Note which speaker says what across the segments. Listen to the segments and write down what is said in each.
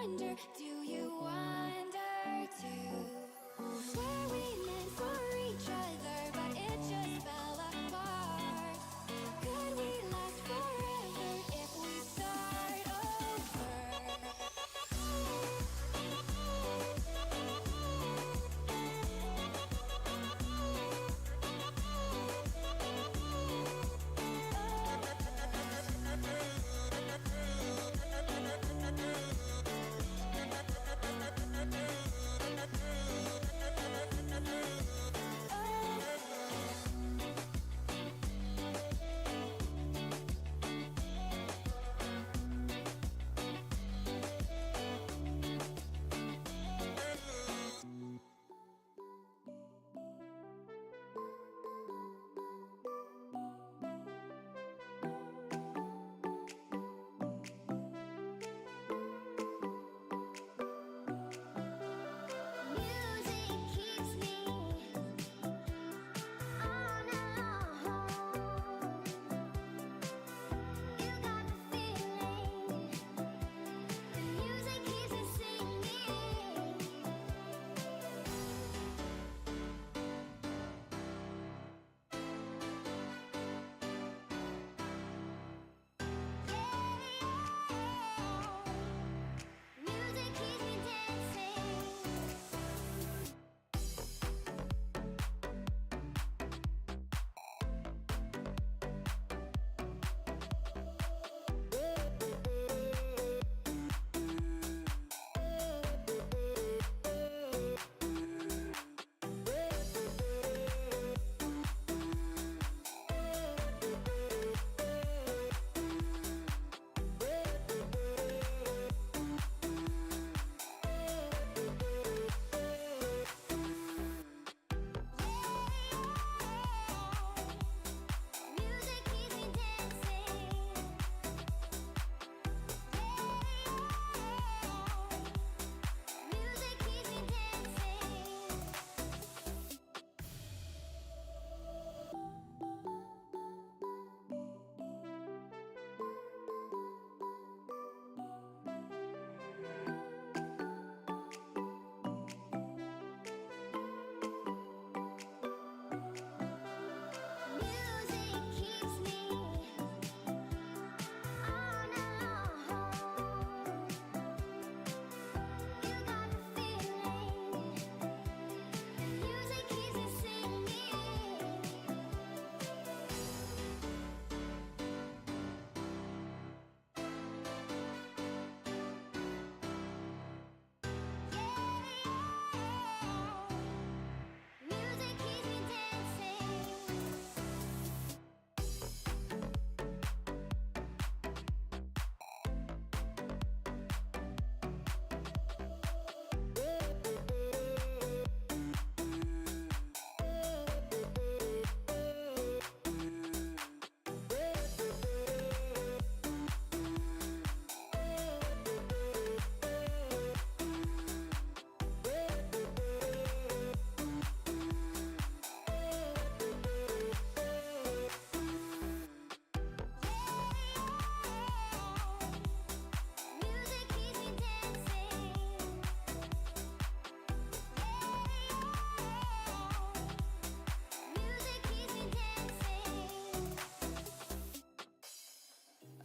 Speaker 1: wonder, do you wonder too? Were we meant for each other, but it just fell apart? Could we last forever if we start over?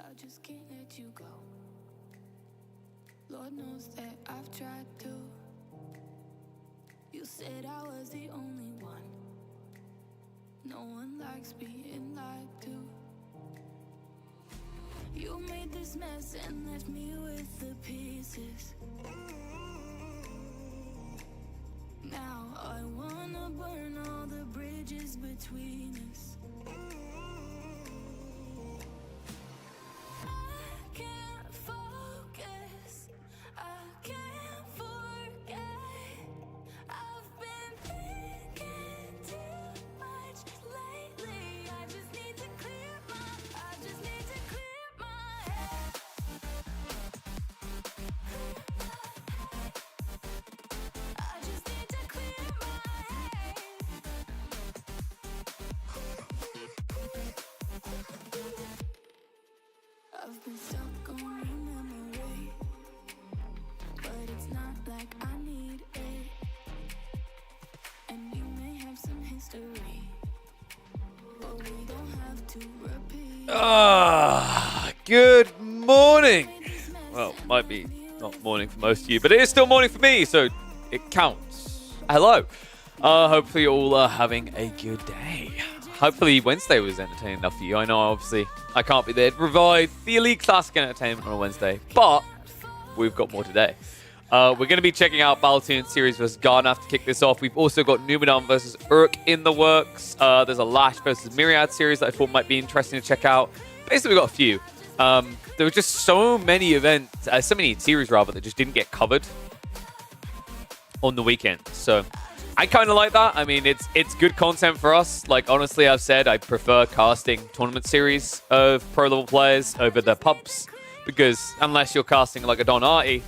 Speaker 2: I just can't let you go. Lord knows that I've tried to. You said I was the only one. No one likes being lied to. You made this mess and left me with the pieces. Now I wanna burn all the bridges between us. I can't focus, I can't forget. I've been thinking too much lately. I just need to clear my head. I just need to clear my head. I've been stuck on your memory, history. But we don't have to repeat.
Speaker 3: Good morning. Well, might be not morning for most of you, but it is still morning for me, so it counts. Hello. Hopefully you all are having a good day. Hopefully Wednesday was entertaining enough for you. I know obviously I can't be there to provide the Elite Classic entertainment on a Wednesday, but we've got more today. We're going to be checking out Baltoon Series vs. Gardenath to kick this off. We've also got Numenor versus Uruk in the works. There's a Lash versus Myriad series that I thought might be interesting to check out. Basically, we've got a few. There were just so many events, so many series rather, that just didn't get covered on the weekend. So I kind of like that. I mean, it's good content for us. Like, honestly, I've said I prefer casting tournament series of pro level players over the pubs, because unless you're casting like a Don Artie,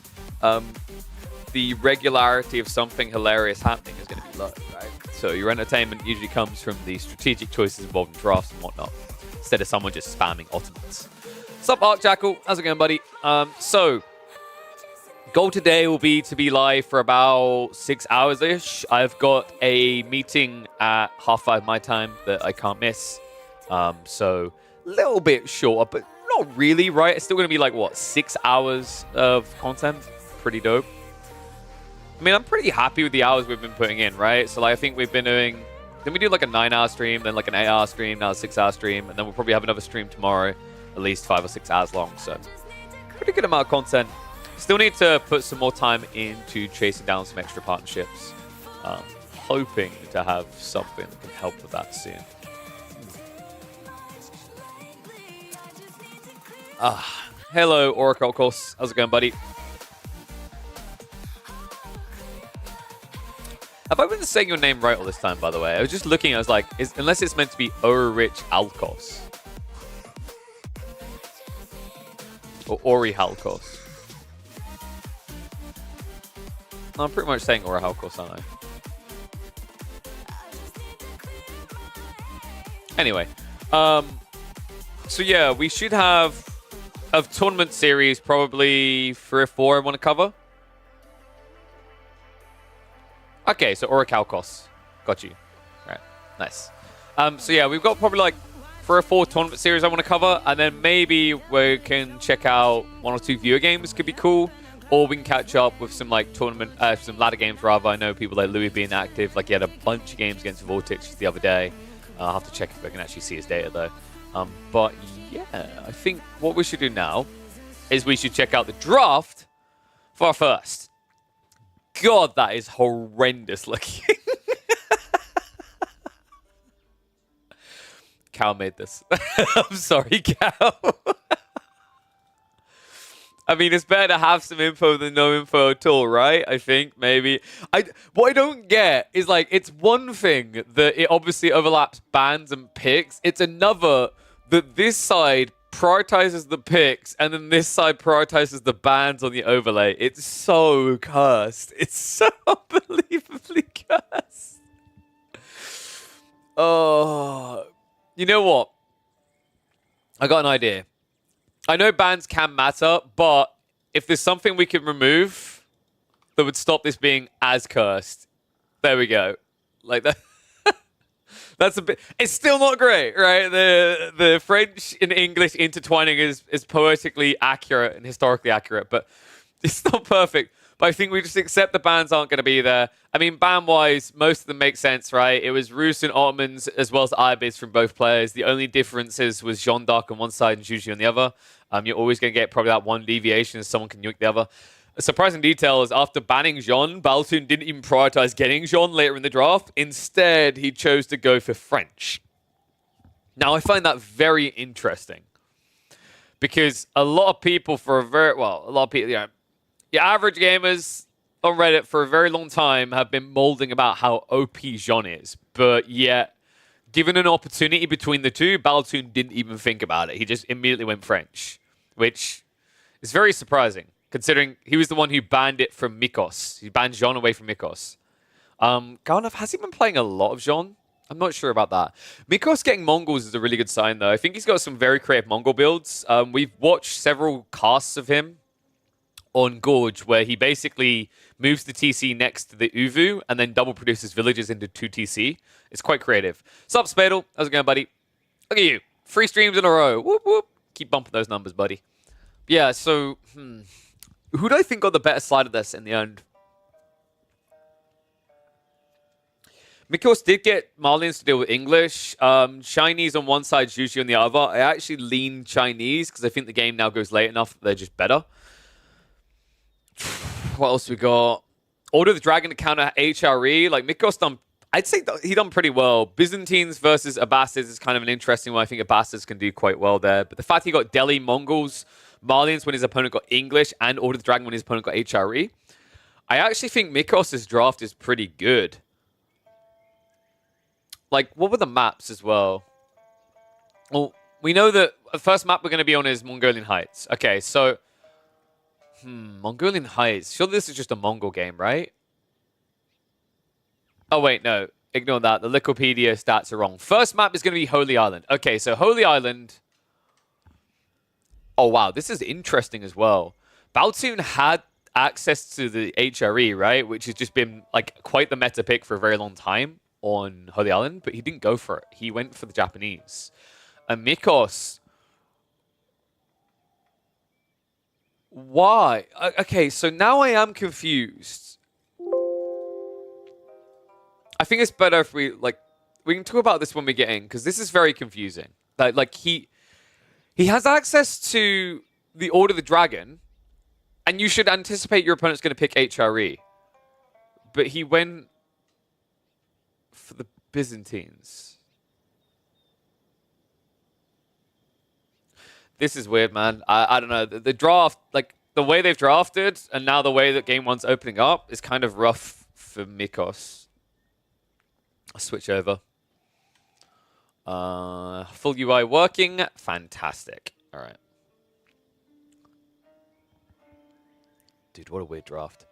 Speaker 3: the regularity of something hilarious happening is going to be low, right? So your entertainment usually comes from the strategic choices involved in drafts and whatnot, instead of someone just spamming ultimates. What's up, Arc Jackal? How's it going, buddy? So goal today will be to be live for about 6 hours-ish. I've got a meeting at 5:30 my time that I can't miss. So a little bit shorter, but not really, right? It's still going to be like, what, 6 hours of content? Pretty dope. I mean, I'm pretty happy with the hours we've been putting in, right? So like, I think we've been doing... Then we do like a 9-hour stream, then like an 8-hour stream, now a 6-hour stream, and then we'll probably have another stream tomorrow, at least 5 or 6 hours long. So pretty good amount of content. Still need to put some more time into chasing down some extra partnerships. Hoping to have something that can help with that soon. Hello, Oracle, of course. How's it going, buddy? Have I been saying your name right all this time, by the way? I was just looking, I was like, unless it's meant to be Orich Halkos. Or Ori Halkos. I'm pretty much saying Ori Halkos, aren't I? Anyway. So yeah, we should have a tournament series, probably 3 or 4 I want to cover. Okay, so Orichalcos. Got you. All right, nice. So yeah, we've got probably like 3 or 4 tournament series I want to cover, and then maybe we can check out 1 or 2 viewer games. Could be cool. Or we can catch up with some like tournament, some ladder games rather. I know people like Louis being active. Like he had a bunch of games against Vortex the other day. I'll have to check if I can actually see his data though. But yeah, I think what we should do now is we should check out the draft for our first. God, that is horrendous looking. Cal made this. I'm sorry, Cal. I mean, it's better to have some info than no info at all, right? I think, maybe. What I don't get is, like, it's one thing that it obviously overlaps bans and picks. It's another that this side prioritizes the picks, and then this side prioritizes the bans on the overlay. It's so cursed. It's so unbelievably cursed. Oh, you know what? I got an idea. I know bans can matter, but if there's something we could remove that would stop this being as cursed, there we go. Like that. That's a bit. It's still not great, right? The French and English intertwining is poetically accurate and historically accurate, but it's not perfect. But I think we just accept the bans aren't going to be there. I mean, ban-wise, most of them make sense, right? It was Rus and Ottomans as well as Ibis from both players. The only differences was Jeanne d'Arc on one side and Juju on the other. You're always going to get probably that one deviation as someone can nuke the other. A surprising detail is after banning Jeanne, Baltoon didn't even prioritize getting Jeanne later in the draft. Instead, he chose to go for French. Now, I find that very interesting because a lot of people your average gamers on Reddit for a very long time have been molding about how OP Jeanne is, but yet, given an opportunity between the two, Baltoon didn't even think about it. He just immediately went French, which is very surprising, considering he was the one who banned it from Mikos. He banned Jeanne away from Mikos. Gardenath, has he been playing a lot of Jeanne? I'm not sure about that. Mikos getting Mongols is a really good sign, though. I think he's got some very creative Mongol builds. We've watched several casts of him on Gorge, where he basically moves the TC next to the Uvu and then double produces villages into 2 TC. It's quite creative. Sup, Spadle? How's it going, buddy? Look at you. 3 streams in a row. Whoop, whoop. Keep bumping those numbers, buddy. Yeah, so, who do I think got the better side of this in the end? Mikos did get Marlians to deal with English. Chinese on one side, Juju on the other. I actually lean Chinese because I think the game now goes late enough that they're just better. What else we got? Order the Dragon to counter HRE. Like, Mikos done... I'd say he done pretty well. Byzantines versus Abbasids is kind of an interesting one. I think Abbasids can do quite well there. But the fact he got Delhi, Mongols, Marlians when his opponent got English, and Order the Dragon when his opponent got HRE, I actually think Mikos' draft is pretty good. Like, what were the maps as well? Well, we know that the first map we're going to be on is Mongolian Heights. Okay, so... Mongolian Heights. Surely this is just a Mongol game, right? Oh, wait, no. Ignore that. The Wikipedia stats are wrong. First map is going to be Holy Island. Okay, so Holy Island... Oh, wow. This is interesting as well. Baltoon had access to the HRE, right? Which has just been, like, quite the meta pick for a very long time on Holy Island, but he didn't go for it. He went for the Japanese. And Mikos... Why? Okay, so now I am confused. I think it's better if we can talk about this when we get in, because this is very confusing. Like he has access to the Order of the Dragon, and you should anticipate your opponent's going to pick HRE. But he went for the Byzantines. This is weird, man. I don't know. The draft, like, the way they've drafted, and now the way that Game 1's opening up is kind of rough for Mikos. I'll switch over. Full UI working. Fantastic. All right. Dude, what a weird draft.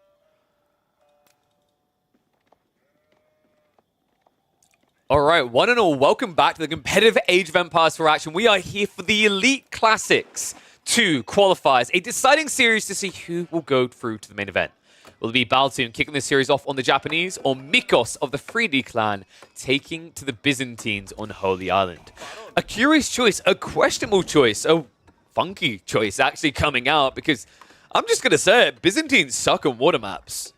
Speaker 3: All right, one and all, welcome back to the competitive Age of Empires 4 action. We are here for the Elite Classics 2 qualifiers, a deciding series to see who will go through to the main event. Will it be Baltoon kicking the series off on the Japanese, or Mikos of the 3D clan taking to the Byzantines on Holy Island? A curious choice, a questionable choice, a funky choice actually coming out, because I'm just going to say it, Byzantines suck on water maps.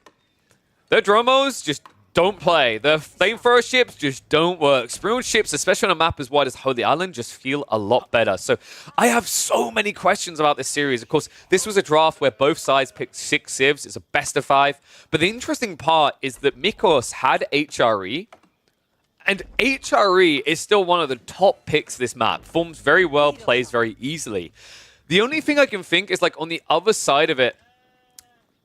Speaker 3: Their Dromos just don't play. The flamethrower ships just don't work. Spring ships, especially on a map as wide as Holy Island, just feel a lot better. So I have so many questions about this series. Of course, this was a draft where both sides picked 6 civs. It's a best of 5. But the interesting part is that Mikos had HRE, and HRE is still one of the top picks this map. Forms very well, plays very easily. The only thing I can think is, like, on the other side of it...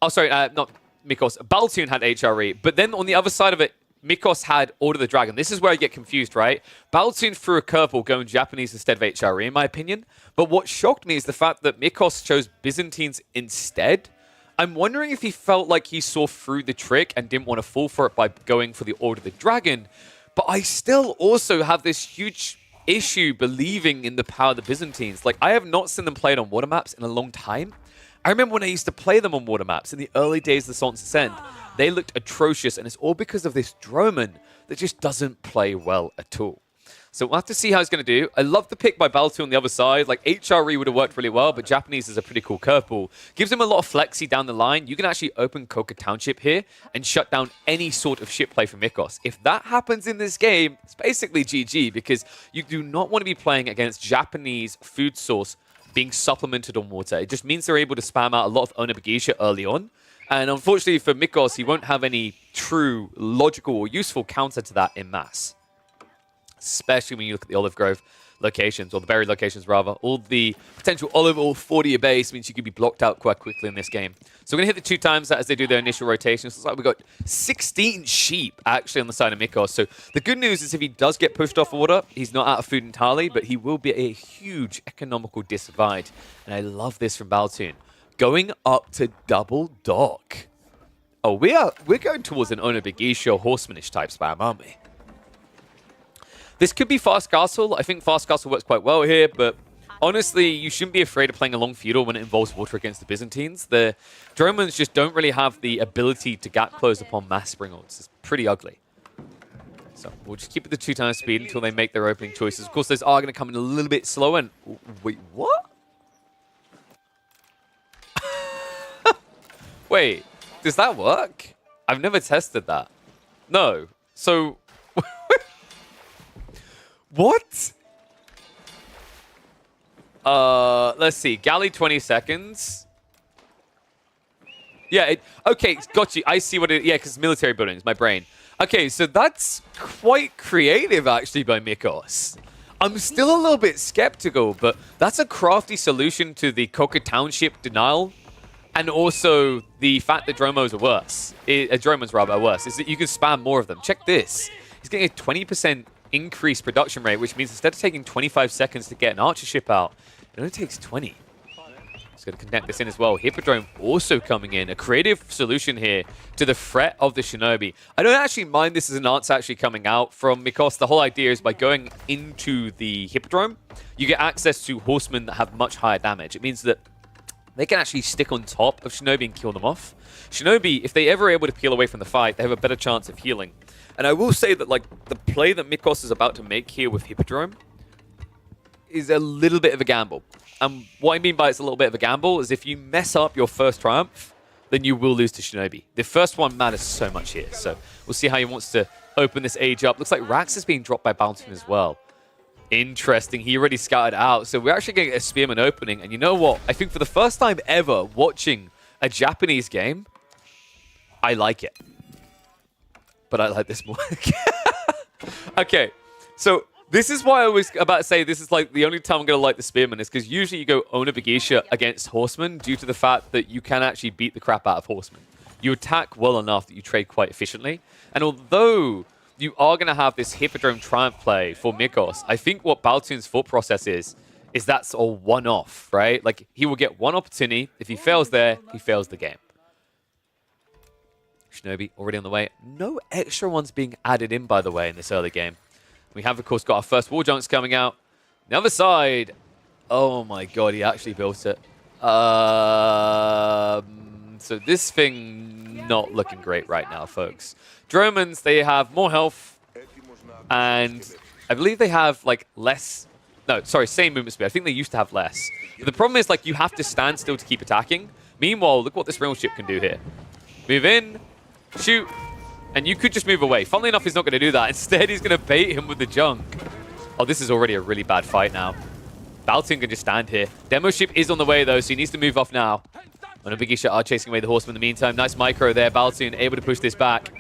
Speaker 3: Oh, sorry, not... Mikos. Baltoon had HRE, but then on the other side of it, Mikos had Order of the Dragon. This is where I get confused, right? Baltoon threw a curveball going Japanese instead of HRE, in my opinion. But what shocked me is the fact that Mikos chose Byzantines instead. I'm wondering if he felt like he saw through the trick and didn't want to fall for it by going for the Order of the Dragon. But I still also have this huge issue believing in the power of the Byzantines. Like, I have not seen them played on water maps in a long time. I remember when I used to play them on water maps in the early days of the Sultan's Ascent. They looked atrocious, and it's all because of this Droman that just doesn't play well at all. So we'll have to see how he's going to do. I love the pick by Baltoon on the other side. Like, HRE would have worked really well, but Japanese is a pretty cool curveball. Gives him a lot of flexi down the line. You can actually open Koka Township here and shut down any sort of ship play from Mikos. If that happens in this game, it's basically GG, because you do not want to be playing against Japanese food source being supplemented on water. It just means they're able to spam out a lot of Onabagisha early on. And unfortunately for Mikos, he won't have any true logical or useful counter to that in mass. Especially when you look at the Olive Grove locations, or the berry locations rather. All the potential olive oil 40 a base means you could be blocked out quite quickly in this game. So we're going to hit the 2 times that as they do their initial rotations. Looks like we've got 16 sheep actually on the side of Mikos. So the good news is if he does get pushed off water, he's not out of food entirely, but he will be a huge economical disadvantage. And I love this from Baltoon. Going up to double dock. Oh, we're going towards an Onabagisha horsemanish type spam, aren't we? This could be Fast Castle. I think Fast Castle works quite well here, but honestly, you shouldn't be afraid of playing a long feudal when it involves water against the Byzantines. The Dromans just don't really have the ability to gap close upon mass spring ults. It's pretty ugly. So we'll just keep it the 2x speed until they make their opening choices. Of course, those are going to come in a little bit slow. And wait, what? Wait, does that work? I've never tested that. No. So, what? Let's see. Galley 20 seconds. Yeah, okay, got you. I see what it... Yeah, because military buildings, my brain. Okay, so that's quite creative, actually, by Mikos. I'm still a little bit skeptical, but that's a crafty solution to the Coca Township denial. And also the fact that Dromos are worse. Dromans, rather, are worse. Is that you can spam more of them. Check this. He's getting a 20% increased production rate, which means instead of taking 25 seconds to get an archer ship out, it only takes 20. Just going to connect this in as well. Hippodrome also coming in. A creative solution here to the threat of the Shinobi. I don't actually mind this as an answer actually coming out from Mikos. The whole idea is by going into the Hippodrome, you get access to horsemen that have much higher damage. It means that they can actually stick on top of Shinobi and kill them off. Shinobi, if they ever are able to peel away from the fight, they have a better chance of healing. And I will say that, like, the play that Mikos is about to make here with Hippodrome is a little bit of a gamble. And what I mean by it's a little bit of a gamble is if you mess up your first triumph, then you will lose to Shinobi. The first one matters so much here. So we'll see how he wants to open this age up. Looks like Rax is being dropped by Bounty as well. Interesting. He already scouted out. So we're actually going to get a Spearman opening. And you know what? I think for the first time ever watching a Japanese game, I like it. But I like this more. Okay. So this is why I was about to say this is like the only time I'm going to like the Spearman is because usually you go Onabagisha against Horseman due to the fact that you can actually beat the crap out of Horseman. You attack well enough that you trade quite efficiently. And although you are going to have this Hippodrome Triumph play for Mikos, I think what Baltun's thought process is that's a one-off, right? Like, he will get one opportunity. If he fails there, he fails the game. Shinobi already on the way. No extra ones being added in, by the way, in this early game. We have, of course, got our first War Junks coming out. The other side. Oh, my God, he actually built it. So this thing not looking great right now, folks. Dromans, they have more health, and I believe they have, like, less... No, sorry, same movement speed. I think they used to have less. But the problem is, like, you have to stand still to keep attacking. Meanwhile, look what this rail ship can do here. Move in, shoot, and you could just move away. Funnily enough, he's not going to do that. Instead, he's going to bait him with the junk. Oh, this is already a really bad fight now. Baltun can just stand here. Demo ship is on the way, though, so he needs to move off now. Onabagisha are chasing away the horseman in the meantime. Nice micro there. Baltun able to push this back.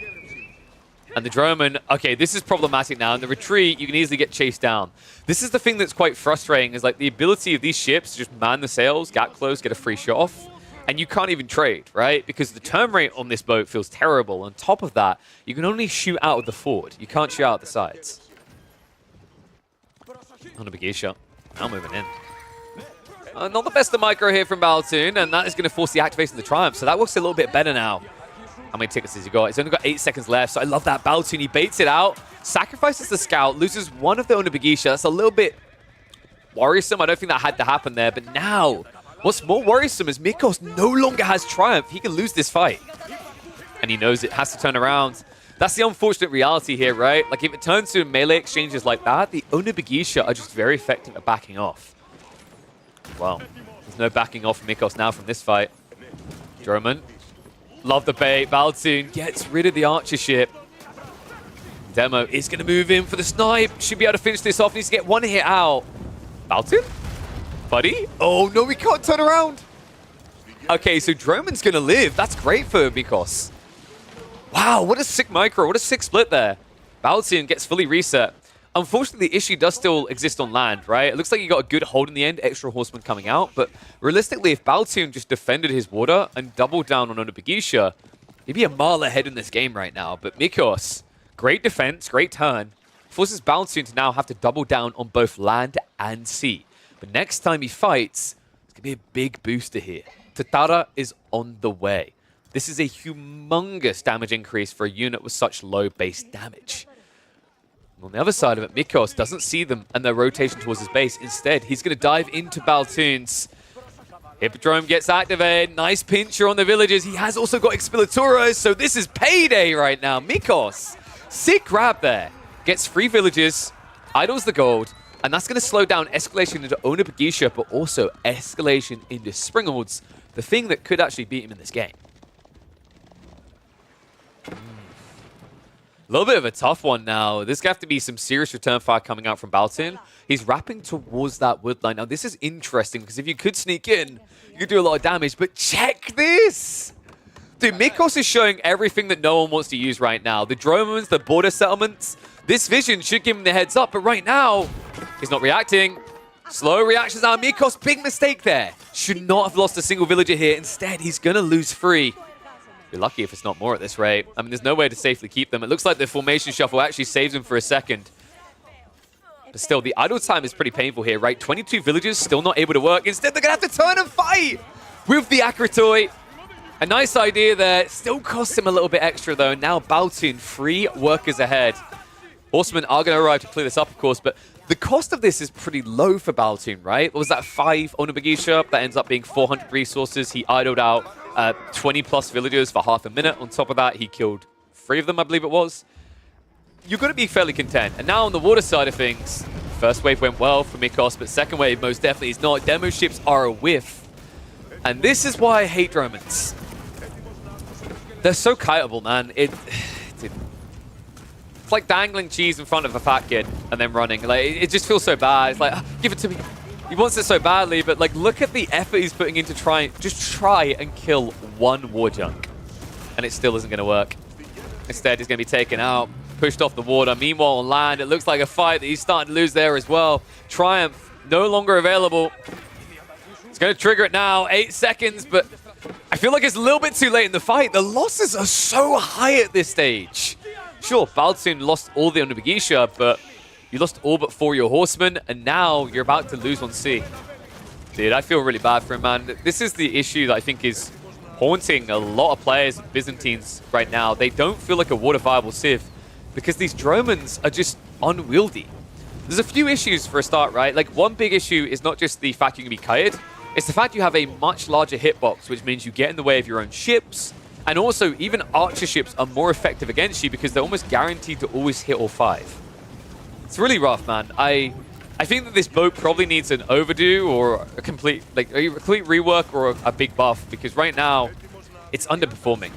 Speaker 3: And the Droman, okay, this is problematic now. In the retreat, you can easily get chased down. This is the thing that's quite frustrating, is like the ability of these ships to just man the sails, gap close, get a free shot off, and you can't even trade, right? Because the turn rate on this boat feels terrible. On top of that, you can only shoot out of the forward. You can't shoot out the sides. Onabagisha now moving in. Not the best of micro here from Baltun, and that is going to force the activation of the Triumph, so that looks a little bit better now. How many tickets has he got? He's only got 8 seconds left, so I love that. Baltun, he baits it out, sacrifices the scout, loses one of the Onabagisha. That's a little bit worrisome. I don't think that had to happen there, but now, what's more worrisome is Mikos no longer has Triumph. He can lose this fight, and he knows it has to turn around. That's the unfortunate reality here, right? Like, if it turns to melee exchanges like that, the Onabagisha are just very effective at backing off. Well, there's no backing off from Mikos now from this fight. Droman. Love the bait. Baltun gets rid of the archer ship. Demo is going to move in for the snipe. Should be able to finish this off. Needs to get one hit out. Baltun? Buddy? Oh, no, we can't turn around. Okay, so Droman's going to live. That's great for Mikos. Wow, what a sick micro. What a sick split there. Baltun gets fully reset. Unfortunately, the issue does still exist on land, right? It looks like he got a good hold in the end, extra horsemen coming out, but realistically, if Baltun just defended his water and doubled down on Onabagisha, he'd be a mile ahead in this game right now. But Mikos, great defense, great turn, forces Baltun to now have to double down on both land and sea. But next time he fights, it's going to be a big booster here. Tatara is on the way. This is a humongous damage increase for a unit with such low base damage. On the other side of it, Mikos doesn't see them and their rotation towards his base. Instead, he's going to dive into Baltoons. Hippodrome gets activated. Nice pincher on the villagers. He has also got Expilatoros, so this is payday right now. Mikos, sick grab there. Gets 3 villagers, idles the gold, and that's going to slow down escalation into Onibagisha, but also escalation into Springalds, the thing that could actually beat him in this game. A little bit of a tough one now. There's going to have to be some serious return fire coming out from Baltoon. He's wrapping towards that wood line. Now, this is interesting because if you could sneak in, you could do a lot of damage. But check this! Dude, Mikos is showing everything that no one wants to use right now. The Dromans, the border settlements. This vision should give him the heads up. But right now, he's not reacting. Slow reactions now. Mikos, big mistake there. Should not have lost a single villager here. Instead, he's going to lose 3. Be lucky if it's not more at this rate. I mean, there's no way to safely keep them. It looks like the formation shuffle actually saves him for a second. But still, the idle time is pretty painful here, right? 22 villagers still not able to work. Instead, they're going to have to turn and fight with the Akratoi. A nice idea there. Still costs him a little bit extra, though. Now Baltoon, 3 workers ahead. Horsemen are going to arrive to clear this up, of course, but the cost of this is pretty low for Baltoon, right? What was that, 5 Onibagisha? That ends up being 400 resources. He idled out 20-plus villagers for half a minute. On top of that, he killed 3 of them, I believe it was. You're going to be fairly content. And now on the water side of things, first wave went well for Mikos, but second wave most definitely is not. Demo ships are a whiff. And this is why I hate Dromans. They're so kiteable, man. It's like dangling cheese in front of a fat kid and then running. Like, it just feels so bad. It's like, give it to me. He wants it so badly, but like, look at the effort he's putting into try and kill 1 war junk. And it still isn't going to work. Instead, he's going to be taken out, pushed off the water. Meanwhile, on land, it looks like a fight that he's starting to lose there as well. Triumph, no longer available. It's going to trigger it now, 8 seconds, but I feel like it's a little bit too late in the fight. The losses are so high at this stage. Sure, Baltoon lost all the Onibagisha, but you lost all but 4 of your horsemen, and now you're about to lose 1C. Dude, I feel really bad for him, man. This is the issue that I think is haunting a lot of players and Byzantines right now. They don't feel like a water-viable Civ because these Dromans are just unwieldy. There's a few issues for a start, right? Like, one big issue is not just the fact you can be kited, it's the fact you have a much larger hitbox, which means you get in the way of your own ships. And also, even archer ships are more effective against you because they're almost guaranteed to always hit all 5. It's really rough, man. I think that this boat probably needs an overdo or a complete rework or a big buff because right now, it's underperforming.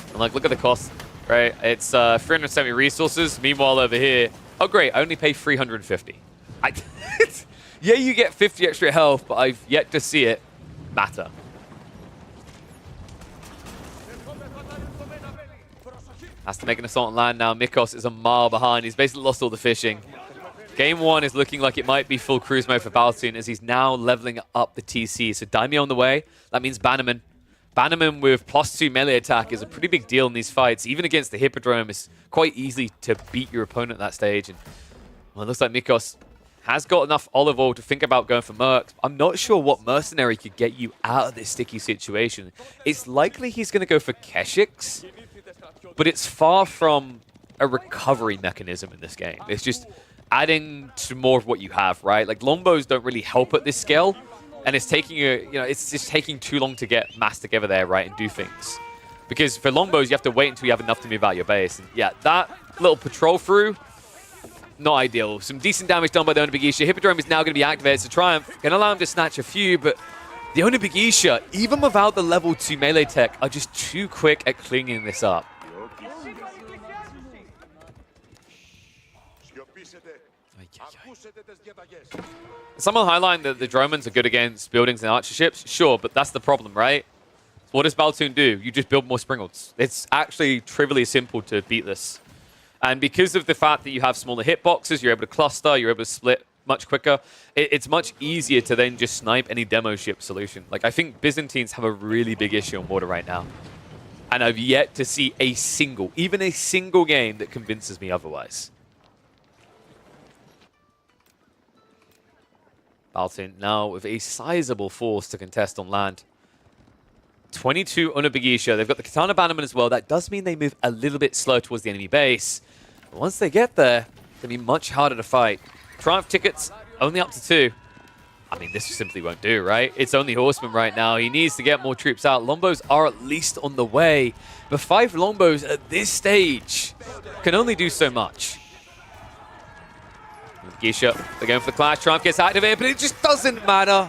Speaker 3: And like, look at the cost, right? It's 370 resources. Meanwhile, over here, oh great, I only pay 350. Yeah, you get 50 extra health, but I've yet to see it matter. Has to make an assault on land now. Mikos is a mile behind. He's basically lost all the fishing. Game 1 is looking like it might be full cruise mode for Baltoon as he's now leveling up the TC. So Daimyo on the way. That means Bannerman. Bannerman with +2 melee attack is a pretty big deal in these fights. Even against the Hippodrome, it's quite easy to beat your opponent at that stage. And well, it looks like Mikos has got enough olive oil to think about going for Mercs. I'm not sure what mercenary could get you out of this sticky situation. It's likely he's going to go for Keshiks, but it's far from a recovery mechanism in this game. It's just adding to more of what you have, right? Like, longbows don't really help at this scale, and it's taking it's just taking too long to get mass together there, right, and do things. Because for longbows, you have to wait until you have enough to move out your base. And yeah, that little patrol through, not ideal. Some decent damage done by the Onibagisha. Hippodrome is now going to be activated, so Triumph can allow him to snatch a few, but the Onibagisha, even without the level 2 melee tech, are just too quick at cleaning this up. Someone highlighting that the Dromans are good against buildings and archer ships. Sure, but that's the problem, right? What does Baltoon do? You just build more Springalds. It's actually trivially simple to beat this. And because of the fact that you have smaller hitboxes, you're able to cluster, you're able to split much quicker, it's much easier to then just snipe any demo ship solution. Like, I think Byzantines have a really big issue on water right now. And I've yet to see even a single game that convinces me otherwise. Baltoon now with a sizable force to contest on land. 22 Onibagisha. They've got the Katana Bannerman as well. That does mean they move a little bit slow towards the enemy base. But once they get there, it's going to be much harder to fight. Triumph tickets, only up to 2. I mean, this simply won't do, right? It's only Horseman right now. He needs to get more troops out. Longbows are at least on the way. But 5 Longbows at this stage can only do so much. Geisha, they're going for the clash. Triumph gets activated, but it just doesn't matter.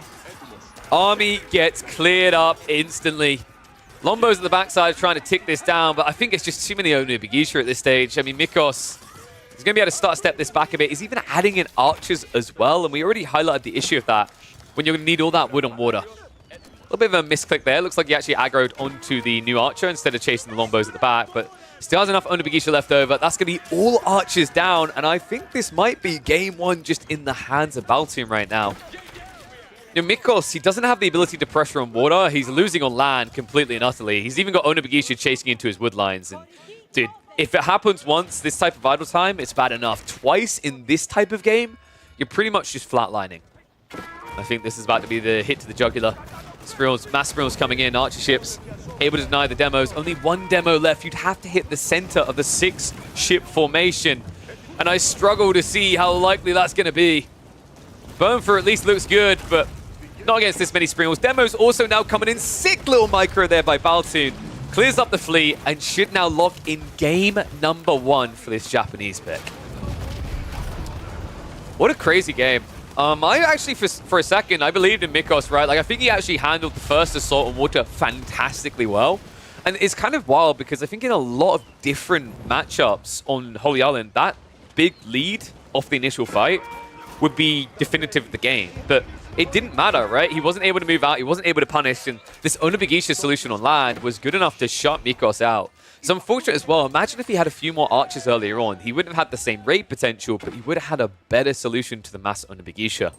Speaker 3: Army gets cleared up instantly. Longbows at the backside trying to tick this down, but I think it's just too many Onibigisha at this stage. I mean, Mikos is going to be able to step this back a bit. He's even adding in archers as well, and we already highlighted the issue of that when you're going to need all that wood and water. A little bit of a misclick there. Looks like he actually aggroed onto the new archer instead of chasing the Longbows at the back, but still has enough Onibigisha left over. That's going to be all archers down, and I think this might be game 1 just in the hands of Baltoon right now. You know, Mikos, he doesn't have the ability to pressure on water. He's losing on land completely and utterly. He's even got Onibigisha chasing into his wood lines. And, dude, if it happens once, this type of idle time, it's bad enough. Twice in this type of game, you're pretty much just flatlining. I think this is about to be the hit to the jugular. Sprills, mass Sprills coming in, archer ships able to deny the demos. Only 1 demo left. You'd have to hit the center of the 6-ship formation. And I struggle to see how likely that's going to be. Burnfor at least looks good, but not against this many Sprills. Demos also now coming in. Sick little micro there by Baltoon. Clears up the fleet and should now lock in game number 1 for this Japanese pick. What a crazy game. I actually, for a second, I believed in Mikos, right? Like, I think he actually handled the first Assault on Water fantastically well. And it's kind of wild because I think in a lot of different matchups on Holy Island, that big lead off the initial fight would be definitive of the game. But it didn't matter, right? He wasn't able to move out. He wasn't able to punish. And this Onibigisha solution on land was good enough to shut Mikos out. It's unfortunate as well. Imagine if he had a few more archers earlier on. He wouldn't have had the same raid potential, but he would have had a better solution to the mass Onibigisha.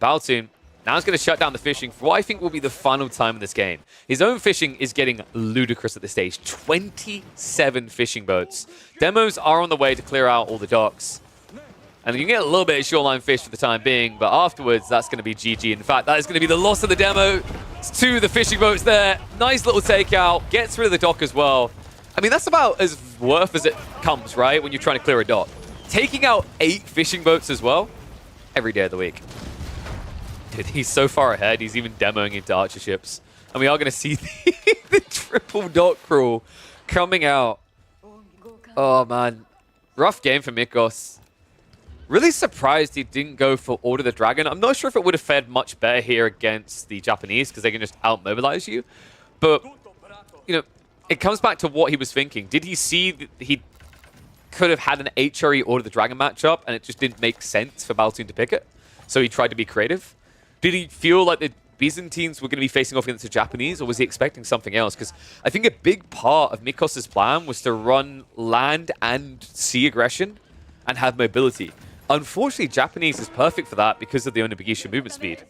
Speaker 3: Baltoon now is going to shut down the fishing for what I think will be the final time in this game. His own fishing is getting ludicrous at this stage. 27 fishing boats. Demos are on the way to clear out all the docks. And you can get a little bit of shoreline fish for the time being, but afterwards, that's going to be GG. In fact, that is going to be the loss of the demo. It's 2 of the fishing boats there. Nice little takeout. Gets rid of the dock as well. I mean, that's about as worth as it comes, right, when you're trying to clear a dock. Taking out 8 fishing boats as well, every day of the week. Dude, he's so far ahead, he's even demoing into archer ships. And we are going to see the triple dock crawl coming out. Oh, man. Rough game for Mikos. Really surprised he didn't go for Order the Dragon. I'm not sure if it would have fared much better here against the Japanese because they can just out-mobilize you. But, you know, it comes back to what he was thinking. Did he see that he could have had an HRE Order the Dragon matchup and it just didn't make sense for Baltoon to pick it? So he tried to be creative? Did he feel like the Byzantines were going to be facing off against the Japanese, or was he expecting something else? Because I think a big part of Mikos' plan was to run land and sea aggression and have mobility. Unfortunately, Japanese is perfect for that because of the Onibigisha movement speed.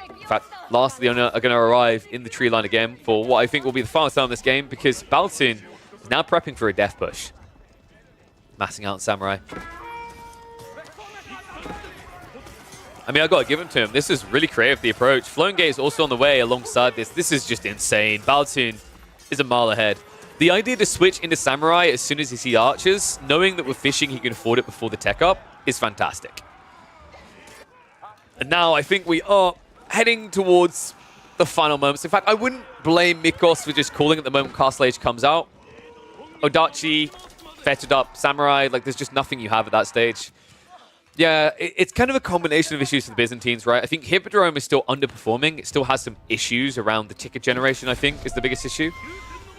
Speaker 3: In fact, last of the Ona are going to arrive in the tree line again for what I think will be the final time in this game because Baltoon is now prepping for a death push. Massing out Samurai. I mean, I've got to give him to him. This is really creative, the approach. Flowing Gate is also on the way alongside this. This is just insane. Baltoon is a mile ahead. The idea to switch into Samurai as soon as he sees archers, knowing that with fishing he can afford it before the tech up, is fantastic. And now I think we are heading towards the final moments. In fact, I wouldn't blame Mikos for just calling at the moment Castle Age comes out. Odachi, fettered up, Samurai, like there's just nothing you have at that stage. Yeah, it's kind of a combination of issues for the Byzantines, right? I think Hippodrome is still underperforming. It still has some issues around the ticket generation, I think, is the biggest issue.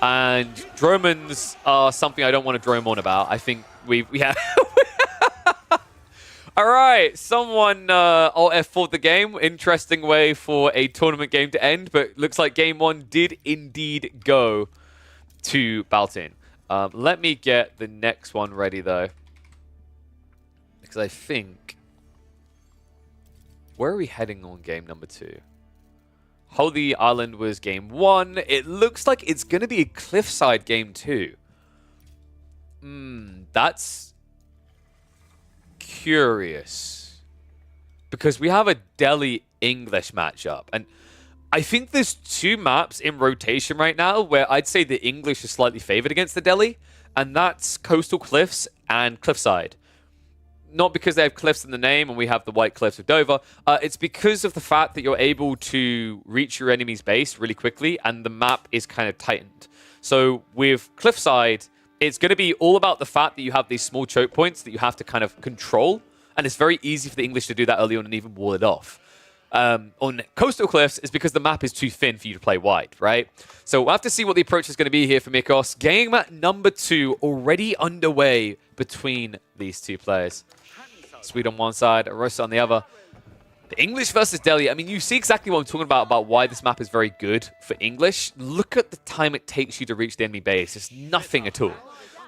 Speaker 3: And Dromans are something I don't want to drone on about. I think we have... All right, someone Alt F4'd the game. Interesting way for a tournament game to end, but looks like game 1 did indeed go to Baltoon. Let me get the next one ready, though. Because I think... Where are we heading on game number 2? Holy Island was game 1. It looks like it's going to be a Cliffside game 2. That's curious. Because we have a Delhi English matchup. And I think there's 2 maps in rotation right now where I'd say the English is slightly favored against the Delhi. and that's Coastal Cliffs and Cliffside. Not because they have cliffs in the name and we have the White Cliffs of Dover. It's because of the fact that you're able to reach your enemy's base really quickly and the map is kind of tightened. So with Cliffside, it's going to be all about the fact that you have these small choke points that you have to kind of control. And it's very easy for the English to do that early on and even wall it off. On Coastal Cliffs is because the map is too thin for you to play wide, right? So we'll have to see what the approach is going to be here for Mikos. Game number 2 already underway between these two players. Swede on one side, Rosa on the other. The English versus Delhi. I mean, you see exactly what I'm talking about why this map is very good for English. Look at the time it takes you to reach the enemy base. It's nothing at all.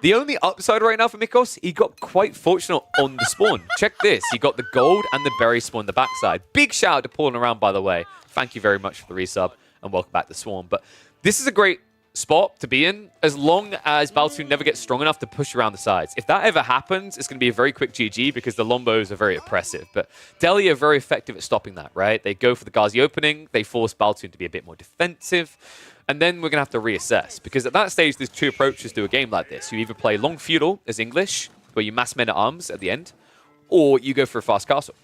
Speaker 3: The only upside right now for Mikos, he got quite fortunate on the spawn. Check this. He got the gold and the berry spawn on the backside. Big shout out to Paul around, by the way. Thank you very much for the resub and welcome back to Swarm. But this is a great spot to be in as long as Baltoon never gets strong enough to push around the sides. If that ever happens, it's going to be a very quick GG because the Lombos are very oppressive. But Delhi are very effective at stopping that, right? They go for the Ghazi opening. They force Baltoon to be a bit more defensive. And then we're going to have to reassess because at that stage, there's two approaches to a game like this. You either play long feudal as English, where you mass men at arms at the end, or you go for a fast castle.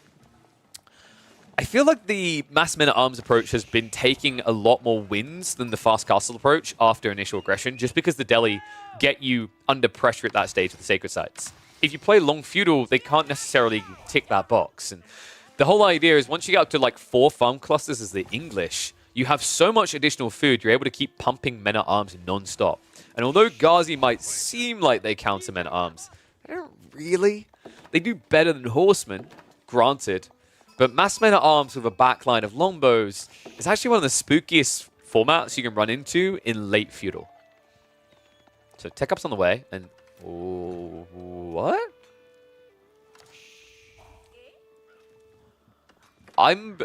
Speaker 3: I feel like the mass men at arms approach has been taking a lot more wins than the fast castle approach after initial aggression, just because the Delhi get you under pressure at that stage of the sacred sites. If you play long feudal, they can't necessarily tick that box. And the whole idea is once you get up to like 4 farm clusters as the English, you have so much additional food, you're able to keep pumping men at arms non-stop. And although Ghazi might seem like they counter men at arms, they don't really. They do better than horsemen, granted. But mass men at arms with a backline of longbows is actually one of the spookiest formats you can run into in late feudal. So tech up's on the way, and what? I'm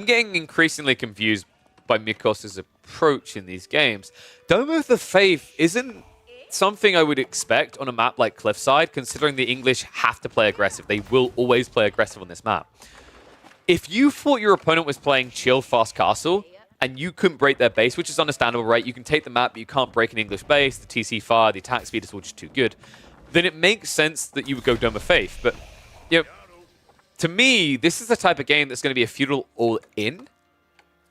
Speaker 3: getting increasingly confused by Mikos' approach in these games. Dome of the Faith isn't something I would expect on a map like Cliffside, considering the English have to play aggressive. They will always play aggressive on this map. If you thought your opponent was playing chill fast castle, and you couldn't break their base, which is understandable, right? You can take the map, but you can't break an English base. The TC fire, the attack speed is all just too good. Then it makes sense that you would go Dome of Faith. But, you know, to me, this is the type of game that's going to be a feudal all-in.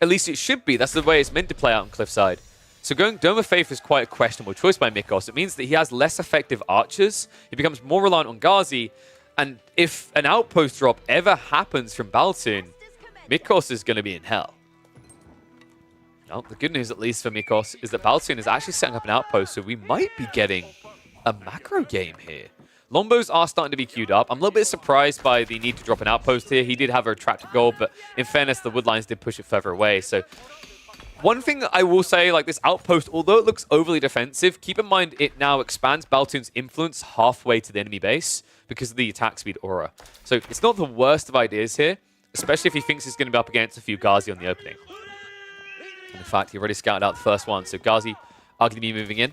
Speaker 3: At least it should be. That's the way it's meant to play out on Cliffside. So going Dome of Faith is quite a questionable choice by Mikos. It means that he has less effective archers. He becomes more reliant on Ghazi. And if an outpost drop ever happens from Baltoon, Mikos is going to be in hell. Well, the good news, at least for Mikos, is that Baltoon is actually setting up an outpost, so we might be getting a macro game here. Longbows are starting to be queued up. I'm a little bit surprised by the need to drop an outpost here. He did have a attractive goal, but in fairness, the Woodlines did push it further away. So one thing I will say, like this outpost, although it looks overly defensive, keep in mind it now expands Baltoon's influence halfway to the enemy base because of the attack speed aura. So it's not the worst of ideas here, especially if he thinks he's going to be up against a few Ghazi on the opening. And in fact, he already scouted out the first one, so Ghazi arguably moving in.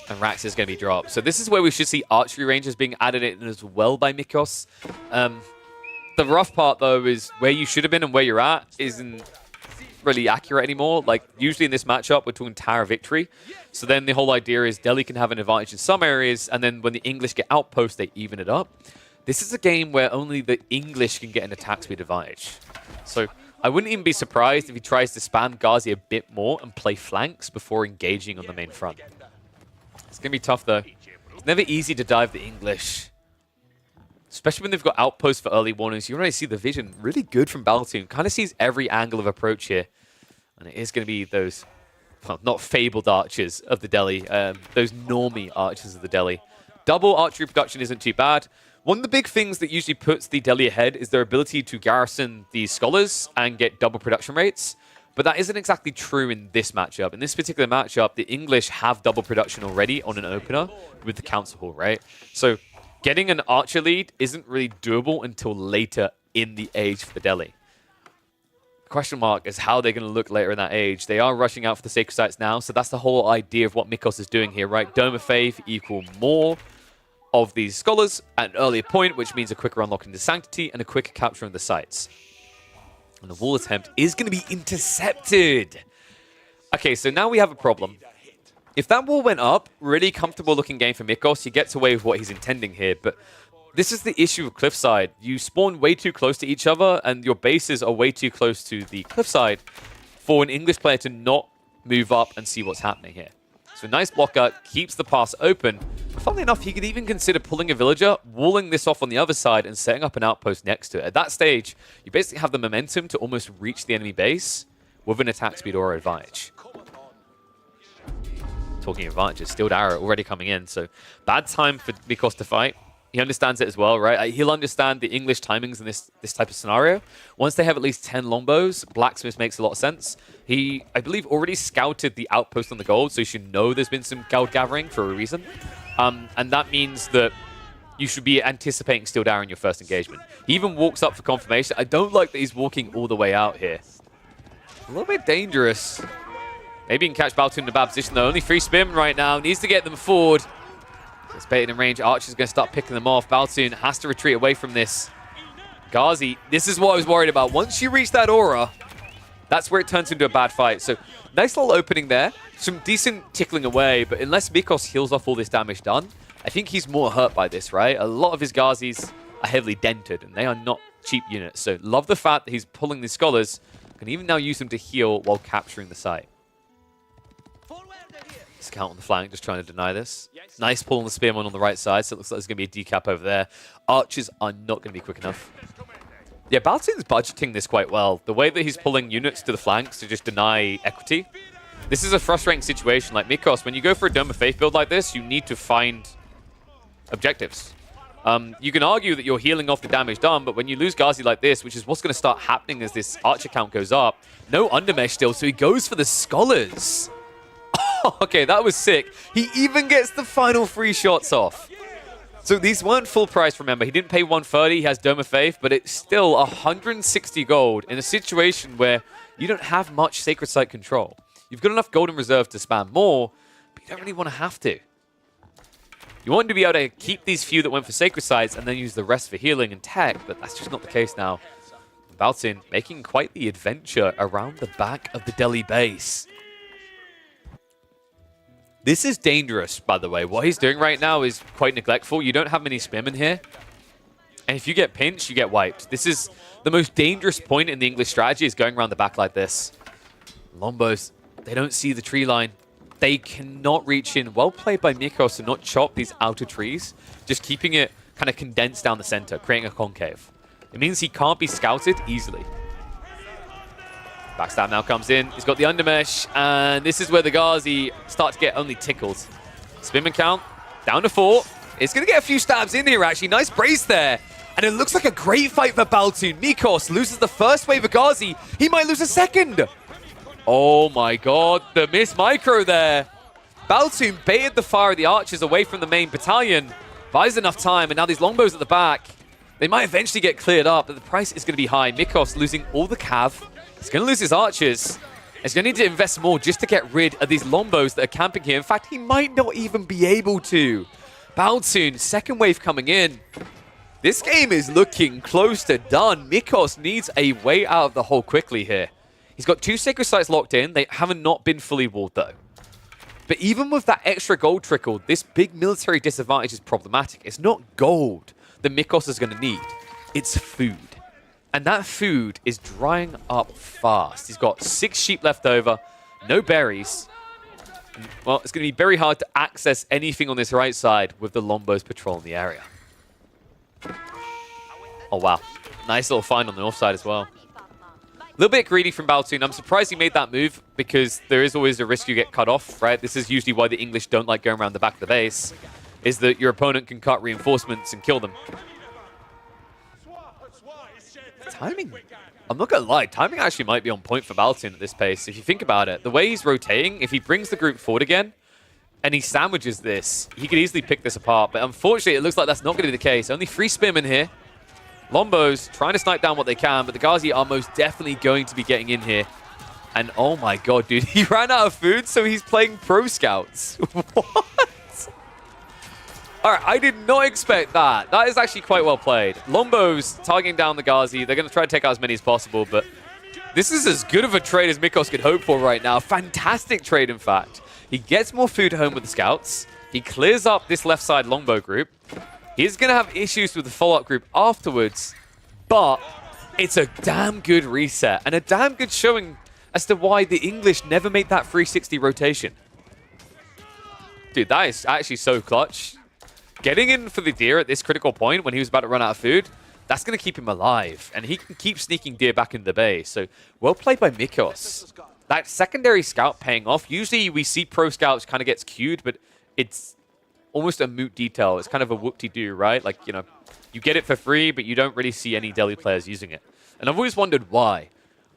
Speaker 3: And Rax is going to be dropped. So this is where we should see archery ranges being added in as well by Mikos. The rough part, though, is where you should have been and where you're at isn't really accurate anymore. Like, usually in this matchup, we're talking Tower Victory. So then the whole idea is Delhi can have an advantage in some areas, and then when the English get outposts, they even it up. This is a game where only the English can get an attack speed advantage. So I wouldn't even be surprised if he tries to spam Ghazi a bit more and play flanks before engaging on the main front. It's going to be tough, though. It's never easy to dive the English. Especially when they've got outposts for early warnings. You already see the vision really good from Baltoon. Kind of sees every angle of approach here. And it is going to be those, well, not fabled archers of the Delhi. Those normie archers of the Delhi. Double archery production isn't too bad. One of the big things that usually puts the Delhi ahead is their ability to garrison these scholars and get double production rates. But that isn't exactly true in this matchup. In this particular matchup, the English have double production already on an opener with the Council Hall, right? So getting an archer lead isn't really doable until later in the age for the Delhi. The question mark is how they're going to look later in that age. They are rushing out for the Sacred Sites now, so that's the whole idea of what Mikos is doing here, right? Dome of Faith equal more of these scholars at an earlier point, which means a quicker unlock into Sanctity and a quicker capture of the sites. And the wall attempt is going to be intercepted. Okay, so now we have a problem. If that wall went up, really comfortable looking game for Mikos. He gets away with what he's intending here, but this is the issue with Cliffside. You spawn way too close to each other, and your bases are way too close to the Cliffside for an English player to not move up and see what's happening here. So nice blocker, keeps the pass open. Funnily enough, he could even consider pulling a villager, walling this off on the other side, and setting up an outpost next to it. At that stage, you basically have the momentum to almost reach the enemy base with an attack speed or advantage. Talking advantages, Steeled Arrow already coming in, so bad time for Mikos to fight. He understands it as well, right? He'll understand the English timings in this type of scenario. Once they have at least 10 Lombos, Blacksmith makes a lot of sense. He, I believe, already scouted the outpost on the gold, so you should know there's been some gold gathering for a reason. And that means that you should be anticipating Steeled Arrow in your first engagement. He even walks up for confirmation. I don't like that he's walking all the way out here. A little bit dangerous. Maybe he can catch Baltoon in a bad position, though. Only 3 Spearmen right now. Needs to get them forward. It's baited in range. Archer's going to start picking them off. Baltoon has to retreat away from this. Ghazi, this is what I was worried about. Once you reach that aura, that's where it turns into a bad fight. So nice little opening there. Some decent tickling away, but unless Mikos heals off all this damage done, I think he's more hurt by this, right? A lot of his Ghazis are heavily dented, and they are not cheap units. So love the fact that he's pulling these Scholars. Can even now use them to heal while capturing the site. Scout on the flank, just trying to deny this. Nice pull on the Spearman on the right side, so it looks like there's going to be a decap over there. Archers are not going to be quick enough. Yeah, Baltoon's budgeting this quite well. The way that he's pulling units to the flanks to just deny equity. This is a frustrating situation. Like Mikos, when you go for a Dome of Faith build like this, you need to find objectives. You can argue that you're healing off the damage done, but when you lose Ghazi like this, which is what's going to start happening as this Archer count goes up, no Undermesh still, so he goes for the Scholars. Okay, that was sick. He even gets the final 3 shots off. So these weren't full price, remember. He didn't pay 130, he has Dome of Faith, but it's still 160 gold in a situation where you don't have much Sacred Site control. You've got enough gold in reserve to spam more, but you don't really want to have to. You want to be able to keep these few that went for Sacred Sites and then use the rest for healing and tech, but that's just not the case now. Baltoon making quite the adventure around the back of the Delhi base. This is dangerous, by the way. What he's doing right now is quite neglectful. You don't have many Spearmen here. And if you get pinched, you get wiped. This is the most dangerous point in the English strategy, is going around the back like this. Lombos, they don't see the tree line. They cannot reach in. Well played by Mikos to not chop these outer trees, just keeping it kind of condensed down the center, creating a concave. It means he can't be scouted easily. Backstab now comes in. He's got the Undermesh, and this is where the Ghazi start to get only tickled. Spearman count down to 4. It's going to get a few stabs in here, actually. Nice brace there. And it looks like a great fight for Baltoon. Mikos loses the first wave of Ghazi. He might lose a second. Oh my god, the miss micro there. Baltoon baited the fire of the Archers away from the main battalion. Buys enough time, and now these Longbows at the back. They might eventually get cleared up, but the price is going to be high. Mikos losing all the cav. He's going to lose his Archers. He's going to need to invest more just to get rid of these Lombos that are camping here. In fact, he might not even be able to. Baltoon, second wave coming in. This game is looking close to done. Mikos needs a way out of the hole quickly here. He's got 2 Sacred Sites locked in. They haven't not been fully walled, though. But even with that extra gold trickle, this big military disadvantage is problematic. It's not gold that Mikos is going to need. It's food. And that food is drying up fast. He's got 6 sheep left over, no berries. Well, it's going to be very hard to access anything on this right side with the Lombos patrolling the area. Oh, wow. Nice little find on the north side as well. A little bit greedy from Baltoon. I'm surprised he made that move because there is always a risk you get cut off, right? This is usually why the English don't like going around the back of the base, is that your opponent can cut reinforcements and kill them. Timing, I'm not going to lie, timing actually might be on point for Baltoon at this pace. If you think about it, the way he's rotating, if he brings the group forward again and he sandwiches this, he could easily pick this apart. But unfortunately, it looks like that's not going to be the case. Only 3 Spearmen here. Lombos trying to snipe down what they can, but the Ghazi are most definitely going to be getting in here. And oh my god, dude, he ran out of food, so he's playing Pro Scouts. What? All right, I did not expect that. That is actually quite well played. Lombos targeting down the Ghazi. They're going to try to take out as many as possible, but this is as good of a trade as Mikos could hope for right now. Fantastic trade, in fact. He gets more food home with the scouts. He clears up this left side longbow group. He's going to have issues with the follow-up group afterwards, but it's a damn good reset and a damn good showing as to why the English never made that 360 rotation. Dude, that is actually so clutch. Getting in for the deer at this critical point when he was about to run out of food, that's going to keep him alive. And he can keep sneaking deer back into the base. So, well played by Mikos. That secondary scout paying off. Usually we see pro scouts kind of gets queued, but it's almost a moot detail. It's kind of a whoop-de-doo, right? Like, you know, you get it for free, but you don't really see any Delhi players using it. And I've always wondered why.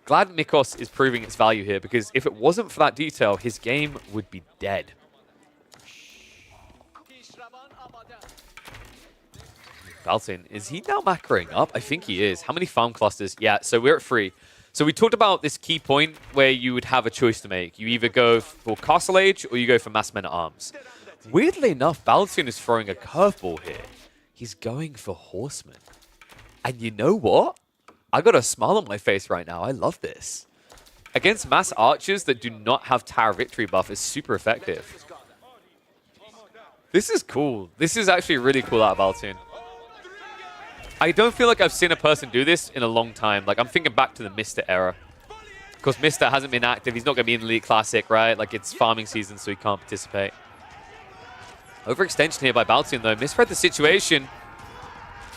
Speaker 3: Glad Mikos is proving its value here, because if it wasn't for that detail, his game would be dead. Baltin, is he now macroing up? I think he is. How many farm clusters? Yeah, so we're at 3. So we talked about this key point where you would have a choice to make. You either go for Castle Age or you go for Mass Men at Arms. Weirdly enough, Baltin is throwing a curveball here. He's going for Horsemen. And you know what? I got a smile on my face right now. I love this. Against mass archers that do not have Tower Victory buff is super effective. This is cool. This is actually really cool out of Baltin. I don't feel like I've seen a person do this in a long time. Like, I'm thinking back to the Mr. era. Of course, Mr. hasn't been active. He's not going to be in the Elite Classic, right? Like, it's farming season, so he can't participate. Overextension here by Baltin, though. Misread the situation.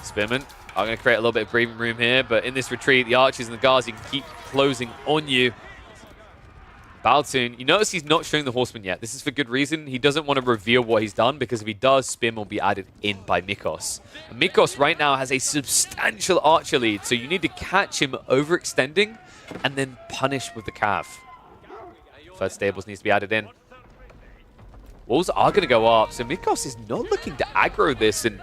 Speaker 3: Spearman are going to create a little bit of breathing room here, but in this retreat, the archers and the guards, you can keep closing on you. Baltin, you notice he's not showing the horseman yet. This is for good reason. He doesn't want to reveal what he's done, because if he does, Spearman will be added in by Mikos. And Mikos right now has a substantial archer lead, so you need to catch him overextending and then punish with the cav. First stables needs to be added in. Walls are going to go up, so Mikos is not looking to aggro this, and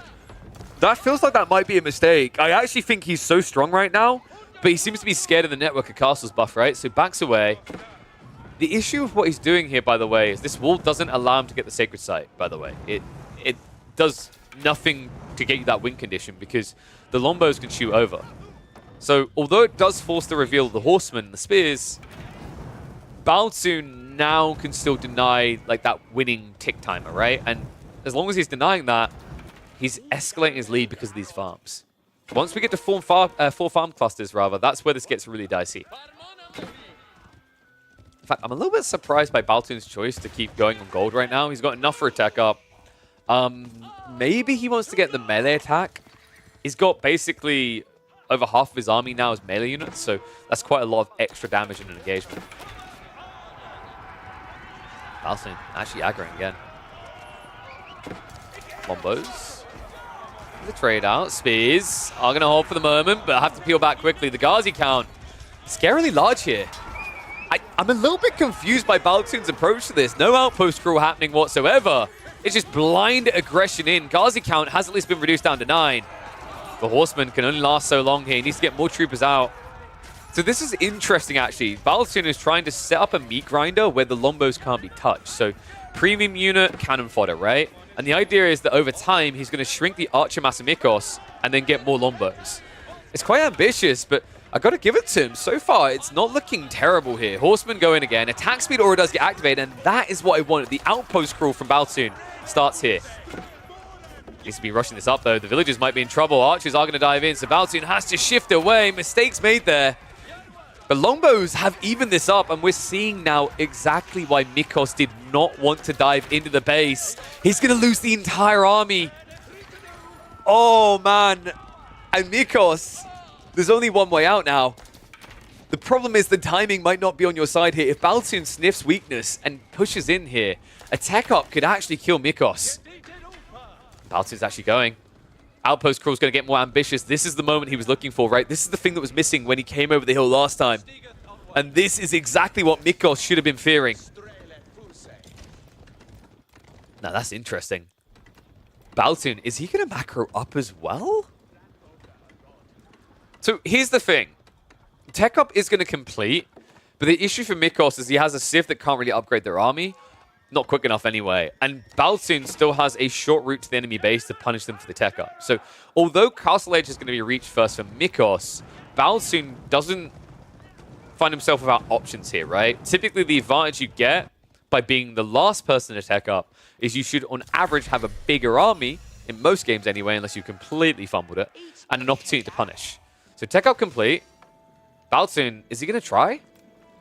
Speaker 3: that feels like that might be a mistake. I actually think he's so strong right now, but he seems to be scared of the network of castles buff, right? So backs away. The issue with what he's doing here, by the way, is this wall doesn't allow him to get the Sacred Site, by the way. It does nothing to get you that win condition, because the Lombos can shoot over. So, although it does force the reveal of the Horsemen and the Spears, Baltin now can still deny like that winning tick timer, right? And as long as he's denying that, he's escalating his lead because of these farms. Once we get to 4 farm clusters, rather, that's where this gets really dicey. In fact, I'm a little bit surprised by Baltin's choice to keep going on gold right now. He's got enough for a tech up. Maybe he wants to get the melee attack. He's got basically over half of his army now as melee units, so that's quite a lot of extra damage in an engagement. Baltin actually aggroing again. Lombos. The trade out. Spears are going to hold for the moment, but I have to peel back quickly. The Ghazi count, scarily large here. I'm a little bit confused by Baltin's approach to this. No outpost crawl happening whatsoever. It's just blind aggression in. Ghazi count has at least been reduced down to 9. The Horseman can only last so long here. He needs to get more troopers out. So this is interesting, actually. Baltin is trying to set up a meat grinder where the Lombos can't be touched. So premium unit, cannon fodder, right? And the idea is that over time, he's going to shrink the Archer Massamikos and then get more Lombos. It's quite ambitious, but I got to give it to him. So far, it's not looking terrible here. Horseman go in again. Attack speed already does get activated, and that is what I wanted. The outpost crawl from Baltin starts here. Needs to be rushing this up, though. The villagers might be in trouble. Archers are going to dive in, so Baltin has to shift away. Mistakes made there. The Lombos have evened this up, and we're seeing now exactly why Mikos did not want to dive into the base. He's going to lose the entire army. Oh, man. And Mikos, there's only one way out now. The problem is the timing might not be on your side here. If Baltin sniffs weakness and pushes in here, a tech up could actually kill Mikos. Baltin's actually going. Outpost Crawl's going to get more ambitious. This is the moment he was looking for, right? This is the thing that was missing when he came over the hill last time. And this is exactly what Mikos should have been fearing. Now, that's interesting. Baltin, is he going to macro up as well? So, here's the thing. Tech up is going to complete, but the issue for Mikos is he has a Civ that can't really upgrade their army. Not quick enough anyway. And Baltin still has a short route to the enemy base to punish them for the tech up. So, although Castle Age is going to be reached first for Mikos, Baltin doesn't find himself without options here, right? Typically, the advantage you get by being the last person to tech up is you should, on average, have a bigger army, in most games anyway, unless you completely fumbled it, and an opportunity to punish. So tech up complete. Baltoon, is he going to try?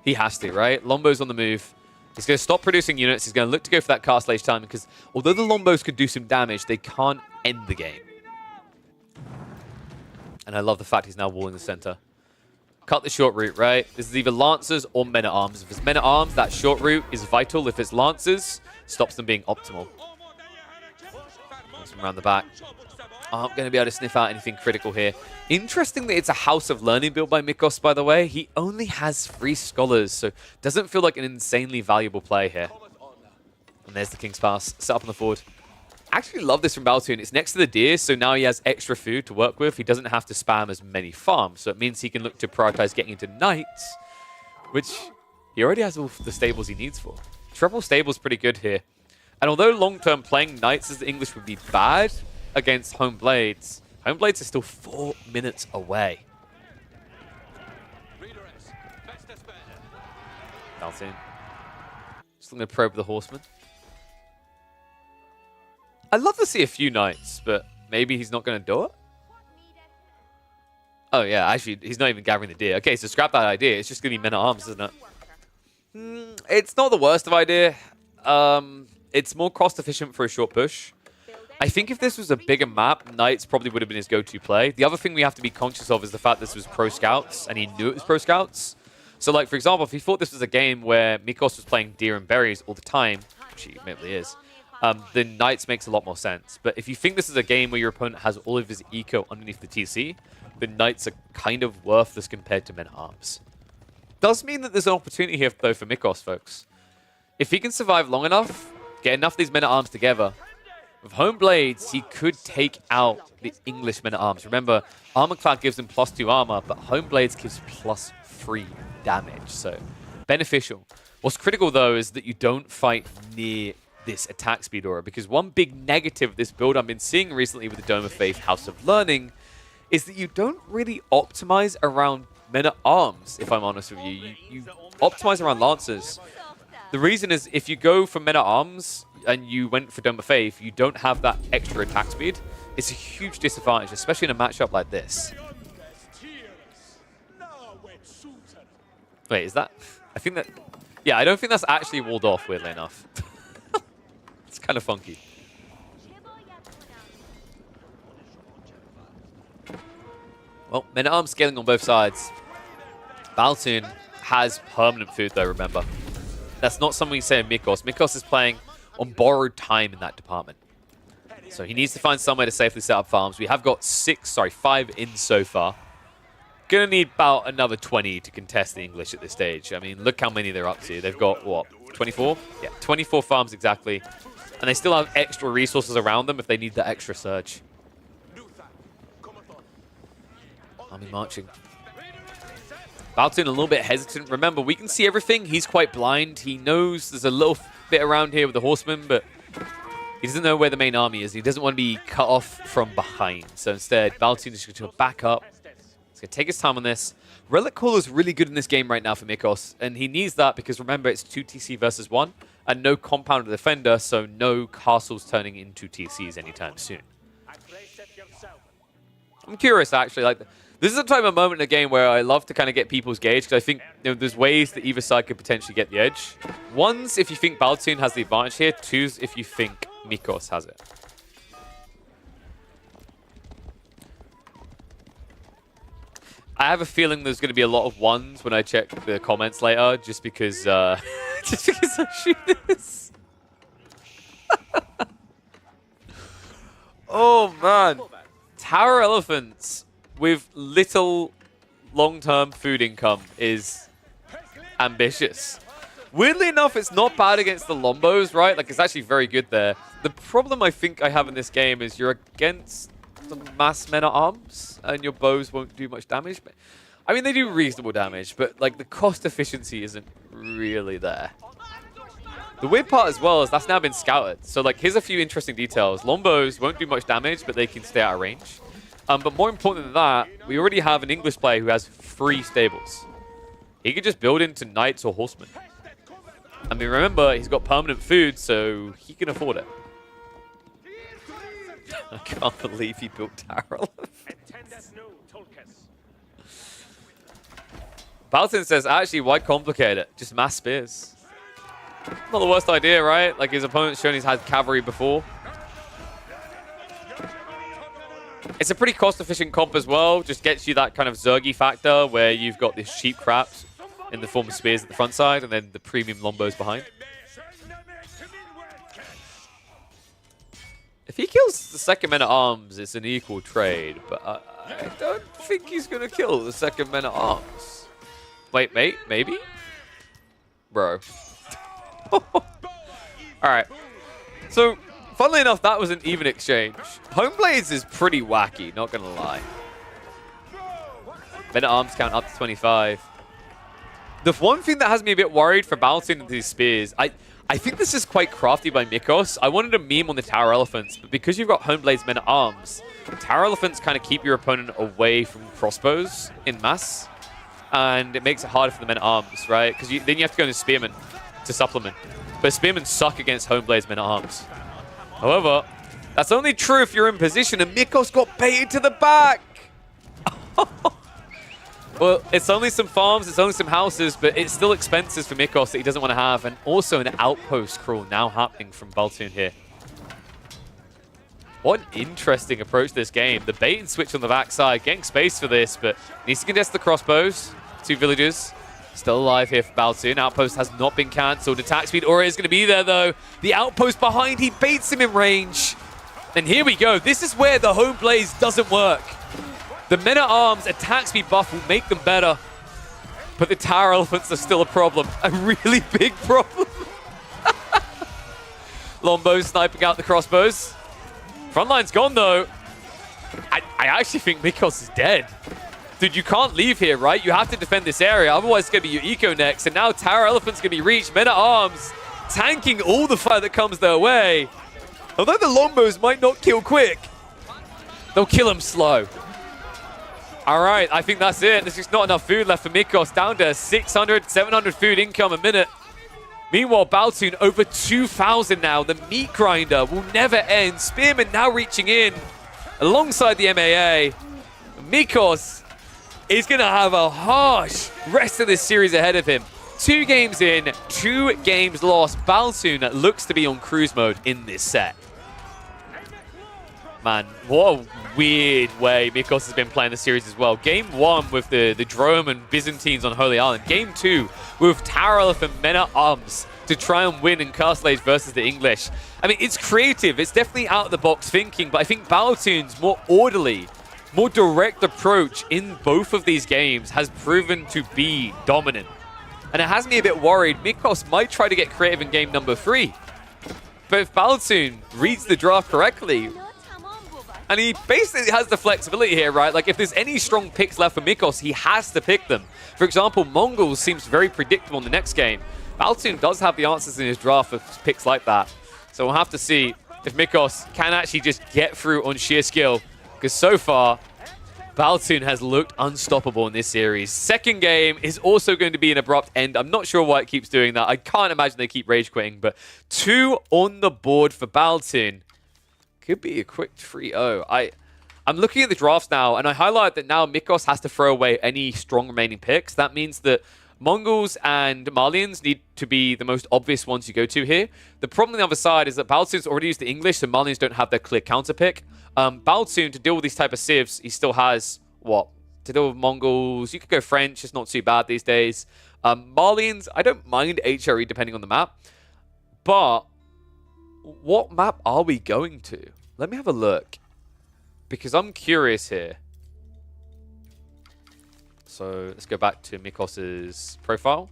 Speaker 3: He has to, right? Lombo's on the move. He's going to stop producing units. He's going to look to go for that Castle Age time because although the Lombos could do some damage, they can't end the game. And I love the fact he's now walling the center. Cut the short route, right? This is either Lancers or Men-at-Arms. If it's Men-at-Arms, that short route is vital. If it's Lancers, stops them being optimal. From around the back. Aren't going to be able to sniff out anything critical here. Interesting that it's a House of Learning build by Mikos, by the way. He only has 3 scholars, so doesn't feel like an insanely valuable play here. And there's the King's Pass, set up on the forward. Actually love this from Baltoon. It's next to the deer, so now he has extra food to work with. He doesn't have to spam as many farms, so it means he can look to prioritize getting into Knights, which he already has all the stables he needs for. Treble stable's pretty good here. And although long-term playing Knights as the English would be bad against Home Blades are still 4 minutes away. Baltoon. Just going to probe the Horseman. I'd love to see a few Knights, but maybe he's not going to do it? Oh, yeah, actually, he's not even gathering the deer. Okay, so scrap that idea. It's just going to be Men-at-Arms, isn't it? It's not the worst of idea. It's more cost-efficient for a short push. I think if this was a bigger map, Knights probably would have been his go-to play. The other thing we have to be conscious of is the fact this was Pro Scouts, and he knew it was Pro Scouts. So, like, for example, if he thought this was a game where Mikos was playing deer and berries all the time, which he admittedly is, then Knights makes a lot more sense. But if you think this is a game where your opponent has all of his eco underneath the TC, then Knights are kind of worthless compared to Men-at-Arms. Does mean that there's an opportunity here, though, for Mikos, folks. If he can survive long enough, get enough of these Men-at-Arms together, with Home Blades, he could take out the English Men-at-Arms. Remember, Armor Clad gives him +2 armor, but Home Blades gives +3 damage, so beneficial. What's critical, though, is that you don't fight near this attack speed aura, because one big negative of this build I've been seeing recently with the Dome of Faith, House of Learning, is that you don't really optimize around Men-at-Arms, if I'm honest with you. You optimize around Lancers. The reason is if you go for Men-at-Arms and you went for Dome of Faith, you don't have that extra attack speed. It's a huge disadvantage, especially in a matchup like this. Wait, is that... I think that... Yeah, I don't think that's actually walled off, weirdly enough. It's kind of funky. Well, Men-at-Arms scaling on both sides. Baltoon has permanent food, though, remember. That's not something you say in Mikos. Mikos is playing on borrowed time in that department. So he needs to find somewhere to safely set up farms. We have got 5 in so far. Gonna need about another 20 to contest the English at this stage. I mean, look how many they're up to. They've got, what, 24? Yeah, 24 farms exactly. And they still have extra resources around them if they need that extra surge. Army marching. Baltoon a little bit hesitant. Remember, we can see everything. He's quite blind. He knows there's a little bit around here with the horsemen, but he doesn't know where the main army is. He doesn't want to be cut off from behind. So instead, Baltoon is going to back up. He's going to take his time on this. Relic Caller is really good in this game right now for Mikos, and he needs that because, remember, it's 2 TC versus 1, and no Compounded Defender, so no castles turning into TCs anytime soon. I'm curious, actually. Like, this is a type of moment in a game where I love to kind of get people's gauge, because I think there's ways that either side could potentially get the edge. One's if you think Baltoon has the advantage here. Two's if you think Mikos has it. I have a feeling there's going to be a lot of ones when I check the comments later, just because I shoot this. Oh man, Tower Elephants with little long-term food income is ambitious. Weirdly enough, it's not bad against the Lombos, right? Like, it's actually very good there. The problem I think I have in this game is you're against the mass Men-at-Arms, and your bows won't do much damage. But, I mean, they do reasonable damage, but, like, the cost efficiency isn't really there. The weird part as well is that's now been scouted. So, like, here's a few interesting details. Lombos won't do much damage, but they can stay out of range. But more important than that, we already have an English player who has 3 stables. He could just build into Knights or Horsemen. I mean, remember, he's got permanent food, so he can afford it. I can't believe he built Tower Elephants. Baltin says, actually, why complicate it? Just mass spears. Not the worst idea, right? Like, his opponent's shown he's had cavalry before. It's a pretty cost-efficient comp as well. Just gets you that kind of Zergy factor where you've got this cheap crap in the form of spears at the front side and then the premium lombos behind. If he kills the second men-at-arms, it's an equal trade, but I don't think he's going to kill the second men-at-arms. Wait, mate, maybe? Bro. Alright. So, funnily enough, that was an even exchange. Homeblades is pretty wacky, not going to lie. Men-at-arms count up to 25. The one thing that has me a bit worried for balancing these spears, I think this is quite crafty by Mikos. I wanted a meme on the Tower Elephants, but because you've got Homeblades Men-at-Arms, Tower Elephants kind of keep your opponent away from crossbows in mass, and it makes it harder for the Men-at-Arms, right? Because then you have to go into Spearmen to supplement. But Spearmen suck against Homeblades Men-at-Arms. However, that's only true if you're in position, and Mikos got baited to the back! Well, it's only some farms, it's only some houses, but it's still expenses for Mikos that he doesn't want to have. And also an outpost crawl now happening from Baltoon here. What an interesting approach to this game. The bait and switch on the backside, getting space for this, but needs to contest the crossbows. 2 villagers still alive here for Baltoon. Outpost has not been cancelled. Attack speed Aura is going to be there, though. The outpost behind, he baits him in range. And here we go. This is where the home blaze doesn't work. The Men-at-Arms attack speed buff will make them better, but the Tower Elephants are still a problem. A really big problem. Lombo sniping out the crossbows. Frontline's gone, though. I actually think Mikos is dead. Dude, you can't leave here, right? You have to defend this area, otherwise it's going to be your eco next. And now Tower Elephant's going to be reached. Men-at-Arms tanking all the fire that comes their way. Although the Lombos might not kill quick, they'll kill them slow. All right, I think that's it. There's just not enough food left for Mikos. Down to 600, 700 food income a minute. Meanwhile, Baltoon over 2,000 now. The meat grinder will never end. Spearman now reaching in alongside the MAA. Mikos is going to have a harsh rest of this series ahead of him. 2 games in, 2 games lost. Baltoon looks to be on cruise mode in this set. Man, what a weird way Mikos has been playing the series as well. Game 1 with the Drome and Byzantines on Holy Island. Game 2 with Tower Elephant Men-at-Arms to try and win in Castle Age versus the English. I mean, it's creative. It's definitely out-of-the-box thinking, but I think Baltoon's more orderly, more direct approach in both of these games has proven to be dominant. And it has me a bit worried. Mikos might try to get creative in game number 3. But if Baltoon reads the draft correctly, and he basically has the flexibility here, right? Like, if there's any strong picks left for Mikos, he has to pick them. For example, Mongols seems very predictable in the next game. Baltoon does have the answers in his draft for picks like that. So we'll have to see if Mikos can actually just get through on sheer skill. Because so far, Baltoon has looked unstoppable in this series. Second game is also going to be an abrupt end. I'm not sure why it keeps doing that. I can't imagine they keep rage quitting. But 2 on the board for Baltoon. Could be a quick 3-0. I'm looking at the drafts now, and I highlight that now Mikos has to throw away any strong remaining picks. That means that Mongols and Malians need to be the most obvious ones you go to here. The problem on the other side is that Baltoon's already used the English, so Malians don't have their clear counter pick. Baltoon, to deal with these type of civs, he still has, what? To deal with Mongols, you could go French, it's not too bad these days. Malians, I don't mind HRE depending on the map, but what map are we going to? Let me have a look, because I'm curious here. So let's go back to Mikos's profile.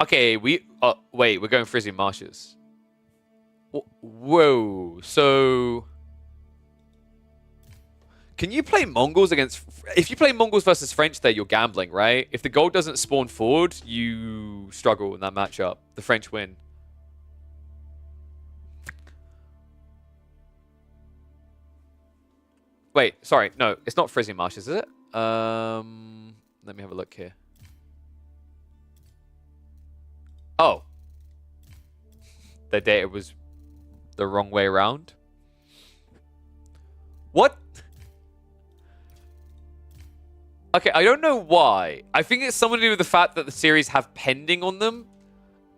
Speaker 3: Okay, wait, we're going Frisian Marshes. Whoa, so can you play Mongols against... If you play Mongols versus French there, you're gambling, right? If the gold doesn't spawn forward, you struggle in that matchup. The French win. Wait, sorry. No, it's not Frisian Marshes, is it? Let me have a look here. Oh. The data was the wrong way around. What? Okay, I don't know why. I think it's something to do with the fact that the series have pending on them.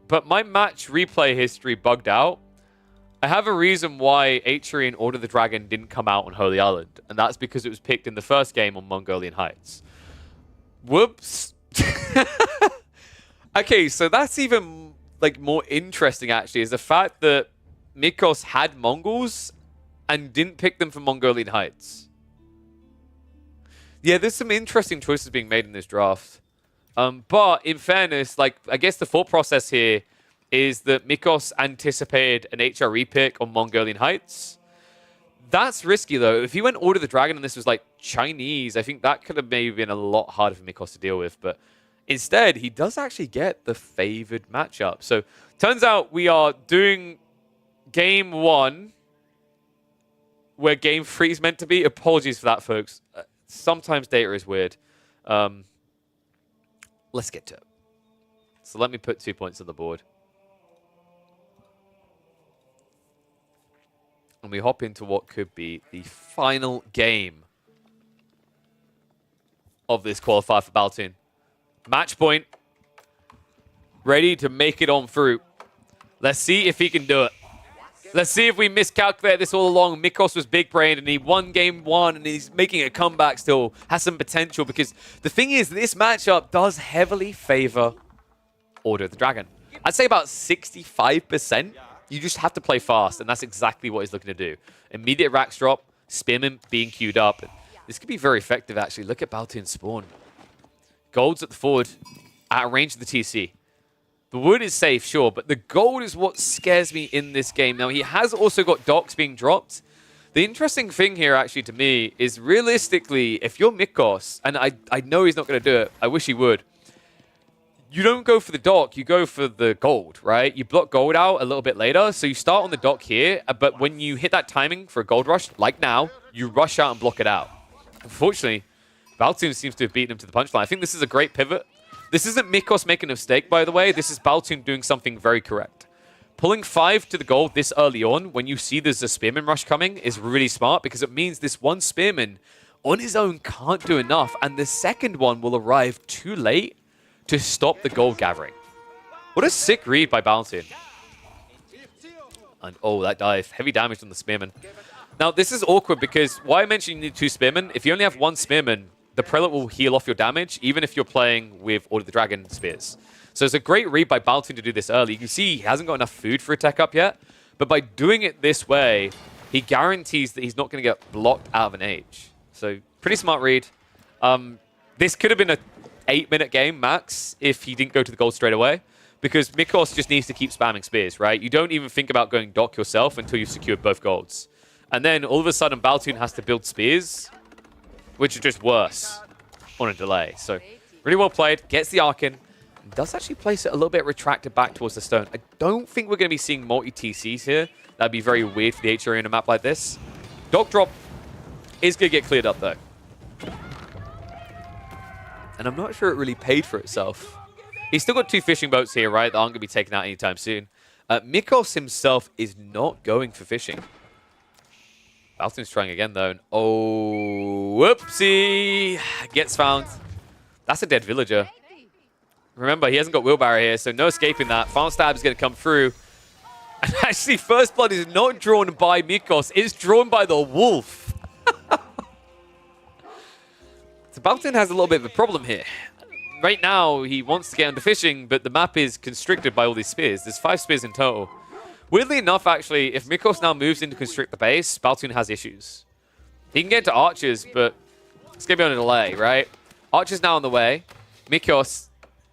Speaker 3: But my match replay history bugged out. I have a reason why Atri and Order of the Dragon didn't come out on Holy Island. And that's because it was picked in the first game on Mongolian Heights. Whoops. Okay, so that's even like more interesting actually, is the fact that Mikos had Mongols and didn't pick them for Mongolian Heights. Yeah, there's some interesting choices being made in this draft. But in fairness, like I guess the thought process here is that Mikos anticipated an HRE pick on Mongolian Heights. That's risky though. If he went Order of the Dragon and this was like Chinese, I think that could have maybe been a lot harder for Mikos to deal with. But instead, he does actually get the favored matchup. So turns out we are doing game 1 where game 3 is meant to be. Apologies for that, folks. Sometimes data is weird. Let's get to it. So let me put 2 points on the board. And we hop into what could be the final game of this qualifier for Baltoon. Match point. Ready to make it on through. Let's see if he can do it. Let's see if we miscalculate this all along. Mikos was big-brained and he won game 1 and he's making a comeback still. Has some potential because the thing is, this matchup does heavily favor Order of the Dragon. I'd say about 65%. You just have to play fast and that's exactly what he's looking to do. Immediate racks drop, Spearman being queued up. This could be very effective actually. Look at Baltoon spawn. Gold's at the forward, at range of the TC. The wood is safe, sure, but the gold is what scares me in this game. Now, he has also got docks being dropped. The interesting thing here, actually, to me, is realistically, if you're Mikos, and I know he's not going to do it, I wish he would, you don't go for the dock, you go for the gold, right? You block gold out a little bit later, so you start on the dock here, but when you hit that timing for a gold rush, like now, you rush out and block it out. Unfortunately, Baltoon seems to have beaten him to the punchline. I think this is a great pivot. This isn't Mikos making a mistake, by the way. This is Baltoon doing something very correct. Pulling 5 to the gold this early on, when you see there's a Spearman rush coming, is really smart because it means this one Spearman on his own can't do enough, and the second one will arrive too late to stop the gold gathering. What a sick read by Baltoon. And oh, that dive. Heavy damage on the Spearman. Now, this is awkward because why I mentioned you need 2 Spearmen, if you only have 1 Spearman, the Prelate will heal off your damage, even if you're playing with Order of the Dragon Spears. So it's a great read by Baltoon to do this early. You can see he hasn't got enough food for a tech up yet, but by doing it this way, he guarantees that he's not going to get blocked out of an age. So pretty smart read. This could have been a 8-minute game max if he didn't go to the gold straight away, because Mikos just needs to keep spamming spears, right? You don't even think about going dock yourself until you've secured both golds. And then all of a sudden, Baltoon has to build spears, which are just worse on a delay. So really well played. Gets the arc in. Does actually place it a little bit retracted back towards the stone. I don't think we're going to be seeing multi-TCs here. That'd be very weird for the HRE in a map like this. Dock drop is going to get cleared up, though. And I'm not sure it really paid for itself. He's still got 2 fishing boats here, right? That aren't going to be taken out anytime soon. Mikos himself is not going for fishing. Baltoon's trying again, though. And oh, whoopsie. Gets found. That's a dead villager. Remember, he hasn't got wheelbarrow here, so no escaping that. Final stab is going to come through. And actually, first blood is not drawn by Mikos. It's drawn by the wolf. So Baltoon has a little bit of a problem here. Right now, he wants to get into fishing, but the map is constricted by all these spears. There's 5 spears in total. Weirdly enough, actually, if Mikos now moves in to constrict the base, Baltoon has issues. He can get to archers, but it's going to be on a delay, right? Archers now on the way. Mikos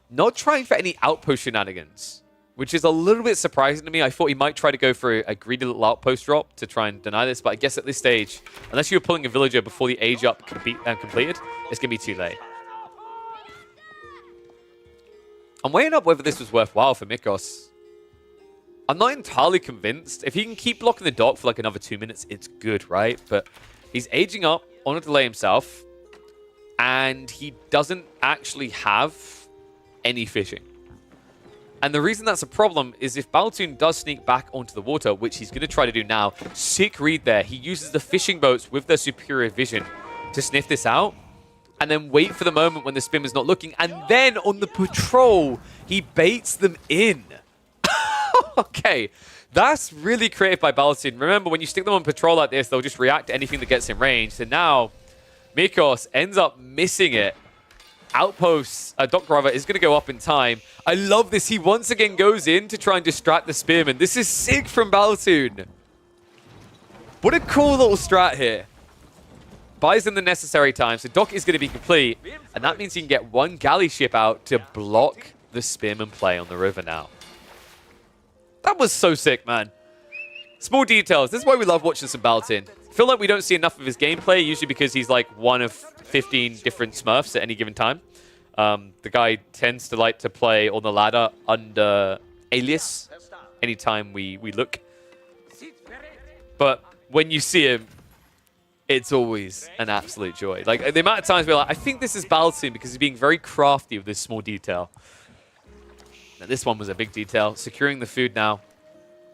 Speaker 3: not trying for any outpost shenanigans, which is a little bit surprising to me. I thought he might try to go for a greedy little outpost drop to try and deny this, but I guess at this stage, unless you're pulling a villager before the age up completed, it's going to be too late. I'm weighing up whether this was worthwhile for Mikos. I'm not entirely convinced. If he can keep blocking the dock for like another 2 minutes, it's good, right? But he's aging up on a delay himself. and he doesn't actually have any fishing. And the reason that's a problem is if Baltoon does sneak back onto the water, which he's going to try to do now, sick read there. He uses the fishing boats with their superior vision to sniff this out, and then wait for the moment when the spimmer's not looking, and then on the patrol, he baits them in. Okay, that's really creative by Baltoon. Remember, when you stick them on patrol like this, they'll just react to anything that gets in range. So now, Mikos ends up missing it. Outposts, Doc Rather, is going to go up in time. I love this. He once again goes in to try and distract the Spearman. This is sick from Baltoon. What a cool little strat here. Buys in the necessary time, so Doc is going to be complete. And that means he can get one galley ship out to block the Spearman play on the river now. That was so sick, man. Small details. This is why we love watching some Baltoon. I feel like we don't see enough of his gameplay, usually because he's like one of 15 different Smurfs at any given time. The guy tends to like to play on the ladder under Alias anytime we look. But when you see him, it's always an absolute joy. Like, the amount of times we're like, I think this is Baltoon because he's being very crafty with this small detail. Now, this one was a big detail. Securing the food now.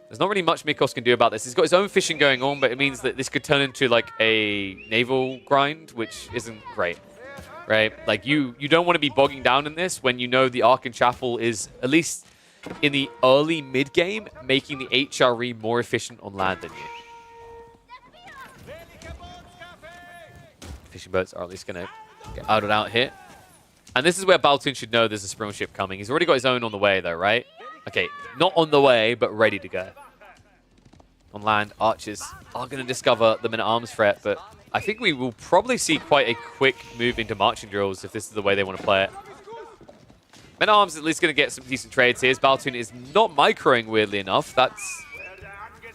Speaker 3: There's not really much Mikos can do about this. He's got his own fishing going on, but it means that this could turn into like a naval grind, which isn't great, right? Like, you don't want to be bogging down in this when you know the Ark and Chapel is, at least in the early mid-game, making the HRE more efficient on land than you. Fishing boats are at least going to get out here. And this is where Baltoon should know there's a Sprung ship coming. He's already got his own on the way, though, right? Okay, not on the way, but ready to go. On land, archers are going to discover the men-at-arms threat, but I think we will probably see quite a quick move into marching drills if this is the way they want to play it. Men-at-arms is at least going to get some decent trades here. Baltoon is not microing, weirdly enough. That's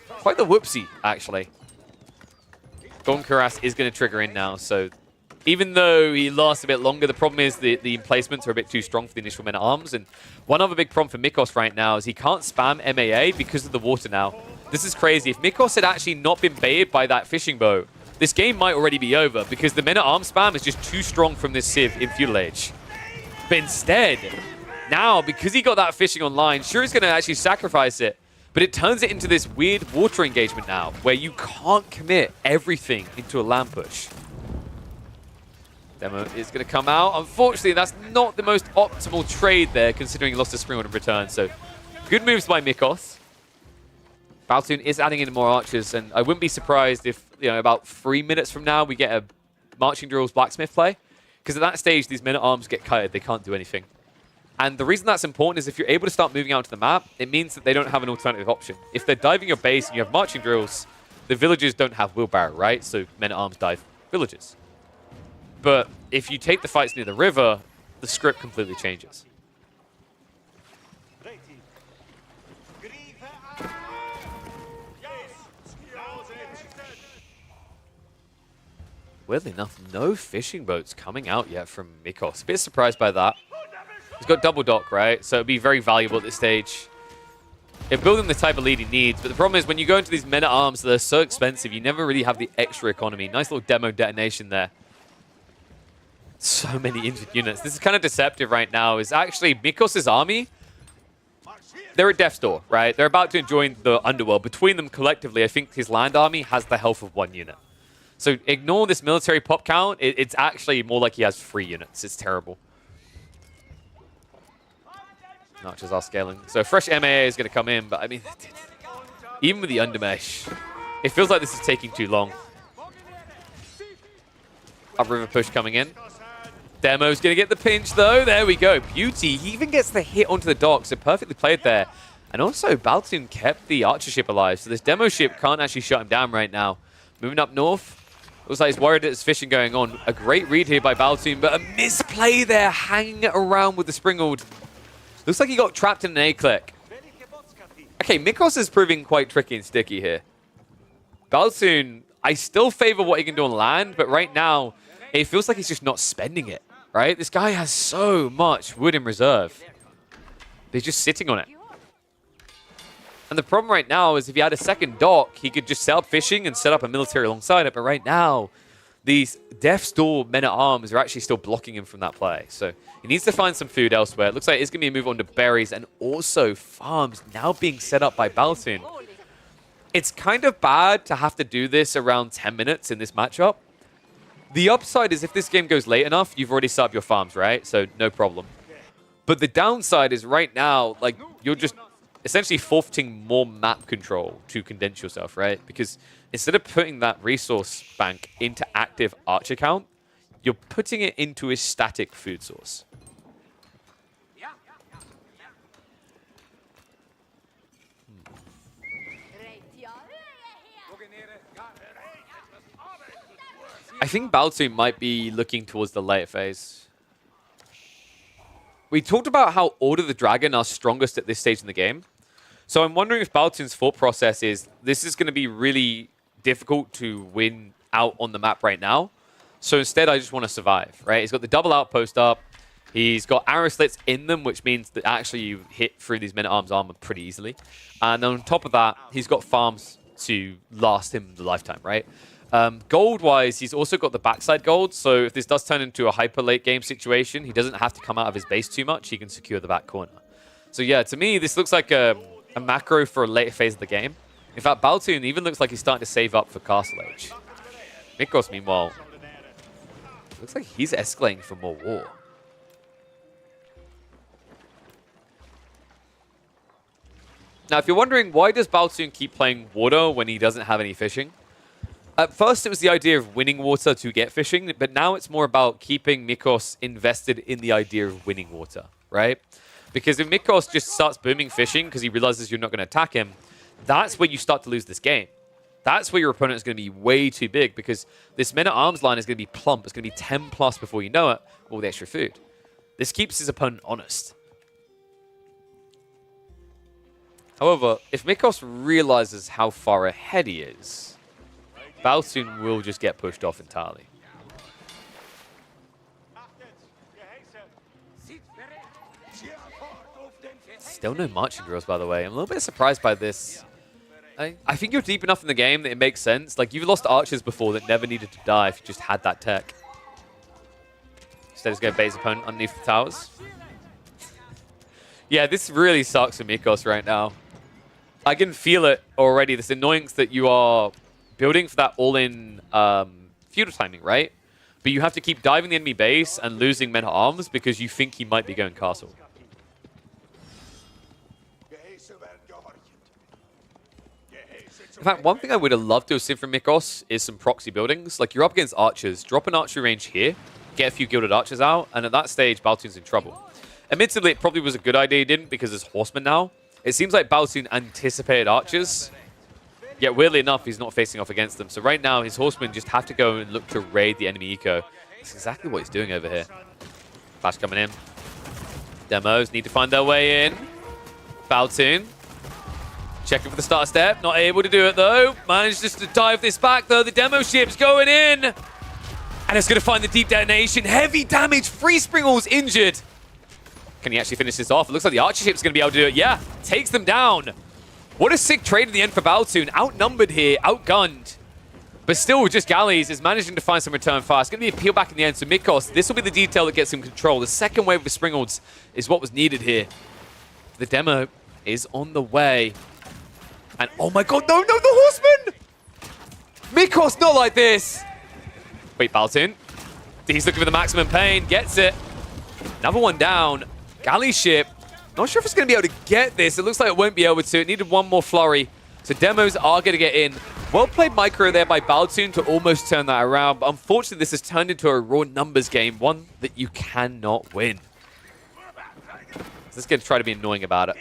Speaker 3: quite the whoopsie, actually. Gon Karas is going to trigger in now, so even though he lasts a bit longer, the problem is the emplacements are a bit too strong for the initial men-at-arms. And one other big problem for Mikos right now is he can't spam MAA because of the water now. This is crazy. If Mikos had actually not been baited by that fishing boat, this game might already be over because the men-at-arms spam is just too strong from this Civ in Feudal Age. But instead, now, because he got that fishing online, sure, he's going to actually sacrifice it. But it turns it into this weird water engagement now, where you can't commit everything into a land push. Demo is going to come out. Unfortunately, that's not the most optimal trade there, considering he lost a Springwood in return. So, good moves by Mikos. Baltoon is adding in more archers, and I wouldn't be surprised if, about 3 minutes from now, we get a Marching Drills Blacksmith play. Because at that stage, these men-at-arms get kited. They can't do anything. And the reason that's important is if you're able to start moving out to the map, it means that they don't have an alternative option. If they're diving your base and you have Marching Drills, the villagers don't have wheelbarrow, right? So men-at-arms dive villagers. But if you take the fights near the river, the script completely changes. Weirdly enough, no fishing boats coming out yet from Mikos. A bit surprised by that. He's got double dock, right? So it'd be very valuable at this stage. It'd build him the type of lead he needs. But the problem is when you go into these men-at-arms that are so expensive, you never really have the extra economy. Nice little demo detonation there. So many injured units. This is kind of deceptive right now. Is actually Mikos' army, they're at death's door, right? They're about to join the underworld. Between them collectively, I think his land army has the health of 1 unit. So ignore this military pop count. It's actually more like he has 3 units. It's terrible. Archers are scaling. So fresh MAA is going to come in, but I mean, even with the undermesh, it feels like this is taking too long. Upriver push coming in. Demo's going to get the pinch, though. There we go. Beauty. He even gets the hit onto the dock, so perfectly played there. And also, Baltoon kept the archer ship alive, so this demo ship can't actually shut him down right now. Moving up north. Looks like he's worried that there's fishing going on. A great read here by Baltoon, but a misplay there, hanging around with the Springald. Looks like he got trapped in an A-click. Okay, Mikos is proving quite tricky and sticky here. Baltoon, I still favor what he can do on land, but right now, it feels like he's just not spending it, right? This guy has so much wood in reserve. He's just sitting on it. And the problem right now is if he had a second dock, he could just set up fishing and set up a military alongside it. But right now, these Death's Door men-at-arms are actually still blocking him from that play. So he needs to find some food elsewhere. It looks like it's going to be a move on to berries and also farms now being set up by Baltoon. It's kind of bad to have to do this around 10 minutes in this matchup. The upside is if this game goes late enough, you've already set up your farms, right? So no problem. But the downside is right now, like, you're just essentially forfeiting more map control to condense yourself, right? Because instead of putting that resource bank into active archer count, you're putting it into a static food source. I think Baltoon might be looking towards the later phase. We talked about how Order the Dragon are strongest at this stage in the game. So I'm wondering if Baltoon's thought process is, this is going to be really difficult to win out on the map right now. So instead, I just want to survive, right? He's got the double outpost up. He's got arrow slits in them, which means that actually you hit through these men-at-arms armor pretty easily. And on top of that, he's got farms to last him the lifetime, right? Gold-wise, he's also got the backside gold, so if this does turn into a hyper late game situation, he doesn't have to come out of his base too much. He can secure the back corner. So yeah, to me, this looks like a macro for a later phase of the game. In fact, Baltoon even looks like he's starting to save up for Castle Age. Mikos, meanwhile, looks like he's escalating for more war. Now, if you're wondering, why does Baltoon keep playing water when he doesn't have any fishing? At first, it was the idea of winning water to get fishing, but now it's more about keeping Mikos invested in the idea of winning water, right? Because if Mikos just starts booming fishing because he realizes you're not going to attack him, that's where you start to lose this game. That's where your opponent is going to be way too big because this men-at-arms line is going to be plump. It's going to be 10 plus before you know it, with all the extra food. This keeps his opponent honest. However, if Mikos realizes how far ahead he is, Baltoon will just get pushed off entirely. Still no marching drills, by the way. I'm a little bit surprised by this. I think you're deep enough in the game that it makes sense. Like, you've lost archers before that never needed to die if you just had that tech. Instead, just go base opponent underneath the towers. Yeah, this really sucks for Mikos right now. I can feel it already, this annoyance that you are building for that all-in feudal timing, right? But you have to keep diving the enemy base and losing men-at-arms because you think he might be going castle. In fact, one thing I would have loved to have seen from Mikos is some proxy buildings. Like, you're up against archers. Drop an archery range here, get a few gilded archers out, and at that stage, Baltoon's in trouble. Admittedly, it probably was a good idea he didn't because there's horsemen now. It seems like Baltoon anticipated archers. Yet, weirdly enough, he's not facing off against them. So right now, his horsemen just have to go and look to raid the enemy eco. That's exactly what he's doing over here. Flash coming in. Demos need to find their way in. Baltoon. Checking for the start step. Not able to do it, though. Managed just to dive this back, though. The demo ship's going in. And it's going to find the deep detonation. Heavy damage. Free Springall's injured. Can he actually finish this off? It looks like the archer ship's going to be able to do it. Yeah, takes them down. What a sick trade in the end for Baltoon. Outnumbered here, outgunned. But still, just Galleys is managing to find some return fire. It's going to be a peel back in the end. So Mikos, this will be the detail that gets him control. The second wave of Springalds is what was needed here. The demo is on the way. And oh my god, no, the horseman! Mikos, not like this. Wait, Baltoon. He's looking for the maximum pain, gets it. Another one down. Galley ship. Not sure if it's going to be able to get this. It looks like it won't be able to. It needed one more flurry. So demos are going to get in. Well played micro there by Baltoon to almost turn that around. But unfortunately, this has turned into a raw numbers game. One that you cannot win. Let's get to try to be annoying about it.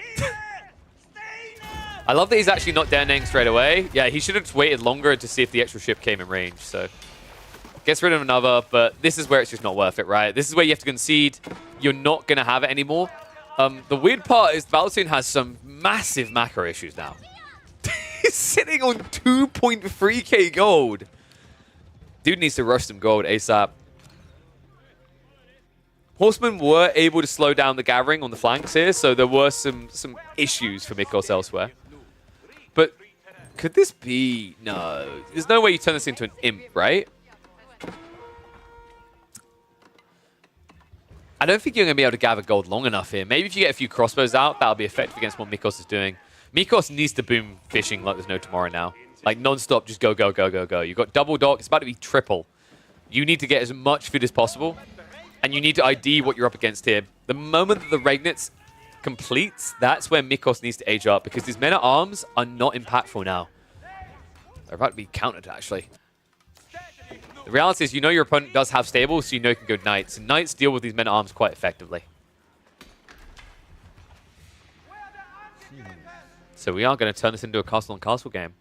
Speaker 3: I love that he's actually not detonating straight away. Yeah, he should have just waited longer to see if the extra ship came in range. So gets rid of another, but this is where it's just not worth it, right? This is where you have to concede. You're not going to have it anymore. The weird part is Baltoon has some massive macro issues now. He's sitting on 2.3k gold. Dude needs to rush some gold ASAP. Horsemen were able to slow down the gathering on the flanks here, so there were some issues for Mikos elsewhere. But could this be... No. There's no way you turn this into an imp, right? I don't think you're going to be able to gather gold long enough here. Maybe if you get a few crossbows out, that'll be effective against what Mikos is doing. Mikos needs to boom fishing like there's no tomorrow now. Like, non-stop, just go, go, go, go, go. You've got double dock. It's about to be triple. You need to get as much food as possible, and you need to ID what you're up against here. The moment that the Regnitz completes, that's where Mikos needs to age up, because these men-at-arms are not impactful now. They're about to be countered, actually. The reality is, you know your opponent does have stables, so you know you can go knights. And knights deal with these men-at-arms quite effectively. So we are going to turn this into a castle-on-castle game.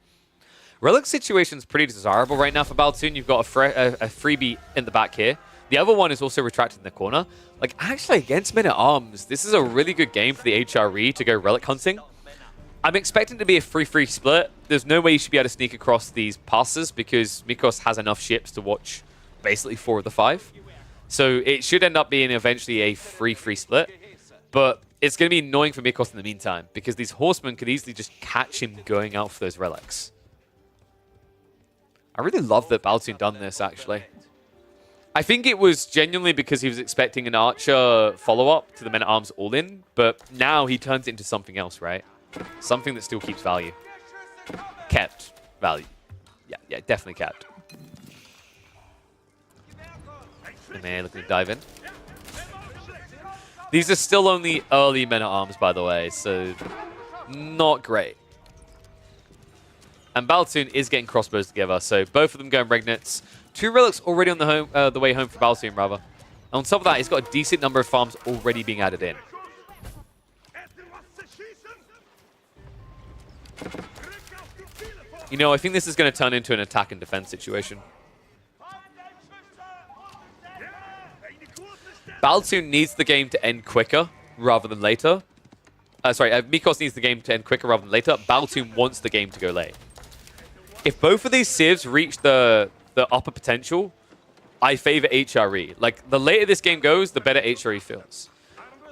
Speaker 3: Relic situation's pretty desirable right now for Baltoon. You've got a freebie in the back here. The other one is also retracted in the corner. Like, actually, against men-at-arms, this is a really good game for the HRE to go relic hunting. I'm expecting it to be a 3-3 split. There's no way you should be able to sneak across these passes because Mikos has enough ships to watch basically 4 of the 5. So it should end up being eventually a 3-3 split. But it's going to be annoying for Mikos in the meantime because these horsemen could easily just catch him going out for those relics. I really love that Baltoon done this, actually. I think it was genuinely because he was expecting an Archer follow-up to the Men-at-Arms all-in, but now he turns it into something else, right? Something that still keeps value. Kept value. Yeah, definitely kept. And they're looking to dive in. These are still only early Men-at-Arms, by the way, so not great. And Baltoon is getting crossbows together, so both of them going Regnitz. 2 relics already on the way home for Baltoon, rather. And on top of that, he's got a decent number of farms already being added in. You know, I think this is going to turn into an attack and defense situation. Baltoon needs the game to end quicker rather than later. Mikos needs the game to end quicker rather than later. Baltoon wants the game to go late. If both of these civs reach the upper potential, I favor HRE. Like, the later this game goes, the better HRE feels.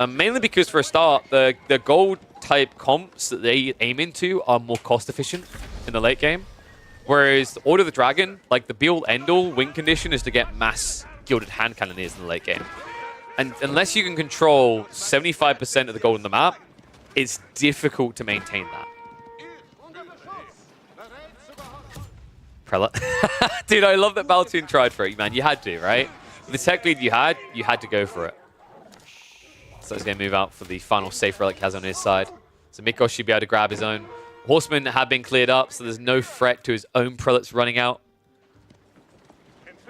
Speaker 3: Mainly because, for a start, the gold-type comps that they aim into are more cost-efficient in the late game. Whereas Order of the Dragon, like, the be-all, end-all win condition is to get mass Gilded Hand Cannoneers in the late game. And unless you can control 75% of the gold on the map, it's difficult to maintain that. Prelate. Dude, I love that Baltoon tried for it, man. You had to, right? With the tech lead you had to go for it. So he's going to move out for the final safe relic he has on his side. So Mikos should be able to grab his own. Horsemen have been cleared up, so there's no threat to his own prelates running out.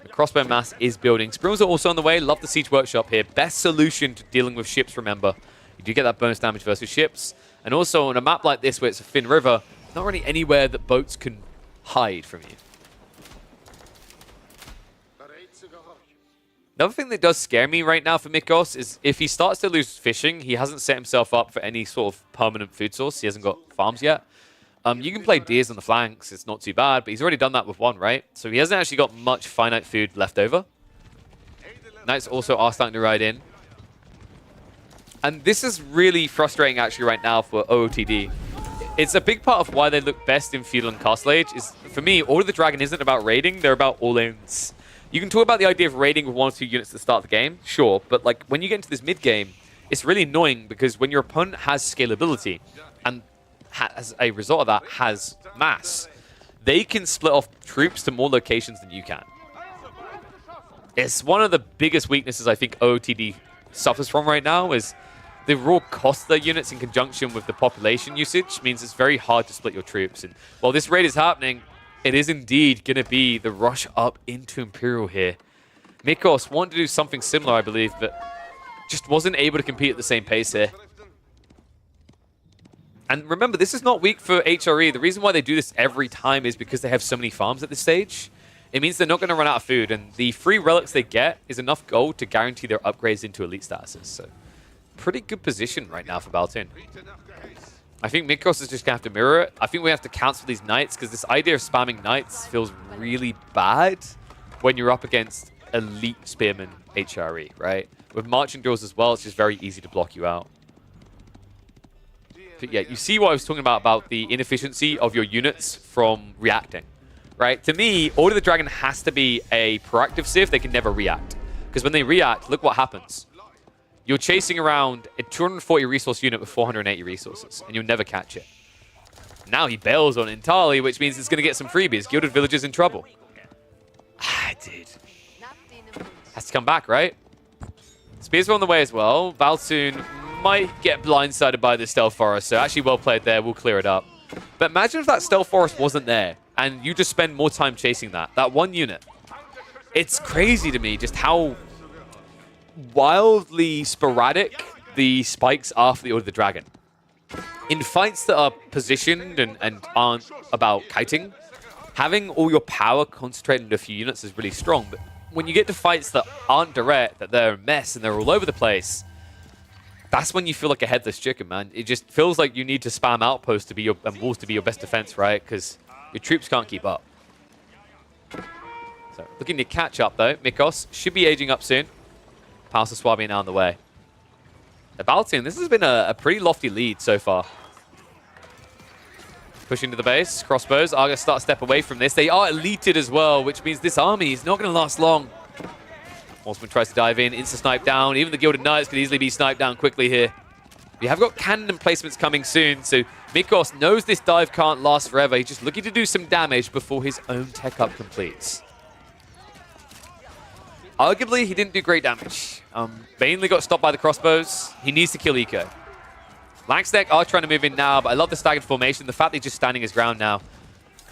Speaker 3: The crossbow mass is building. Sprills are also on the way. Love the Siege Workshop here. Best solution to dealing with ships, remember. You do get that bonus damage versus ships. And also on a map like this where it's a thin river, not really anywhere that boats can hide from you. Another thing that does scare me right now for Mikos is if he starts to lose fishing, he hasn't set himself up for any sort of permanent food source. He hasn't got farms yet. You can play deers on the flanks. It's not too bad, but he's already done that with 1, right? So he hasn't actually got much finite food left over. Knights also are starting to ride in. And this is really frustrating actually right now for OOTD. It's a big part of why they look best in Feudal and Castle Age. Is, for me, Order of the Dragon isn't about raiding, they're about all-ins. You can talk about the idea of raiding with 1 or 2 units at the start of the game, sure, but like when you get into this mid-game, it's really annoying because when your opponent has scalability and as a result of that has mass, they can split off troops to more locations than you can. It's one of the biggest weaknesses I think OOTD suffers from right now is the raw cost of their units in conjunction with the population usage means it's very hard to split your troops. And while this raid is happening, it is indeed going to be the rush up into Imperial here. Mikos wanted to do something similar, I believe, but just wasn't able to compete at the same pace here. And remember, this is not weak for HRE. The reason why they do this every time is because they have so many farms at this stage. It means they're not going to run out of food, and the free relics they get is enough gold to guarantee their upgrades into elite statuses. So, pretty good position right now for Baltoon. I think Mikos is just going to have to mirror it. I think we have to cancel these knights because this idea of spamming knights feels really bad when you're up against elite spearmen HRE, right? With marching drills as well, it's just very easy to block you out. But yeah, you see what I was talking about the inefficiency of your units from reacting, right? To me, Order of the Dragon has to be a proactive civ. They can never react. Because when they react, look what happens. you're chasing around a 240 resource unit with 480 resources, and you'll never catch it. Now he bails on it entirely, which means it's going to get some freebies. Gilded Villager's in trouble. Ah, dude. Has to come back, right? Spears are on the way as well. Baltoon might get blindsided by the Stealth Forest, so actually well played there. We'll clear it up. But imagine if that Stealth Forest wasn't there, and you just spend more time chasing that one unit. It's crazy to me just how wildly sporadic the spikes are for the Order of the Dragon. In fights that are positioned and aren't about kiting, having all your power concentrated into a few units is really strong. But when you get to fights that aren't direct, that they're a mess and they're all over the place, that's when you feel like a headless chicken, man. It just feels like you need to spam outposts to be your and walls to be your best defense, right? Because your troops can't keep up. So looking to catch up though. Mikos should be aging up soon. Palace of Swabian now on the way. The Baltoon, this has been a pretty lofty lead so far. Pushing to the base, crossbows. Argus start to step away from this. They are elited as well, which means this army is not going to last long. Horseman tries to dive in, insta-snipe down. Even the Gilded Knights could easily be sniped down quickly here. We have got cannon emplacements coming soon, so Mikos knows this dive can't last forever. He's just looking to do some damage before his own tech up completes. Arguably, he didn't do great damage. Mainly got stopped by the crossbows. He needs to kill Eco. Langsneck are trying to move in now, but I love the staggered formation. The fact that he's just standing his ground now.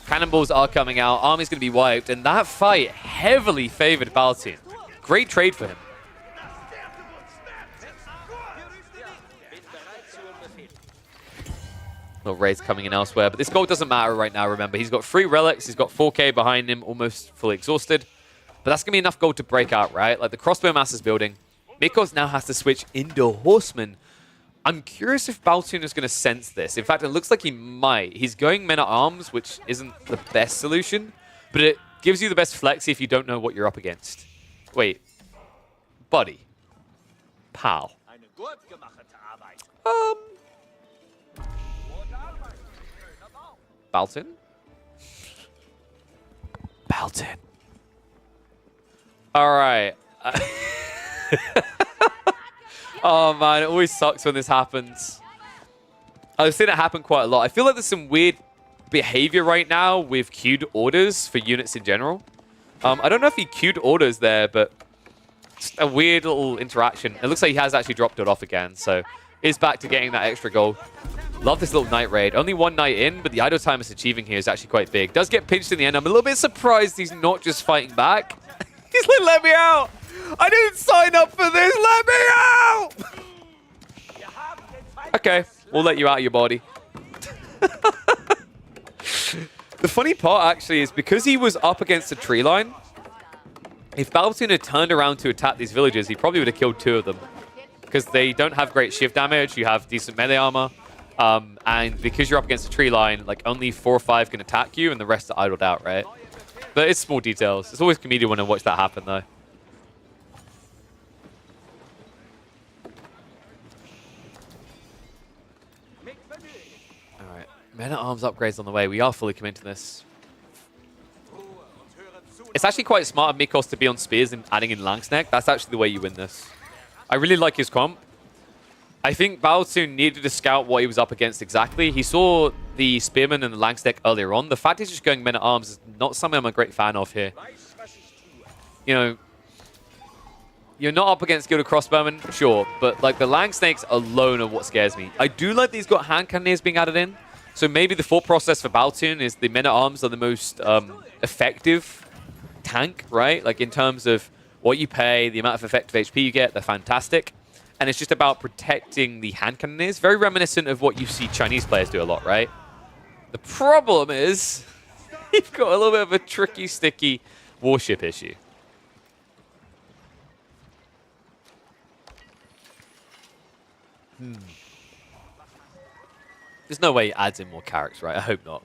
Speaker 3: Cannonballs are coming out. Army's going to be wiped. And that fight heavily favored Baltoon. Great trade for him. Little raids coming in elsewhere, but this gold doesn't matter right now, remember. He's got 3 relics. He's got 4k behind him, almost fully exhausted. But that's going to be enough gold to break out, right? Like, the crossbow mass is building. Mikos now has to switch into Horseman. I'm curious if Baltoon is going to sense this. In fact, it looks like he might. He's going Men-at-Arms, which isn't the best solution, but it gives you the best flex if you don't know what you're up against. Wait. Buddy. Pal. Baltoon? Baltoon. All right. Oh, man, it always sucks when this happens. I've seen it happen quite a lot. I feel like there's some weird behavior right now with queued orders for units in general. I don't know if he queued orders there, but just a weird little interaction. It looks like he has actually dropped it off again, so is back to getting that extra gold. Love this little night raid. Only 1 night in, but the idle time it's achieving here is actually quite big. Does get pinched in the end. I'm a little bit surprised he's not just fighting back. He's like, let me out! I didn't sign up for this! Let me out! Okay, we'll let you out of your body. The funny part, actually, is because he was up against the tree line, if Baltoon had turned around to attack these villagers, he probably would have killed 2 of them. Because they don't have great shift damage, you have decent melee armor, and because you're up against the tree line, like, only 4 or 5 can attack you, and the rest are idled out, right? But it's small details. It's always comedian when I watch that happen, though. Alright. Men-at-Arms upgrades on the way. We are fully committed to this. It's actually quite smart of Mikos to be on spears and adding in Langsneck. That's actually the way you win this. I really like his comp. I think Baltoon needed to scout what he was up against exactly. He saw the Spearman and the Langsneck earlier on. The fact he's just going Men-at-Arms is not something I'm a great fan of here. You know, you're not up against Gilded Crossbowmen, sure, but like the Langsnakes alone are what scares me. I do like that he's got hand cannoneers being added in. So maybe the thought process for Baltoon is the Men-at-Arms are the most effective tank, right? Like in terms of what you pay, the amount of effective HP you get, they're fantastic. And it's just about protecting the hand cannoneers. Very reminiscent of what you see Chinese players do a lot, right? The problem is, you've got a little bit of a tricky, sticky warship issue. There's no way it adds in more carrots, right? I hope not.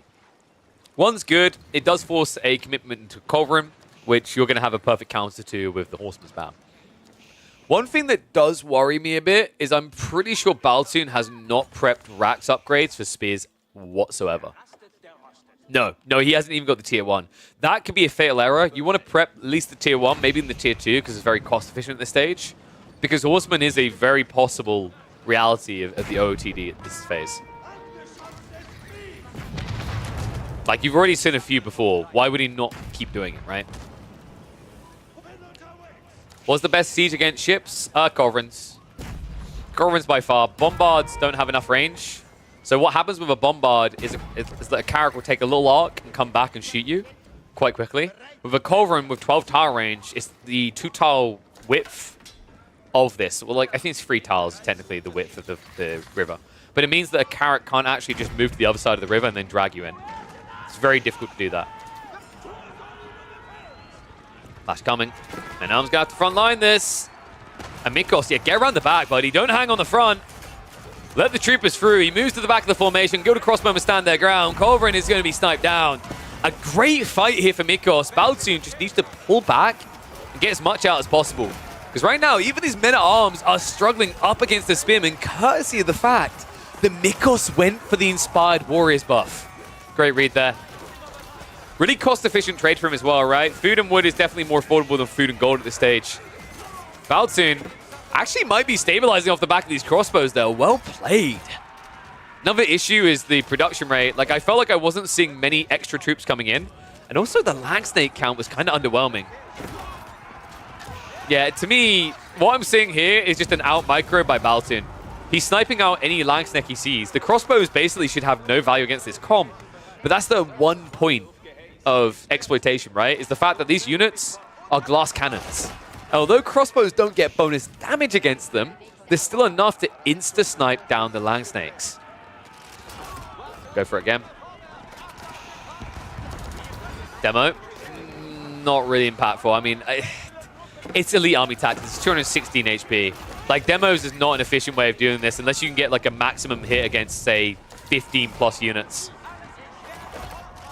Speaker 3: One's good. It does force a commitment to Culverin, which you're going to have a perfect counter to with the Horseman's Ban. One thing that does worry me a bit is I'm pretty sure Baltoon has not prepped Rax upgrades for spears whatsoever. No, he hasn't even got the tier 1. That could be a fatal error. You want to prep at least the tier 1, maybe in the tier 2, because it's very cost efficient at this stage. Because Horseman is a very possible reality of the OOTD at this phase. Like, you've already seen a few before. Why would he not keep doing it, right? What's the best siege against ships? Culverins. Culverins by far. Bombards don't have enough range. So what happens with a bombard is that a carrick will take a little arc and come back and shoot you quite quickly. With a Culverin with 12 tile range, it's the 2 tile width of this. Well, like, I think it's 3 tiles, technically, the width of the river. But it means that a carrick can't actually just move to the other side of the river and then drag you in. It's very difficult to do that. Flash coming. And Elm's going to have to front line this. And Mikos, yeah, get around the back, buddy. Don't hang on the front. Let the troopers through. He moves to the back of the formation. Go to crossbow and stand their ground. Culverin is going to be sniped down. A great fight here for Mikos. Baltsoon just needs to pull back and get as much out as possible. Because right now, even these men-at-arms are struggling up against the Spearmen, courtesy of the fact that Mikos went for the Inspired Warriors buff. Great read there. Really cost-efficient trade for him as well, right? Food and wood is definitely more affordable than food and gold at this stage. Baltsoon actually might be stabilizing off the back of these crossbows, though. Well played. Another issue is the production rate. Like, I felt like I wasn't seeing many extra troops coming in. And also the Langsnake count was kind of underwhelming. Yeah, to me, what I'm seeing here is just an out micro by Baltsoon. He's sniping out any Langsnake he sees. The crossbows basically should have no value against this comp. But that's the one point of exploitation, right? Is the fact that these units are glass cannons. Although crossbows don't get bonus damage against them, there's still enough to insta-snipe down the Langsnakes. Go for it again. Demo. Not really impactful. I mean, it's elite army tactics. It's 216 HP. Like, demos is not an efficient way of doing this unless you can get like a maximum hit against, say, 15 plus units.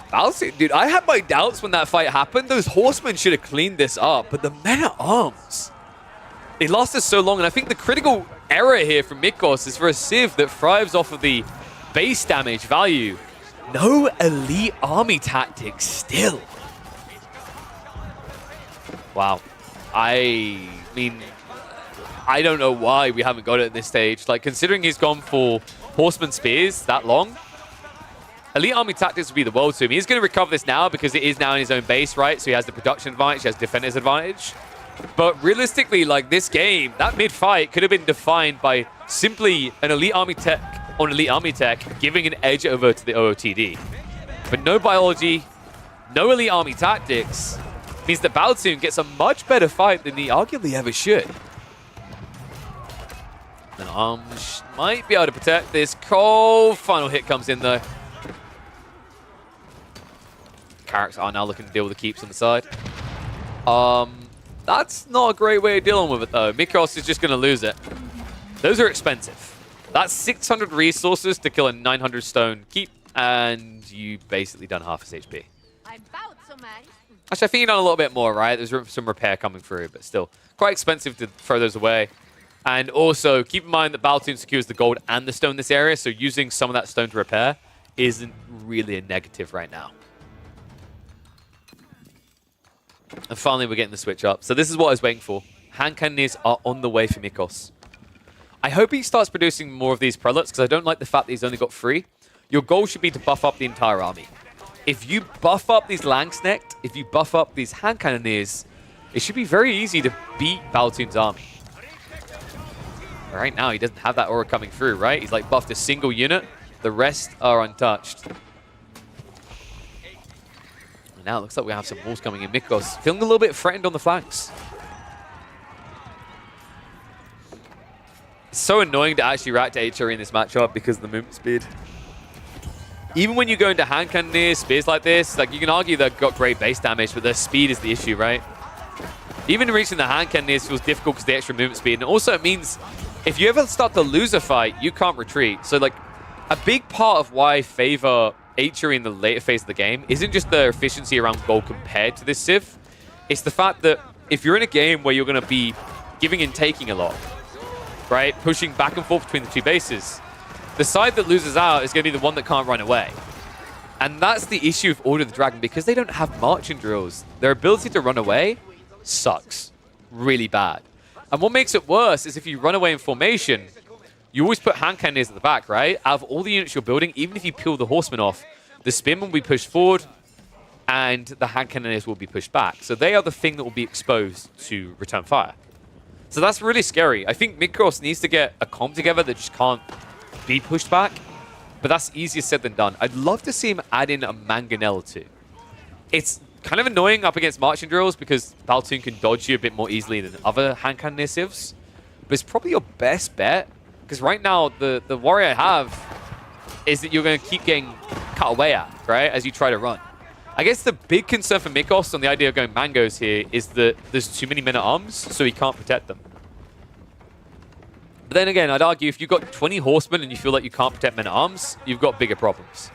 Speaker 3: Baltsoon, dude, I had my doubts when that fight happened. Those horsemen should have cleaned this up, but the men-at-arms, they lasted so long, and I think the critical error here from Mikos is for a Civ that thrives off of the base damage value. No elite army tactics still. Wow. I mean, I don't know why we haven't got it at this stage. Like, considering he's gone for horseman spears that long, elite army tactics would be the world to him. He's going to recover this now because it is now in his own base, right? So he has the production advantage, he has defender's advantage. But realistically, like, this game, that mid-fight could have been defined by simply an elite army tech on elite army tech giving an edge over to the OOTD. But no biology, no elite army tactics means that Baltsoon gets a much better fight than he arguably ever should. And Arms might be able to protect this. Cole, final hit comes in though. Carracks are now looking to deal with the keeps on the side. That's not a great way of dealing with it though. Mikos is just going to lose it. Those are expensive. That's 600 resources to kill a 900 stone keep, and you basically done half his HP. Actually, I think you've done a little bit more, right? There's some repair coming through, but still quite expensive to throw those away. And also, keep in mind that Baltsoon secures the gold and the stone in this area, so using some of that stone to repair isn't really a negative right now. And finally, we're getting the switch up. So this is what I was waiting for. Hand cannoneers are on the way for Mikos. I hope he starts producing more of these prelates, because I don't like the fact that he's only got 3. Your goal should be to buff up the entire army. If you buff up these Langsnake, if you buff up these hand cannoneers, it should be very easy to beat Baltsoon's army. Right now, he doesn't have that aura coming through, right? He's like buffed a single unit. The rest are untouched. And now it looks like we have some walls coming in. Mikos feeling a little bit threatened on the flanks. It's so annoying to actually react to HRE in this matchup because of the movement speed. Even when you go into hand cannoneers, spears like this, like, you can argue they've got great base damage, but their speed is the issue, right? Even reaching the hand cannoneers feels difficult because of the extra movement speed. And also it means if you ever start to lose a fight, you can't retreat. So, like, a big part of why I favor HRE in the later phase of the game isn't just the efficiency around gold compared to this Civ. It's the fact that if you're in a game where you're going to be giving and taking a lot, right? Pushing back and forth between the two bases, the side that loses out is going to be the one that can't run away. And that's the issue of Order of the Dragon. Because they don't have marching drills, their ability to run away sucks really bad. And what makes it worse is if you run away in formation, you always put hand cannons at the back, right? Out of all the units you're building, even if you peel the horsemen off, the spearmen will be pushed forward and the hand cannons will be pushed back. So they are the thing that will be exposed to return fire. So that's really scary. I think Midcross needs to get a comp together that just can't be pushed back. But that's easier said than done. I'd love to see him add in a Mangonel too. It's kind of annoying up against marching drills because Baltoon can dodge you a bit more easily than other hand cannon civs. But it's probably your best bet. Because right now, the worry I have is that you're going to keep getting cut away at, right, as you try to run. I guess the big concern for Mikos on the idea of going mangoes here is that there's too many men-at-arms, so he can't protect them. But then again, I'd argue if you've got 20 horsemen and you feel like you can't protect men-at-arms, you've got bigger problems.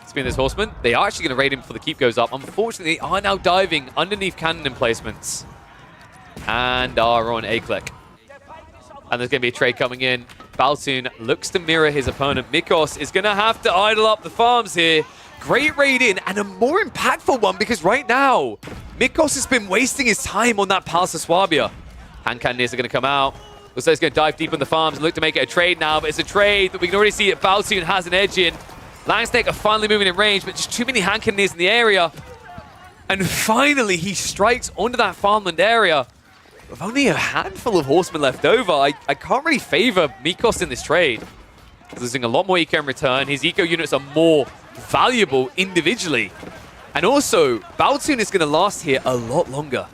Speaker 3: Speaking of this horseman, they are actually going to raid him before the keep goes up. Unfortunately, they are now diving underneath cannon emplacements and are on A-click. And there's going to be a trade coming in. Baltoon looks to mirror his opponent. Mikos is going to have to idle up the farms here. Great raid in, and a more impactful one because right now, Mikos has been wasting his time on that Palace of Swabia. Hand cannons are going to come out. Looks like he's going to dive deep in the farms and look to make it a trade now, but it's a trade that we can already see that Baltoon has an edge in. Langsnake are finally moving in range, but just too many hand cannons in the area. And finally, he strikes onto that farmland area. With only a handful of horsemen left over, I can't really favor Mikos in this trade. He's losing a lot more eco in return. His eco units are more valuable individually. And also, Baltoon is going to last here a lot longer.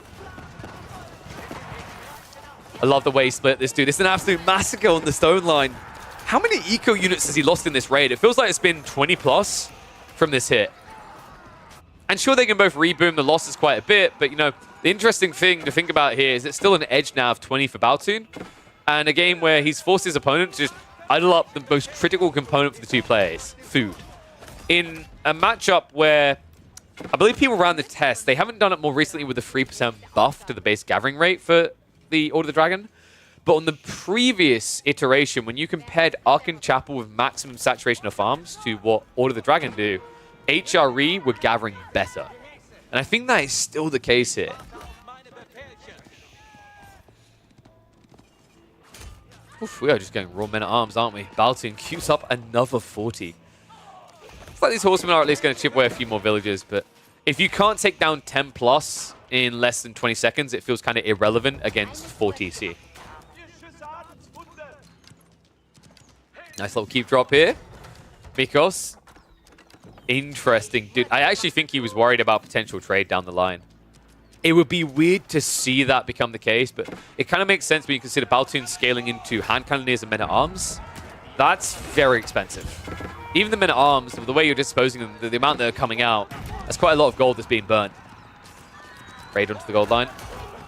Speaker 3: I love the way he split this dude. It's an absolute massacre on the stone line. How many eco units has he lost in this raid? It feels like it's been 20 plus from this hit. And sure, they can both reboom the losses quite a bit, but you know, the interesting thing to think about here is it's still an edge now of 20 for Baltoon, and a game where he's forced his opponent to just idle up the most critical component for the two players, food. In a matchup where I believe people ran the test, they haven't done it more recently with a 3% buff to the base gathering rate for the Order of the Dragon, but on the previous iteration, when you compared Arkan Chapel with maximum saturation of farms to what Order of the Dragon do, HRE were gathering better. And I think that is still the case here. Oof, we are just going raw men-at-arms, aren't we? Baltoon queues up another 40. It's like these horsemen are at least going to chip away a few more villagers, but if you can't take down 10 plus in less than 20 seconds, it feels kind of irrelevant against 4 TC. Nice little keep drop here. Mikos. Interesting, dude. I actually think he was worried about potential trade down the line. It would be weird to see that become the case, but it kind of makes sense when you consider Baltoon scaling into hand cannoneers and men-at-arms. That's very expensive. Even the men-at-arms, the way you're disposing of them, the amount that are coming out, that's quite a lot of gold that's being burnt. Raid onto the gold line.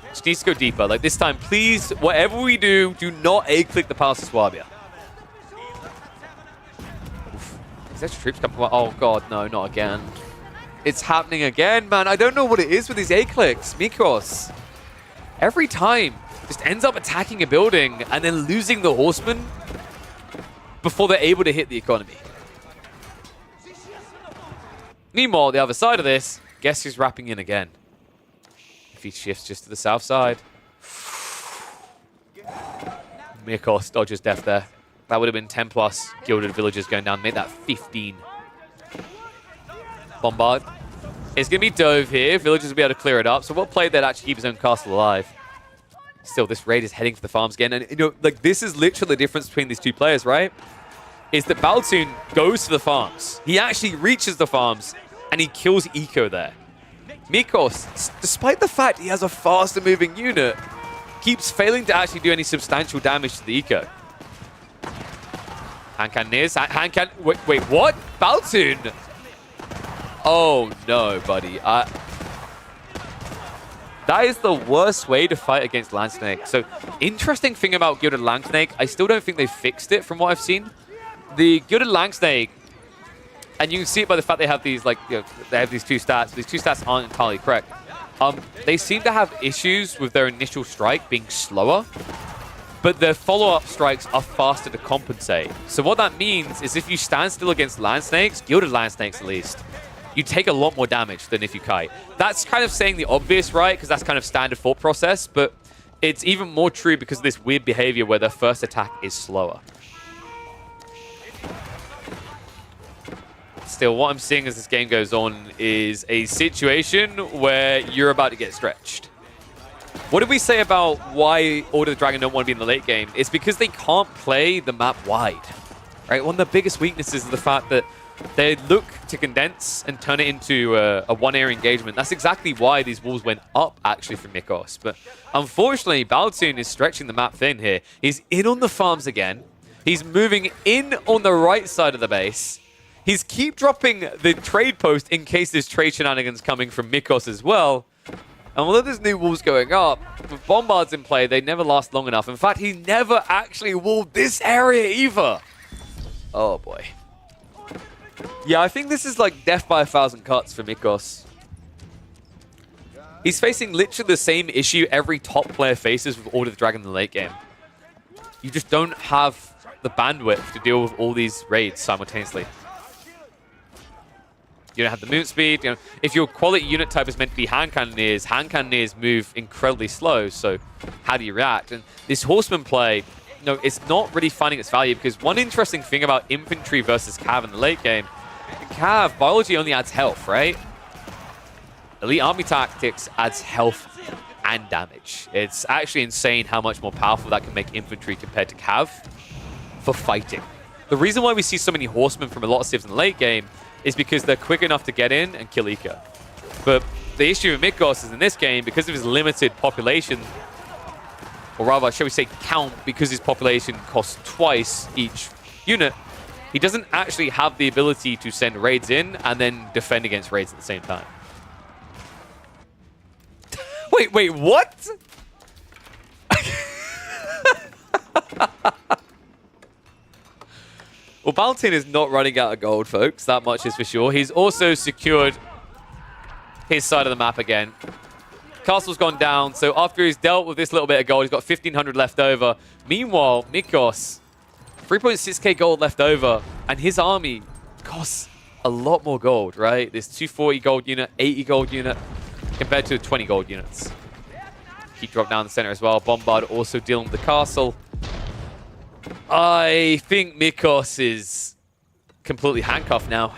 Speaker 3: Just needs to go deeper. Like this time, please, whatever we do, do not A-click the Palace of Swabia. Extra troops coming. Oh god, no, not again. It's happening again, man. I don't know what it is with these A-clicks. Mikos. Every time, just ends up attacking a building and then losing the horsemen before they're able to hit the economy. Meanwhile, the other side of this, guess who's wrapping in again? If he shifts just to the south side. Mikos dodges death there. That would have been 10 plus gilded villagers going down. Make that 15. Bombard. It's going to be Dove here. Villagers will be able to clear it up. So what play that actually keep his own castle alive? Still, this raid is heading for the farms again. And, you know, like, this is literally the difference between these two players, right? Is that Baltoon goes to the farms. He actually reaches the farms, and he kills Eco there. Mikos, despite the fact he has a faster moving unit, keeps failing to actually do any substantial damage to the Eco. Hand cannoneers. Wait, what? Baltoon? Oh, no, buddy. That is the worst way to fight against Landsnake. So, interesting thing about Gilded Landsnake, I still don't think they fixed it from what I've seen. The Gilded Landsnake, and you can see it by the fact they have these, like, you know, they have these two stats. These two stats aren't entirely correct. They seem to have issues with their initial strike being slower, but their follow-up strikes are faster to compensate. So what that means is if you stand still against Landsnakes, Gilded Landsnakes at least, you take a lot more damage than if you kite. That's kind of saying the obvious, right? Because that's kind of standard thought process, but it's even more true because of this weird behavior where their first attack is slower. Still, what I'm seeing as this game goes on is a situation where you're about to get stretched. What did we say about why Order of the Dragon don't want to be in the late game? It's because they can't play the map wide, right? One of the biggest weaknesses is the fact that they look to condense and turn it into a one-area engagement. That's exactly why these walls went up, actually, for Mikos. But unfortunately, Baltoon is stretching the map thin here. He's in on the farms again. He's moving in on the right side of the base. He's keep dropping the trade post in case there's trade shenanigans coming from Mikos as well. And although there's new walls going up, with Bombards in play, they never last long enough. In fact, he never actually walled this area either. Oh boy. Yeah, I think this is like death by 1,000 cuts for Mikos. He's facing literally the same issue every top player faces with Order of the Dragon in the late game. You just don't have the bandwidth to deal with all these raids simultaneously. You don't have the movement speed. You know, if your quality unit type is meant to be hand cannoneers move incredibly slow. So how do you react? And this horseman play, it's not really finding its value because one interesting thing about infantry versus cav in the late game, cav biology only adds health, right? Elite army tactics adds health and damage. It's actually insane how much more powerful that can make infantry compared to cav for fighting. The reason why we see so many horsemen from a lot of civs in the late game is because they're quick enough to get in and kill Ika. But the issue with Mikos is in this game, because of his limited population, or rather, shall we say count, because his population costs twice each unit, he doesn't actually have the ability to send raids in and then defend against raids at the same time. Wait, what? Well, Baltoon is not running out of gold, folks. That much is for sure. He's also secured his side of the map again. Castle's gone down, so after he's dealt with this little bit of gold, he's got 1,500 left over. Meanwhile, Mikos, 3.6k gold left over, and his army costs a lot more gold, right? This 240 gold unit, 80 gold unit, compared to 20 gold units. Keep drop down the center as well. Bombard also dealing with the castle. I think Mikos is completely handcuffed now.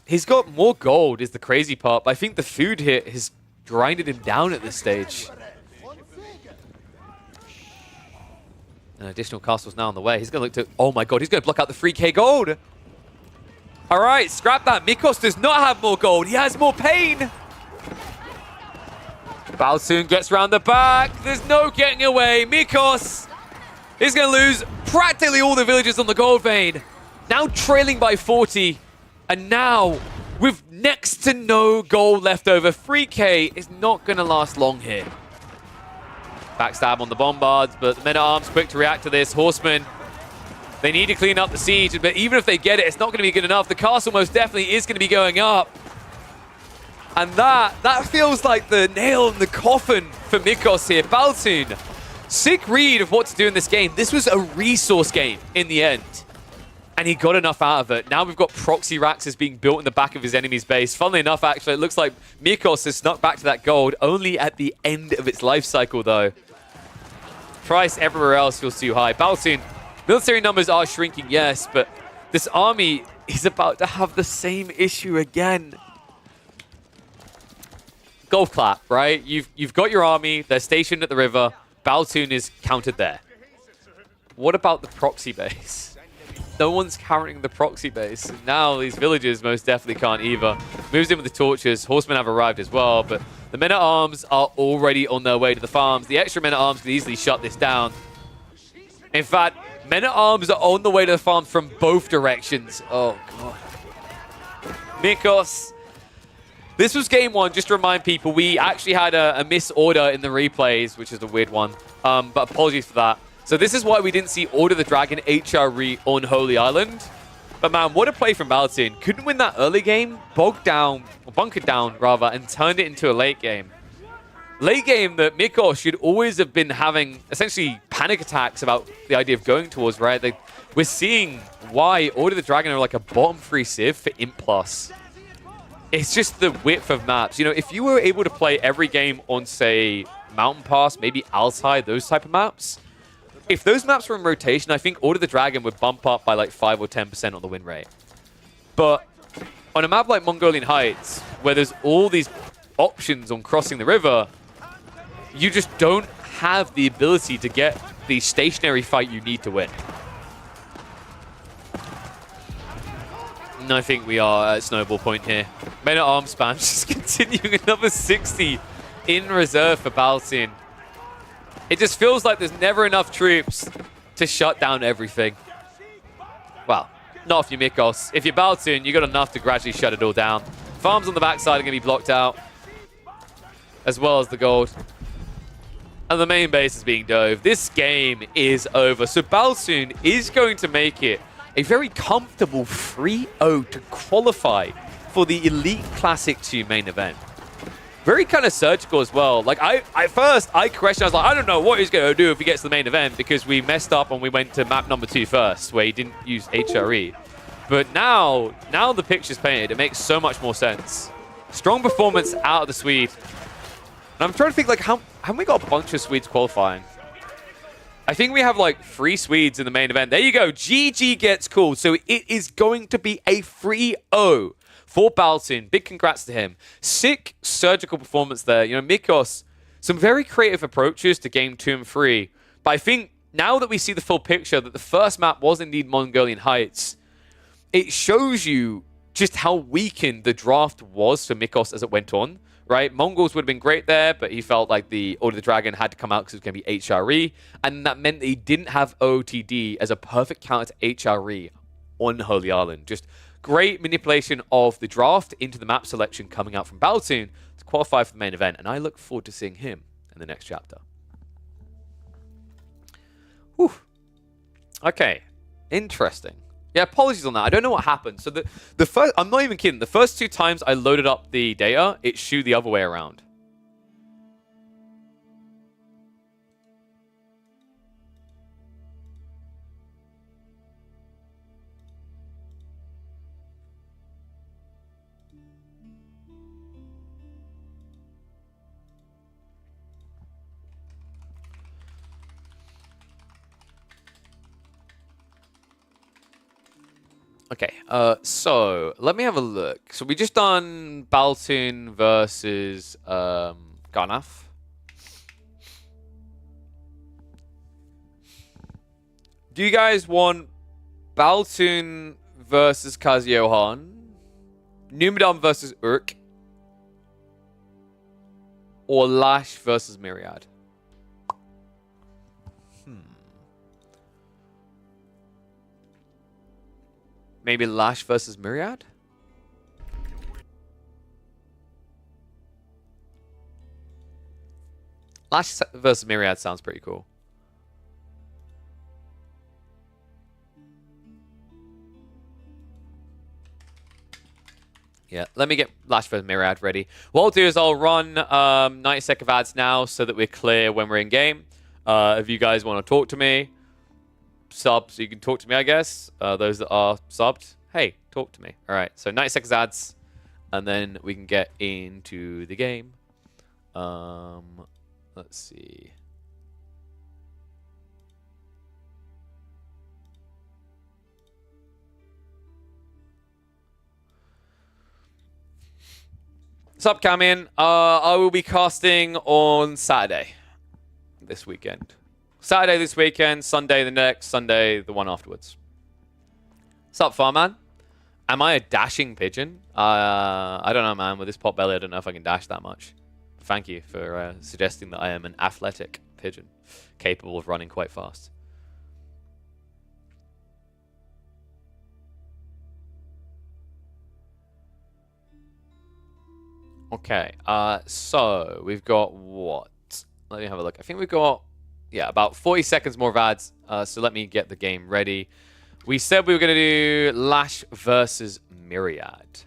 Speaker 3: He's got more gold is the crazy part, but I think the food here has grinded him down at this stage. An additional castle's now on the way. He's going to look to... Oh my god, he's going to block out the 3k gold. All right, scrap that. Mikos does not have more gold. He has more pain. Baltoon gets around the back. There's no getting away. Mikos is going to lose practically all the villagers on the gold vein. Now trailing by 40. And now, with next to no gold left over, 3k is not going to last long here. Backstab on the Bombards, but the men-at-arms quick to react to this. Horsemen, they need to clean up the siege, but even if they get it, it's not going to be good enough. The castle most definitely is going to be going up. And that feels like the nail in the coffin for Mikos here. Baltoon, sick read of what to do in this game. This was a resource game in the end. And he got enough out of it. Now we've got proxy racks being built in the back of his enemy's base. Funnily enough, actually, it looks like Mikos has snuck back to that gold only at the end of its life cycle, though. Price everywhere else feels too high. Baltoon, military numbers are shrinking, yes, but this army is about to have the same issue again. Golf clap, right? You've got your army. They're stationed at the river. Baltoon is countered there. What about the proxy base? No one's carrying the proxy base. And now these villagers most definitely can't either. Moves in with the torches. Horsemen have arrived as well, but the men-at-arms are already on their way to the farms. The extra men-at-arms could easily shut this down. In fact, men-at-arms are on the way to the farms from both directions. Oh, God. Mikos. This was game one. Just to remind people, we actually had a misorder in the replays, which is a weird one. But apologies for that. So this is why we didn't see Order of the Dragon HRE on Holy Island. But man, what a play from Baltoon. Couldn't win that early game, bogged down, or bunkered down rather, and turned it into a late game. Late game that Mikos should always have been having essentially panic attacks about the idea of going towards, right? We're seeing why Order of the Dragon are like a bottom 3 civ for Imp Plus. It's just the width of maps. You know, if you were able to play every game on, say, Mountain Pass, maybe Altai, those type of maps. If those maps were in rotation, I think Order the Dragon would bump up by like 5 or 10% on the win rate. But on a map like Mongolian Heights, where there's all these options on crossing the river, you just don't have the ability to get the stationary fight you need to win. And I think we are at snowball point here. Men at Arms spam just continuing another 60 in reserve for Baltun. It just feels like there's never enough troops to shut down everything. Well, not if you're Mikos. If you're Baltun, you got enough to gradually shut it all down. Farms on the backside are going to be blocked out, as well as the gold. And the main base is being dove. This game is over. So Baltun is going to make it a very comfortable 3-0 to qualify for the Elite Classic 2 main event. Very kind of surgical as well. Like, I questioned, I was like, I don't know what he's going to do if he gets to the main event, because we messed up and we went to map number 2 first, where he didn't use HRE. But now the picture's painted. It makes so much more sense. Strong performance out of the Swede. And I'm trying to think, like, haven't we got a bunch of Swedes qualifying? I think we have like 3 Swedes in the main event. There you go. GG gets called. So it is going to be a 3-0 for Baltun. Big congrats to him. Sick surgical performance there. You know, Mikos, some very creative approaches to game 2 and 3. But I think now that we see the full picture, that the first map was indeed Mongolian Heights, it shows you just how weakened the draft was for Mikos as it went on. Right? Mongols would have been great there, but he felt like the Order of the Dragon had to come out because it was going to be HRE, and that meant that he didn't have OOTD as a perfect counter to HRE on Holy Island. Just great manipulation of the draft into the map selection coming out from Baltun to qualify for the main event, and I look forward to seeing him in the next chapter. Whew. Okay. Interesting. Yeah, apologies on that. I don't know what happened. So the first, I'm not even kidding. The first 2 times I loaded up the data, it shooed the other way around. Okay, so let me have a look. So we just done Baltun versus Garnaf. Do you guys want Baltun versus Kaziohan, Numidan versus Urk, or Lash versus Myriad? Maybe Lash versus Myriad? Lash versus Myriad sounds pretty cool. Yeah, let me get Lash versus Myriad ready. What I'll do is I'll run 90-second ads now so that we're clear when we're in game. If you guys want to talk to me, sub, so you can talk to me, I guess. Those that are subbed, hey, talk to me. All right, so 90 seconds ads, and then we can get into the game. Let's see. Sup, Camin. I will be casting on Saturday this weekend. Saturday this weekend, Sunday the next, Sunday the one afterwards. Sup, Farman? Am I a dashing pigeon? I don't know, man. With this pot belly, I don't know if I can dash that much. Thank you for suggesting that I am an athletic pigeon, capable of running quite fast. Okay, so we've got what? Let me have a look. I think we've got, yeah, about 40 seconds more of ads. So let me get the game ready. We said we were going to do Lash versus Myriad.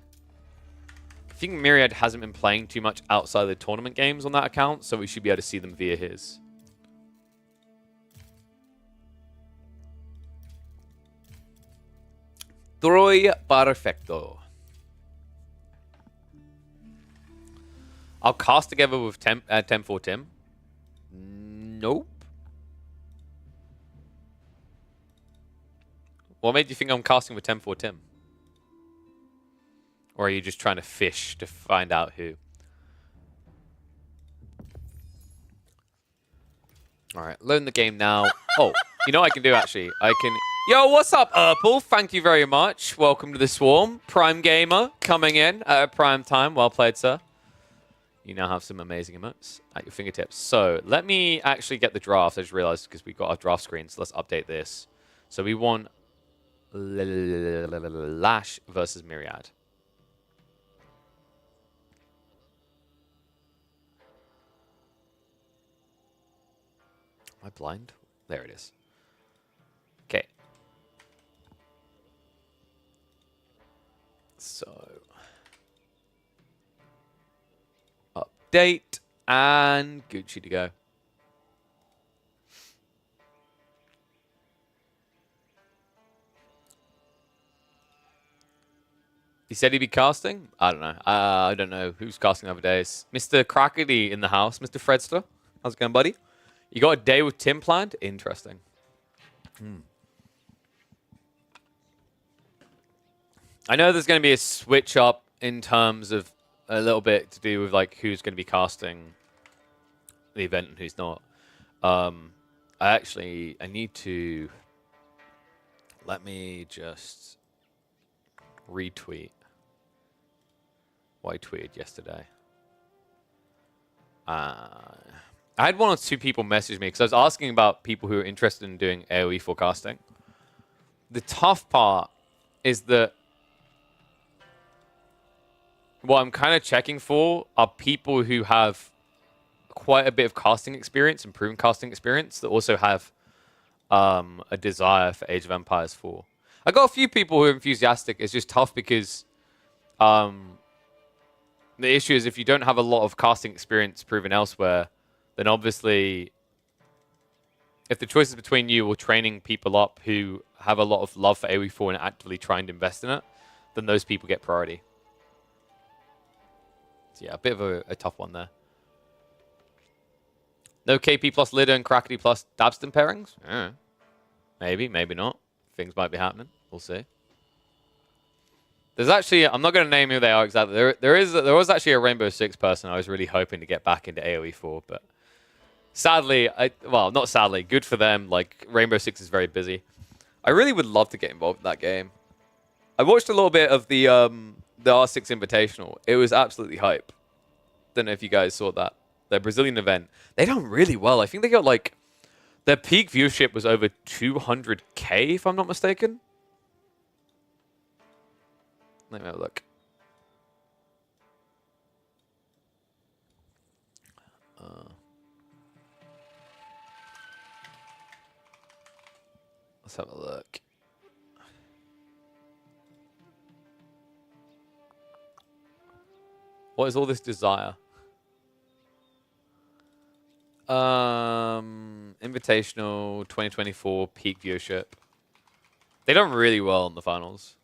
Speaker 3: I think Myriad hasn't been playing too much outside of the tournament games on that account, so we should be able to see them via his. Troy Perfecto. I'll cast together with Tem for Tim. Nope. What made you think I'm casting with 10-4 Tim? Or are you just trying to fish to find out who? Alright, loading the game now. Oh, you know what I can do actually? I can... Yo, what's up, Urple? Thank you very much. Welcome to the Swarm. Prime Gamer coming in at a prime time. Well played, sir. You now have some amazing emotes at your fingertips. So, let me actually get the draft. I just realized because we got our draft screen, so let's update this. So, we want Lash versus Myriad. Am I blind? There it is. Okay. So, update and Gucci to go. He said he'd be casting? I don't know. I don't know who's casting the other days. Mr. Crackety in the house. Mr. Fredster. How's it going, buddy? You got a day with Tim planned? Interesting. I know there's going to be a switch up in terms of a little bit to do with like who's going to be casting the event and who's not. I need to... Let me just retweet what I tweeted yesterday. I had one or two people message me because I was asking about people who are interested in doing AoE forecasting. The tough part is that what I'm kind of checking for are people who have quite a bit of casting experience and proven casting experience that also have a desire for Age of Empires 4. I got a few people who are enthusiastic. It's just tough because the issue is if you don't have a lot of casting experience proven elsewhere, then obviously if the choice is between you or training people up who have a lot of love for AoE4 and actively trying to invest in it, then those people get priority. So yeah, a bit of a tough one there. No KP plus Lidda and Crackety plus Dabston pairings? Maybe, maybe not. Things might be happening. We'll see. There's actually, I'm not going to name who they are exactly. There was actually a Rainbow Six person I was really hoping to get back into AoE for, but sadly, well, not sadly, good for them. Like, Rainbow Six is very busy. I really would love to get involved in that game. I watched a little bit of the R6 Invitational. It was absolutely hype. Don't know if you guys saw that. Their Brazilian event. They done really well. I think they got like, their peak viewership was over 200K, if I'm not mistaken. Let me have a look. Let's have a look. What is all this desire? Invitational 2024 peak viewership. They done really well in the finals.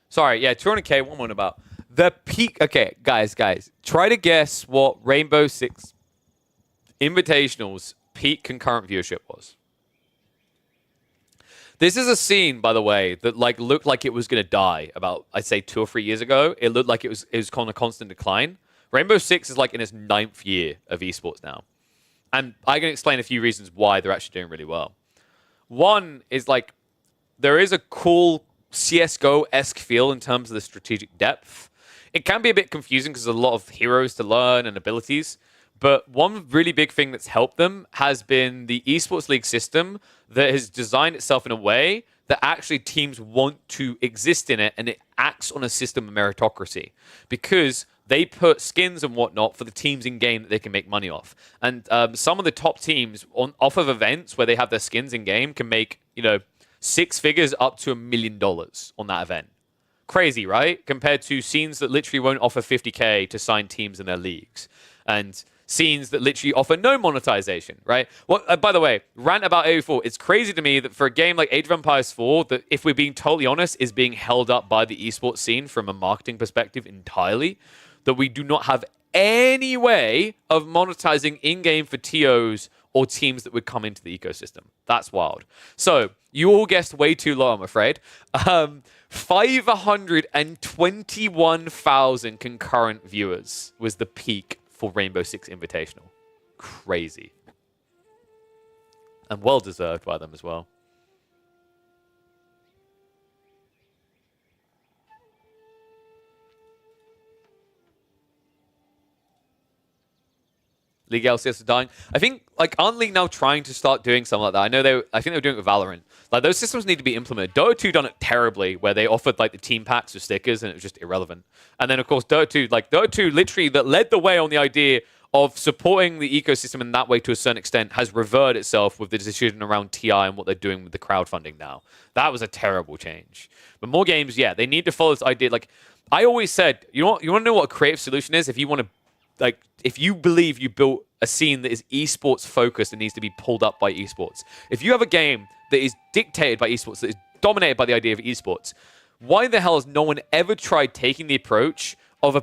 Speaker 3: Sorry, yeah, 200K, one more about. The peak, okay, guys, try to guess what Rainbow Six Invitational's peak concurrent viewership was. This is a scene, by the way, that like looked like it was going to die about, I'd say, 2 or 3 years ago. It looked like it was on a constant decline. Rainbow Six is like in its 9th year of esports now. And I can explain a few reasons why they're actually doing really well. One is like, there is a cool CSGO-esque feel in terms of the strategic depth. It can be a bit confusing because there's a lot of heroes to learn and abilities. But one really big thing that's helped them has been the esports league system that has designed itself in a way that actually teams want to exist in it, and it acts on a system of meritocracy because they put skins and whatnot for the teams in game that they can make money off. And some of the top teams off of events where they have their skins in game can make, 6 figures up to $1 million on that event. Crazy, right? Compared to scenes that literally won't offer 50K to sign teams in their leagues. And scenes that literally offer no monetization, right? Well, by the way, rant about AoE4. It's crazy to me that for a game like Age of Empires 4, that if we're being totally honest, is being held up by the esports scene from a marketing perspective entirely, that we do not have any way of monetizing in-game for TOs or teams that would come into the ecosystem. That's wild. So you all guessed way too low, I'm afraid. 521,000 concurrent viewers was the peak for Rainbow Six Invitational. Crazy. And well deserved by them as well. League LCS are dying. I think, like, aren't League now trying to start doing something like that? I think they were doing it with Valorant. Like, those systems need to be implemented. Dota 2 done it terribly, where they offered, like, the team packs or stickers, and it was just irrelevant. And then, of course, Dota 2 literally that led the way on the idea of supporting the ecosystem in that way to a certain extent has reverted itself with the decision around TI and what they're doing with the crowdfunding now. That was a terrible change. But more games, yeah, they need to follow this idea. Like, I always said, you want to know what a creative solution is? If you want to, like, if you believe you built a scene that is esports focused and needs to be pulled up by esports, if you have a game that is dictated by esports, that is dominated by the idea of esports, why the hell has no one ever tried taking the approach of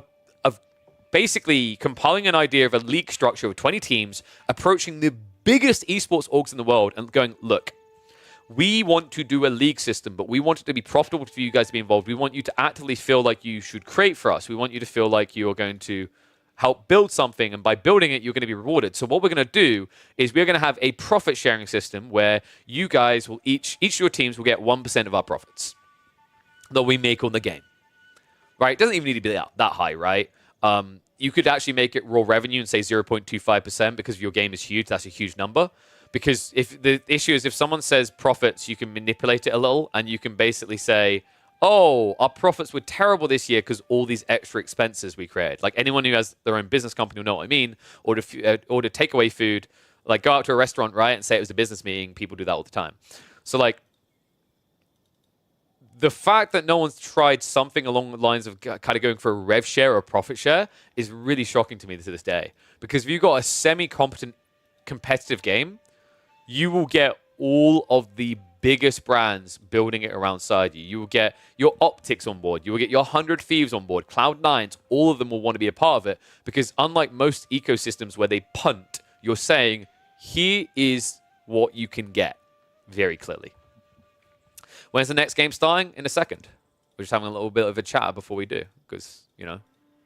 Speaker 3: basically compiling an idea of a league structure of 20 teams, approaching the biggest esports orgs in the world and going, look, we want to do a league system, but we want it to be profitable for you guys to be involved. We want you to actively feel like you should create for us. We want you to feel like you're going to help build something, and by building it, you're going to be rewarded. So what we're going to do is we're going to have a profit-sharing system where you guys will each of your teams will get 1% of our profits that we make on the game. Right? It doesn't even need to be that high, right? You could actually make it raw revenue and say 0.25% because your game is huge. That's a huge number. Because if the issue is if someone says profits, you can manipulate it a little, and you can basically say, oh, our profits were terrible this year because all these extra expenses we created. Like anyone who has their own business company will know what I mean. Order takeaway food, like go out to a restaurant, right, and say it was a business meeting. People do that all the time. So like the fact that no one's tried something along the lines of kind of going for a rev share or a profit share is really shocking to me to this day. Because if you've got a semi-competent competitive game, you will get all of the biggest brands building it alongside you. You will get your Optics on board. You will get your 100 Thieves on board. Cloud9s, all of them will want to be a part of it. Because unlike most ecosystems where they punt, you're saying, here is what you can get very clearly. When's the next game starting? In a second. We're just having a little bit of a chat before we do. Because, you know,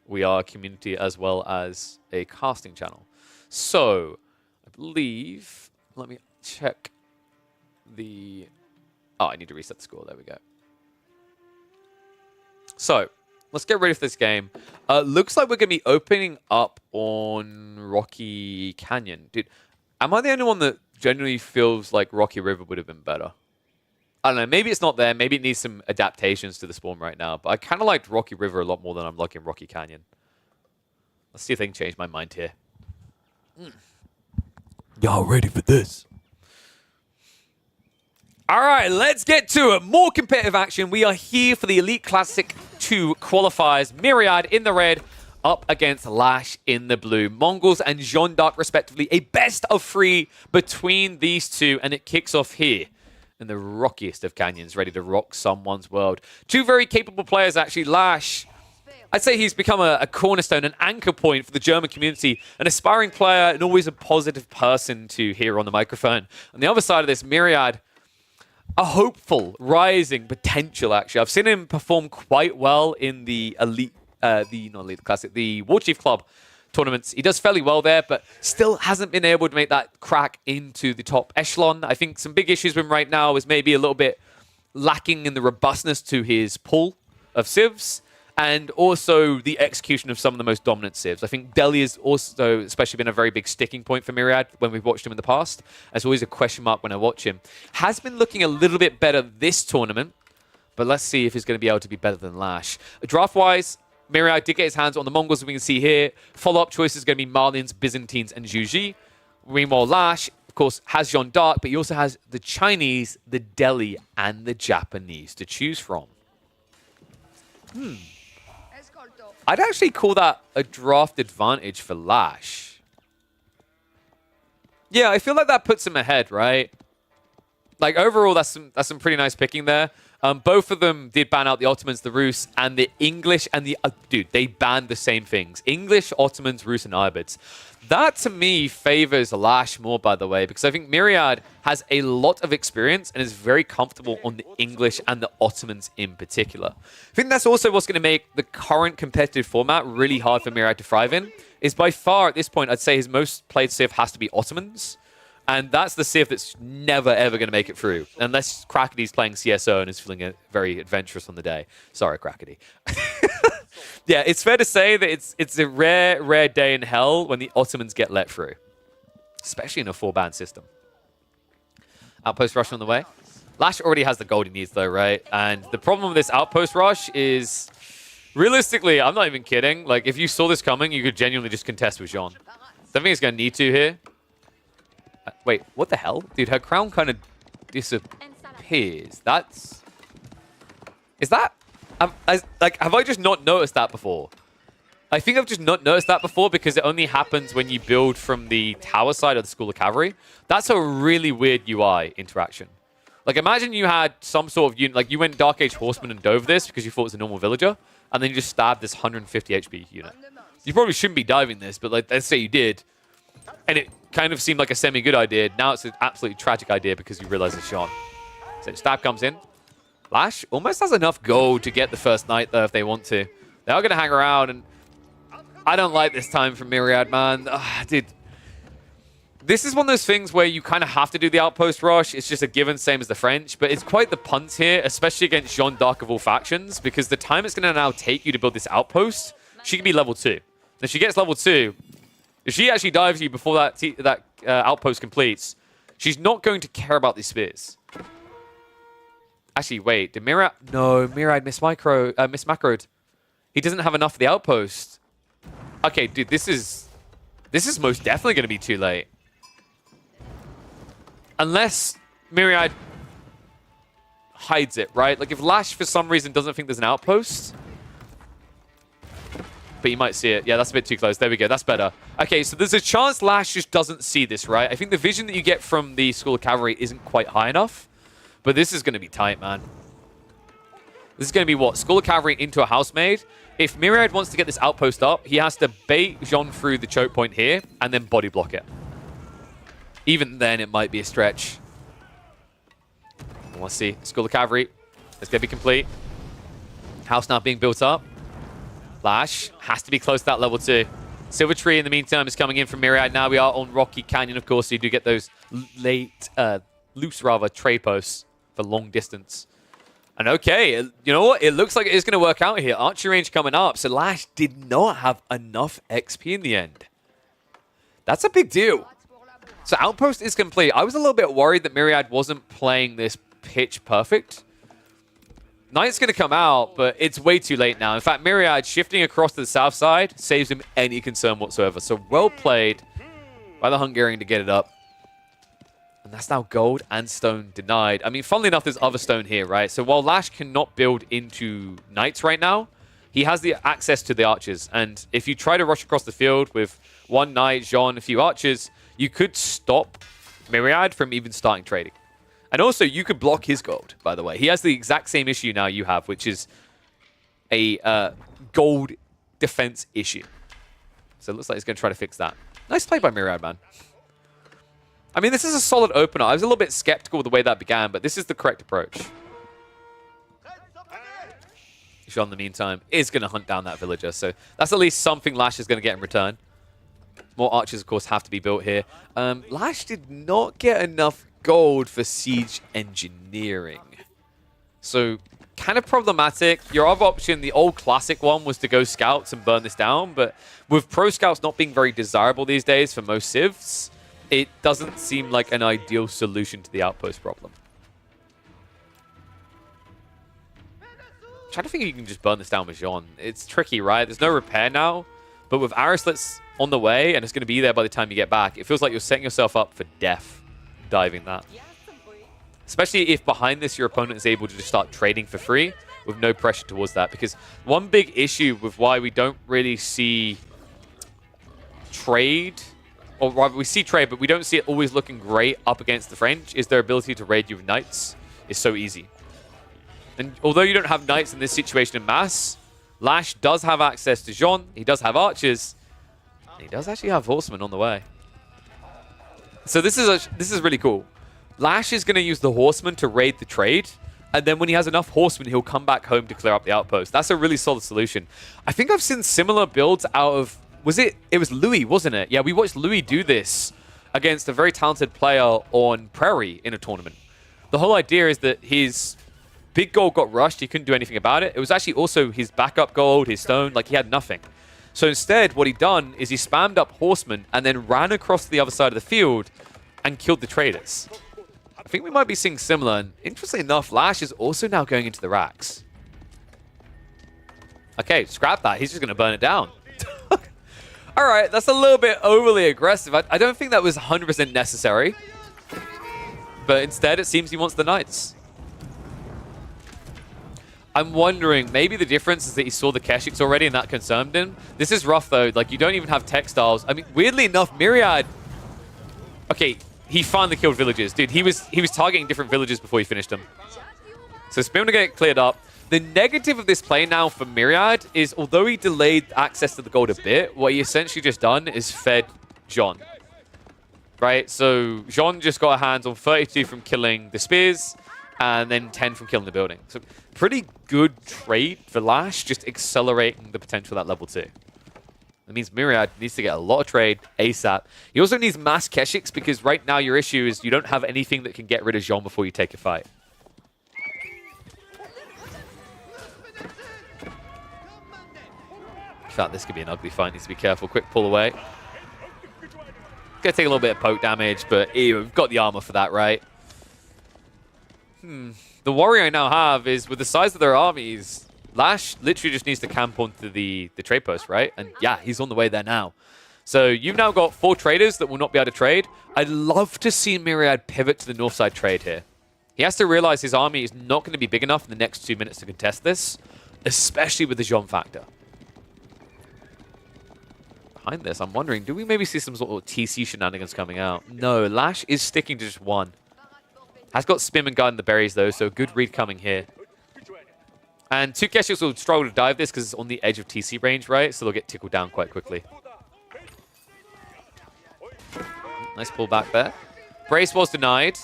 Speaker 3: we are a community as well as a casting channel. So, I believe... Let me check the... Oh, I need to reset the score. There we go. So, let's get ready for this game. Looks like we're going to be opening up on Rocky Canyon. Dude, am I the only one that genuinely feels like Rocky River would have been better? I don't know. Maybe it's not there. Maybe it needs some adaptations to the spawn right now. But I kind of liked Rocky River a lot more than I'm liking Rocky Canyon. Let's see if they can change my mind here. Y'all ready for this? All right, let's get to it. More competitive action. We are here for the Elite Classic 2 qualifiers. Myriad in the red, up against Lash in the blue. Mongols and Jeanne d'Arc, respectively. A best of 3 between these two, and it kicks off here in the rockiest of canyons, ready to rock someone's world. Two very capable players, actually. Lash, I'd say he's become a cornerstone, an anchor point for the German community, an aspiring player, and always a positive person to hear on the microphone. On the other side of this, Myriad, a hopeful, rising potential, actually. I've seen him perform quite well in the the War Chief Club tournaments. He does fairly well there, but still hasn't been able to make that crack into the top echelon. I think some big issues with him right now is maybe a little bit lacking in the robustness to his pull of civs, and also the execution of some of the most dominant civs. I think Delhi has also especially been a very big sticking point for Myriad when we've watched him in the past. There's always a question mark when I watch him. Has been looking a little bit better this tournament, but let's see if he's going to be able to be better than Lash. Draft-wise, Myriad did get his hands on the Mongols, as we can see here. Follow-up choices are going to be Marlins, Byzantines, and Zhuji. Meanwhile, Lash, of course, has Jeanne d'Arc, but he also has the Chinese, the Delhi, and the Japanese to choose from. I'd actually call that a draft advantage for Lash. Yeah, I feel like that puts him ahead, right? Like, overall, that's some pretty nice picking there. Both of them did ban out the Ottomans, the Rus, and the English, and the... dude, they banned the same things. English, Ottomans, Rus, and Ibids. That, to me, favors Lash more, by the way, because I think Myriad has a lot of experience and is very comfortable on the English and the Ottomans in particular. I think that's also what's going to make the current competitive format really hard for Myriad to thrive in, is by far, at this point, I'd say his most played civ has to be Ottomans. And that's the civ that's never, ever going to make it through. Unless Crackady's playing CSO and is feeling very adventurous on the day. Sorry, Crackady. Yeah, it's fair to say that it's a rare, rare day in hell when the Ottomans get let through. Especially in a 4-ban system. Outpost rush on the way. Lash already has the gold he needs, though, right? And the problem with this outpost rush is... Realistically, I'm not even kidding. Like, if you saw this coming, you could genuinely just contest with Jean. Don't think he's going to need to here. Wait, what the hell? Dude, her crown kind of disappears. That's... Is that... have I just not noticed that before? I think I've just not noticed that before because it only happens when you build from the tower side of the School of Cavalry. That's a really weird UI interaction. Like, imagine you had some sort of unit... Like, you went Dark Age Horseman and dove this because you thought it was a normal villager, and then you just stabbed this 150 HP unit. You probably shouldn't be diving this, but, like, let's say you did. And it kind of seemed like a semi-good idea. Now it's an absolutely tragic idea because you realize it's Sean. So stab comes in. Lash almost has enough gold to get the first knight, though, if they want to. They are going to hang around, and I don't like this time from Myriad, man. Dude, this is one of those things where you kind of have to do the outpost rush. It's just a given, same as the French, but it's quite the punt here, especially against Jean d'Arc of all factions, because the time it's going to now take you to build this outpost, she can be level 2. If she gets level 2... If she actually dives you before that outpost completes, she's not going to care about these spears. Actually, wait. Did Myriad... No, Myriad mismacroed. He doesn't have enough for the outpost. Okay, dude, this is most definitely going to be too late. Unless Myriad hides it, right? Like, if Lash, for some reason, doesn't think there's an outpost... But you might see it. Yeah, that's a bit too close. There we go. That's better. Okay, so there's a chance Lash just doesn't see this, right? I think the vision that you get from the School of Cavalry isn't quite high enough. But this is going to be tight, man. This is going to be what? School of Cavalry into a housemaid. If Myriad wants to get this outpost up, he has to bait Jean through the choke point here and then body block it. Even then, it might be a stretch. Let's see. School of Cavalry. It's going to be complete. House now being built up. Lash has to be close to that level 2. Silver Tree, in the meantime, is coming in from Myriad. Now we are on Rocky Canyon, of course, so you do get those loose trade posts for long distance. And okay, you know what? It looks like it is going to work out here. Archery range coming up, so Lash did not have enough XP in the end. That's a big deal. So Outpost is complete. I was a little bit worried that Myriad wasn't playing this pitch perfect. Knight's going to come out, but it's way too late now. In fact, Myriad shifting across to the south side saves him any concern whatsoever. So well played by the Hungarian to get it up. And that's now gold and stone denied. I mean, funnily enough, there's other stone here, right? So while Lash cannot build into knights right now, he has the access to the archers. And if you try to rush across the field with one knight, Jean, a few archers, you could stop Myriad from even starting trading. And also, you could block his gold, by the way. He has the exact same issue now you have, which is a gold defense issue. So it looks like he's going to try to fix that. Nice play by Myriad, man. I mean, this is a solid opener. I was a little bit skeptical of the way that began, but this is the correct approach. Jean, in the meantime, is going to hunt down that villager. So that's at least something Lash is going to get in return. More archers, of course, have to be built here. Lash did not get enough gold for siege engineering. So kind of problematic. Your other option, the old classic one, was to go scouts and burn this down. But with pro scouts not being very desirable these days for most civs, it doesn't seem like an ideal solution to the outpost problem. I'm trying to think if you can just burn this down with Jean. It's tricky, right? There's no repair now. But with Arislets on the way, and it's going to be there by the time you get back, it feels like you're setting yourself up for death diving that. Especially if behind this your opponent is able to just start trading for free with no pressure towards that. Because one big issue with why we don't really see trade or rather we see trade, but we don't see it always looking great up against the French, is their ability to raid you with knights is so easy. And although you don't have knights in this situation in mass, Lash does have access to Jean, he does have archers, and he does actually have horsemen on the way. So this is really cool. Lash is going to use the horsemen to raid the trade, and then when he has enough horsemen, he'll come back home to clear up the outpost. That's a really solid solution. I think I've seen similar builds out of... It was Louis, wasn't it? Yeah, we watched Louis do this against a very talented player on Prairie in a tournament. The whole idea is that his big gold got rushed. He couldn't do anything about it. It was actually also his backup gold, his stone. Like, he had nothing. So instead, what he done is he spammed up horsemen and then ran across to the other side of the field and killed the traders. I think we might be seeing similar. And interestingly enough, Lash is also now going into the racks. Okay, scrap that. He's just going to burn it down. All right, that's a little bit overly aggressive. I don't think that was 100% necessary. But instead, it seems he wants the knights. I'm wondering, maybe the difference is that he saw the Keshiks already and that concerned him. This is rough, though. Like, you don't even have textiles. I mean, weirdly enough, Myriad... Okay, he finally killed villagers. Dude, he was targeting different villages before he finished them. So it's going to get cleared up. The negative of this play now for Myriad is, although he delayed access to the gold a bit, what he essentially just done is fed Jean. Right? So Jean just got a hands on 32 from killing the spears, and then 10 from killing the building. So pretty good trade for Lash, just accelerating the potential at level 2. That means Myriad needs to get a lot of trade ASAP. He also needs mass Keshiks, because right now your issue is you don't have anything that can get rid of Jean before you take a fight. In fact, this could be an ugly fight. Needs to be careful. Quick pull away. Gonna take a little bit of poke damage, but we've got the armor for that, right? The worry I now have is with the size of their armies, Lash literally just needs to camp onto the trade post, right? And yeah, he's on the way there now. So you've now got 4 traders that will not be able to trade. I'd love to see Myriad pivot to the north side trade here. He has to realize his army is not going to be big enough in the next 2 minutes to contest this, especially with the Jean factor. Behind this, I'm wondering, do we maybe see some sort of TC shenanigans coming out? No, Lash is sticking to just 1. Has got Spim and Guard in the berries, though, so good read coming here. And 2 Keshiks will struggle to dive this because it's on the edge of TC range, right? So they'll get tickled down quite quickly. Nice pullback there. Brace was denied,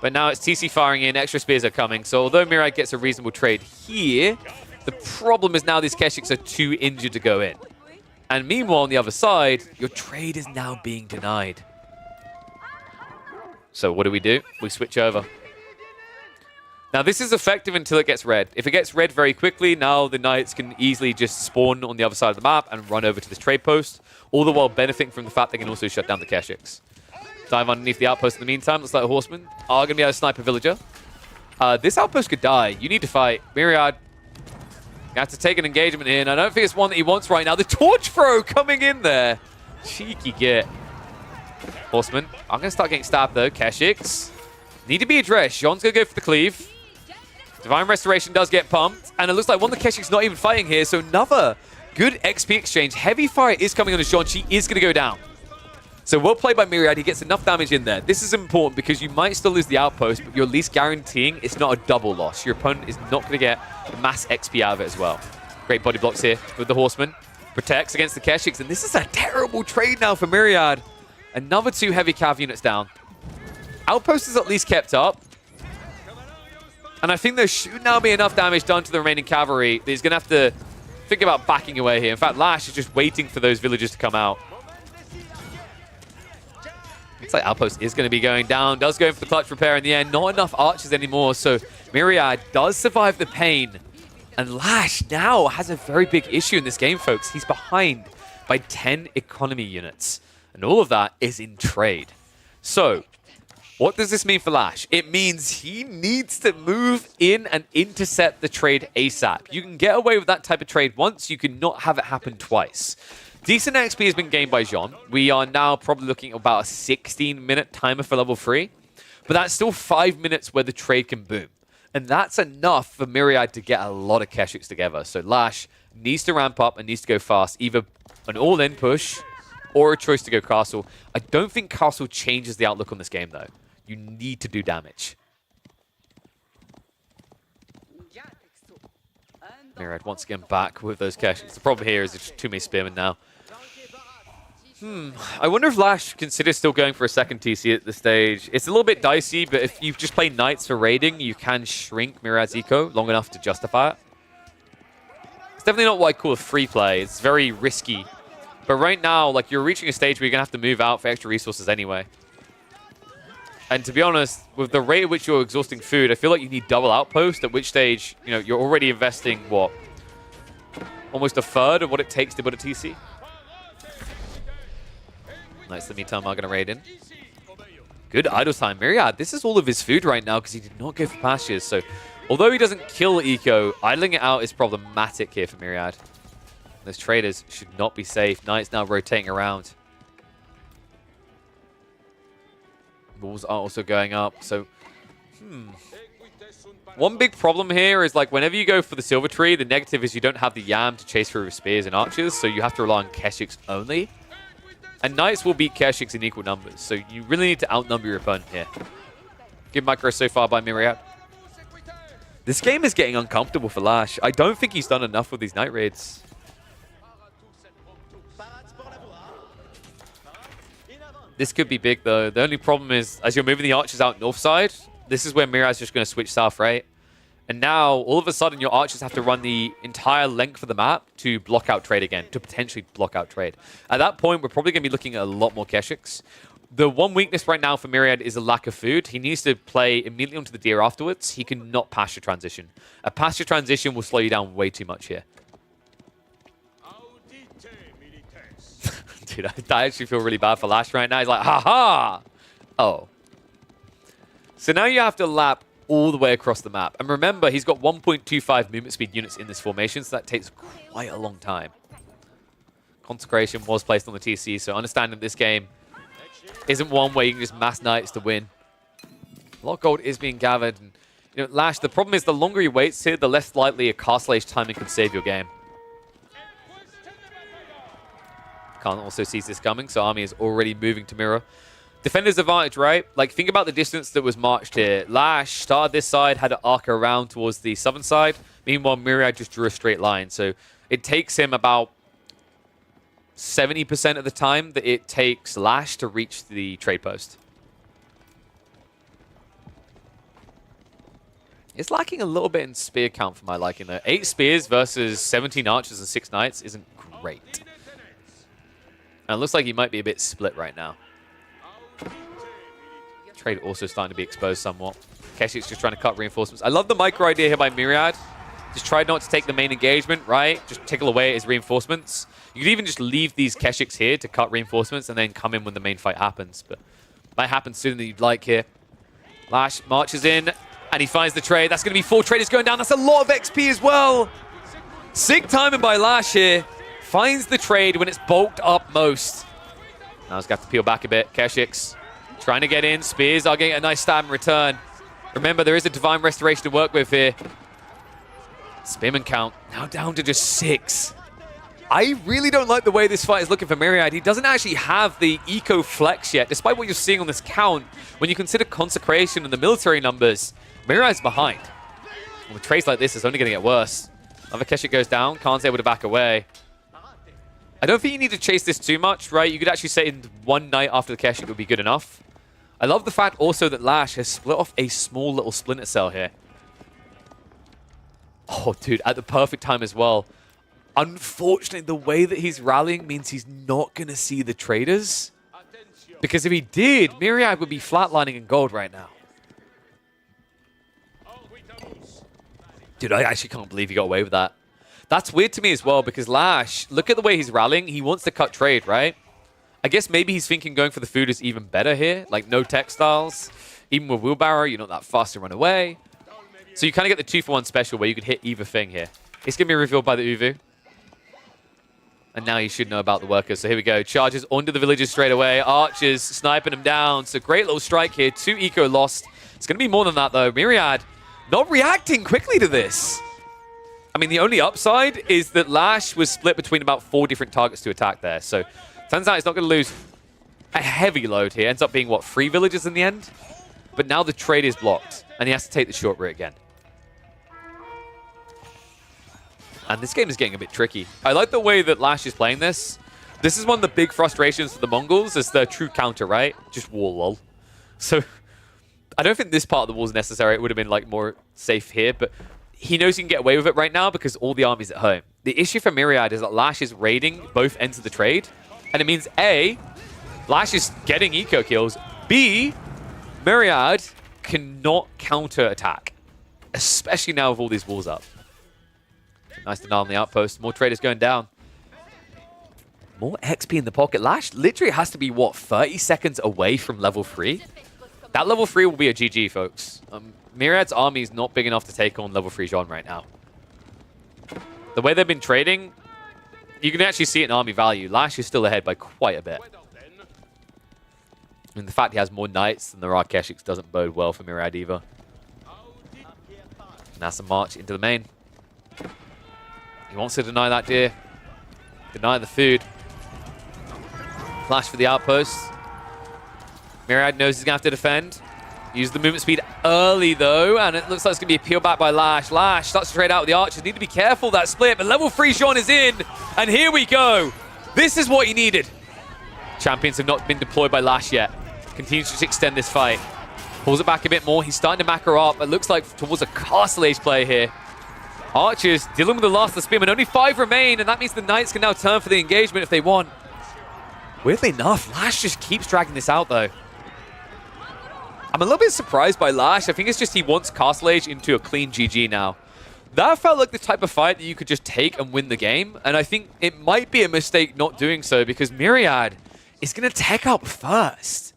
Speaker 3: but now it's TC firing in. Extra spears are coming. So although Myriad gets a reasonable trade here, the problem is now these Keshiks are too injured to go in. And meanwhile, on the other side, your trade is now being denied. So what do? We switch over. Now, this is effective until it gets red. If it gets red very quickly, now the knights can easily just spawn on the other side of the map and run over to this trade post, all the while benefiting from the fact they can also shut down the Keshiks. Dive underneath the outpost in the meantime. Looks like a horseman are going to be able to snipe a villager. This outpost could die. You need to fight. Myriad, you have to take an engagement here, and I don't think it's one that he wants right now. The torch throw coming in there. Cheeky git. Horseman. I'm going to start getting stabbed, though. Keshiks need to be addressed. Jean's going to go for the cleave. Divine Restoration does get pumped, and it looks like one of the Keshiks not even fighting here, so another good XP exchange. Heavy fire is coming on as Jean. She is going to go down. So well played by Myriad. He gets enough damage in there. This is important because you might still lose the outpost, but you're at least guaranteeing it's not a double loss. Your opponent is not going to get the mass XP out of it as well. Great body blocks here with the Horseman. Protects against the Keshiks, and this is a terrible trade now for Myriad. Another 2 heavy cav units down. Outpost is at least kept up. And I think there should now be enough damage done to the remaining cavalry that he's going to have to think about backing away here. In fact, Lash is just waiting for those villagers to come out. Looks like Outpost is going to be going down. Does go for the clutch repair in the end. Not enough archers anymore, so Myriad does survive the pain. And Lash now has a very big issue in this game, folks. He's behind by 10 economy units. And all of that is in trade. So, what does this mean for Lash? It means he needs to move in and intercept the trade ASAP. You can get away with that type of trade once, you cannot have it happen twice. Decent XP has been gained by Jean. We are now probably looking at about a 16-minute timer for level 3. But that's still 5 minutes where the trade can boom. And that's enough for Myriad to get a lot of Keshiks together. So Lash needs to ramp up and needs to go fast. Either an all-in push or a choice to go castle. I don't think castle changes the outlook on this game, though. You need to do damage. Myriad once again back with those Keshiks. The problem here is there's too many spearmen now. I wonder if Lash considers still going for a second TC at this stage. It's a little bit dicey, but if you just play Knights for raiding, you can shrink Myriad's eco long enough to justify it. It's definitely not what I call a free play. It's very risky. But right now, like, you're reaching a stage where you're going to have to move out for extra resources anyway. And to be honest, with the rate at which you're exhausting food, I feel like you need double outpost, at which stage, you know, you're already investing, what, almost a third of what it takes to build a TC. Nice, in the meantime, I'm going to raid in. Good idle time. Myriad, this is all of his food right now because he did not go for pastures. So, although he doesn't kill eco, idling it out is problematic here for Myriad. Those traders should not be safe. Knight's now rotating around. Walls are also going up, so... One big problem here is, like, whenever you go for the Silver Tree, the negative is you don't have the Yam to chase through with spears and archers, so you have to rely on Keshiks only. And Knights will beat Keshiks in equal numbers, so you really need to outnumber your opponent here. Good micro so far by Myriad. This game is getting uncomfortable for Lash. I don't think he's done enough with these Knight raids. This could be big, though. The only problem is, as you're moving the archers out north side, this is where Myriad's just going to switch south, right? And now, all of a sudden, your archers have to run the entire length of the map to block out trade again, to potentially block out trade. At that point, we're probably going to be looking at a lot more Keshiks. The one weakness right now for Myriad is a lack of food. He needs to play immediately onto the deer afterwards. He cannot pasture transition. A pasture transition will slow you down way too much here. Dude, I actually feel really bad for Lash right now. He's like, ha-ha! Oh. So now you have to lap all the way across the map. And remember, he's got 1.25 movement speed units in this formation, so that takes quite a long time. Consecration was placed on the TC, so understanding this game isn't one where you can just mass Knights to win. A lot of gold is being gathered. And, you know, Lash, the problem is the longer he waits here, the less likely a Castle Age timing can save your game. Khan also sees this coming, so Army is already moving to mirror. Defender's advantage, right? Like, think about the distance that was marched here. Lash started this side, had to arc around towards the southern side. Meanwhile, Myriad just drew a straight line. So it takes him about 70% of the time that it takes Lash to reach the trade post. It's lacking a little bit in spear count for my liking, though. 8 spears versus 17 archers and 6 knights isn't great. And it looks like he might be a bit split right now. Trade also starting to be exposed somewhat. Keshik's just trying to cut reinforcements. I love the micro idea here by Myriad. Just try not to take the main engagement, right? Just tickle away at his reinforcements. You could even just leave these Keshiks here to cut reinforcements and then come in when the main fight happens. But might happen sooner than you'd like here. Lash marches in and he finds the trade. That's going to be 4 traders going down. That's a lot of XP as well. Sick timing by Lash here. Finds the trade when it's bulked up most. Now he's got to peel back a bit. Keshiks trying to get in. Spears are getting a nice stab in return. Remember, there is a Divine Restoration to work with here. Spearman count now down to just 6. I really don't like the way this fight is looking for Myriad. He doesn't actually have the eco flex yet, despite what you're seeing on this count. When you consider consecration and the military numbers, Myriad's behind. And with trades like this, it's only going to get worse. Another Keshik goes down. Khan's able to back away. I don't think you need to chase this too much, right? You could actually say in one night after the Keshik would be good enough. I love the fact also that Lash has split off a small little splinter cell here. Oh, dude, at the perfect time as well. Unfortunately, the way that he's rallying means he's not going to see the traders. Because if he did, Myriad would be flatlining in gold right now. Dude, I actually can't believe he got away with that. That's weird to me as well, because Lash, look at the way he's rallying. He wants to cut trade, right? I guess maybe he's thinking going for the food is even better here. Like, no textiles. Even with wheelbarrow, you're not that fast to run away. So you kind of get the 2-for-1 special where you could hit either thing here. It's going to be revealed by the Uvu. And now you should know about the workers. So here we go. Charges onto the villagers straight away. Archers sniping them down. So great little strike here. 2 eco lost. It's going to be more than that, though. Myriad not reacting quickly to this. I mean, the only upside is that Lash was split between about 4 different targets to attack there. So Turns out he's not going to lose a heavy load here. Ends up being, what, 3 villages in the end? But now the trade is blocked, and he has to take the short route again. And this game is getting a bit tricky. I like the way that Lash is playing this. This is one of the big frustrations for the Mongols, is their true counter, right? Just wall lol. So I don't think this part of the wall is necessary. It would have been like more safe here, but he knows he can get away with it right now because all the army's at home. The issue for Myriad is that Lash is raiding both ends of the trade, and it means A, Lash is getting eco kills, B, Myriad cannot counter attack, especially now with all these walls up. Nice denial on the outpost. More traders going down. More XP in the pocket. Lash literally has to be, what, 30 seconds away from level 3? That level 3 will be a GG, folks. Myriad's army is not big enough to take on level 3 Jean right now. The way they've been trading, you can actually see it in army value. Lash is still ahead by quite a bit. And the fact he has more knights than there are Keshiks doesn't bode well for Myriad either. And that's a march into the main. He wants to deny that deer. Deny the food. Flash for the outpost. Myriad knows he's going to have to defend. Use the movement speed early, though, and it looks like it's going to be peeled back by Lash. Lash starts to trade out with the archers. Need to be careful that split, but level 3 Jean is in, and here we go. This is what he needed. Champions have not been deployed by Lash yet. Continues to extend this fight. Pulls it back a bit more. He's starting to macro up. It looks like towards a Castle Age play here. Archers dealing with the last of the spearmen. Only 5 remain, and that means the Knights can now turn for the engagement if they want. Weirdly enough, Lash just keeps dragging this out, though. I'm a little bit surprised by Lash. I think it's just he wants Castle Age into a clean GG now. That felt like the type of fight that you could just take and win the game, and I think it might be a mistake not doing so because Myriad is going to tech up first.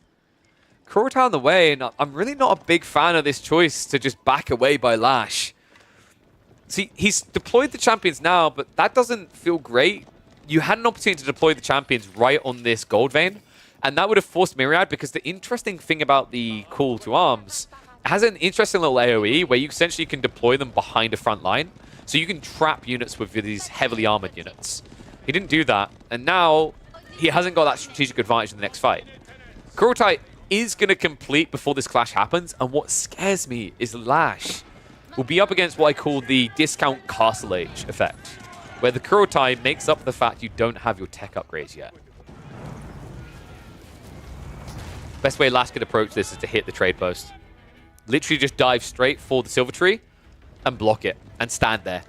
Speaker 3: Kurota on the way, and I'm really not a big fan of this choice to just back away by Lash. See, he's deployed the champions now, but that doesn't feel great. You had an opportunity to deploy the champions right on this gold vein, and that would have forced Myriad, because the interesting thing about the call to arms, it has an interesting little AoE where you essentially can deploy them behind a front line, so you can trap units with these heavily armored units. He didn't do that, and now he hasn't got that strategic advantage in the next fight. Kurotai is going to complete before this clash happens, and what scares me is Lash will be up against what I call the discount Castle Age effect, where the Kurotai makes up for the fact you don't have your tech upgrades yet. Best way Lash could approach this is to hit the trade post. Literally just dive straight for the Silver Tree and block it and stand there.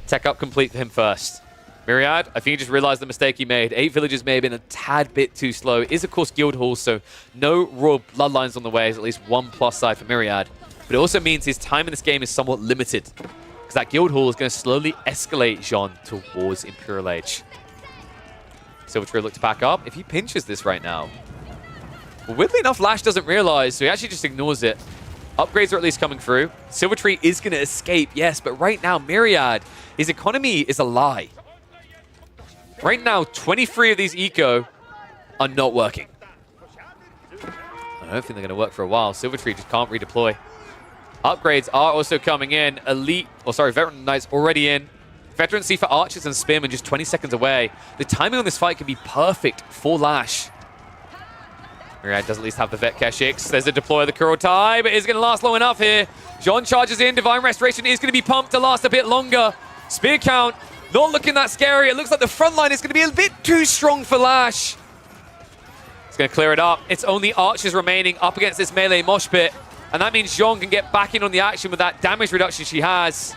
Speaker 3: Tech up complete for him first. Myriad, I think he just realized the mistake he made. 8 villages may have been a tad bit too slow. It is, of course, Guild Hall, so no royal bloodlines on the way is at least one plus side for Myriad. But it also means his time in this game is somewhat limited, because that Guild Hall is going to slowly escalate Jean towards Imperial Age. Silver Tree look to back up. If he pinches this right now, well, weirdly enough, Lash doesn't realize, so he actually just ignores it. Upgrades are at least coming through. Silver Tree is going to escape, yes, but right now, Myriad, his economy is a lie. Right now, 23 of these eco are not working. I don't think they're going to work for a while. Silver Tree just can't redeploy. Upgrades are also coming in. Veteran Knights already in. Veterancy for Archers and Spearmen just 20 seconds away. The timing on this fight could be perfect for Lash. Myriad does at least have the Vet Keshiks. There's a deploy of the Kurotai, but it's going to last long enough here. Jean charges in. Divine Restoration is going to be pumped to last a bit longer. Spear count not looking that scary. It looks like the front line is going to be a bit too strong for Lash. It's going to clear it up. It's only Archers remaining up against this melee mosh pit. And that means Jean can get back in on the action with that damage reduction she has.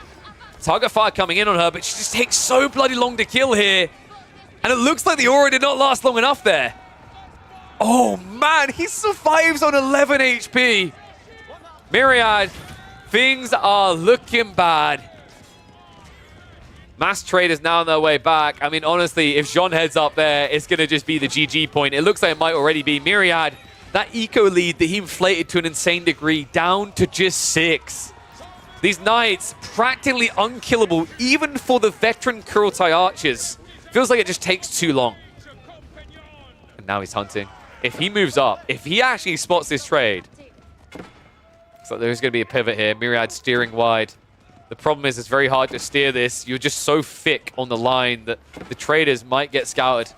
Speaker 3: Target fire coming in on her, but she just takes so bloody long to kill here. And it looks like the aura did not last long enough there. Oh man, he survives on 11 HP. Myriad, things are looking bad. Mass trade is now on their way back. I mean, honestly, if Jean heads up there, it's going to just be the GG point. It looks like it might already be. Myriad, that eco lead that he inflated to an insane degree, down to just 6. These Knights, practically unkillable, even for the veteran Kurotai Archers. Feels like it just takes too long. And now he's hunting. If he moves up, if he actually spots this trade, so there's going to be a pivot here. Myriad steering wide. The problem is it's very hard to steer this. You're just so thick on the line that the traders might get scouted.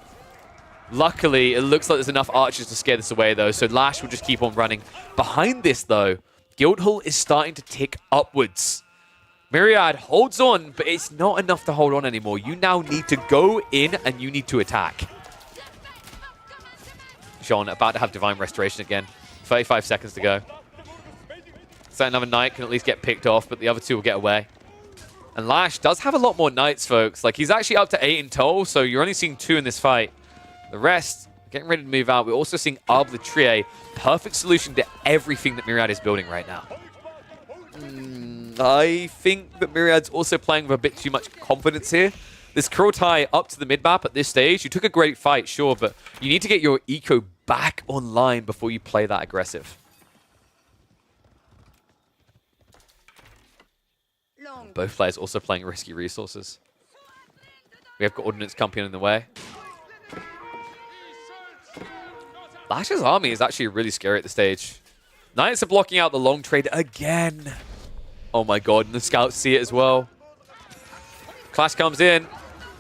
Speaker 3: Luckily, it looks like there's enough archers to scare this away, though, so Lash will just keep on running. Behind this, though, Guildhall is starting to tick upwards. Myriad holds on, but it's not enough to hold on anymore. You now need to go in and you need to attack. Jean about to have Divine Restoration again. 35 seconds to go. So another Knight can at least get picked off, but the other two will get away. And Lash does have a lot more Knights, folks. Like, he's actually up to 8 in total, so you're only seeing 2 in this fight. The rest, getting ready to move out. We're also seeing Arbre Trier. Perfect solution to everything that Myriad is building right now. I think that Myriad's also playing with a bit too much confidence here. This Kurultai up to the mid-map at this stage. You took a great fight, sure, but you need to get your eco back online before you play that aggressive. Both players also playing risky resources. We have got Ordnance Company in the way. Lash's army is actually really scary at this stage. Knights are blocking out the long trade again. Oh my god, and the scouts see it as well. Clash comes in.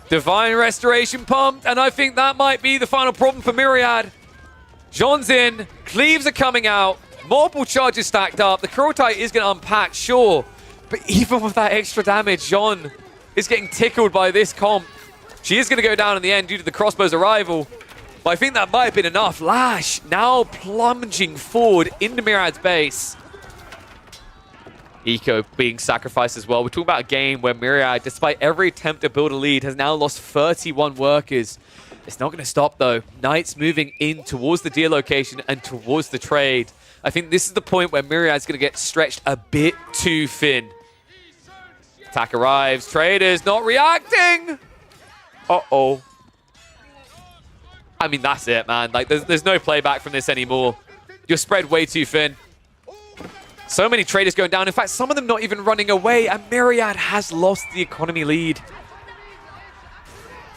Speaker 3: Divine Restoration pumped, and I think that might be the final problem for Myriad. Jean's in. Cleaves are coming out. Multiple charges stacked up. The Kurultai is going to unpack, sure. But even with that extra damage, Jean is getting tickled by this comp. She is going to go down in the end due to the crossbow's arrival. But I think that might have been enough. Lash now plunging forward into Myriad's base. Eco being sacrificed as well. We're talking about a game where Myriad, despite every attempt to build a lead, has now lost 31 workers. It's not going to stop, though. Knights moving in towards the deal location and towards the trade. I think this is the point where Myriad's going to get stretched a bit too thin. Attack arrives. Traders not reacting. Uh-oh. I mean, that's it, man. Like, there's no playback from this anymore. You're spread way too thin. So many traders going down. In fact, some of them not even running away. And Myriad has lost the economy lead.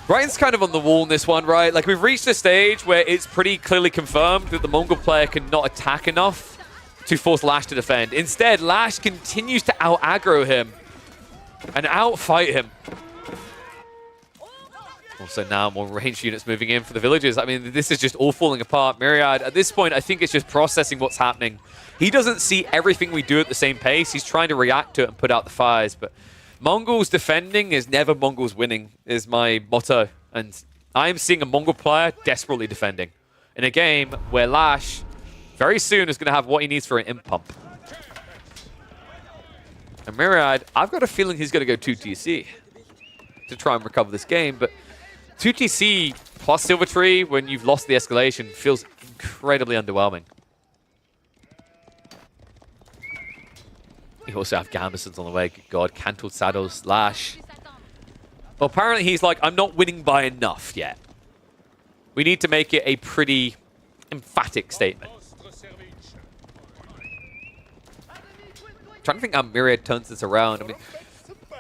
Speaker 3: Brighton's kind of on the wall in this one, right? Like, we've reached a stage where it's pretty clearly confirmed that the Mongol player cannot attack enough to force Lash to defend. Instead, Lash continues to out-aggro him and out-fight him. Also now more ranged units moving in for the villagers. I mean, this is just all falling apart. Myriad, at this point, I think it's just processing what's happening. He doesn't see everything we do at the same pace. He's trying to react to it and put out the fires. But Mongols defending is never Mongols winning, is my motto. And I am seeing a Mongol player desperately defending in a game where Lash very soon is going to have what he needs for an imp pump. And Myriad, I've got a feeling he's going to go 2TC to try and recover this game. But 2TC plus Silver Tree when you've lost the escalation feels incredibly underwhelming. You also have Gambesons on the way. Good God. Cantled Saddles. Lash. Well, apparently he's like, I'm not winning by enough yet. We need to make it a pretty emphatic statement. Trying to think how Myriad turns this around. I mean,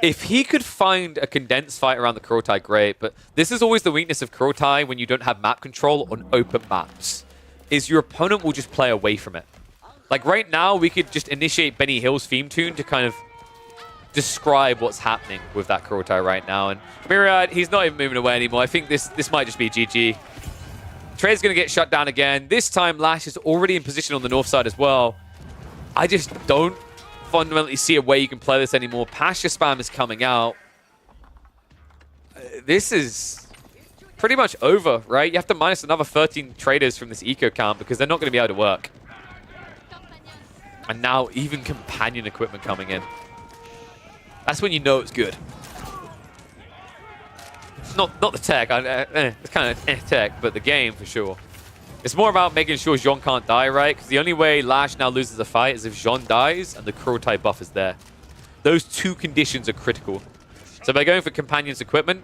Speaker 3: if he could find a condensed fight around the Kurultai, great. But this is always the weakness of Kurultai when you don't have map control on open maps, is your opponent will just play away from it. Like right now, we could just initiate Benny Hill's theme tune to kind of describe what's happening with that Kurultai right now. And Myriad, he's not even moving away anymore. I think this might just be GG. Trade's going to get shut down again. This time, Lash is already in position on the north side as well. I just don't fundamentally see a way you can play this anymore. Pasha spam is coming out. This is pretty much over, right? You have to minus another 13 traders from this eco count because they're not going to be able to work. And now even companion equipment coming in. That's when you know it's good. Not the tech. It's kind of tech, but the game for sure. It's more about making sure Jean can't die, right? Because the only way Lash now loses a fight is if Jean dies and the Kurultai buff is there. Those two conditions are critical. So by going for companions equipment,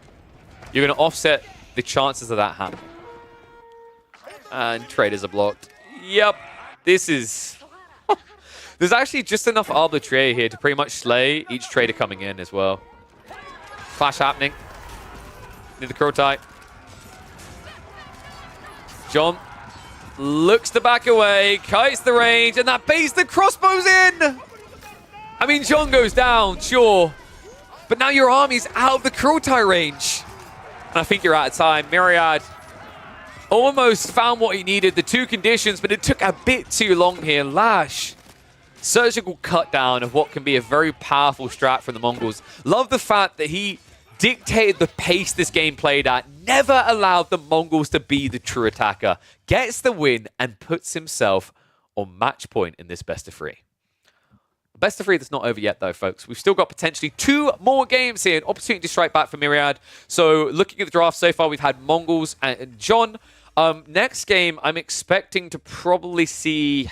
Speaker 3: you're going to offset the chances of that happening. And traders are blocked. Yep, this is... There's actually just enough Arbre Trier here to pretty much slay each trader coming in as well. Clash happening. Near the Kurultai. Jean looks to back away, kites the range, and that baits the crossbows in! I mean, Jean goes down, sure. But now your army's out of the Kurultai range. And I think you're out of time. Myriad almost found what he needed, the 2 conditions, but it took a bit too long here. Lash, surgical cut down of what can be a very powerful strat from the Mongols. Love the fact that he dictated the pace this game played at, never allowed the Mongols to be the true attacker, gets the win, and puts himself on match point in this best of 3. Best of 3 that's not over yet, though, folks. We've still got potentially 2 more games here. An opportunity to strike back for Myriad. So looking at the draft so far, we've had Mongols and John. Next game, I'm expecting to probably see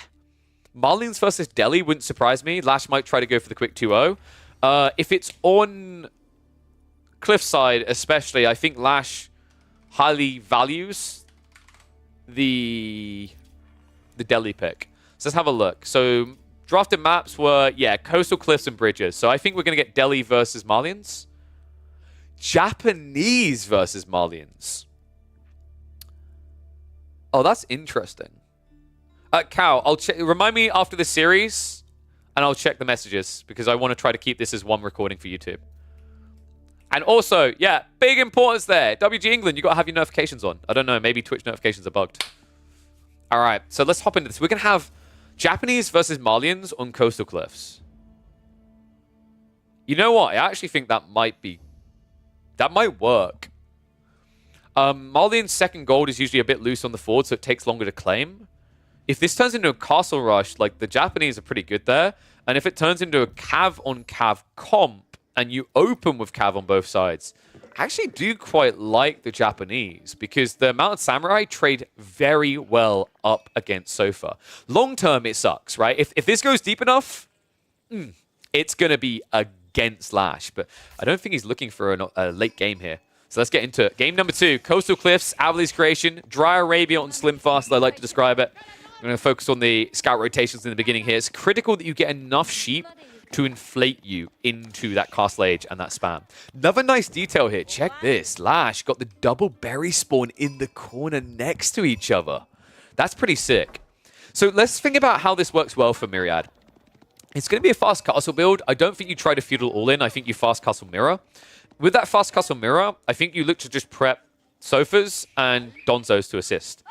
Speaker 3: Marlians versus Delhi. Wouldn't surprise me. Lash might try to go for the quick 2-0. If it's on Cliffside especially, I think Lash highly values the Delhi pick. So let's have a look. So drafted maps were, yeah, Coastal Cliffs and Bridges. So I think we're going to get Delhi versus Marlians. Japanese versus Marlians. Oh, that's interesting. Cal, I'll check. Remind me after the series, and I'll check the messages, because I want to try to keep this as one recording for YouTube. And also, yeah, big importance there. WG England, you got to have your notifications on. I don't know, maybe Twitch notifications are bugged. All right, so let's hop into this. We're going to have Japanese versus Marlians on Coastal Cliffs. You know what? I actually think that might work. Marlians' second gold is usually a bit loose on the forward, so it takes longer to claim. If this turns into a castle rush, like, the Japanese are pretty good there. And if it turns into a Cav on Cav comp, and you open with Cav on both sides, I actually do quite like the Japanese, because the Mounted Samurai trade very well up against Sofa. Long term, it sucks, right? If this goes deep enough, it's going to be against Lash. But I don't think he's looking for a late game here. So let's get into it. Game number 2, Coastal Cliffs, Avali's creation, Dry Arabia on Slim Fast, as I like to describe it. I'm going to focus on the scout rotations in the beginning here. It's critical that you get enough sheep to inflate you into that Castle Age and that spam. Another nice detail here. Check this. Lash got the double berry spawn in the corner next to each other. That's pretty sick. So let's think about how this works well for Myriad. It's going to be a fast castle build. I don't think you try to feudal all in. I think you fast castle mirror. With that fast castle mirror, I think you look to just prep Sofas and Donzos to assist.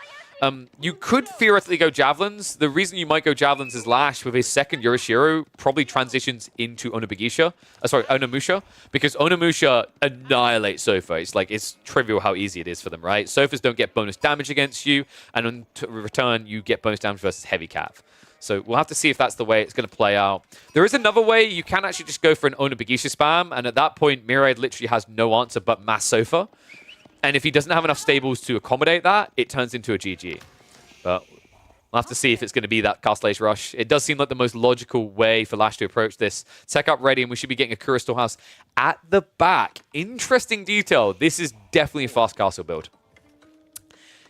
Speaker 3: You could theoretically go Javelins. The reason you might go Javelins is Lash, with his second Yorishiro, probably transitions into Onomusha, because Onomusha annihilates Sofa. It's trivial how easy it is for them, right? Sofas don't get bonus damage against you, and in return, you get bonus damage versus heavy cav. So we'll have to see if that's the way it's going to play out. There is another way. You can actually just go for an Onobagisha spam, and at that point, Myriad literally has no answer but mass Sofa. And if he doesn't have enough stables to accommodate that, it turns into a GG. But we'll have to see if it's going to be that Castle Age rush. It does seem like the most logical way for Lash to approach this. Tech up ready, and we should be getting a Kura Storehouse at the back. Interesting detail. This is definitely a fast castle build.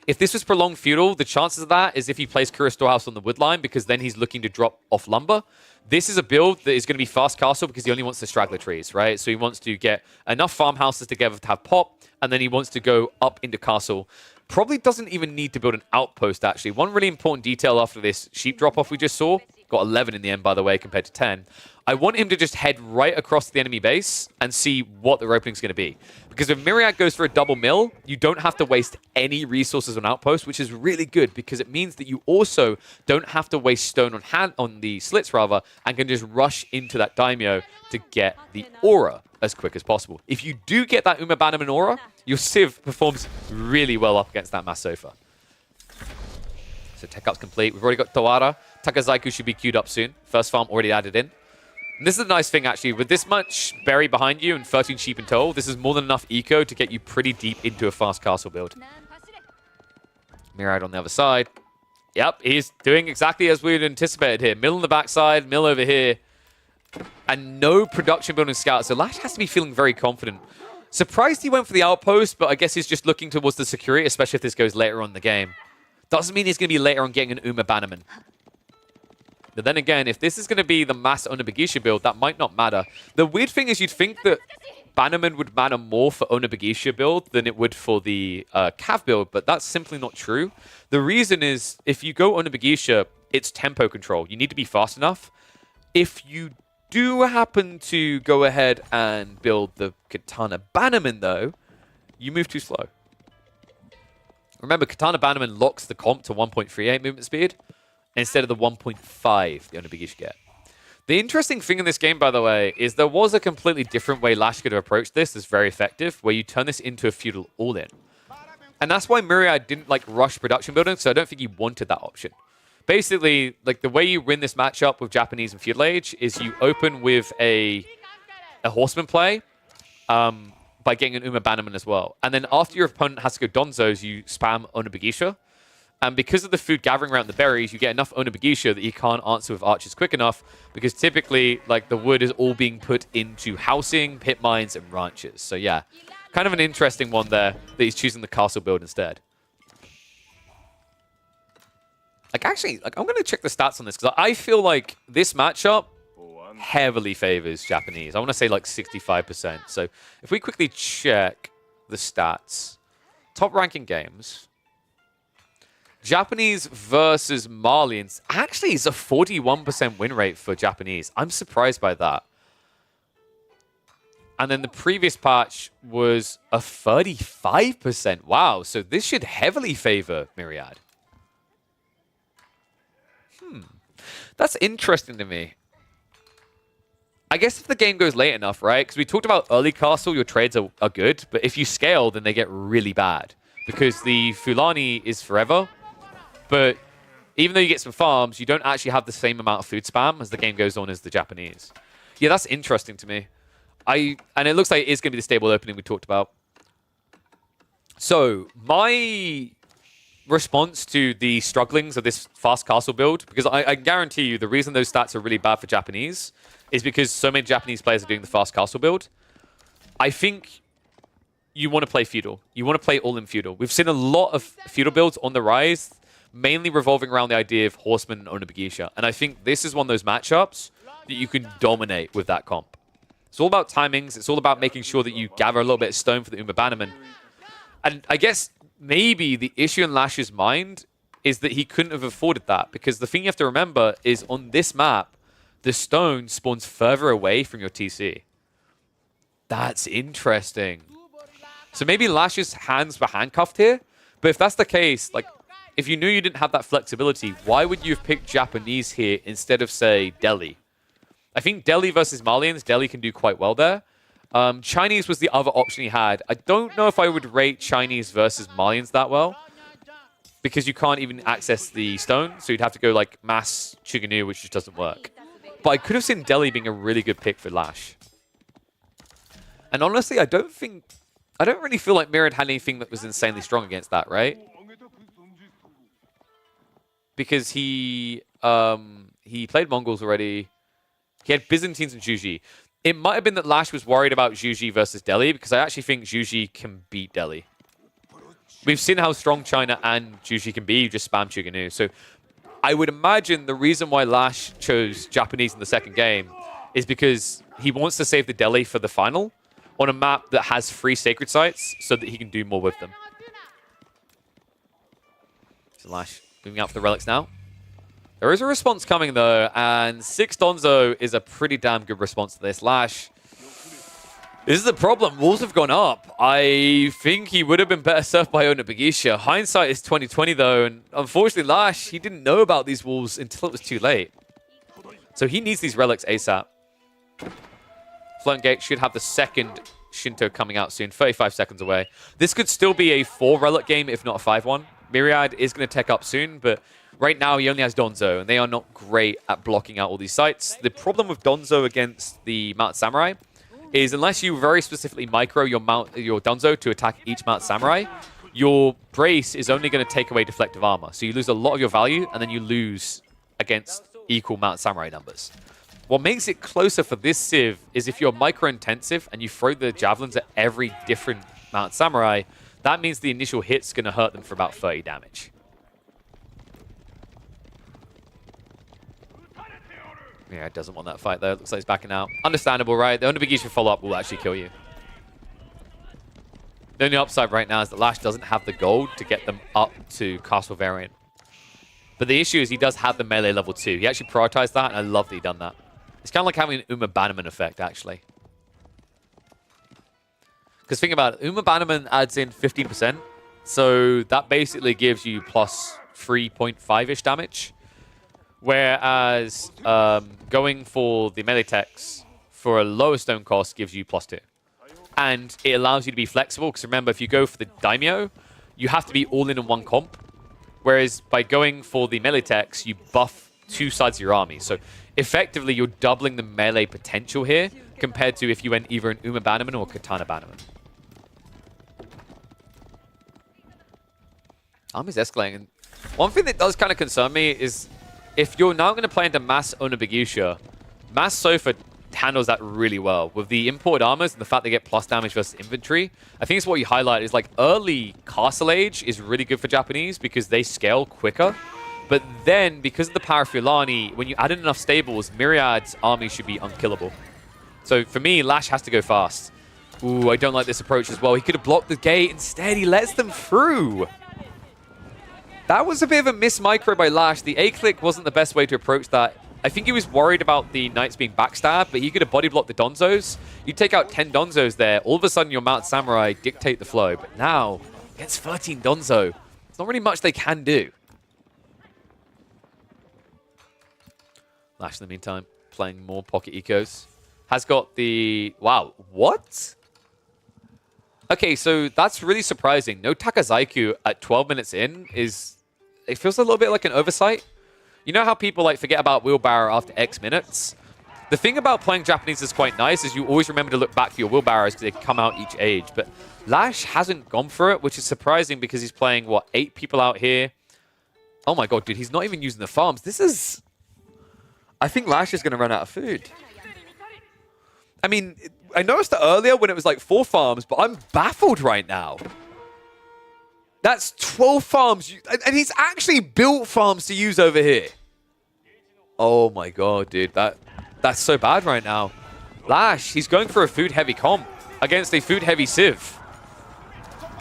Speaker 3: If this was prolonged feudal, the chances of that is if he plays Kura Storehouse on the wood line, because then he's looking to drop off lumber. This is a build that is going to be fast castle because he only wants the straggler trees, right? So he wants to get enough farmhouses together to have pop, and then he wants to go up into castle. Probably doesn't even need to build an outpost, actually. One really important detail after this sheep drop-off we just saw, got 11 in the end, by the way, compared to 10. I want him to just head right across the enemy base and see what their opening's going to be. Because if Myriad goes for a double mill, you don't have to waste any resources on outpost, which is really good because it means that you also don't have to waste stone on the slits, rather, and can just rush into that daimyo to get the aura as quick as possible. If you do get that Uma Bannerman aura, your Civ performs really well up against that Mass Sofa. So tech up's complete. We've already got Tawara. Takazaiku should be queued up soon. First farm already added in. And this is a nice thing, actually. With this much berry behind you and 13 sheep in total, this is more than enough eco to get you pretty deep into a fast castle build. Myriad on the other side. Yep, he's doing exactly as we had anticipated here. Mill on the backside, mill over here. And no production building scout. So Lash has to be feeling very confident. Surprised he went for the outpost, but I guess he's just looking towards the security, especially if this goes later on in the game. Doesn't mean he's going to be later on getting an Uma Bannerman. But then again, if this is going to be the mass Onobagisha build, that might not matter. The weird thing is you'd think that Bannerman would matter more for Onobagisha build than it would for the Cav build, but that's simply not true. The reason is, if you go Onobagisha, it's tempo control. You need to be fast enough. If you do happen to go ahead and build the Katana Bannerman, though, you move too slow. Remember, Katana Bannerman locks the comp to 1.38 movement speed instead of the 1.5 the Onibigisha get. The interesting thing in this game, by the way, is there was a completely different way Lash could have approached this that's very effective, where you turn this into a feudal all-in. And that's why Myriad didn't like rush production building, so I don't think he wanted that option. Basically, like the way you win this matchup with Japanese and Feudal Age is you open with a Horseman play, by getting an Uma Bannerman as well. And then after your opponent has to go Donzos, you spam Onibigisha. And because of the food gathering around the berries, you get enough Onibigisha that you can't answer with archers quick enough, because typically, like, the wood is all being put into housing, pit mines, and ranches. So yeah, kind of an interesting one there that he's choosing the castle build instead. Like, actually, like, I'm going to check the stats on this, because I feel like this matchup heavily favors Japanese. I want to say like 65%. So if we quickly check the stats, top ranking games, Japanese versus Malians, actually is a 41% win rate for Japanese. I'm surprised by that. And then the previous patch was a 35%. Wow, so this should heavily favor Myriad. That's interesting to me. I guess if the game goes late enough, right? Because we talked about early castle, your trades are good. But if you scale, then they get really bad. Because the Fulani is forever. But even though you get some farms, you don't actually have the same amount of food spam as the game goes on as the Japanese. Yeah, that's interesting to me. And it looks like it is going to be the stable opening we talked about. So, my response to the strugglings of this fast castle build, because I guarantee you the reason those stats are really bad for Japanese is because so many Japanese players are doing the fast castle build. I think you want to play feudal. You want to play all-in feudal. We've seen a lot of feudal builds on the rise, mainly revolving around the idea of Horseman and Onibigisha. And I think this is one of those matchups that you can dominate with that comp. It's all about timings. It's all about making sure that you gather a little bit of stone for the Uma Bannerman. And I guess maybe the issue in Lash's mind is that he couldn't have afforded that, because the thing you have to remember is on this map, the stone spawns further away from your TC. That's interesting. So maybe Lash's hands were handcuffed here, but if that's the case, like, if you knew you didn't have that flexibility, why would you have picked Japanese here instead of, say, Delhi? I think Delhi versus Malians, Delhi can do quite well there. Chinese was the other option he had. I don't know if I would rate Chinese versus Malians that well, because you can't even access the stone, so you'd have to go like mass Chuganu, which just doesn't work. But I could have seen Delhi being a really good pick for Lash. And honestly, I don't really feel like Myriad had anything that was insanely strong against that, right? Because he played Mongols already. He had Byzantines and Juji. It might have been that Lash was worried about Juji versus Delhi, because I actually think Juji can beat Delhi. We've seen how strong China and Juji can be. You just spam Chuganu. So I would imagine the reason why Lash chose Japanese in the second game is because he wants to save the Delhi for the final on a map that has 3 sacred sites so that he can do more with them. So Lash moving out for the relics now. There is a response coming, though, and 6 Donzo is a pretty damn good response to this. Lash, this is the problem. Walls have gone up. I think he would have been better served by Onibigisha. Hindsight is 2020, though, and unfortunately, Lash, he didn't know about these walls until it was too late. So he needs these relics ASAP. Floating Gate should have the second Shinto coming out soon, 35 seconds away. This could still be a 4-relic game, if not a 5-1. Myriad is going to tech up soon, but right now he only has Donzo, and they are not great at blocking out all these sites. The problem with Donzo against the Mount Samurai is unless you very specifically micro your Donzo to attack each Mount Samurai, your brace is only going to take away deflective armor. So you lose a lot of your value, and then you lose against equal Mount Samurai numbers. What makes it closer for this Civ is if you're micro-intensive and you throw the javelins at every different Mount Samurai, that means the initial hit's going to hurt them for about 30 damage. Yeah, it doesn't want that fight, though. It looks like he's backing out. Understandable, right? The Onibigisha follow-up will actually kill you. The only upside right now is that Lash doesn't have the gold to get them up to Castle Variant. But the issue is he does have the melee level 2. He actually prioritized that, and I love that he done that. It's kind of like having an Uma Bannerman effect, actually. Because think about it. Uma Bannerman adds in 15%. So that basically gives you plus 3.5-ish damage. Whereas going for the melee techs for a lower stone cost gives you plus 2. And it allows you to be flexible, because remember, if you go for the Daimyo, you have to be all in one comp. Whereas by going for the melee techs, you buff 2 sides of your army. So effectively, you're doubling the melee potential here, compared to if you went either an Uma Bannerman or Katana Bannerman. Army's escalating. And one thing that does kind of concern me is if you're now going to play into Mass Onabagusha, Mass Sofa handles that really well. With the imported armors and the fact they get plus damage versus inventory, I think it's what you highlight is like early Castle Age is really good for Japanese because they scale quicker. But then, because of the power of Fulani, when you add in enough stables, Myriad's army should be unkillable. So for me, Lash has to go fast. Ooh, I don't like this approach as well. He could have blocked the gate. Instead, he lets them through. That was a bit of a miss micro by Lash. The A-click wasn't the best way to approach that. I think he was worried about the Knights being backstabbed, but he could have body blocked the Donzos. You take out 10 Donzos there, all of a sudden your Mount Samurai dictate the flow. But now, against 13 Donzo, there's not really much they can do. Lash, in the meantime, playing more Pocket Ecos. Has got the... Wow, what? Okay, so that's really surprising. No Takazaiku at 12 minutes in is... It feels a little bit like an oversight. You know how people like forget about wheelbarrow after X minutes? The thing about playing Japanese that's quite nice is you always remember to look back for your wheelbarrows because they come out each age. But Lash hasn't gone for it, which is surprising because he's playing, what, 8 people out here? Oh my god, dude, he's not even using the farms. This is... I think Lash is going to run out of food. I mean, I noticed it earlier when it was like 4 farms, but I'm baffled right now. That's 12 farms. And he's actually built farms to use over here. Oh my god, dude. That's so bad right now. Lash, he's going for a food-heavy comp against a food-heavy Civ.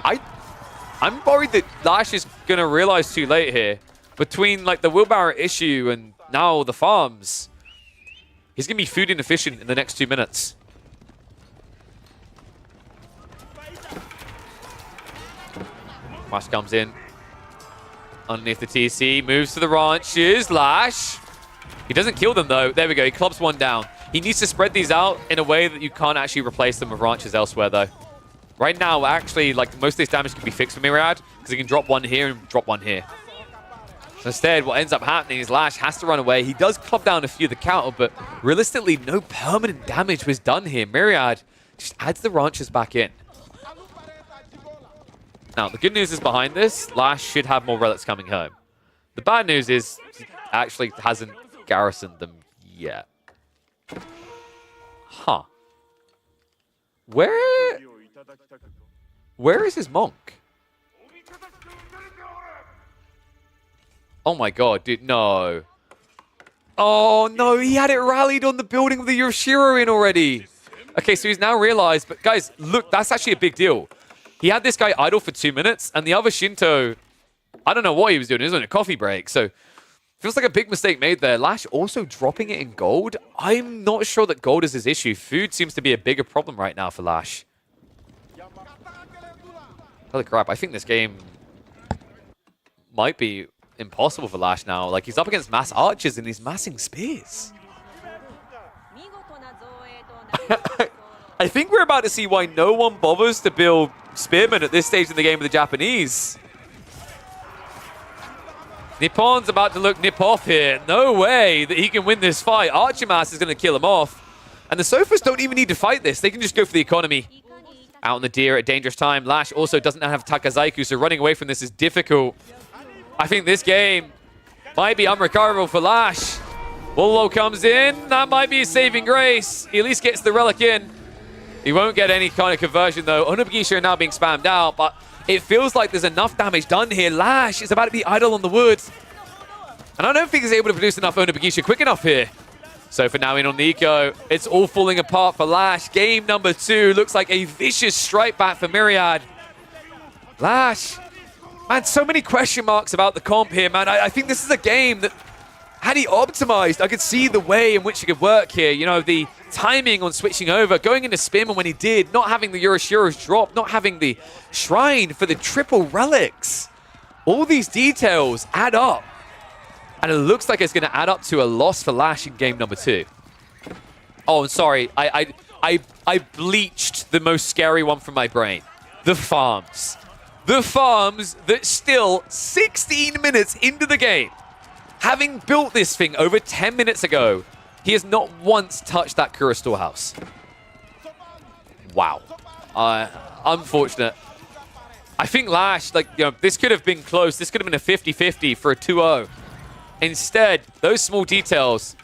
Speaker 3: I'm worried that Lash is going to realize too late here. Between like the wheelbarrow issue and now the farms, he's going to be food inefficient in the next 2 minutes. Lash comes in underneath the TC, moves to the ranches. Lash. He doesn't kill them though. There we go. He clubs one down. He needs to spread these out in a way that you can't actually replace them with ranches elsewhere though. Right now, actually, like most of this damage can be fixed for Myriad because he can drop one here and drop one here. So instead, what ends up happening is Lash has to run away. He does club down a few of the counter, but realistically, no permanent damage was done here. Myriad just adds the ranches back in. Now, the good news is behind this, Lash should have more relics coming home. The bad news is he actually hasn't garrisoned them yet. Huh. Where is his monk? Oh my god, dude, no. Oh no, he had it rallied on the building with the Yoshiro in already. Okay, so he's now realized, but guys, look, that's actually a big deal. He had this guy idle for 2 minutes, and the other Shinto, I don't know what he was doing. He was on a coffee break, so feels like a big mistake made there. Lash also dropping it in gold. I'm not sure that gold is his issue. Food seems to be a bigger problem right now for Lash. Holy crap, I think this game might be impossible for Lash now. Like, he's up against mass archers, and he's massing spears. I think we're about to see why no one bothers to build spearmen at this stage in the game with the Japanese. Nippon's about to look Nip off here. No way that he can win this fight. Archimass is going to kill him off. And the Sofas don't even need to fight this. They can just go for the economy. Out on the deer at a dangerous time. Lash also doesn't have Takazaiku, so running away from this is difficult. I think this game might be unrecoverable for Lash. Wololo comes in. That might be a saving grace. He at least gets the relic in. He won't get any kind of conversion, though. Onabugisha are now being spammed out, but it feels like there's enough damage done here. Lash is about to be idle on the woods. And I don't think he's able to produce enough Onabugisha quick enough here. So for now, in on Nico, it's all falling apart for Lash. Game number 2 looks like a vicious strike back for Myriad. Lash, man, so many question marks about the comp here, man. I think this is a game that had he optimized, I could see the way in which he could work here. You know, the timing on switching over, going into spin when he did, not having the Yoroshiro's drop, not having the shrine for the triple relics. All these details add up. And it looks like it's going to add up to a loss for Lash in game number 2. Oh, I'm sorry. I bleached the most scary one from my brain. The farms. The farms that still 16 minutes into the game, having built this thing over 10 minutes ago, he has not once touched that Kura storehouse. Wow. Unfortunate. I think Lash, like, you know, this could have been close. This could have been a 50-50 for a 2-0. Instead, those small details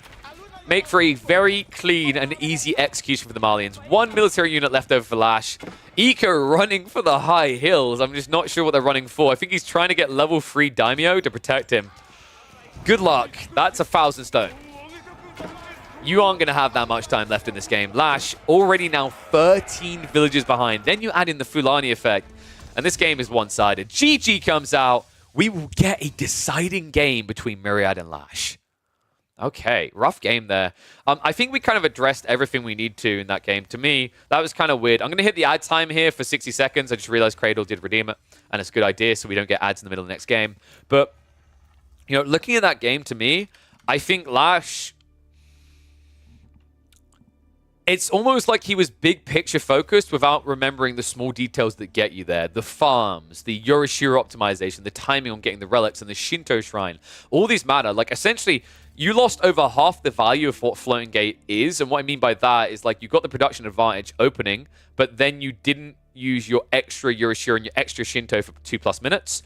Speaker 3: make for a very clean and easy execution for the Malians. One military unit left over for Lash. Eco running for the high hills. I'm just not sure what they're running for. I think he's trying to get level 3 Daimyo to protect him. Good luck. That's 1,000 stone. You aren't going to have that much time left in this game. Lash already now 13 villages behind. Then you add in the Fulani effect, and this game is one-sided. GG comes out. We will get a deciding game between Myriad and Lash. Okay, rough game there. I think we kind of addressed everything we need to in that game. To me, that was kind of weird. I'm going to hit the ad time here for 60 seconds. I just realized Cradle did redeem it, and it's a good idea so we don't get ads in the middle of the next game. But, you know, looking at that game, to me, I think Lash... It's almost like he was big picture focused without remembering the small details that get you there. The farms, the Yorishiro optimization, the timing on getting the relics, and the Shinto shrine. All these matter. Like, essentially, you lost over half the value of what Floating Gate is. And what I mean by that is, like, you got the production advantage opening, but then you didn't use your extra Yorishiro and your extra Shinto for 2+ minutes.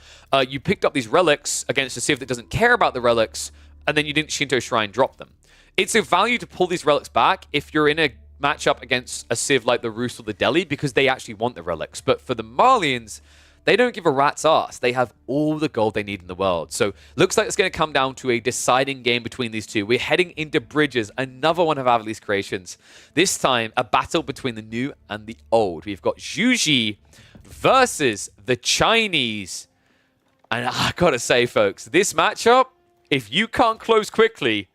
Speaker 3: You picked up these relics against a Civ that doesn't care about the relics, and then you didn't Shinto shrine drop them. It's a value to pull these relics back if you're in a matchup against a Civ like the Rus or the Delhi, because they actually want the relics. But for the Malians, they don't give a rat's ass. They have all the gold they need in the world. So looks like it's going to come down to a deciding game between these two. We're heading into Bridges, another one of Avali's creations. This time, a battle between the new and the old. We've got Zhuji versus the Chinese. And I gotta say, folks, this matchup, if you can't close quickly,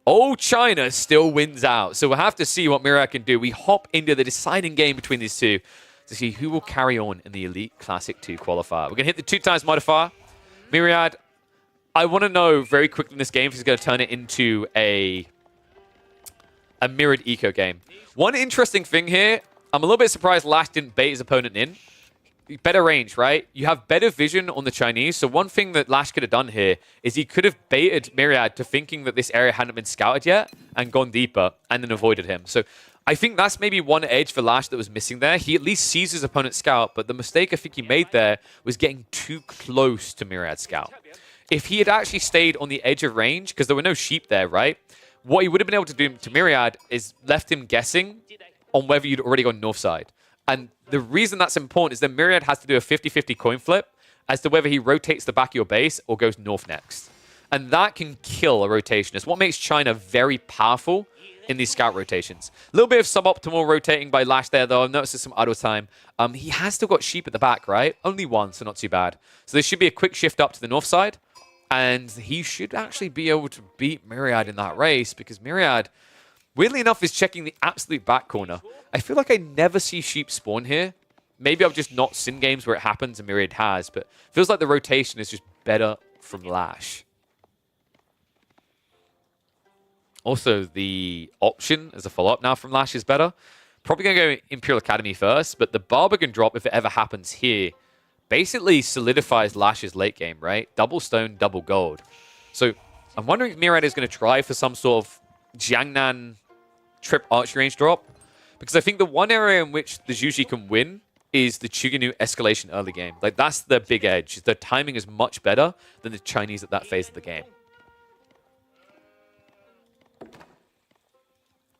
Speaker 3: old China still wins out. So we'll have to see what Myriad can do. We hop into the deciding game between these two to see who will carry on in the Elite Classic 2 qualifier. We're going to hit the 2x modifier. Myriad, I want to know very quickly in this game if he's going to turn it into a mirrored eco game. One interesting thing here, I'm a little bit surprised Lash didn't bait his opponent in. Better range, right? You have better vision on the Chinese. So one thing that Lash could have done here is he could have baited Myriad to thinking that this area hadn't been scouted yet and gone deeper and then avoided him. So I think that's maybe one edge for Lash that was missing there. He at least sees his opponent's scout, but the mistake I think he made there was getting too close to Myriad's scout. If he had actually stayed on the edge of range, because there were no sheep there, right? What he would have been able to do to Myriad is left him guessing on whether you'd already gone north side. And the reason that's important is that Myriad has to do a 50-50 coin flip as to whether he rotates the back of your base or goes north next. And that can kill a rotation. It's what makes China very powerful in these scout rotations. A little bit of suboptimal rotating by Lash there, though. I've noticed some idle time. He has still got sheep at the back, right? Only one, so not too bad. So there should be a quick shift up to the north side. And he should actually be able to beat Myriad in that race because Myriad, weirdly enough, is checking the absolute back corner. I feel like I never see sheep spawn here. Maybe I've just not seen games where it happens and Myriad has, but it feels like the rotation is just better from Lash. Also, the option as a follow-up now from Lash is better. Probably going to go Imperial Academy first, but the Barbican drop, if it ever happens here, basically solidifies Lash's late game, right? Double stone, double gold. So I'm wondering if Myriad is going to try for some sort of Jiangnan trip archery range drop. Because I think the one area in which the Zhuji can win is the Chuganu escalation early game. Like, that's the big edge. The timing is much better than the Chinese at that phase of the game.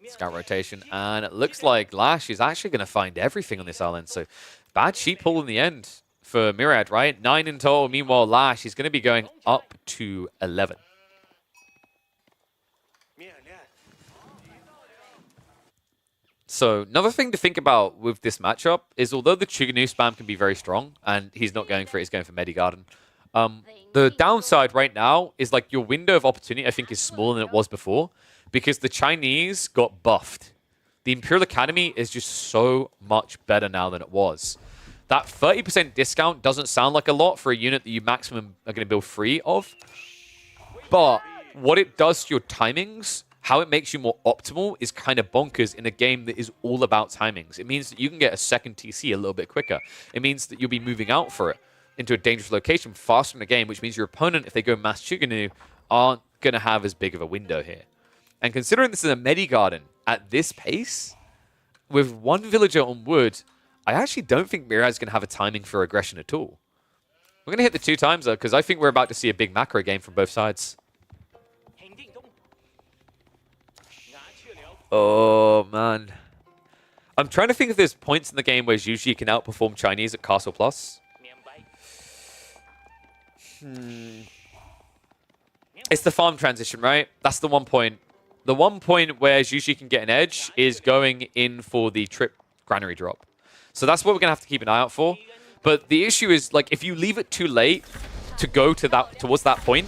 Speaker 3: Scout rotation. And it looks like Lash is actually going to find everything on this island. So, bad sheep pull in the end for Myriad, right? 9 in total. Meanwhile, Lash is going to be going up to 11. So another thing to think about with this matchup is although the Chuganu spam can be very strong, and he's not going for it, he's going for Medigarden, The downside right now is like your window of opportunity, I think, is smaller than it was before because the Chinese got buffed. The Imperial Academy is just so much better now than it was. That 30% discount doesn't sound like a lot for a unit that you maximum are going to build free of. But what it does to your timings, how it makes you more optimal, is kind of bonkers in a game that is all about timings. It means that you can get a second TC a little bit quicker. It means that you'll be moving out for it into a dangerous location faster in the game, which means your opponent, if they go Mass Chuganu, aren't going to have as big of a window here. And considering this is a Medi Garden at this pace, with one villager on wood, I actually don't think Myriad's going to have a timing for aggression at all. We're going to hit the 2 times, though, because I think we're about to see a big macro game from both sides. Oh, man. I'm trying to think if there's points in the game where Zhuji can outperform Chinese at Castle Plus. It's the farm transition, right? That's the one point. The one point where Zhuji can get an edge is going in for the trip granary drop. So that's what we're going to have to keep an eye out for. But the issue is, like, if you leave it too late to go to towards that point,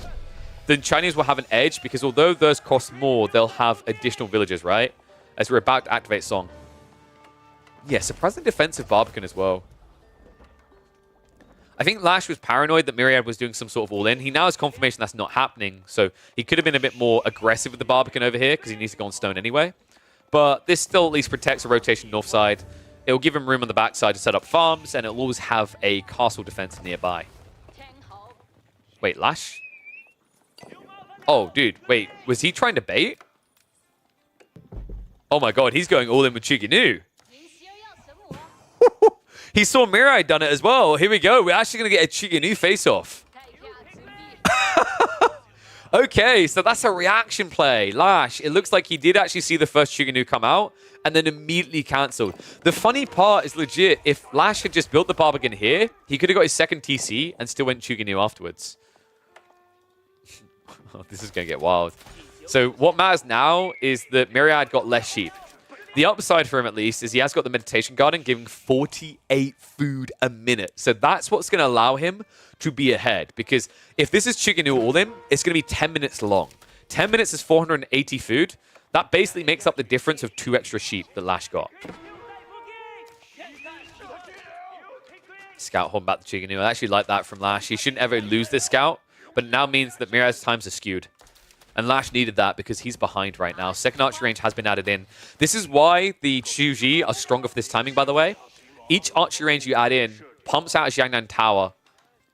Speaker 3: then Chinese will have an edge because although those cost more, they'll have additional villagers, right? As we're about to activate Song. Yeah, surprisingly defensive Barbican as well. I think Lash was paranoid that Myriad was doing some sort of all-in. He now has confirmation that's not happening, so he could have been a bit more aggressive with the Barbican over here because he needs to go on stone anyway. But this still at least protects a rotation north side. It'll give him room on the backside to set up farms, and it'll always have a castle defense nearby. Wait, Lash? Oh, dude, wait. Was he trying to bait? Oh my god, he's going all in with Chuginu. He saw Mirai done it as well. Here we go. We're actually going to get a Chuginu face-off. Okay, so that's a reaction play. Lash, it looks like he did actually see the first Chuginu come out and then immediately cancelled. The funny part is legit, if Lash had just built the Barbican here, he could have got his second TC and still went Chuginu afterwards. Oh, this is going to get wild. So what matters now is that Myriad got less sheep. The upside for him, at least, is he has got the Meditation Garden giving 48 food a minute. So that's what's going to allow him to be ahead. Because if this is Chuginu all-in, it's going to be 10 minutes long. 10 minutes is 480 food. That basically makes up the difference of 2 extra sheep that Lash got. Scout holding back the Chuginu. I actually like that from Lash. He shouldn't ever lose this scout. But it now means that Myriad's times are skewed. And Lash needed that because he's behind right now. Second archery range has been added in. This is why the Zhuji are stronger for this timing, by the way. Each archery range you add in pumps out a Xiangnan Tower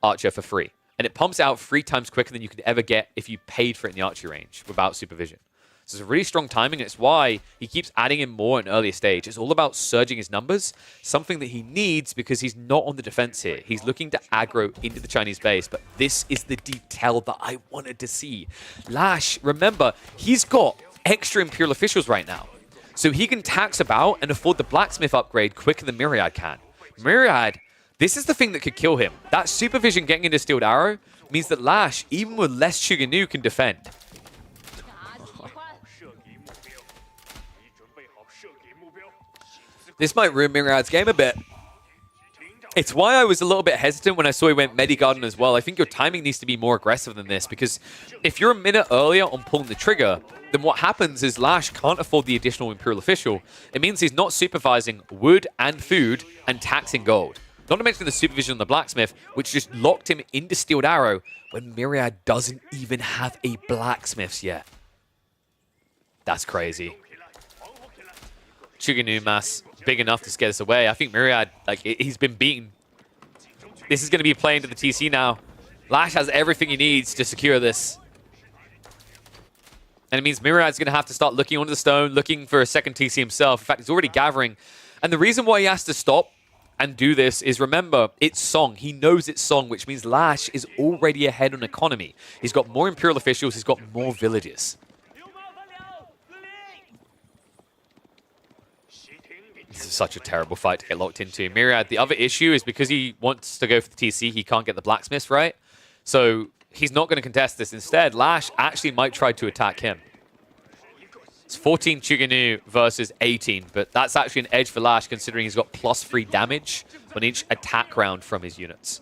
Speaker 3: archer for free. And it pumps out 3 times quicker than you could ever get if you paid for it in the archery range without supervision. So it's a really strong timing, and it's why he keeps adding in more in earlier stage. It's all about surging his numbers, something that he needs because he's not on the defense here. He's looking to aggro into the Chinese base, but this is the detail that I wanted to see. Lash, remember, he's got extra Imperial officials right now. So he can tax about and afford the blacksmith upgrade quicker than Myriad can. Myriad, this is the thing that could kill him. That supervision getting into Steeled Arrow means that Lash, even with less Chuganu, can defend. This might ruin Myriad's game a bit. It's why I was a little bit hesitant when I saw he went Medi Garden as well. I think your timing needs to be more aggressive than this because if you're a minute earlier on pulling the trigger, then what happens is Lash can't afford the additional Imperial official. It means he's not supervising wood and food and taxing gold. Not to mention the supervision on the blacksmith, which just locked him into Steeled Arrow when Myriad doesn't even have a blacksmith yet. That's crazy. Chuganu mass big enough to scare us away. I think Myriad, like, he's been beaten. This is going to be playing to the TC now. Lash has everything he needs to secure this. And it means Myriad's going to have to start looking onto the stone, looking for a second TC himself. In fact, he's already gathering. And the reason why he has to stop and do this is, remember, it's Song. He knows it's Song, which means Lash is already ahead on economy. He's got more Imperial officials. He's got more villages. This is such a terrible fight to get locked into. Myriad, the other issue is because he wants to go for the TC, he can't get the blacksmiths right. So he's not going to contest this. Instead, Lash actually might try to attack him. It's 14 Chuganu versus 18, but that's actually an edge for Lash considering he's got +3 damage on each attack round from his units.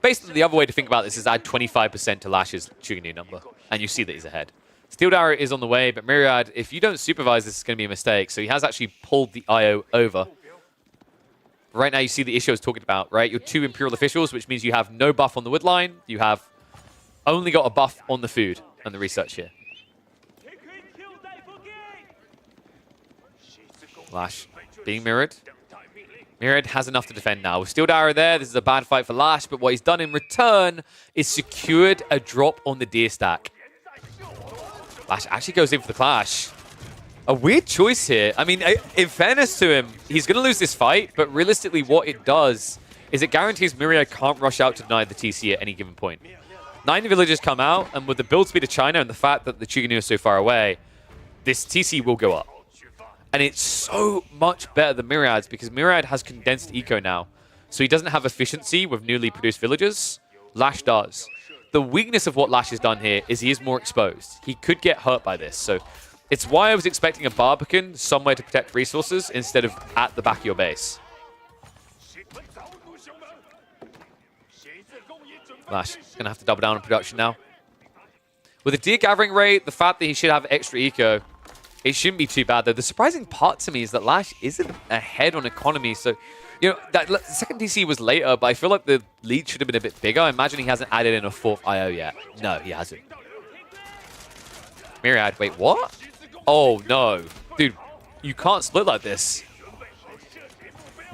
Speaker 3: basically the other way to think about this is add 25% to Lash's Chuganu number, and you see that he's ahead. Steel Dagger is on the way, but Myriad, if you don't supervise this, is going to be a mistake. So he has actually pulled the IO over. Right now, you see the issue I was talking about, right? You're 2 Imperial officials, which means you have no buff on the wood line. You have only got a buff on the food and the research here. Lash being mirrored. Myriad has enough to defend now. With Steel Dagger there, this is a bad fight for Lash, but what he's done in return is secured a drop on the deer stack. Lash actually goes in for the clash. A weird choice here. I mean, in fairness to him, he's going to lose this fight, but realistically what it does is it guarantees Myriad can't rush out to deny the TC at any given point. 9 villagers come out, and with the build speed of China and the fact that the Chuganu is so far away, this TC will go up. And it's so much better than Myriad's because Myriad has condensed eco now. So he doesn't have efficiency with newly produced villagers. Lash does. The weakness of what Lash has done here is he is more exposed. He could get hurt by this. So it's why I was expecting a Barbican somewhere to protect resources instead of at the back of your base. Lash going to have to double down on production now. With the deer gathering rate, the fact that he should have extra eco, it shouldn't be too bad, though. The surprising part to me is that Lash isn't ahead on economy. So, you know, that second DC was later, but I feel like the lead should have been a bit bigger. I imagine he hasn't added in a 4th IO yet. No, he hasn't. Myriad, wait, what? Oh, no. Dude, you can't split like this.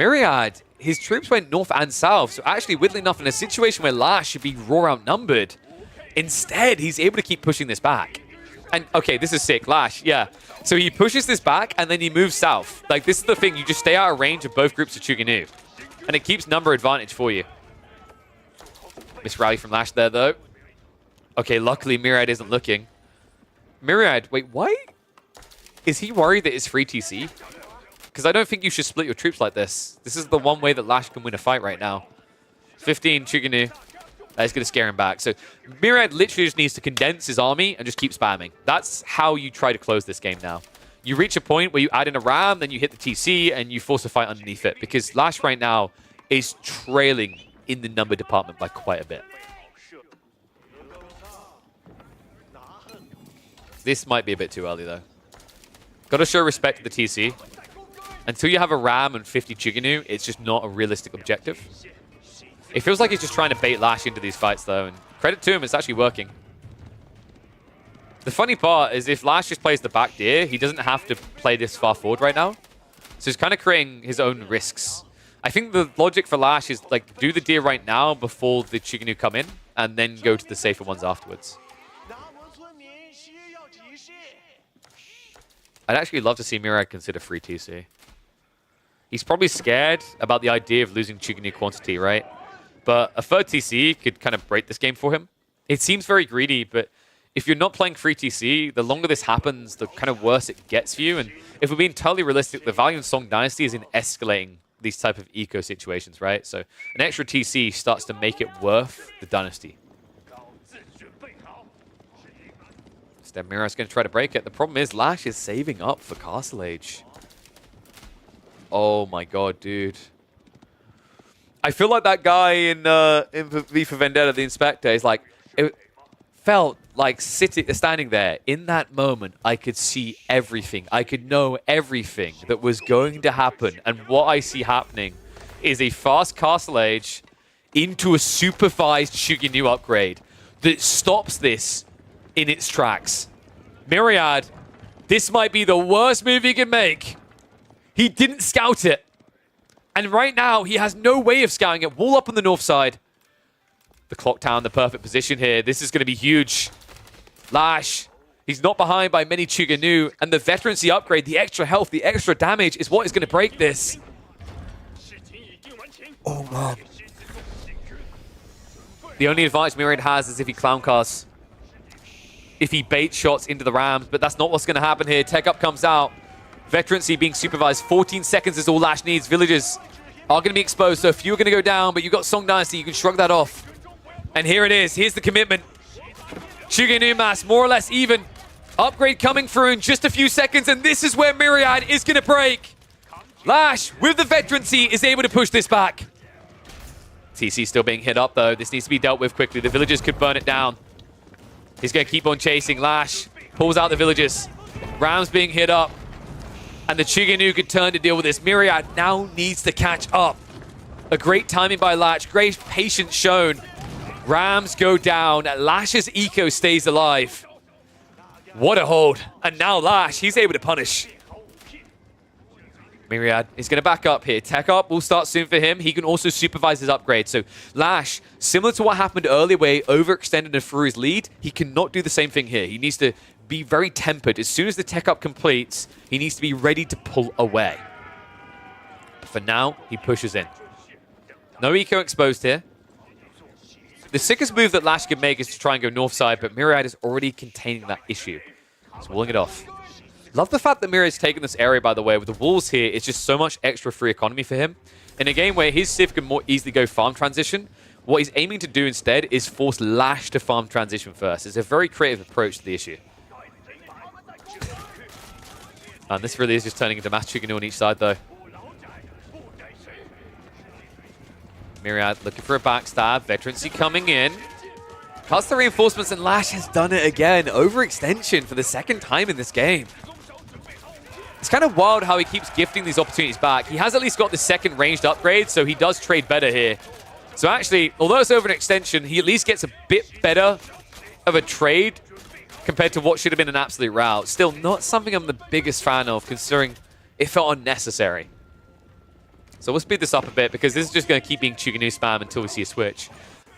Speaker 3: Myriad, his troops went north and south. So actually, weirdly enough, in a situation where Lash should be raw outnumbered, instead, he's able to keep pushing this back. And, okay, this is sick. Lash, yeah. So he pushes this back, and then he moves south. Like, this is the thing. You just stay out of range of both groups of Chuganu. And it keeps number advantage for you. Miss rally from Lash there, though. Okay, luckily, Myriad isn't looking. Myriad, wait, why? Is he worried that it's free TC? Because I don't think you should split your troops like this. This is the one way that Lash can win a fight right now. 15 Chuganu. That's going to scare him back. So Myriad literally just needs to condense his army and just keep spamming. That's how you try to close this game now. You reach a point where you add in a ram, then you hit the TC, and you force a fight underneath it. Because Lash right now is trailing in the number department by quite a bit. This might be a bit too early, though. Got to show respect to the TC. Until you have a ram and 50 Chuganu, it's just not a realistic objective. It feels like he's just trying to bait Lash into these fights, though, and credit to him, it's actually working. The funny part is if Lash just plays the back deer, he doesn't have to play this far forward right now. So he's kind of creating his own risks. I think the logic for Lash is, like, do the deer right now before the Chuganu come in, and then go to the safer ones afterwards. I'd actually love to see Myriad consider free TC. He's probably scared about the idea of losing Chuganu quantity, right? But a 3rd TC could kind of break this game for him. It seems very greedy, but if you're not playing free TC, the longer this happens, the kind of worse it gets for you. And if we're being totally realistic, the value in Song Dynasty is in escalating these type of eco situations, right? So an extra TC starts to make it worth the Dynasty. Instead, Myriad's going to try to break it. The problem is Lash is saving up for Castle Age. Oh my god, dude. I feel like that guy in V for Vendetta, the Inspector, is like, it felt like standing there. In that moment, I could see everything. I could know everything that was going to happen. And what I see happening is a fast Castle Age into a supervised Chuganu upgrade that stops this in its tracks. Myriad, this might be the worst move he can make. He didn't scout it. And right now, he has no way of scouting it. Wall up on the north side. The Clock Tower in the perfect position here. This is going to be huge. Lash, he's not behind by many Chuganu. And the veterancy upgrade, the extra health, the extra damage is what is going to break this. Oh, man. The only advantage Myriad has is if he clown casts. If he baits shots into the rams. But that's not what's going to happen here. Tech up comes out. Veterancy being supervised. 14 seconds is all Lash needs. Villagers are going to be exposed, so a few are going to go down, but you've got Song Dynasty. You can shrug that off. And here it is. Here's the commitment. Chuganu mass, more or less even. Upgrade coming through in just a few seconds, and this is where Myriad is going to break. Lash, with the veterancy, is able to push this back. TC still being hit up, though. This needs to be dealt with quickly. The villagers could burn it down. He's going to keep on chasing. Lash pulls out the villagers. Rams being hit up. And the Chuginu could turn to deal with this. Myriad now needs to catch up. A great timing by Lash. Great patience shown. Rams go down. Lash's eco stays alive. What a hold. And now Lash, he's able to punish. Myriad is going to back up here. Tech up will start soon for him. He can also supervise his upgrade. So Lash, similar to what happened earlier where he overextended and threw his lead, he cannot do the same thing here. He needs to be very tempered. As soon as the tech up completes, he needs to be ready to pull away. For now, he pushes in. No eco exposed here. The sickest move that Lash can make is to try and go north side, but Myriad is already containing that issue. He's walling it off. Love the fact that Myriad's taken this area, by the way. With the walls here, it's just so much extra free economy for him. In a game where his Civ can more easily go farm transition, what he's aiming to do instead is force Lash to farm transition first. It's a very creative approach to the issue. And this really is just turning into mass Chuginu on each side, though. Myriad looking for a backstab. Veterancy coming in. Cuts the reinforcements, and Lash has done it again. Overextension for the second time in this game. It's kind of wild how he keeps gifting these opportunities back. He has at least got the second ranged upgrade, so he does trade better here. So actually, although it's over an extension, he at least gets a bit better of a trade compared to what should have been an absolute rout. Still not something I'm the biggest fan of, considering it felt unnecessary. So we'll speed this up a bit, because this is just going to keep being Chuginu spam until we see a switch.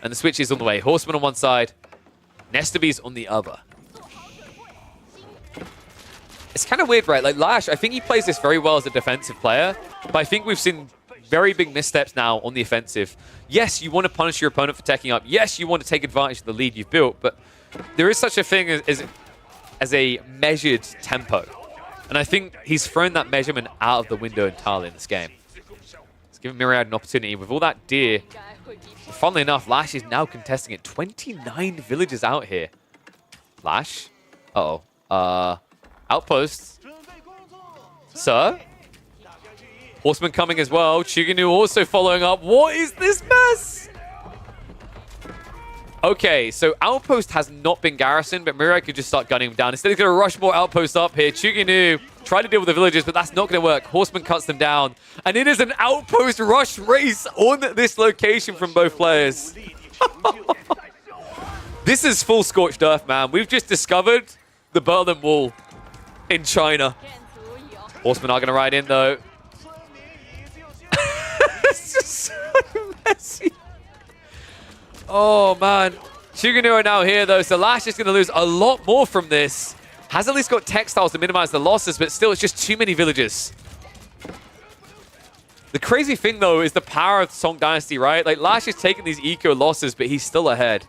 Speaker 3: And the switch is on the way. Horseman on one side, Nestabees on the other. It's kind of weird, right? Like Lash, I think he plays this very well as a defensive player, but I think we've seen very big missteps now on the offensive. Yes, you want to punish your opponent for teching up. Yes, you want to take advantage of the lead you've built, but there is such a thing as a measured tempo. And I think he's thrown that measurement out of the window entirely in this game. It's given Myriad an opportunity. With all that deer, funnily enough, Lash is now contesting it. 29 villagers out here. Lash? Uh-oh. Outposts. Sir? Horseman coming as well. Chuginu also following up. What is this mess? Okay, so Outpost has not been garrisoned, but Myriad could just start gunning him down. Instead, he's going to rush more Outposts up here. Chuginu try to deal with the villagers, but that's not going to work. Horseman cuts them down. And it is an Outpost rush race on this location from both players. This is full scorched earth, man. We've just discovered the Berlin Wall in China. Horsemen are going to ride in, though. It's just so messy. Oh, man. Chuginu are now here, though, so Lash is going to lose a lot more from this. Has at least got textiles to minimize the losses, but still, it's just too many villagers. The crazy thing, though, is the power of Song Dynasty, right? Like, Lash is taking these eco losses, but he's still ahead.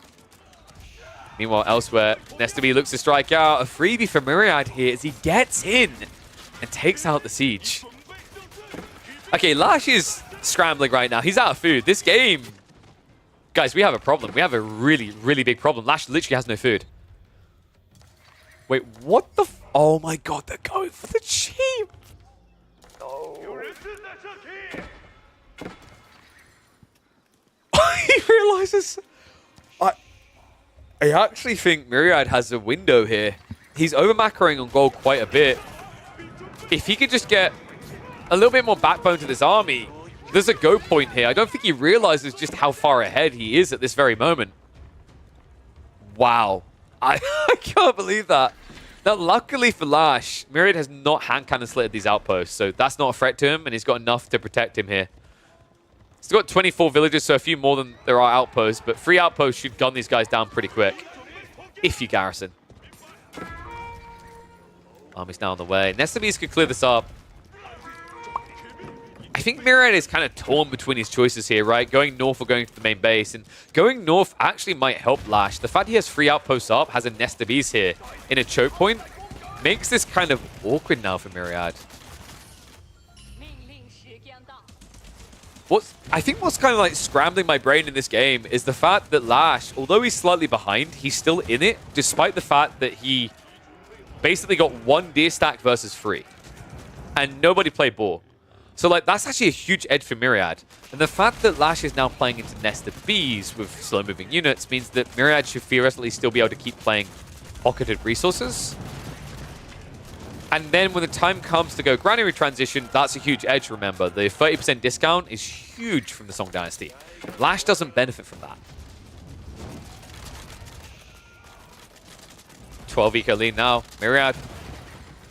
Speaker 3: Meanwhile, elsewhere, Nestabee looks to strike out. A freebie for Myriad here as he gets in and takes out the siege. Okay, Lash is scrambling right now. He's out of food. This game... Guys, we have a problem. We have a really, really big problem. Lash literally has no food. Wait, what the oh my god, they're going for the cheap! No. He realizes... I actually think Myriad has a window here. He's over-macroing on gold quite a bit. If he could just get a little bit more backbone to this army, there's a go point here. I don't think he realizes just how far ahead he is at this very moment. Wow. I can't believe that. Now, luckily for Lash, Myriad has not hand cannon slitted these outposts, so that's not a threat to him, and he's got enough to protect him here. He's got 24 villagers, so a few more than there are outposts, but 3 outposts should gun these guys down pretty quick, if you garrison. Army's now on the way. Nestabees could clear this up. I think Myriad is kind of torn between his choices here, right? Going north or going to the main base. And going north actually might help Lash. The fact he has 3 outposts up, has a Nestabees here in a choke point, makes this kind of awkward now for Myriad. I think what's kind of like scrambling my brain in this game is the fact that Lash, although he's slightly behind, he's still in it, despite the fact that he basically got 1 deer stack versus 3. And nobody played boar. So, like, that's actually a huge edge for Myriad. And the fact that Lash is now playing into Nest of Bees with slow-moving units means that Myriad should theoretically still be able to keep playing pocketed resources. And then when the time comes to go Granary transition, that's a huge edge, remember. The 30% discount is huge from the Song Dynasty. Lash doesn't benefit from that. 12 eco lead now. Myriad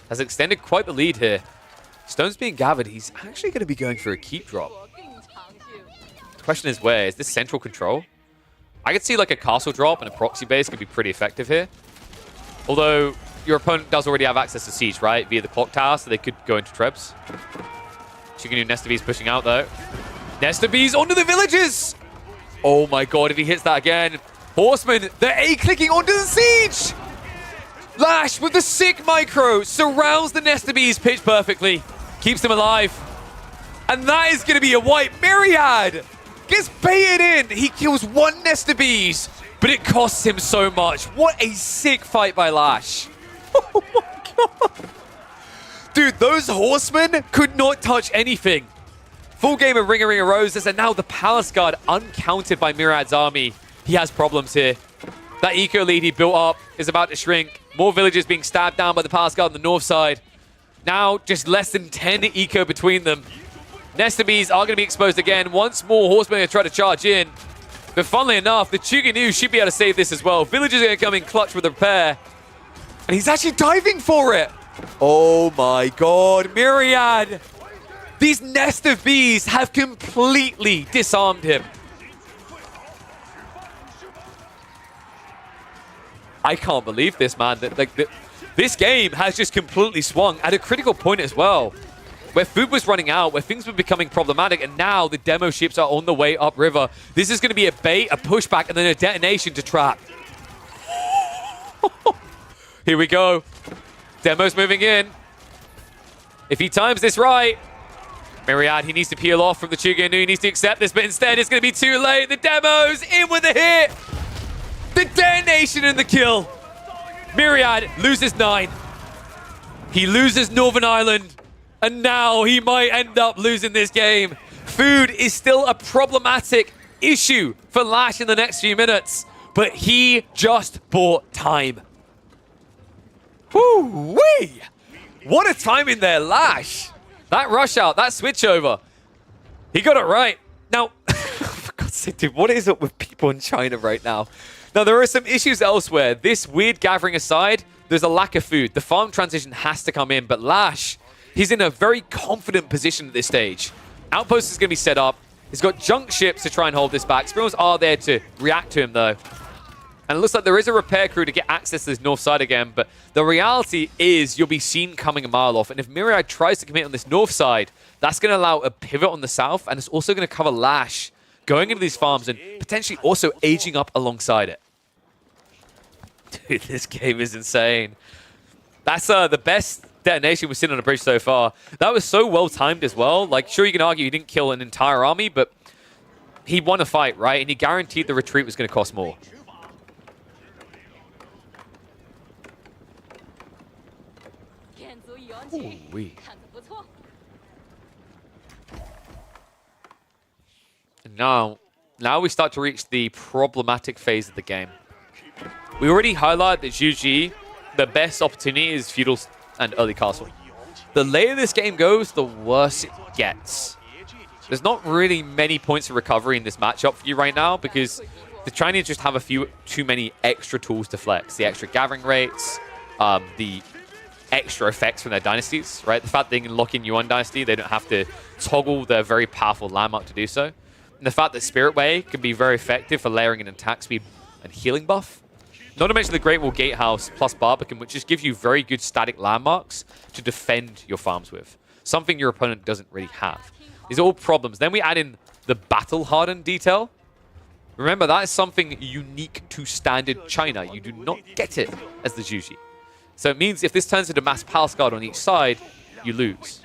Speaker 3: has extended quite the lead here. Stone's being gathered. He's actually going to be going for a keep drop. The question is where? Is this central control? I could see like a castle drop and a proxy base could be pretty effective here. Although your opponent does already have access to siege, right? Via the clock tower, so they could go into trebs. Chicken Nest of Bees pushing out though. Nest of Bees onto the villages! Oh my god, if he hits that again. Horsemen, they're A-clicking onto the siege! Lash with the sick micro surrounds the Nest of Bees pitch perfectly. Keeps them alive. And that is going to be a wipe. Myriad gets baited in. He kills one Nest of Bees, but it costs him so much. What a sick fight by Lash. Oh my god. Dude, those horsemen could not touch anything. Full game of Ring of Roses, and now the Palace Guard uncounted by Myriad's army. He has problems here. That eco lead he built up is about to shrink. More villagers being stabbed down by the Palace Guard on the north side. Now, just less than 10 eco between them. Nest of Bees are going to be exposed again. Once more, horsemen are going to try to charge in. But funnily enough, the Chuganu should be able to save this as well. Villagers are going to come in clutch with the repair. And he's actually diving for it. Oh my god, Myriad. These Nest of Bees have completely disarmed him. I can't believe this, man. This game has just completely swung at a critical point as well, where food was running out, where things were becoming problematic, and now the demo ships are on the way upriver. This is going to be a bait, a pushback, and then a detonation to trap. Here we go. Demo's moving in. If he times this right, Myriad, he needs to peel off from the Chuganu. He needs to accept this, but instead it's going to be too late. The Demo's in with a hit. The detonation and the kill. Myriad loses 9. He loses Northern Ireland. And now he might end up losing this game. Food is still a problematic issue for Lash in the next few minutes. But he just bought time. Woo-wee! What a time in there, Lash. That rush out, that switch over. He got it right. Now, for God's sake, dude, what is up with people in China right now? Now, there are some issues elsewhere. This weird gathering aside, there's a lack of food. The farm transition has to come in, but Lash, he's in a very confident position at this stage. Outpost is going to be set up. He's got junk ships to try and hold this back. Spirals are there to react to him, though. And it looks like there is a repair crew to get access to this north side again, but the reality is you'll be seen coming a mile off. And if Myriad tries to commit on this north side, that's going to allow a pivot on the south, and it's also going to cover Lash going into these farms and potentially also aging up alongside it. Dude, this game is insane. That's the best detonation we've seen on a bridge so far. That was so well timed as well. Like, sure, you can argue he didn't kill an entire army, but he won a fight, right? And he guaranteed the retreat was going to cost more. Ooh-wee. And now we start to reach the problematic phase of the game. We already highlighted that Zhuji, the best opportunity is feudal and early castle. The later this game goes, the worse it gets. There's not really many points of recovery in this matchup for you right now because the Chinese just have a few too many extra tools to flex. The extra gathering rates, the extra effects from their dynasties, right? The fact they can lock in Yuan Dynasty, they don't have to toggle their very powerful landmark to do so. And the fact that Spirit Way can be very effective for layering an attack speed and healing buff. Not to mention the Great Wall Gatehouse plus Barbican, which just gives you very good static landmarks to defend your farms with. Something your opponent doesn't really have. These are all problems. Then we add in the Battle Hardened detail. Remember, that is something unique to standard China. You do not get it as the Zhuji. So it means if this turns into mass Palace Guard on each side, you lose.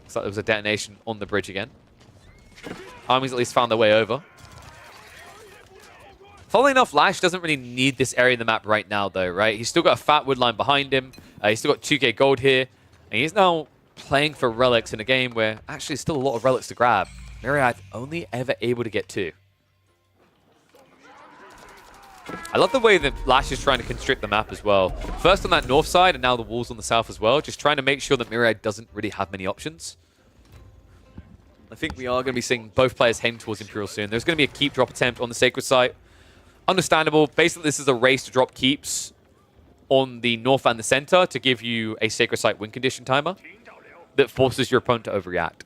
Speaker 3: Looks like there was a detonation on the bridge again. Armies at least found their way over. Funnily enough, Lash doesn't really need this area of the map right now, though, right? He's still got a fat wood line behind him. He's still got 2k gold here. And he's now playing for relics in a game where actually still a lot of relics to grab. Myriad only ever able to get 2. I love the way that Lash is trying to constrict the map as well. First on that north side, and now the walls on the south as well. Just trying to make sure that Myriad doesn't really have many options. I think we are going to be seeing both players heading towards Imperial soon. There's going to be a keep drop attempt on the Sacred Site. Understandable. Basically, this is a race to drop keeps on the north and the center to give you a Sacred Site win condition timer that forces your opponent to overreact.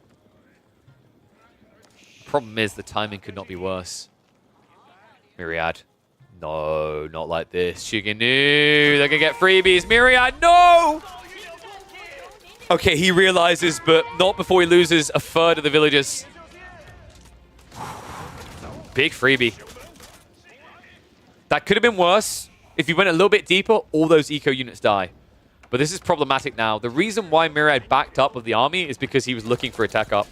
Speaker 3: Problem is, the timing could not be worse. Myriad. No, not like this. Shiginu, they're going to get freebies. Myriad, no! Okay, he realizes, but not before he loses a third of the villagers. Big freebie. That could have been worse. If you went a little bit deeper, all those eco units die. But this is problematic now. The reason why Myriad backed up with the army is because he was looking for a tech up.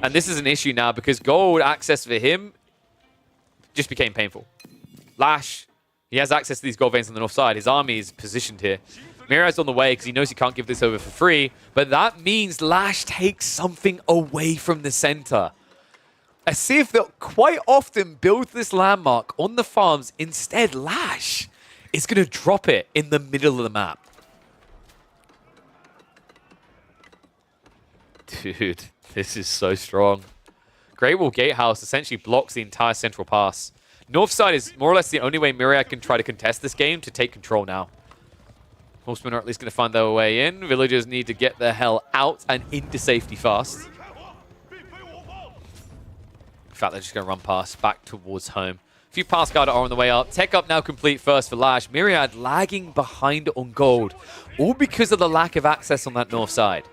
Speaker 3: And this is an issue now because gold access for him just became painful. Lash, he has access to these gold veins on the north side. His army is positioned here. Myriad's on the way because he knows he can't give this over for free. But that means Lash takes something away from the center. A Civ that quite often builds this landmark on the farms. Instead, Lash is going to drop it in the middle of the map. Dude, this is so strong. Great Wall Gatehouse essentially blocks the entire central pass. North side is more or less the only way Myriad can try to contest this game to take control now. Horsemen are at least going to find their way in. Villagers need to get the hell out and into safety fast. In fact, they're just going to run past back towards home. A few pass guard are on the way up. Tech up now complete first for Lash. Myriad lagging behind on gold. All because of the lack of access on that north side.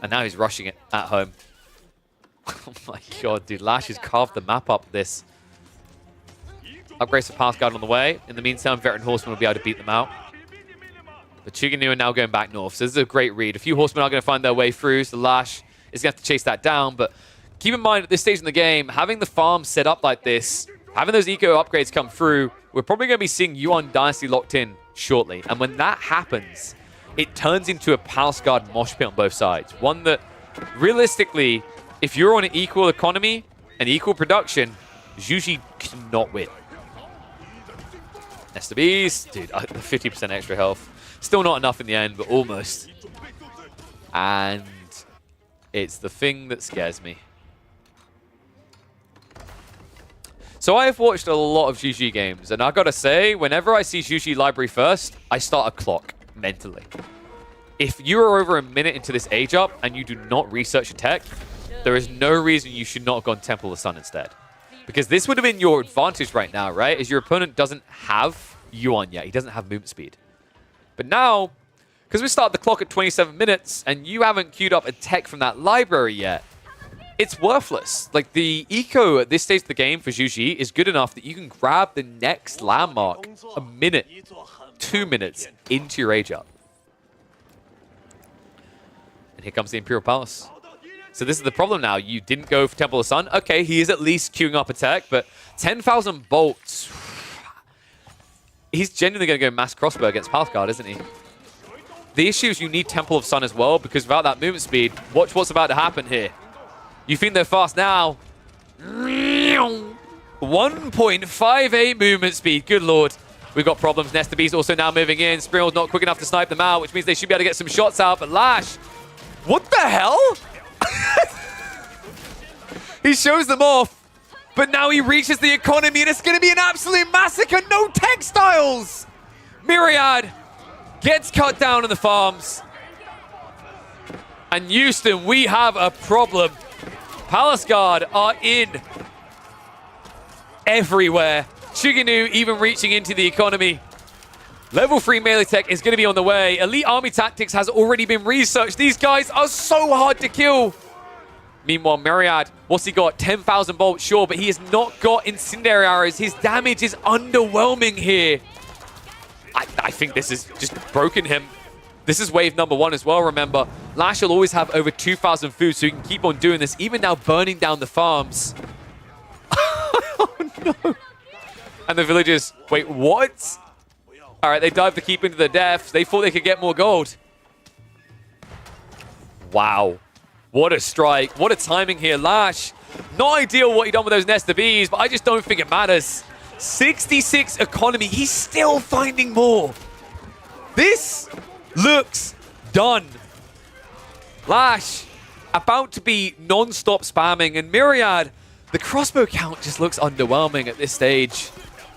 Speaker 3: And now he's rushing it at home. Oh my god, dude. Lash has carved the map up this. Upgrades for pass guard on the way. In the meantime, Veteran Horsemen will be able to beat them out. The Chuganu are now going back north. So this is a great read. A few Horsemen are going to find their way through. So Lash is going to have to chase that down. But keep in mind, at this stage in the game, having the farm set up like this, having those eco upgrades come through, we're probably going to be seeing Yuan Dynasty locked in shortly. And when that happens, it turns into a Palace Guard mosh pit on both sides. One that, realistically, if you're on an equal economy and equal production, Zhu cannot win. Nesta Beast, dude, 50% extra health. Still not enough in the end, but almost. And it's the thing that scares me. So I have watched a lot of GG games, and I gotta say, whenever I see GG library first, I start a clock mentally. If you are over a minute into this age up and you do not research a tech, there is no reason you should not have gone Temple of the Sun instead. Because this would have been your advantage right now, right? Is your opponent doesn't have Yuan yet. He doesn't have movement speed. But now, because we start the clock at 27 minutes and you haven't queued up a tech from that library yet, it's worthless. Like, the eco at this stage of the game for Zhu is good enough that you can grab the next landmark a minute, 2 minutes into your age up. And here comes the Imperial Palace. So this is the problem now. You didn't go for Temple of the Sun. Okay, he is at least queuing up a tech, but 10,000 bolts. He's genuinely going to go mass crossbow against Palace Guard, isn't he? The issue is you need Temple of Sun as well, because without that movement speed, watch what's about to happen here. You think they're fast now. 1.58 movement speed. Good lord. We've got problems. Nesta Beast also now moving in. Springel's not quick enough to snipe them out, which means they should be able to get some shots out. But Lash, what the hell? He shows them off, but now he reaches the economy and it's going to be an absolute massacre. No textiles. Myriad gets cut down in the farms. And Houston, we have a problem. Palace Guard are in everywhere. Chuganu even reaching into the economy. Level 3 melee tech is going to be on the way. Elite Army Tactics has already been researched. These guys are so hard to kill. Meanwhile, Myriad, what's he got? 10,000 bolts, sure, but he has not got incendiary arrows. His damage is underwhelming here. I think this has just broken him. This is wave number 1 as well, remember. Lash will always have over 2,000 food, so he can keep on doing this, even now burning down the farms. Oh, no. And the villagers, wait, what? All right, they dived the keep into the depths. They thought they could get more gold. Wow. What a strike. What a timing here. Lash, not ideal what he done with those Nest of Bees, but I just don't think it matters. 66 economy. He's still finding more. This looks done. Lash about to be non-stop spamming, and Myriad, the crossbow count just looks underwhelming at this stage.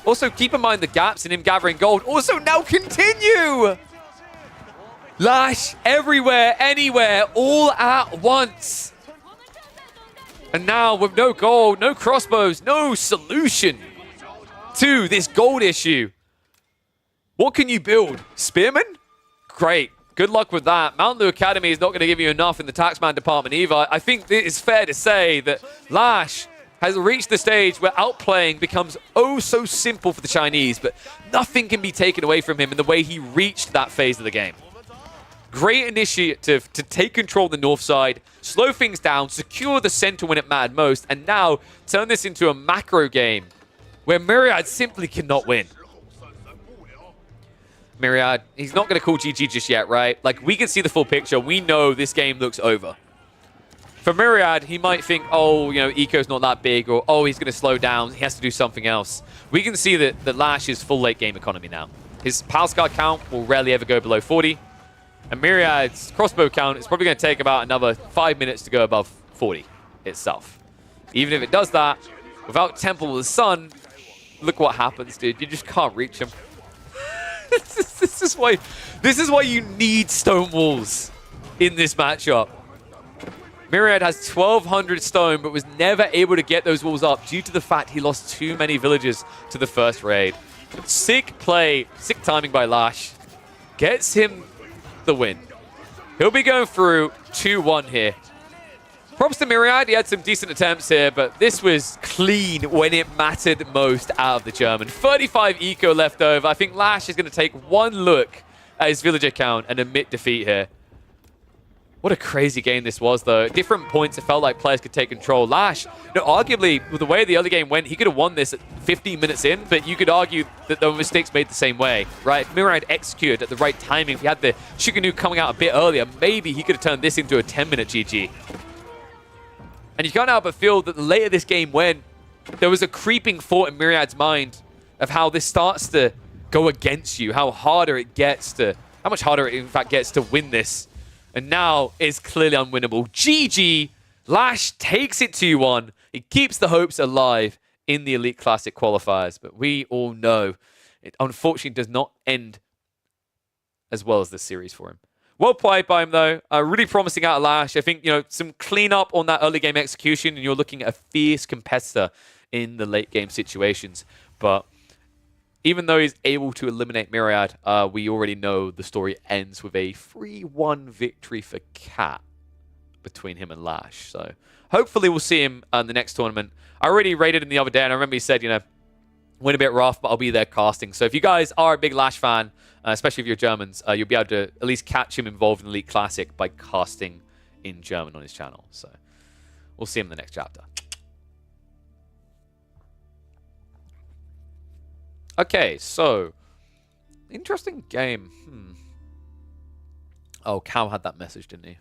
Speaker 3: Also, keep in mind the gaps in him gathering gold also now continue. Lash everywhere, anywhere, all at once. And now with no gold, no crossbows, no solution to this gold issue. What can you build? Spearman? Great. Good luck with that. Mount Lu Academy is not going to give you enough in the Taxman department either. I think it is fair to say that Lash has reached the stage where outplaying becomes oh so simple for the Chinese, but nothing can be taken away from him in the way he reached that phase of the game. Great initiative to take control of the north side, slow things down, secure the center when it mattered most, and now turn this into a macro game where Myriad simply cannot win. Myriad, he's not going to call GG just yet, right? Like, we can see the full picture. We know this game looks over. For Myriad, he might think, oh, you know, Eco's not that big, or, oh, he's going to slow down. He has to do something else. We can see that Lash is full late game economy now. His Pal Scar count will rarely ever go below 40. And Myriad's crossbow count is probably going to take about another 5 minutes to go above 40 itself. Even if it does that, without Temple of the Sun, look what happens, dude. You just can't reach him. This is why you need stone walls in this matchup. Myriad has 1,200 stone, but was never able to get those walls up due to the fact he lost too many villagers to the first raid. Sick play, sick timing by Lash. Gets him the win. He'll be going through 2-1 here. Props to Myriad. He had some decent attempts here, but this was clean when it mattered most out of the German. 35 eco left over. I think Lash is going to take one look at his villager count and admit defeat here. What a crazy game this was, though. At different points, it felt like players could take control. Lash, you know, arguably, with the way the other game went, he could have won this at 15 minutes in, but you could argue that the mistakes made the same way, right? If Myriad executed at the right timing, if he had the Shikanu coming out a bit earlier, maybe he could have turned this into a 10-minute GG. And you can't help but feel that the later this game went, there was a creeping thought in Myriad's mind of how this starts to go against you, how much harder it in fact gets to win this. And now it's clearly unwinnable. GG, Lash takes it 2-1. It keeps the hopes alive in the Elite Classic qualifiers. But we all know it unfortunately does not end as well as this series for him. Well played by him, though. Really promising out of Lash. I think, you know, some cleanup on that early game execution, and you're looking at a fierce competitor in the late game situations. But even though he's able to eliminate Myriad, we already know the story ends with a 3-1 victory for Cat between him and Lash. So hopefully we'll see him in the next tournament. I already rated him the other day, and I remember he said, you know, went a bit rough, but I'll be there casting. So if you guys are a big Lash fan, especially if you're Germans, you'll be able to at least catch him involved in Elite Classic by casting in German on his channel. So we'll see him in the next chapter. Okay, so interesting game. Oh, Cal had that message, didn't he?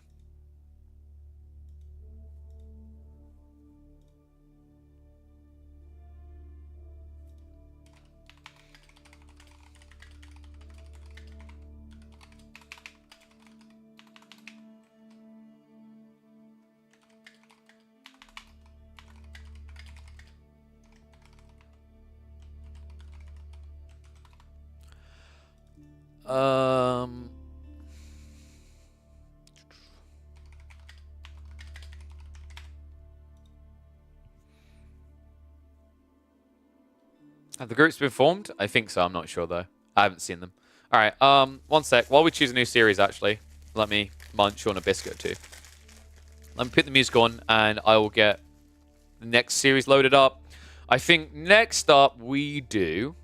Speaker 3: Have the groups been formed? I think so. I'm not sure, though. I haven't seen them. All right. One sec. While we choose a new series, actually, let me munch on a biscuit, too. Let me put the music on, and I will get the next series loaded up. I think next up we do...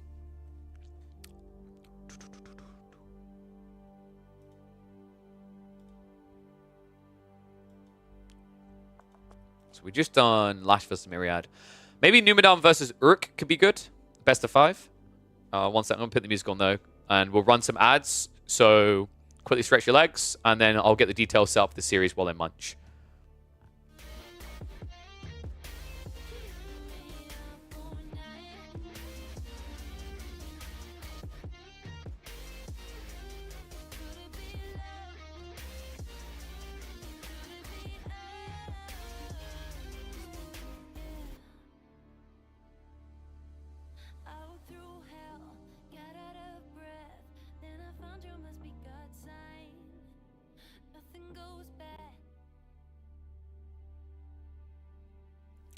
Speaker 3: So we just done Lash vs Myriad. Maybe Numidan versus Urk could be good. Best of 5. One second, I'm going to put the music on though. And we'll run some ads. So quickly stretch your legs, and then I'll get the details set up for the series while I munch.
Speaker 2: I walked through hell, got out of breath. Then I found you must be God's sign. Nothing goes bad.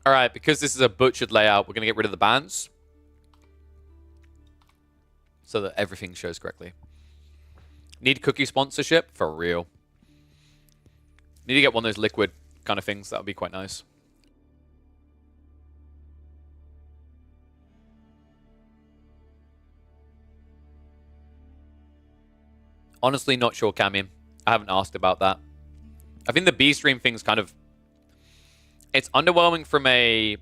Speaker 3: All right, because this is a butchered layout, we're going to get rid of the bands so that everything shows correctly. Need cookie sponsorship? For real. Need to get one of those liquid kind of things. That would be quite nice. Honestly, not sure, Cami. I haven't asked about that. I think the B-Stream thing's kind of... It's underwhelming from a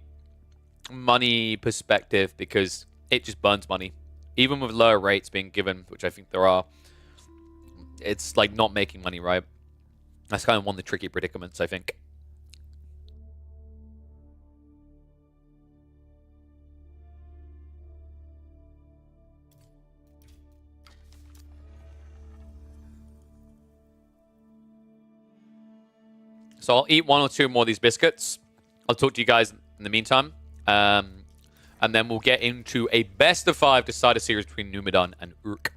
Speaker 3: money perspective because it just burns money. Even with lower rates being given, which I think there are, it's like not making money, right? That's kind of one of the tricky predicaments, I think. So I'll eat one or two more of these biscuits. I'll talk to you guys in the meantime. And then we'll get into a best of 5 decider series between Numidan and Urk.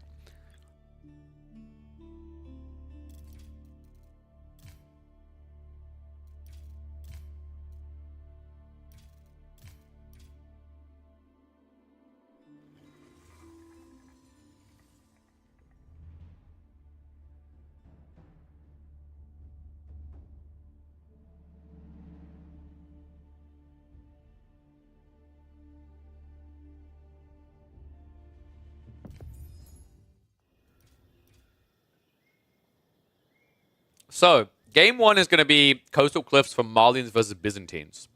Speaker 3: So, game 1 is going to be Coastal Cliffs for Marlians versus Byzantines.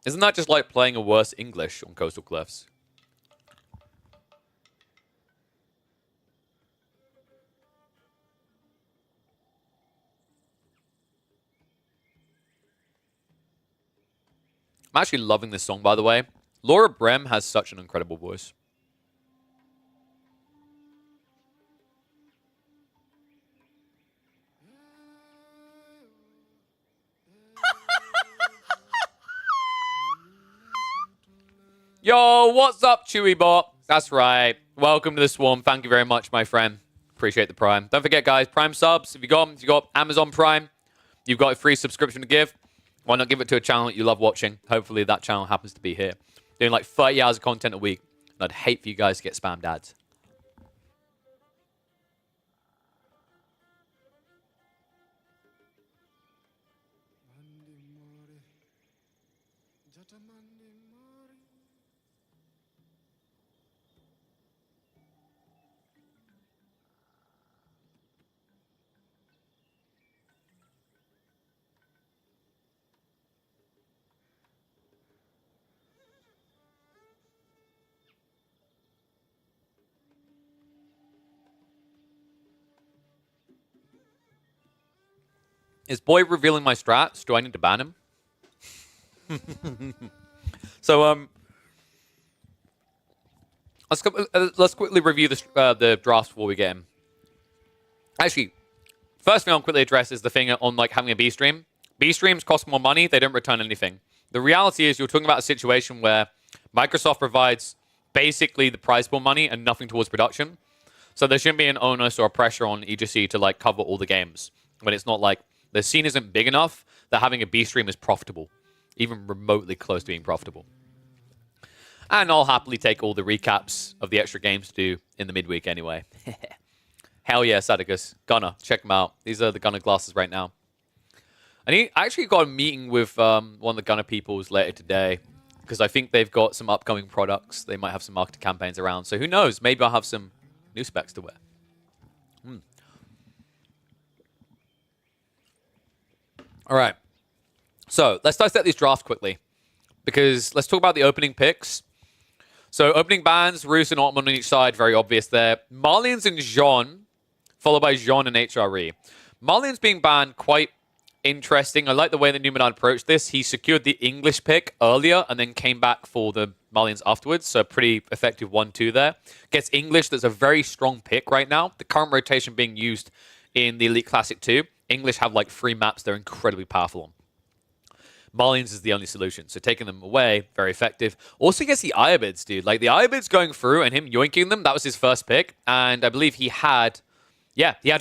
Speaker 3: Isn't that just like playing a worse English on Coastal Cliffs? I'm actually loving this song, by the way. Laura Brem has such an incredible voice. Yo, what's up, ChewyBot? That's right. Welcome to the Swarm. Thank you very much, my friend. Appreciate the Prime. Don't forget, guys, Prime subs. If you got Amazon Prime, you've got a free subscription to give. Why not give it to a channel that you love watching? Hopefully that channel happens to be here. Doing like 30 hours of content a week. And I'd hate for you guys to get spammed ads. Is Boy revealing my strats? Do I need to ban him? So, let's quickly review the drafts before we get him. Actually, first thing I'll quickly address is the thing on like having a B stream. B streams cost more money; they don't return anything. The reality is, you're talking about a situation where Microsoft provides basically the prize pool money and nothing towards production. So there shouldn't be an onus or a pressure on EGC to like cover all the games when it's not like the scene isn't big enough that having a B stream is profitable, even remotely close to being profitable. And I'll happily take all the recaps of the extra games to do in the midweek anyway. Hell yeah, Sadicus. Gunner, check them out. These are the Gunner glasses right now. And I actually got a meeting with one of the Gunner peoples later today because I think they've got some upcoming products. They might have some marketing campaigns around. So who knows? Maybe I'll have some new specs to wear. All right. So let's dissect these drafts quickly because let's talk about the opening picks. So opening bans, Roos and Ottoman on each side, very obvious there. Marlians and Jean followed by Jean and HRE. Marlians being banned, quite interesting. I like the way that Numidan approached this. He secured the English pick earlier and then came back for the Marlians afterwards. So pretty effective 1-2 there. Gets English. That's a very strong pick right now. The current rotation being used in the Elite Classic 2. English have like 3 maps they're incredibly powerful on. Marlians is the only solution. So taking them away, very effective. Also gets the Iabids, dude. Like the Iabids going through and him yoinking them, that was his first pick. And I believe he had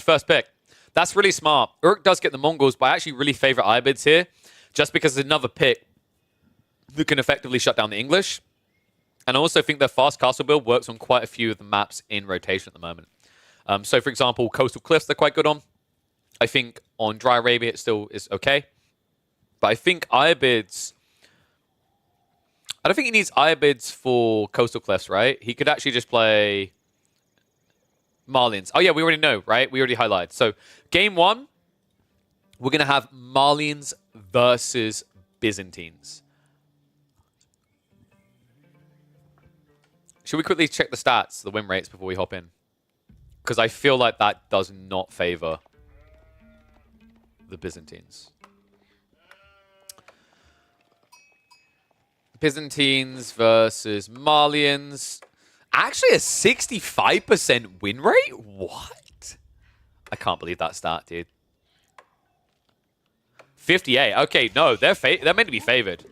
Speaker 3: first pick. That's really smart. Urk does get the Mongols, but I actually really favor Iabids here, just because it's another pick that can effectively shut down the English. And I also think their fast castle build works on quite a few of the maps in rotation at the moment. So, for example, Coastal Cliffs they're quite good on. I think on Dry Arabia it still is okay. But I think Iabids... I don't think he needs Iabids for Coastal Cliffs, right? He could actually just play... Marlians. Oh, yeah, we already know, right? We already highlighted. So, game 1, we're going to have Marlians versus Byzantines. Should we quickly check the stats, the win rates, before we hop in? Because I feel like that does not favor the Byzantines. Byzantines versus Marlians. Actually, a 65% win rate? What? I can't believe that stat, dude. 58. Okay, no, they're meant to be favored.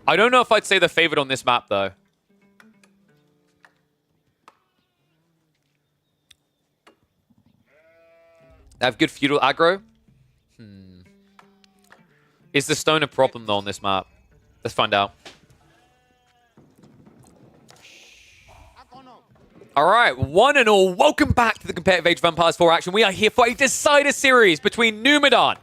Speaker 3: I don't know if I'd say they're favored on this map, though. They have good feudal aggro. Is the stone a problem, though, on this map? Let's find out. All right, one and all, welcome back to the Competitive Age of Empires 4 action. We are here for a Decider series between Numidan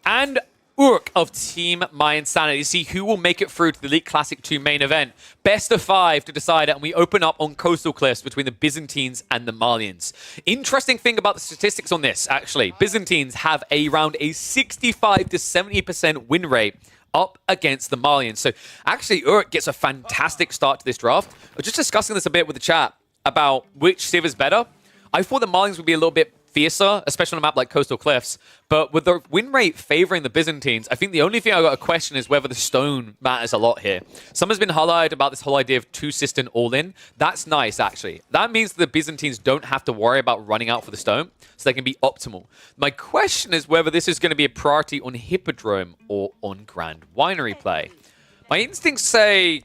Speaker 3: and Urk of Team My Insanity to see who will make it through to the Elite Classic 2 main event. Best of 5 to decide it, and we open up on Coastal Cliffs between the Byzantines and the Marlians. Interesting thing about the statistics on this, actually. Byzantines have around a 65 to 70% win rate up against the Marlians. So actually, Urk gets a fantastic start to this draft. I was just discussing this a bit with the chat about which Civ is better. I thought the Marlians would be a little bit fiercer, especially on a map like Coastal Cliffs. But with the win rate favoring the Byzantines, I think the only thing I got a question is whether the stone matters a lot here. Someone's been highlighted about this whole idea of 2 Sistine all-in. That's nice, actually. That means the Byzantines don't have to worry about running out for the stone, so they can be optimal. My question is whether this is going to be a priority on Hippodrome or on Grand Winery play. My instincts say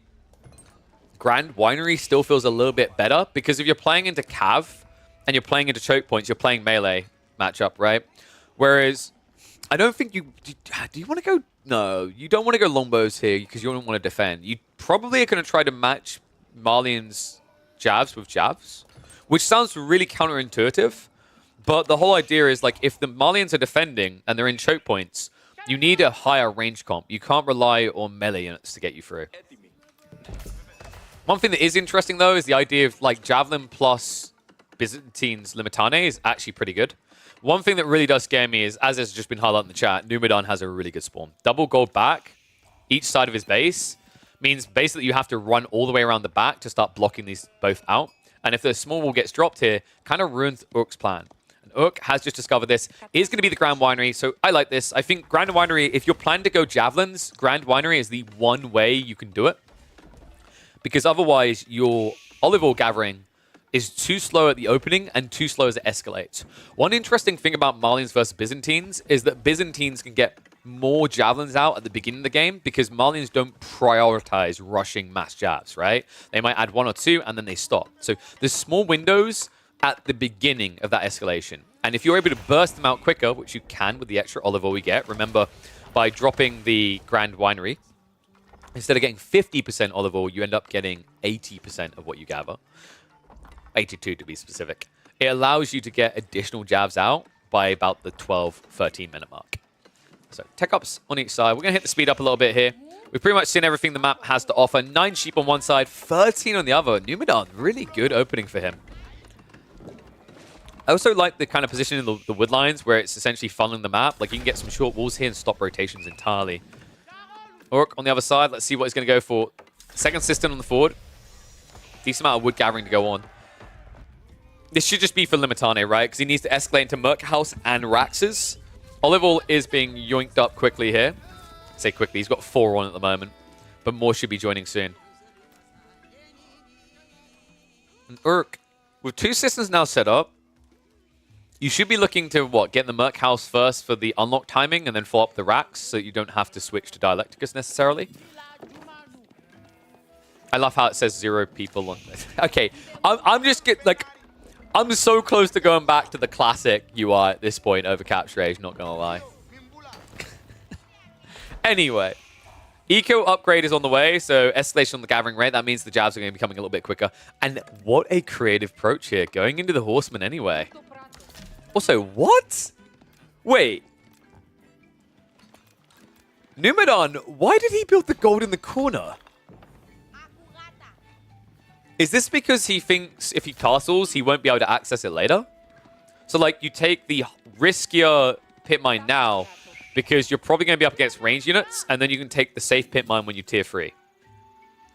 Speaker 3: Grand Winery still feels a little bit better, because if you're playing into Cav and you're playing into choke points, you're playing melee matchup, right? Whereas, I don't think you... Do you want to go... No, you don't want to go longbows here because you don't want to defend. You probably are going to try to match Marlian's jabs with jabs, which sounds really counterintuitive. But the whole idea is, like, if the Marlians are defending and they're in choke points, you need a higher range comp. You can't rely on melee units to get you through. One thing that is interesting, though, is the idea of, like, Javelin plus Byzantine's Limitane is actually pretty good. One thing that really does scare me is, as has just been highlighted in the chat, Numidan has a really good spawn. Double gold back, each side of his base, means basically you have to run all the way around the back to start blocking these both out. And if the small wall gets dropped here, kind of ruins Urk's plan. And Urk has just discovered this. It is going to be the Grand Winery, so I like this. I think Grand Winery, if you're planning to go Javelins, Grand Winery is the one way you can do it. Because otherwise, your olive oil gathering is too slow at the opening and too slow as it escalates. One interesting thing about Marlians versus Byzantines is that Byzantines can get more javelins out at the beginning of the game because Marlians don't prioritize rushing mass jabs, right? They might add 1 or 2 and then they stop. So there's small windows at the beginning of that escalation. And if you're able to burst them out quicker, which you can with the extra olive oil we get, remember, by dropping the Grand Winery, instead of getting 50% olive oil, you end up getting 80% of what you gather. 82 to be specific. It allows you to get additional jabs out by about the 12, 13 minute mark. So tech ups on each side. We're going to hit the speed up a little bit here. We've pretty much seen everything the map has to offer. 9 sheep on one side, 13 on the other. Numidan, really good opening for him. I also like the kind of position in the wood lines where it's essentially funneling the map. Like you can get some short walls here and stop rotations entirely. Urk on the other side. Let's see what he's going to go for. Second Sistine on the forward. Decent amount of wood gathering to go on. This should just be for Limitane, right? Because he needs to escalate into Merc House and Rax's. Olival is being yoinked up quickly here. Say quickly, he's got 4 on at the moment. But more should be joining soon. And Urk, with 2 systems now set up, you should be looking to, what, get the Merc House first for the unlock timing and then follow up the Rax so you don't have to switch to Dialecticus necessarily. I love how it says 0 people on this. Okay, I'm just I'm so close to going back to the classic UI at this point over Capture Age, not gonna lie. Anyway, Eco upgrade is on the way, so escalation on the gathering rate. That means the jabs are going to be coming a little bit quicker. And what a creative approach here, going into the Horseman anyway. Also, what? Wait. Numedan, why did he build the gold in the corner? Is this because he thinks if he castles, he won't be able to access it later? So, like, you take the riskier pit mine now because you're probably going to be up against range units, and then you can take the safe pit mine when you tier 3.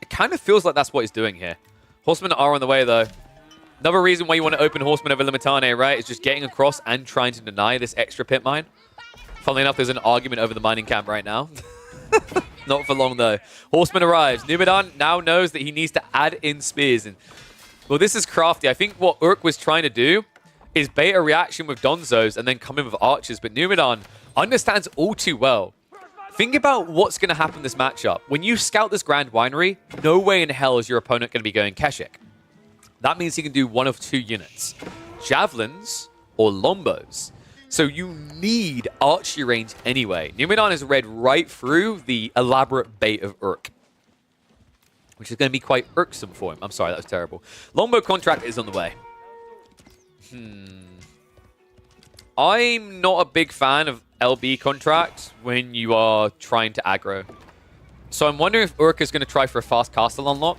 Speaker 3: It kind of feels like that's what he's doing here. Horsemen are on the way, though. Another reason why you want to open Horseman over Limitane, right, is just getting across and trying to deny this extra pit mine. Funnily enough, there's an argument over the mining camp right now. Not for long, though. Horseman arrives. Numedan now knows that he needs to add in spears. And well, this is crafty. I think what Urk was trying to do is bait a reaction with Donzos and then come in with archers. But Numedan understands all too well. Think about what's going to happen this matchup. When you scout this Grand Winery, no way in hell is your opponent going to be going Keshik. That means he can do one of 2 units. Javelins or Lombos. So you need archery range anyway. Numedan has read right through the elaborate bait of Urk, which is going to be quite irksome for him. I'm sorry, that was terrible. Longbow contract is on the way. I'm not a big fan of LB contract when you are trying to aggro. So I'm wondering if Urk is going to try for a fast castle unlock.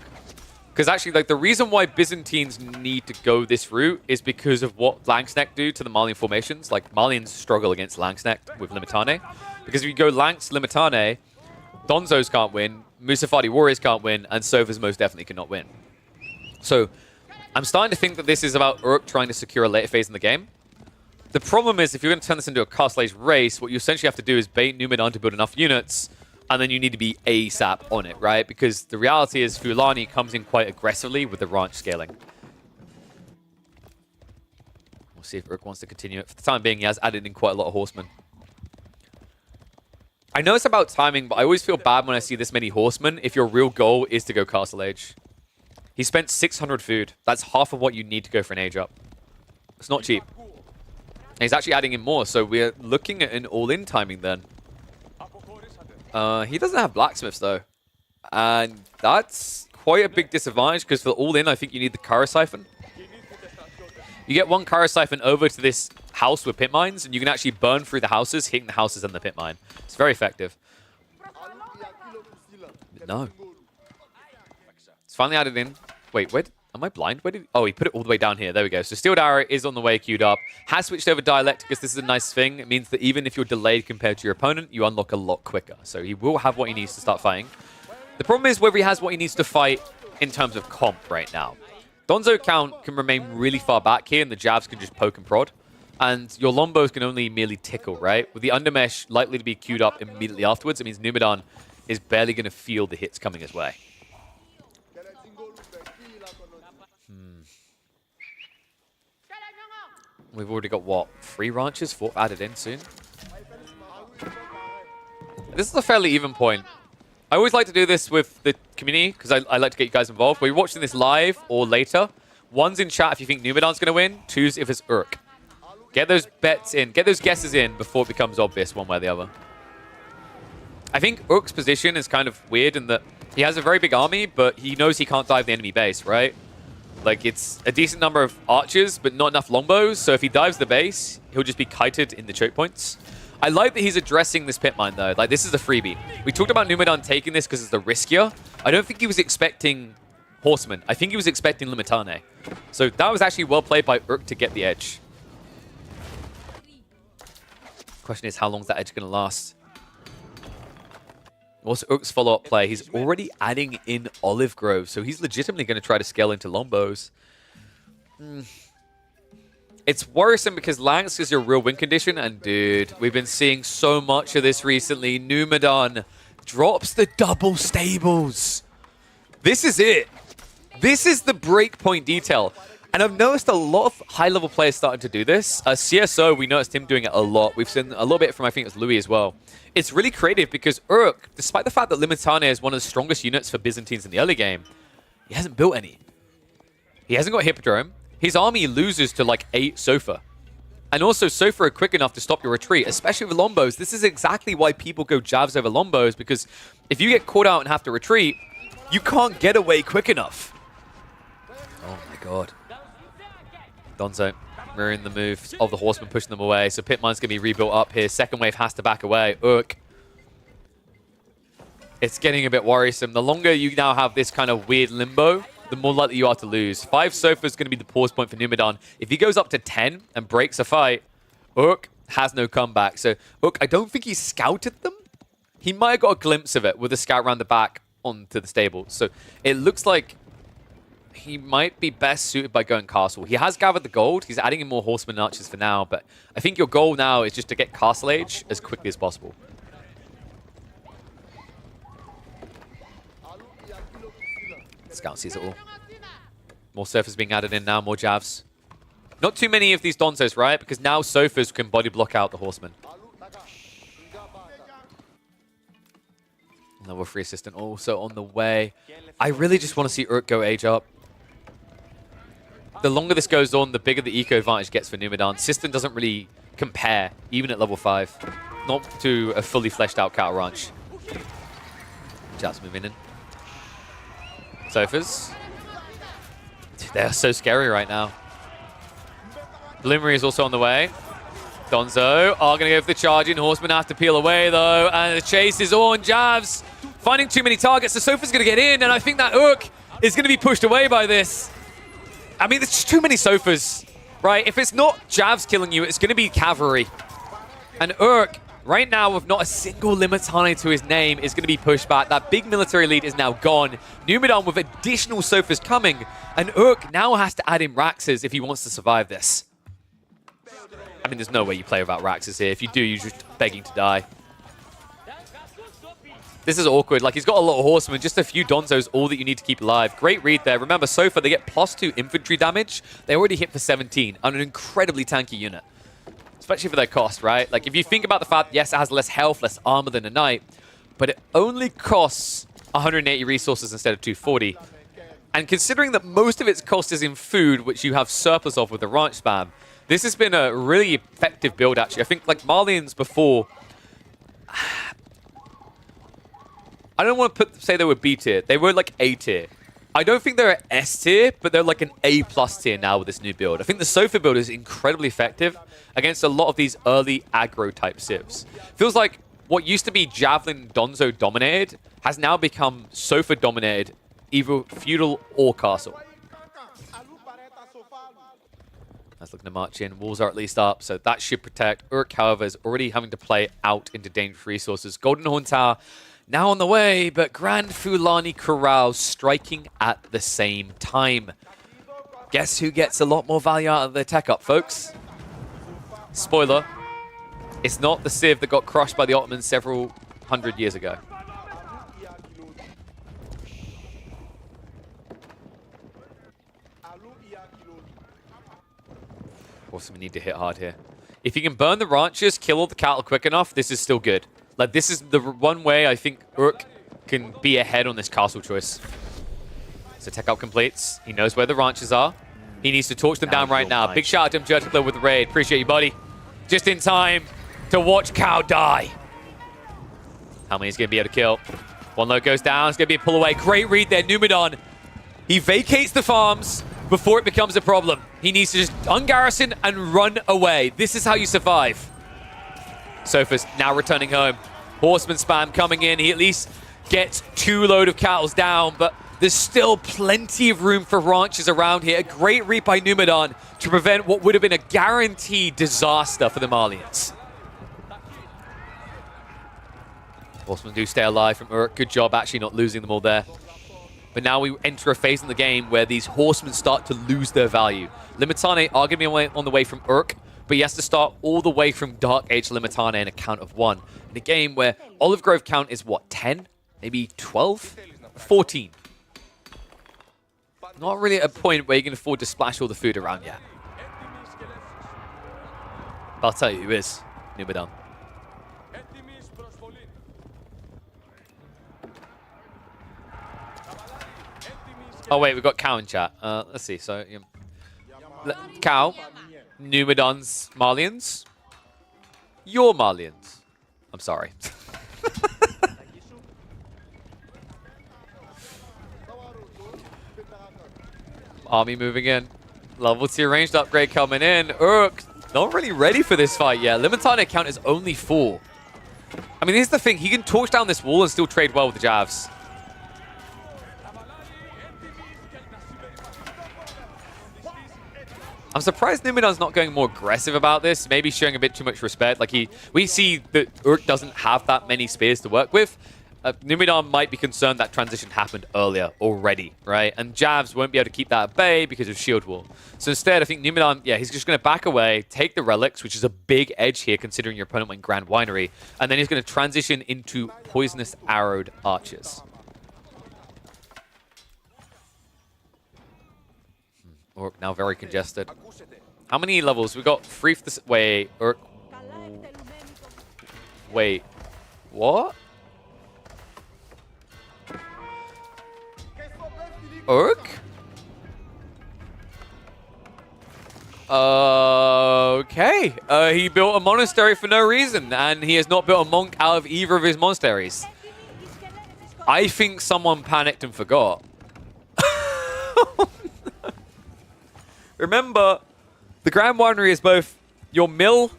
Speaker 3: Because actually, like, the reason why Byzantines need to go this route is because of what Langsneck do to the Malian formations. Like, Malians struggle against Langsneck with Limitane. Because if you go Lanks, Limitane, Donzos can't win, Musafati Warriors can't win, and Sovas most definitely cannot win. So, I'm starting to think that this is about Urk trying to secure a later phase in the game. The problem is, if you're going to turn this into a Castle Age race, what you essentially have to do is bait Numedan to build enough units, and then you need to be ASAP on it, right? Because the reality is Fulani comes in quite aggressively with the ranch scaling. We'll see if Urk wants to continue it. For the time being, he has added in quite a lot of horsemen. I know it's about timing, but I always feel bad when I see this many horsemen if your real goal is to go Castle Age. He spent 600 food. That's half of what you need to go for an age up. It's not cheap. And he's actually adding in more, so we're looking at an all-in timing then. He doesn't have blacksmiths, though. And that's quite a big disadvantage, because for all-in, I think you need the Kara Siphon. You get one Kara Siphon over to this house with pit mines, and you can actually burn through the houses, hitting the houses and the pit mine. It's very effective. But no. It's finally added in. Wait, where am I blind? Where did... Oh, he put it all the way down here. There we go. So Steeled Arrow is on the way, queued up. Has switched over Dialecticus. This is a nice thing. It means that even if you're delayed compared to your opponent, you unlock a lot quicker. So he will have what he needs to start fighting. The problem is whether he has what he needs to fight in terms of comp right now. Donzo count can remain really far back here, and the jabs can just poke and prod. And your Lombos can only merely tickle, right? With the Undermesh likely to be queued up immediately afterwards, it means Numedan is barely going to feel the hits coming his way. We've already got, what, 3 ranches? 4 added in soon? This is a fairly even point. I always like to do this with the community, because I like to get you guys involved. We're watching this live or later. 1's in chat if you think Numedan's going to win. 2's if it's Urk. Get those bets in. Get those guesses in before it becomes obvious one way or the other. I think Urk's position is kind of weird in that he has a very big army, but he knows he can't dive the enemy base, right? Like, it's a decent number of archers, but not enough longbows. So if he dives the base, he'll just be kited in the choke points. I like that he's addressing this pit mine, though. Like, this is a freebie. We talked about Numedan taking this because it's the riskier. I don't think he was expecting Horseman. I think he was expecting Limitane. So that was actually well played by Urk to get the edge. Question is, how long is that edge going to last? What's Urk's follow-up play? He's already adding in Olive Grove, so he's legitimately going to try to scale into Lombos. It's worrisome because Lance is your real win condition, and dude, we've been seeing so much of this recently. Numadon drops the double stables. This is it. This is the breakpoint detail. And I've noticed a lot of high-level players starting to do this. CSO, we noticed him doing it a lot. We've seen a little bit from, I think it was Louis as well. It's really creative because Urk, despite the fact that Limitane is one of the strongest units for Byzantines in the early game, he hasn't built any. He hasn't got Hippodrome. His army loses to like 8 Sofa. And also, Sofa are quick enough to stop your retreat, especially with Lombos. This is exactly why people go Javs over Lombos, because if you get caught out and have to retreat, you can't get away quick enough. Oh my god. Donzo mirroring the move of the Horseman, pushing them away. So Pitmine's going to be rebuilt up here. Second wave has to back away. Urk. It's getting a bit worrisome. The longer you now have this kind of weird limbo, the more likely you are to lose. 5 Sofa is going to be the pause point for Numadon. If he goes up to 10 and breaks a fight, Urk has no comeback. So Urk, I don't think he scouted them. He might have got a glimpse of it with a scout around the back onto the stable. So it looks like he might be best suited by going castle. He has gathered the gold. He's adding in more horsemen and archers for now, but I think your goal now is just to get castle age as quickly as possible. Scout sees it all. More Sofas being added in now, more Javs. Not too many of these Donzos, right? Because now Sofas can body block out the horsemen. Level 3 assistant also on the way. I really just want to see Urk go age up. The longer this goes on, the bigger the eco advantage gets for Numadon. System doesn't really compare, even at level 5. Not to a fully fleshed out cattle ranch. Javs moving in. Sofas. They're so scary right now. Blimmery is also on the way. Donzo are going to go for the charge in. Horsemen have to peel away, though. And the chase is on. Javs finding too many targets. The Sofa's going to get in. And I think that Urk is going to be pushed away by this. I mean, there's just too many Sofas, right? If it's not Javs killing you, it's going to be cavalry. And Urk, right now, with not a single Limitane to his name, is going to be pushed back. That big military lead is now gone. Numadon with additional Sofas coming. And Urk now has to add in Raxes if he wants to survive this. I mean, there's no way you play without Raxes here. If you do, you're just begging to die. This is awkward. Like, he's got a lot of horsemen, just a few Donzos, all that you need to keep alive. Great read there. Remember, Sofa, they get +2 infantry damage. They already hit for 17 on an incredibly tanky unit. Especially for their cost, right? Like, if you think about the fact, yes, it has less health, less armor than a knight, but it only costs 180 resources instead of 240. And considering that most of its cost is in food, which you have surplus of with the ranch spam, this has been a really effective build, actually. I think, like, Marlians before... I don't want to say they were B tier. They were, like, A tier. I don't think they're S tier, but they're, like, an A+ tier now with this new build. I think the Sofa build is incredibly effective against a lot of these early aggro-type civs. Feels like what used to be Javelin Donzo dominated has now become Sofa dominated, either feudal or castle. That's looking to march in. Walls are at least up, so that should protect. Urk, however, is already having to play out into dangerous resources. Golden Horn Tower now on the way, but Grand Fulani Corral striking at the same time. Guess who gets a lot more value out of their tech up, folks? Spoiler, it's not the Civ that got crushed by the Ottomans several hundred years ago. Also, we need to hit hard here. If you can burn the ranches, kill all the cattle quick enough, this is still good. Like, this is the one way I think Urk can be ahead on this castle choice. So tech up completes. He knows where the ranches are. He needs to torch them down right now. Big shout out to Mjertiklo with the raid. Appreciate you, buddy. Just in time to watch Cow die. How many is going to be able to kill? One load goes down. It's going to be a pull away. Great read there, Numadon. He vacates the farms before it becomes a problem. He needs to just ungarrison and run away. This is how you survive. Sofa's now returning home. Horseman spam coming in. He at least gets 2 load of cattle down, but there's still plenty of room for ranches around here. A great read by Numadon to prevent what would have been a guaranteed disaster for the Marlians. Horsemen do stay alive from Urk. Good job actually not losing them all there. But now we enter a phase in the game where these horsemen start to lose their value. Limitane are going to be on the way from Urk, but he has to start all the way from Dark Age Limitane in a count of 1. In a game where Olive Grove count is, what, 10? Maybe 12? 14. Not really at a point where you can afford to splash all the food around yet. But I'll tell you who is Numidan. Oh wait, we've got Cow in chat. Let's see. So, Cow, Numidan's Malians. Your Malians. I'm sorry. Army moving in. Level 2 ranged upgrade coming in. Urk, not really ready for this fight yet. Limitane count is only 4. I mean, here's the thing. He can torch down this wall and still trade well with the Javs. I'm surprised Numidan's not going more aggressive about this. Maybe showing a bit too much respect. Like we see that Urk doesn't have that many spears to work with. Numidan might be concerned that transition happened earlier already, right? And Javs won't be able to keep that at bay because of shield wall. So instead, I think Numidan, yeah, he's just going to back away, take the relics, which is a big edge here considering your opponent went Grand Winery, and then he's going to transition into poisonous arrowed archers. Urk now very congested. How many levels? We got 3 for this. Wait, Urk. Wait, what? Urk? Okay. He built a monastery for no reason, and he has not built a monk out of either of his monasteries. I think someone panicked and forgot. Remember, the Grand Winery is both your mill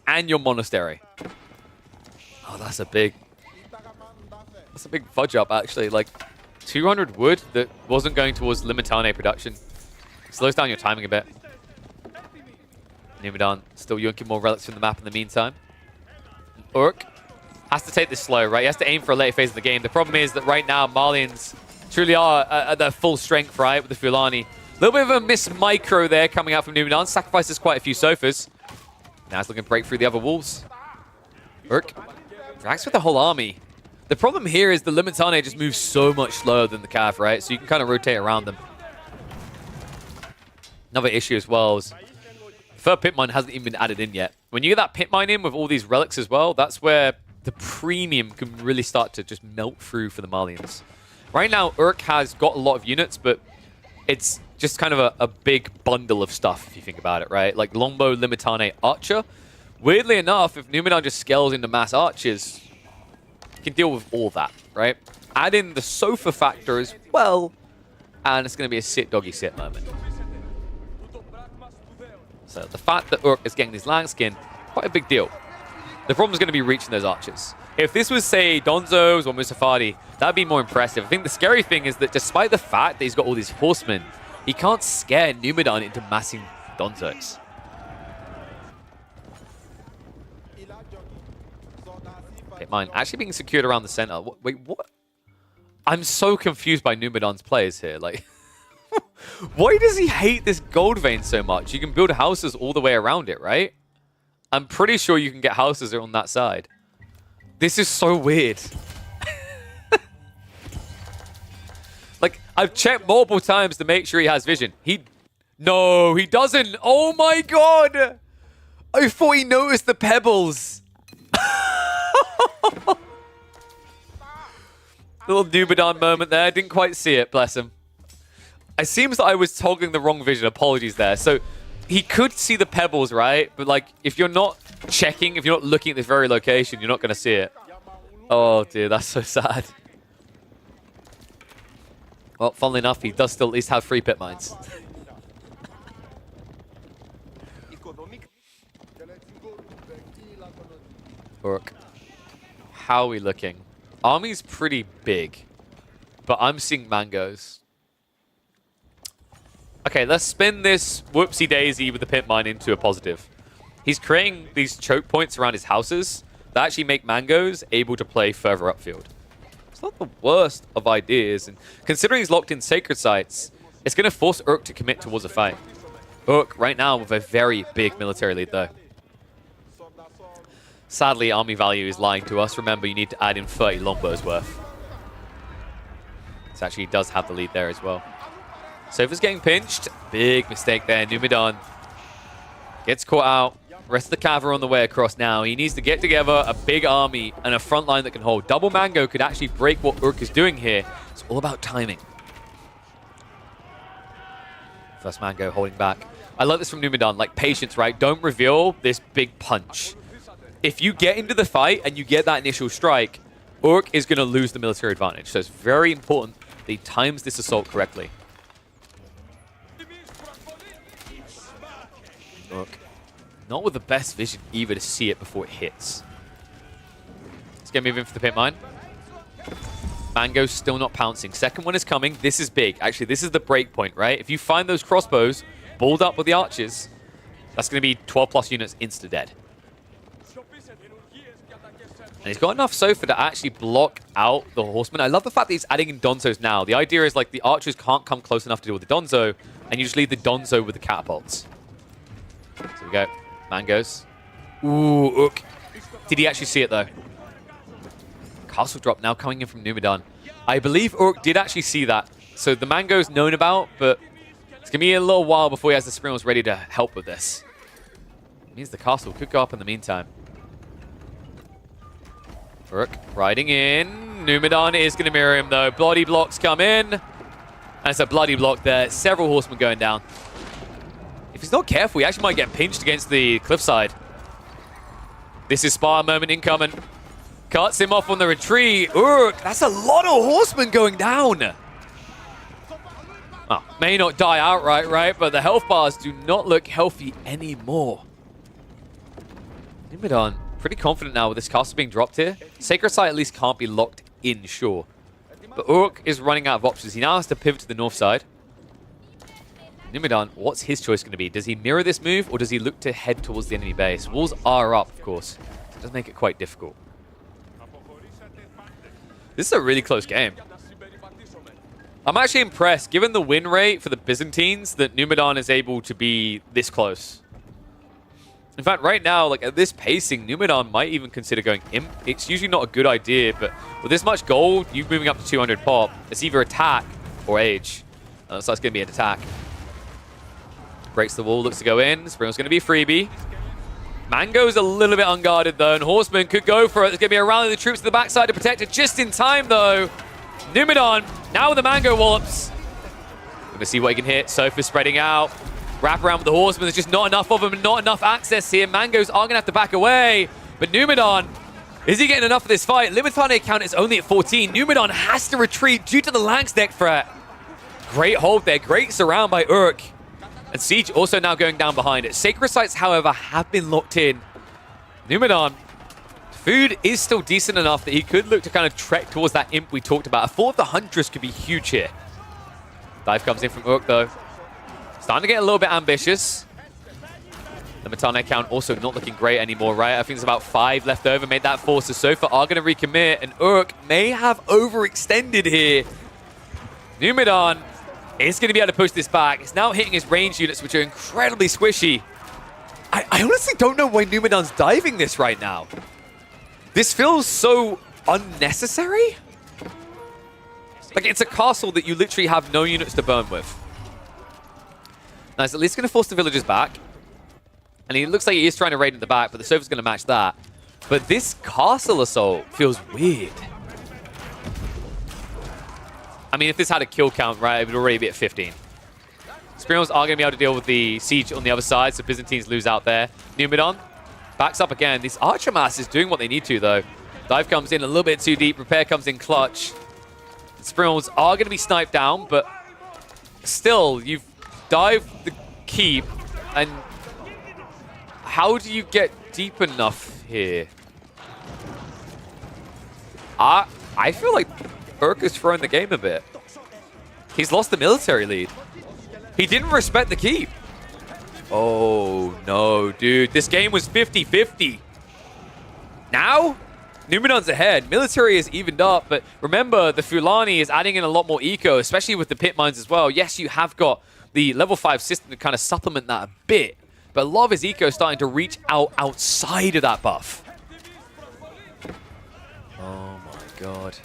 Speaker 3: and your monastery. Oh, that's a big fudge up, actually. Like, 200 wood that wasn't going towards Limitane production. Slows down your timing a bit. Numidan still yoinking more relics from the map in the meantime. Urk has to take this slow, right? He has to aim for a late phase of the game. The problem is that right now, Malians truly are at their full strength, right, with the Fulani. A little bit of a miss micro there coming out from Numidan. Sacrifices quite a few sofas. Now he's looking to break through the other walls. Urk drags with the whole army. The problem here is the Limitane just moves so much slower than the Cav, right? So you can kind of rotate around them. Another issue as well is third pit mine hasn't even been added in yet. When you get that pit mine in with all these relics as well, that's where the premium can really start to just melt through for the Malians. Right now, Urk has got a lot of units, but it's just kind of a big bundle of stuff, if you think about it, right? Like Longbow, Limitane, Archer. Weirdly enough, if Numidan just scales into mass archers, you can deal with all that, right? Add in the sofa factor as well, and it's going to be a sit doggy sit moment. So the fact that Urk is getting this Langskin, quite a big deal. The problem is going to be reaching those archers. If this was, say, Donzo's or Musafadi, that would be more impressive. I think the scary thing is that despite the fact that he's got all these horsemen, he can't scare Numidan into massing Donzo's. Pit mine actually being secured around the center. Wait, what? I'm so confused by Numidan's plays here. Like, why does he hate this gold vein so much? You can build houses all the way around it, right? I'm pretty sure you can get houses on that side. This is so weird. Like, I've checked multiple times to make sure he has vision. No, he doesn't. Oh my god. I thought he noticed the pebbles. Little Numidan moment there. Didn't quite see it, bless him. It seems that I was toggling the wrong vision. Apologies there. So, he could see the pebbles, right? But, like, if you're not checking, if you're not looking at this very location, you're not going to see it. Oh, dear. That's so sad. Well, funnily enough, he does still at least have 3 pit mines. Urk. How are we looking? Army's pretty big, but I'm seeing mangoes. Okay, let's spin this whoopsie daisy with the pit mine into a positive. He's creating these choke points around his houses that actually make mangoes able to play further upfield. It's not the worst of ideas, and considering he's locked in Sacred Sites, it's going to force Urk to commit towards a fight. Urk right now with a very big military lead though. Sadly, army value is lying to us. Remember, you need to add in 30 longbows worth. This actually does have the lead there as well. Sofa's getting pinched. Big mistake there. Numidan gets caught out. Rest of the cav are on the way across now. He needs to get together a big army and a front line that can hold. Double Mango could actually break what Urk is doing here. It's all about timing. First Mango holding back. I like this from Numidan, like patience, right? Don't reveal this big punch. If you get into the fight and you get that initial strike, Urk is going to lose the military advantage. So it's very important that he times this assault correctly. Urk, not with the best vision either to see it before it hits. Let's get moving for the pit mine. Mango's still not pouncing. Second one is coming. This is big. Actually, this is the break point, right? If you find those crossbows balled up with the archers, that's going to be 12 plus units insta-dead. And he's got enough Sofa to actually block out the horsemen. I love the fact that he's adding in Donzos now. The idea is like the archers can't come close enough to deal with the Donzo, and you just leave the Donzo with the catapults. So we go. Mangoes. Ooh, Urk. Did he actually see it though? Castle drop now coming in from Numidan. I believe Urk did actually see that. So the Mango's known about, but it's going to be a little while before he has the Springles ready to help with this. It means the castle could go up in the meantime. Urk riding in. Numidan is going to mirror him though. Bloody blocks come in. And it's a bloody block there. Several horsemen going down. If he's not careful, he actually might get pinched against the cliffside. This is Spartan moment incoming. Cuts him off on the retreat. Urk, that's a lot of horsemen going down. Oh, may not die outright, right? But the health bars do not look healthy anymore. Numidan, pretty confident now with this castle being dropped here. Sacred Site at least can't be locked in, sure. But Urk is running out of options. He now has to pivot to the north side. Numidan, what's his choice going to be? Does he mirror this move, or does he look to head towards the enemy base? Walls are up, of course. So it does make it quite difficult. This is a really close game. I'm actually impressed, given the win rate for the Byzantines, that Numidan is able to be this close. In fact, right now, like at this pacing, Numidan might even consider going imp. It's usually not a good idea, but with this much gold, you moving up to 200 pop, it's either attack or age. So that's going to be an attack. Breaks the wall, looks to go in. Spring's going to be a freebie. Mango's a little bit unguarded though, and Horseman could go for it. There's going to be a rally of the troops to the backside to protect it just in time though. Numidan, now with the Mango wallops. Going to see what he can hit. Sofa spreading out. Wrap around with the Horseman. There's just not enough of them and not enough access here. Mango's are going to have to back away. But Numidan, is he getting enough of this fight? Limitane count is only at 14. Numidan has to retreat due to the Langsdeck threat. Great hold there. Great surround by Urk. And Siege also now going down behind it. Sacred Sites, however, have been locked in. Numidan, food is still decent enough that he could look to kind of trek towards that imp we talked about. A 4 of the Huntress could be huge here. Dive comes in from Urk, though. Starting to get a little bit ambitious. The Limitane count also not looking great anymore, right? I think there's about 5 left over. Made that 4. So Sofa are going to recommit. And Urk may have overextended here. Numidan is going to be able to push this back. It's now hitting his range units, which are incredibly squishy. I honestly don't know why Numidan's diving this right now. This feels so unnecessary. Like, it's a castle that you literally have no units to burn with. Now, it's at least going to force the villagers back. And he looks like he is trying to raid in the back, but the Sofa's going to match that. But this castle assault feels weird. I mean, if this had a kill count, right, it would already be at 15. Springles are going to be able to deal with the siege on the other side, so Byzantines lose out there. Numidan backs up again. This Archer Mass is doing what they need to, though. Dive comes in a little bit too deep. Repair comes in clutch. Springles are going to be sniped down, but still, you've dived the keep, and how do you get deep enough here? I feel like Urk is throwing the game a bit. He's lost the military lead. He didn't respect the keep. Oh, no, dude. This game was 50-50. Now, Numenon's ahead. Military is evened up, but remember, the Fulani is adding in a lot more eco, especially with the pit mines as well. Yes, you have got the level 5 system to kind of supplement that a bit, but a lot of his eco is starting to reach out outside of that buff. Oh my god.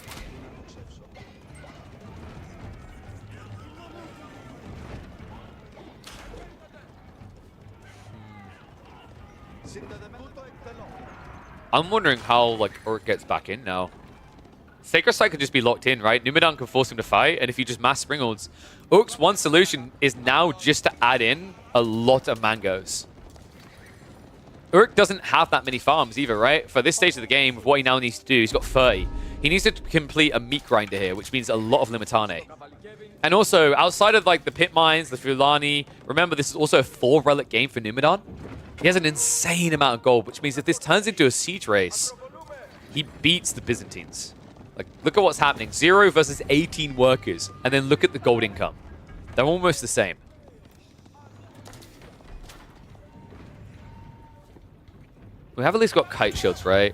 Speaker 3: I'm wondering how, like, Urk gets back in now. Sacred Sight could just be locked in, right? Numedan can force him to fight, and if you just mass Springholds, Urk's one solution is now just to add in a lot of mangoes. Urk doesn't have that many farms either, right? For this stage of the game, with what he now needs to do, he's got 30. He needs to complete a meat grinder here, which means a lot of Limitane. And also, outside of, like, the pit mines, the Fulani, remember, this is also a 4-relic game for Numedan. He has an insane amount of gold, which means if this turns into a siege race, he beats the Byzantines. Like, look at what's happening. 0 versus 18 workers. And then look at the gold income. They're almost the same. We have at least got kite shields, right?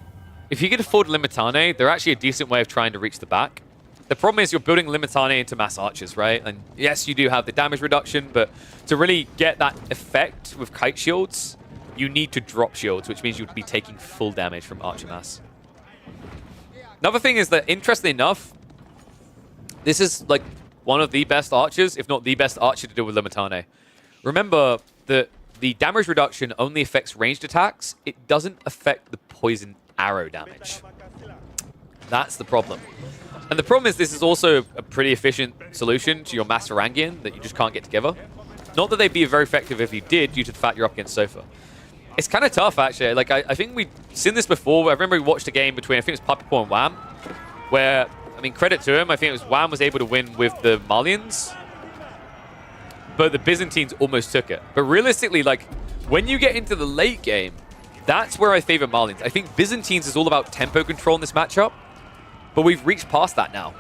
Speaker 3: If you can afford Limitane, they're actually a decent way of trying to reach the back. The problem is you're building Limitane into mass archers, right? And yes, you do have the damage reduction, but to really get that effect with kite shields, you need to drop shields, which means you'd be taking full damage from archer mass. Another thing is that, interestingly enough, this is like one of the best archers, if not the best archer to deal with Limitane. Remember that the damage reduction only affects ranged attacks. It doesn't affect the poison arrow damage. That's the problem. And the problem is this is also a pretty efficient solution to your Master Rangian that you just can't get together. Not that they'd be very effective if you did, due to the fact you're up against Sofa. It's kind of tough, actually. Like, I think we've seen this before. I remember we watched a game between, I think it was Puppy Paw and Wham, where, I mean, credit to him, I think it was Wham was able to win with the Malians, but the Byzantines almost took it. But realistically, like, when you get into the late game, that's where I favor Malians. I think Byzantines is all about tempo control in this matchup, but we've reached past that now.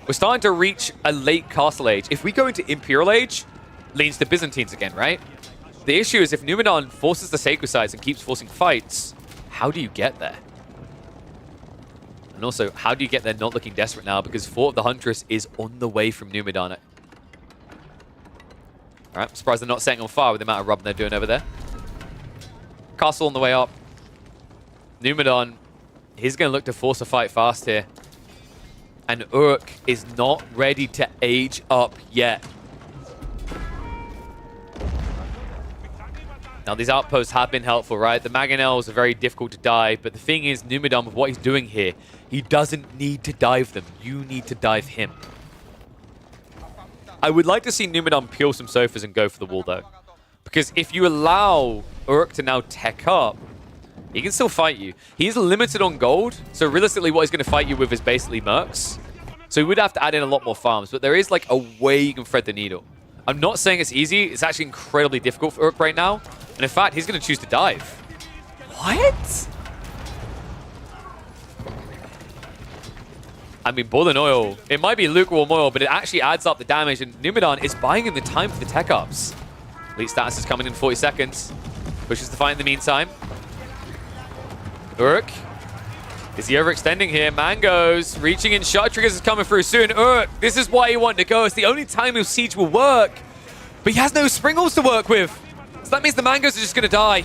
Speaker 3: We're starting to reach a late Castle Age. If we go into Imperial Age, leans to Byzantines again, right? The issue is if Numenor forces the Sacred Sites and keeps forcing fights, how do you get there? And also, how do you get there not looking desperate now? Because Fort of the Huntress is on the way from Numenor. Alright, I'm surprised they're not setting on fire with the amount of rubbing they're doing over there. Castle on the way up. Numenor, he's going to look to force a fight fast here. And Urk is not ready to age up yet. Now, these outposts have been helpful, right? The Mangonels are very difficult to dive, but the thing is, Numenor, with what he's doing here, he doesn't need to dive them. You need to dive him. I would like to see Numenor peel some sofas and go for the wall, though. Because if you allow Urk to now tech up, he can still fight you. He's limited on gold, so realistically what he's going to fight you with is basically mercs. So he would have to add in a lot more farms, but there is like a way you can thread the needle. I'm not saying it's easy. It's actually incredibly difficult for Urk right now. And in fact, he's going to choose to dive. What? I mean, boiling oil. It might be lukewarm oil, but it actually adds up the damage. And Numenor is buying in the time for the tech ups. Elite status is coming in 40 seconds. Pushes the fight in the meantime. Urk. Is he overextending here? Mangoes reaching in. Shot triggers is coming through soon. Urk, this is why he wanted to go. It's the only time his siege will work. But he has no Springles to work with. So that means the Mangoes are just going to die.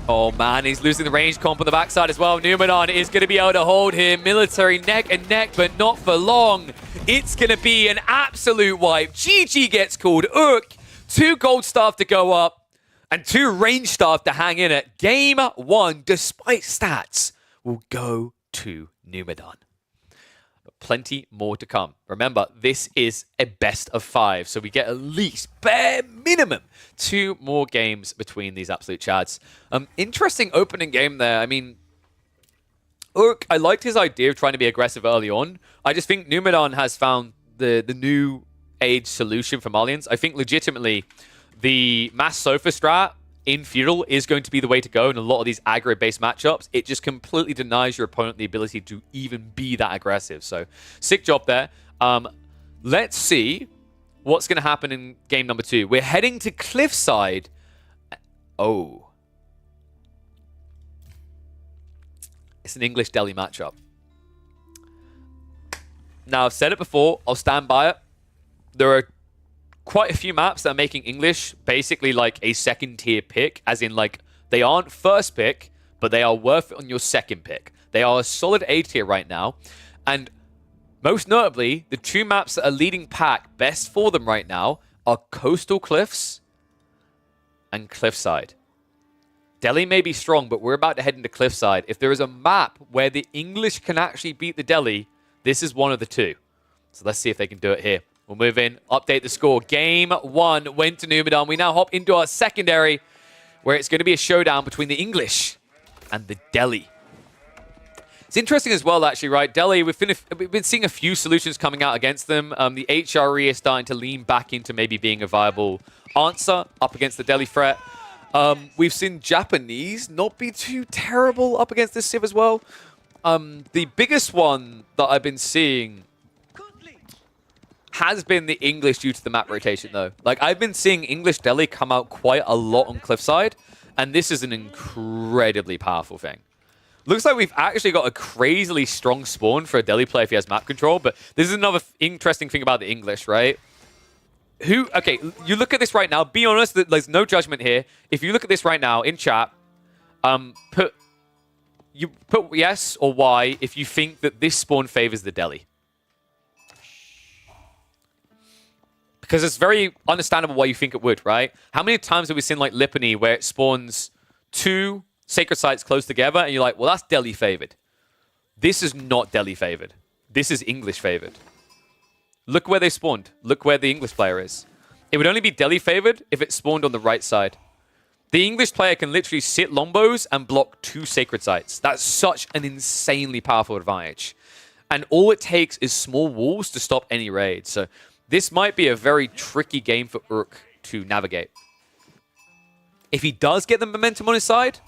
Speaker 3: Oh man, he's losing the range comp on the backside as well. Numenor is going to be able to hold him. Military neck and neck, but not for long. It's going to be an absolute wipe. GG gets called. Urk, 2 gold staff to go up and 2 range staff to hang in it. Game 1, despite stats, will go to Numenor. Plenty more to come. Remember, this is a best of 5, so we get at least, bare minimum, 2 more games between these absolute chads. Interesting opening game there. I mean, Urk, I liked his idea of trying to be aggressive early on. I just think Numenor has found the new age solution for Malians. I think legitimately the mass sofa strat in Feudal is going to be the way to go in a lot of these aggro-based matchups. It just completely denies your opponent the ability to even be that aggressive. So, sick job there. Let's see what's going to happen in game number 2. We're heading to Cliffside. Oh. It's an English Delhi matchup. Now, I've said it before. I'll stand by it. There are quite a few maps that are making English basically like a second-tier pick, as in, like, they aren't first pick, but they are worth it on your second pick. They are a solid A tier right now. And most notably, the two maps that are leading pack best for them right now are Coastal Cliffs and Cliffside. Delhi may be strong, but we're about to head into Cliffside. If there is a map where the English can actually beat the Delhi, this is one of the two. So let's see if they can do it here. We'll move in, update the score. Game 1 went to Numidan. We now hop into our secondary, where it's going to be a showdown between the English and the Delhi. It's interesting as well, actually, right? Delhi, we've been seeing a few solutions coming out against them. The HRE is starting to lean back into maybe being a viable answer up against the Delhi threat. We've seen Japanese not be too terrible up against this Civ as well. The biggest one that I've been seeing has been the English due to the map rotation, though. Like, I've been seeing English Delhi come out quite a lot on Cliffside, and this is an incredibly powerful thing. Looks like we've actually got a crazily strong spawn for a Delhi player if he has map control, but this is another interesting thing about the English, right? Okay, you look at this right now. Be honest, there's no judgment here. If you look at this right now in chat, put yes or Y if you think that this spawn favors the Delhi. Because it's very understandable why you think it would, right? How many times have we seen like Lipany where it spawns two sacred sites close together and you're like, well, that's Delhi favored. This is not Delhi favored. This is English favored. Look where they spawned. Look where the English player is. It would only be Delhi favored if it spawned on the right side. The English player can literally sit Lombos and block two sacred sites. That's such an insanely powerful advantage. And all it takes is small walls to stop any raids. So this might be a very tricky game for Urk to navigate. If he does get the momentum on his side,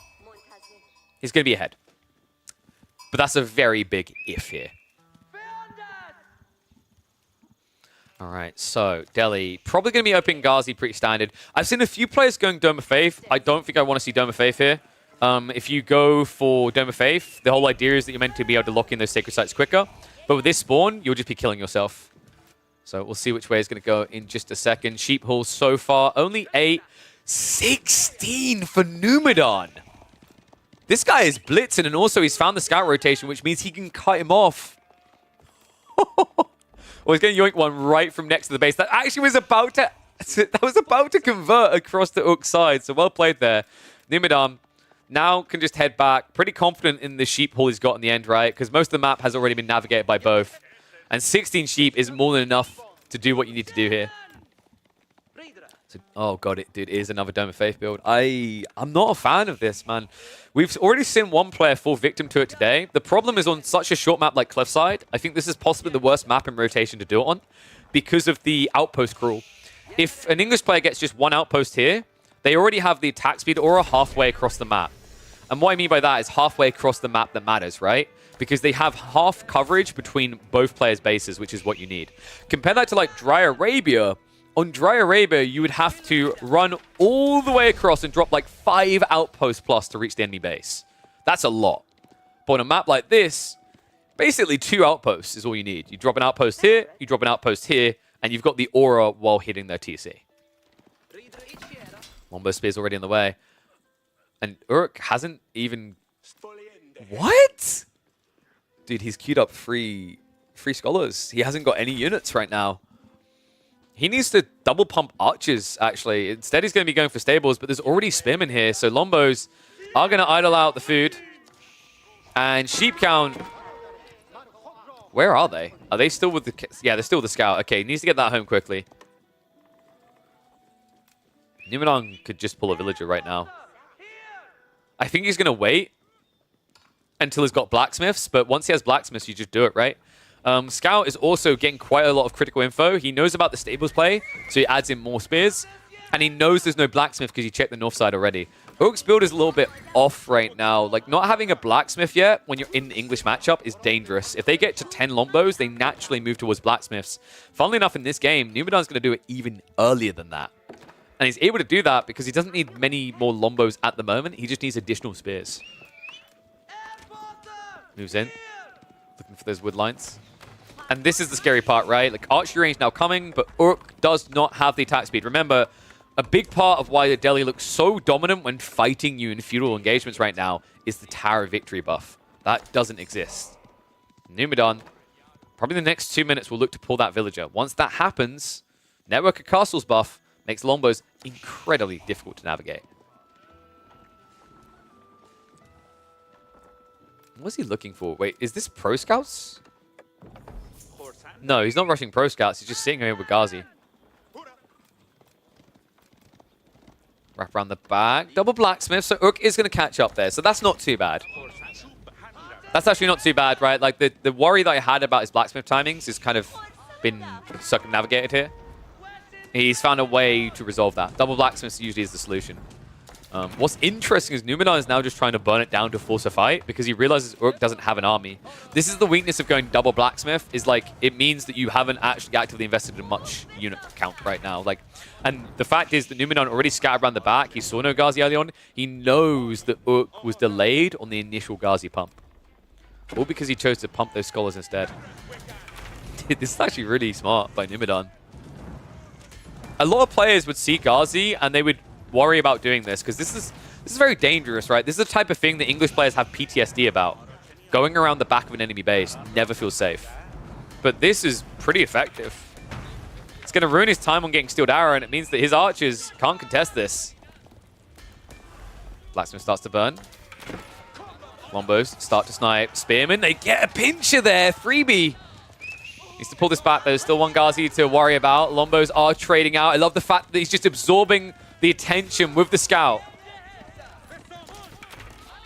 Speaker 3: he's going to be ahead. But that's a very big if here. All right, so Delhi probably going to be opening Ghazi pretty standard. I've seen a few players going Dome of Faith. I don't think I want to see Dome of Faith here. If you go for Dome of Faith, the whole idea is that you're meant to be able to lock in those sacred sites quicker. But with this spawn, you'll just be killing yourself. So we'll see which way it's going to go in just a second. Sheep Hall so far, only 8. 16 for Numidan. This guy is blitzing, and also he's found the scout rotation, which means he can cut him off. Well, he's going to yoink one right from next to the base. That actually was about to convert across the Urk side. So well played there. Numidan now can just head back. Pretty confident in the sheep haul he's got in the end, right? Because most of the map has already been navigated by both. And 16 sheep is more than enough to do what you need to do here. So, oh god, it is another Dome of Faith build. I'm not a fan of this, man. We've already seen one player fall victim to it today. The problem is on such a short map like Cliffside, I think this is possibly the worst map in rotation to do it on because of the outpost rule. If an English player gets just one outpost here, they already have the attack speed aura halfway across the map. And what I mean by that is halfway across the map that matters, right? Because they have half coverage between both players' bases, which is what you need. Compare that to like Dry Arabia. On Dry Arabia, you would have to run all the way across and drop like 5 outposts plus to reach the enemy base. That's a lot. But on a map like this, basically 2 outposts is all you need. You drop an outpost here, you drop an outpost here, and you've got the aura while hitting their TC. Lombo Spear's already in the way. And Urk hasn't even... What? Dude, he's queued up free scholars. He hasn't got any units right now. He needs to double pump archers, actually. Instead, he's going to be going for stables, but there's already spam in here, so Lombos are going to idle out the food. And Sheep Count... Where are they? Are they still with the... Yeah, they're still with the scout. Okay, he needs to get that home quickly. Numidan could just pull a villager right now. I think he's going to wait until he's got blacksmiths, but once he has blacksmiths, you just do it, right? Scout is also getting quite a lot of critical info. He knows about the stables play, so he adds in more spears. And he knows there's no blacksmith because he checked the north side already. Urk's build is a little bit off right now. Like, not having a blacksmith yet when you're in the English matchup is dangerous. If they get to 10 Lombos, they naturally move towards blacksmiths. Funnily enough, in this game, Numidan's going to do it even earlier than that. And he's able to do that because he doesn't need many more Lombos at the moment. He just needs additional spears. Moves in. Looking for those wood lines. And this is the scary part, right? Like, archery range now coming, but Urk does not have the attack speed. Remember, a big part of why the Delhi looks so dominant when fighting you in feudal engagements right now is the Tower of Victory buff. That doesn't exist. Numidan, probably the next 2 minutes will look to pull that villager. Once that happens, Network of Castles buff makes Lombos incredibly difficult to navigate. What's he looking for? Wait, is this Pro Scouts? No, he's not rushing Pro Scouts. He's just sitting here with Ghazi. Wrap around the back. Double Blacksmith, so Urk is going to catch up there. So that's not too bad. That's actually not too bad, right? Like, the worry that I had about his Blacksmith timings has kind of been circumnavigated here. He's found a way to resolve that. Double Blacksmith usually is the solution. What's interesting is Numidan is now just trying to burn it down to force a fight because he realizes Urk doesn't have an army. This is the weakness of going double Blacksmith, is like, it means that you haven't actually actively invested in much unit count right now. Like, and the fact is that Numidan already scattered around the back. He saw no Ghazi early on. He knows that Urk was delayed on the initial Ghazi pump. All because he chose to pump those scholars instead. Dude, this is actually really smart by Numidan. A lot of players would see Ghazi and they would worry about doing this because this is very dangerous, right? This is the type of thing that English players have PTSD about. Going around the back of an enemy base never feels safe. But this is pretty effective. It's going to ruin his time on getting Steeled Arrow, and it means that his archers can't contest this. Blacksmith starts to burn. Lombos start to snipe. Spearmen, they get a pincher there. Freebie needs to pull this back. There's still one Ghazi to worry about. Lombos are trading out. I love the fact that he's just absorbing the attention with the scout.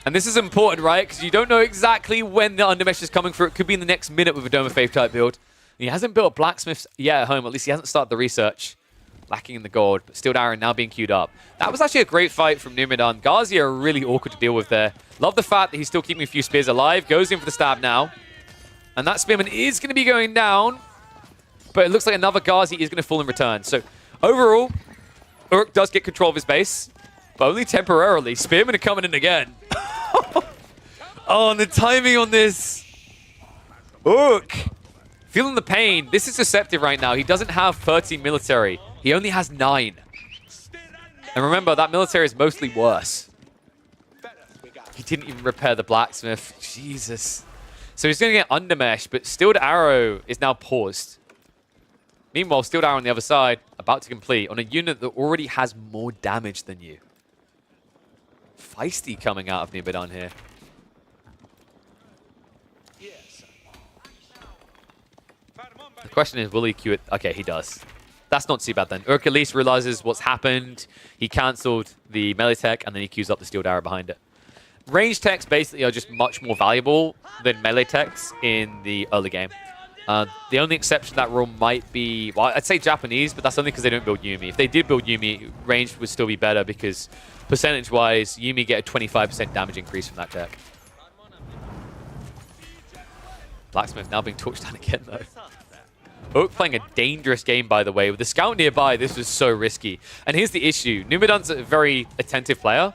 Speaker 3: And this is important, right? Because you don't know exactly when the Undermesh is coming through. It could be in the next minute with a Dome of Faith type build. And he hasn't built Blacksmiths yet at home. At least he hasn't started the research. Lacking in the gold. But Steeled Arrow now being queued up. That was actually a great fight from Numidan. Ghazi are really awkward to deal with there. Love the fact that he's still keeping a few spears alive. Goes in for the stab now. And that Spearman is going to be going down. But it looks like another Ghazi is going to fall in return. So overall, Urk does get control of his base, but only temporarily. Spearmen are coming in again. Oh, and the timing on this. Urk, feeling the pain. This is deceptive right now. He doesn't have 13 military. He only has 9. And remember, that military is mostly worse. He didn't even repair the Blacksmith. Jesus. So he's going to get Undermesh, but Steeled Arrow is now paused. Meanwhile, Steeled Arrow on the other side, about to complete on a unit that already has more damage than you. Feisty coming out of Numidan here. The question is, will he queue it? Okay, he does. That's not too bad then. Urk at least realizes what's happened. He cancelled the melee tech, and then he queues up the Steeled Arrow behind it. Range techs basically are just much more valuable than melee techs in the early game. The only exception to that rule might be, well, I'd say Japanese, but that's only because they don't build Yuumi. If they did build Yuumi, range would still be better because percentage-wise, Yuumi get a 25% damage increase from that tech. Blacksmith now being torched down again, though. Oak playing a dangerous game, by the way. With the scout nearby, this was so risky. And here's the issue. Numidan's a very attentive player.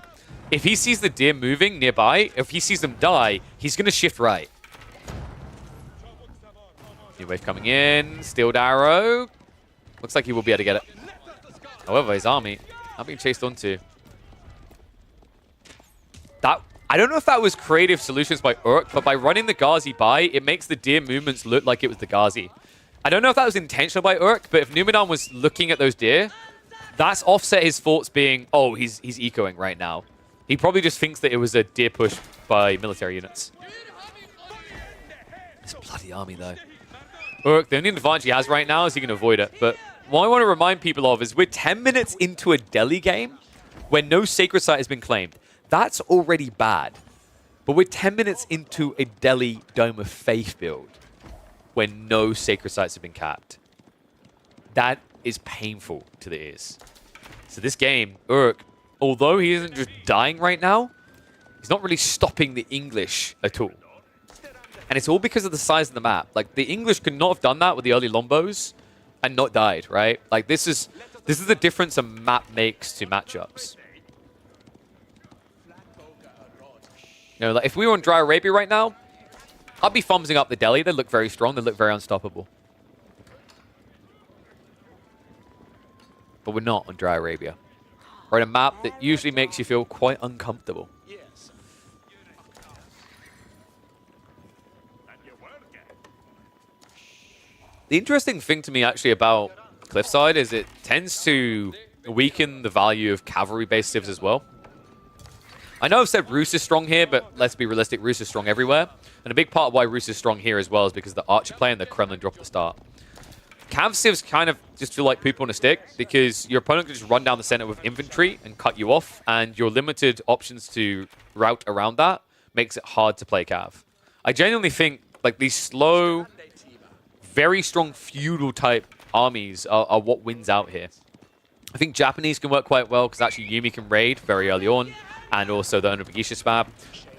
Speaker 3: If he sees the deer moving nearby, if he sees them die, he's going to shift right. New wave coming in. Steeled Arrow. Looks like he will be able to get it. However, his army not being chased onto. I don't know if that was creative solutions by Urk, but by running the Ghazi by, it makes the deer movements look like it was the Ghazi. I don't know if that was intentional by Urk, but if Numidan was looking at those deer, that's offset his thoughts being, oh, he's ecoing right now. He probably just thinks that it was a deer push by military units. This bloody army, though. Urk, the only advantage he has right now is he can avoid it. But what I want to remind people of is we're 10 minutes into a Delhi game where no Sacred Site has been claimed. That's already bad. But we're 10 minutes into a Delhi Dome of Faith build where no Sacred Sites have been capped. That is painful to the ears. So this game, Urk, although he isn't just dying right now, he's not really stopping the English at all. And it's all because of the size of the map. Like, the English could not have done that with the early Lombos and not died, right? Like, this is the difference a map makes to matchups. You know, like, if we were on Dry Arabia right now, I'd be thumbsing up the Delhi. They look very strong. They look very unstoppable. But we're not on Dry Arabia. We're on a map that usually makes you feel quite uncomfortable. The interesting thing to me actually about Cliffside is it tends to weaken the value of cavalry-based civs as well. I know I've said Rus is strong here, but let's be realistic, Rus is strong everywhere. And a big part of why Rus is strong here as well is because the Archer play and the Kremlin drop at the start. Cav civs kind of just feel like poop on a stick because your opponent can just run down the center with infantry and cut you off, and your limited options to route around that makes it hard to play Cav. I genuinely think like these slow, very strong feudal type armies are what wins out here. I think Japanese can work quite well because actually Yumi can raid very early on, and also the Onobagisha spam.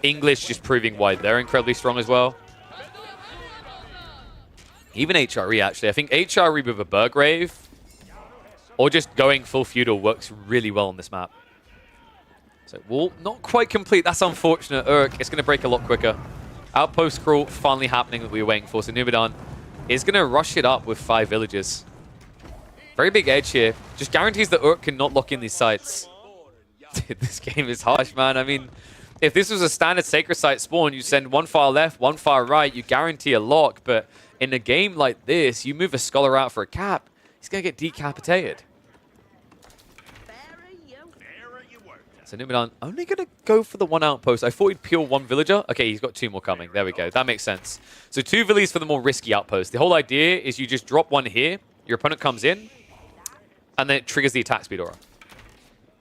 Speaker 3: English just proving why they're incredibly strong as well. Even HRE, actually. I think HRE with a Burgrave, or just going full feudal, works really well on this map. So, wall not quite complete. That's unfortunate. Urk, it's going to break a lot quicker. Outpost crawl finally happening that we were waiting for. So, Numidan is going to rush it up with 5 villages. Very big edge here. Just guarantees that Urk cannot lock in these sites. This game is harsh, man. I mean, if this was a standard Sacred Site spawn, you send one far left, one far right, you guarantee a lock. But in a game like this, you move a Scholar out for a cap, he's going to get decapitated. So Numidan only going to go for the 1 outpost. I thought he'd peel 1 villager. Okay, he's got 2 more coming. There we go. That makes sense. So 2 villies for the more risky outpost. The whole idea is you just drop 1 here, your opponent comes in, and then it triggers the attack speed aura.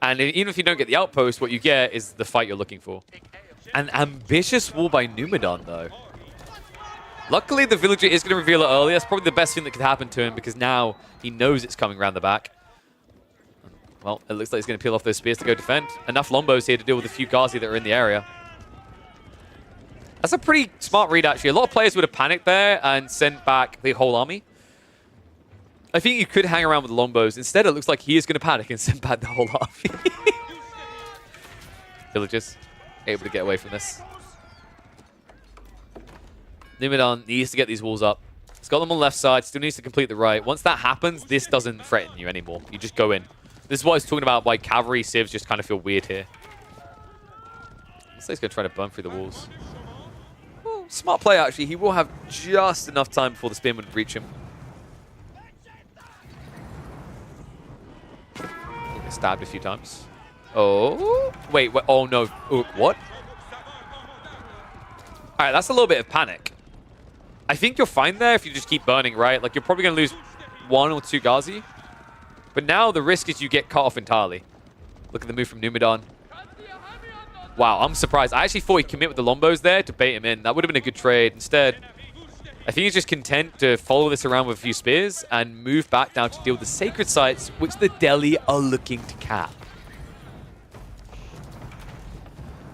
Speaker 3: And even if you don't get the outpost, what you get is the fight you're looking for. An ambitious wall by Numidan, though. Luckily, the villager is going to reveal it early. That's probably the best thing that could happen to him, because now he knows it's coming around the back. Well, it looks like he's going to peel off those spears to go defend. Enough Lombos here to deal with a few Ghazi that are in the area. That's a pretty smart read, actually. A lot of players would have panicked there and sent back the whole army. I think you could hang around with the Lombos. Instead, it looks like he is going to panic and send back the whole army. Villagers able to get away from this. Numidan needs to get these walls up. He's got them on the left side, still needs to complete the right. Once that happens, this doesn't threaten you anymore. You just go in. This is what I was talking about, why cavalry civs just kind of feel weird here. Looks like he's going to try to burn through the walls. Ooh, smart play, actually. He will have just enough time before the spearman would reach him. Stabbed a few times. Oh, wait, oh no. Ooh, what? All right, that's a little bit of panic. I think you're fine there if you just keep burning, right? Like, you're probably going to lose 1 or 2 Ghazi. But now the risk is you get cut off entirely. Look at the move from Numidan. Wow, I'm surprised. I actually thought he'd commit with the Lombos there to bait him in. That would have been a good trade. Instead, I think he's just content to follow this around with a few spears and move back down to deal with the sacred sites, which the Delhi are looking to cap.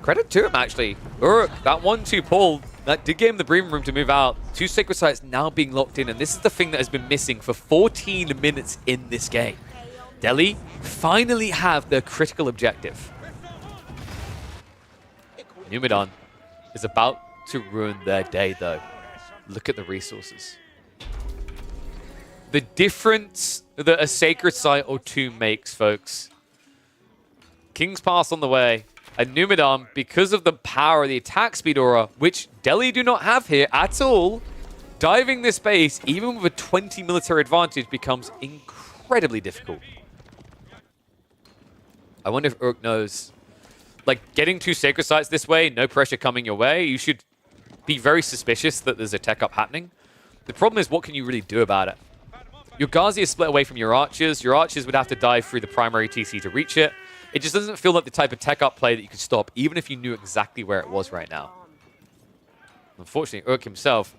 Speaker 3: Credit to him, actually. Urk, that 1-2 pull, that did give him the breathing room to move out. 2 sacred sites now being locked in, and this is the thing that has been missing for 14 minutes in this game. Delhi finally have their critical objective. Numidan is about to ruin their day, though. Look at the resources. The difference that a sacred site or 2 makes, folks. King's Pass on the way. And Numidan, because of the power of the attack speed aura, which Delhi do not have here at all, diving this base, even with a 20 military advantage, becomes incredibly difficult. I wonder if Urk knows. Like, getting 2 sacred sites this way, no pressure coming your way, you should be very suspicious that there's a tech up happening. The problem is, what can you really do about it? Your Ghazi is split away from your archers. Your archers would have to dive through the primary TC to reach it. It just doesn't feel like the type of tech up play that you could stop, even if you knew exactly where it was right now. Unfortunately, Urk himself,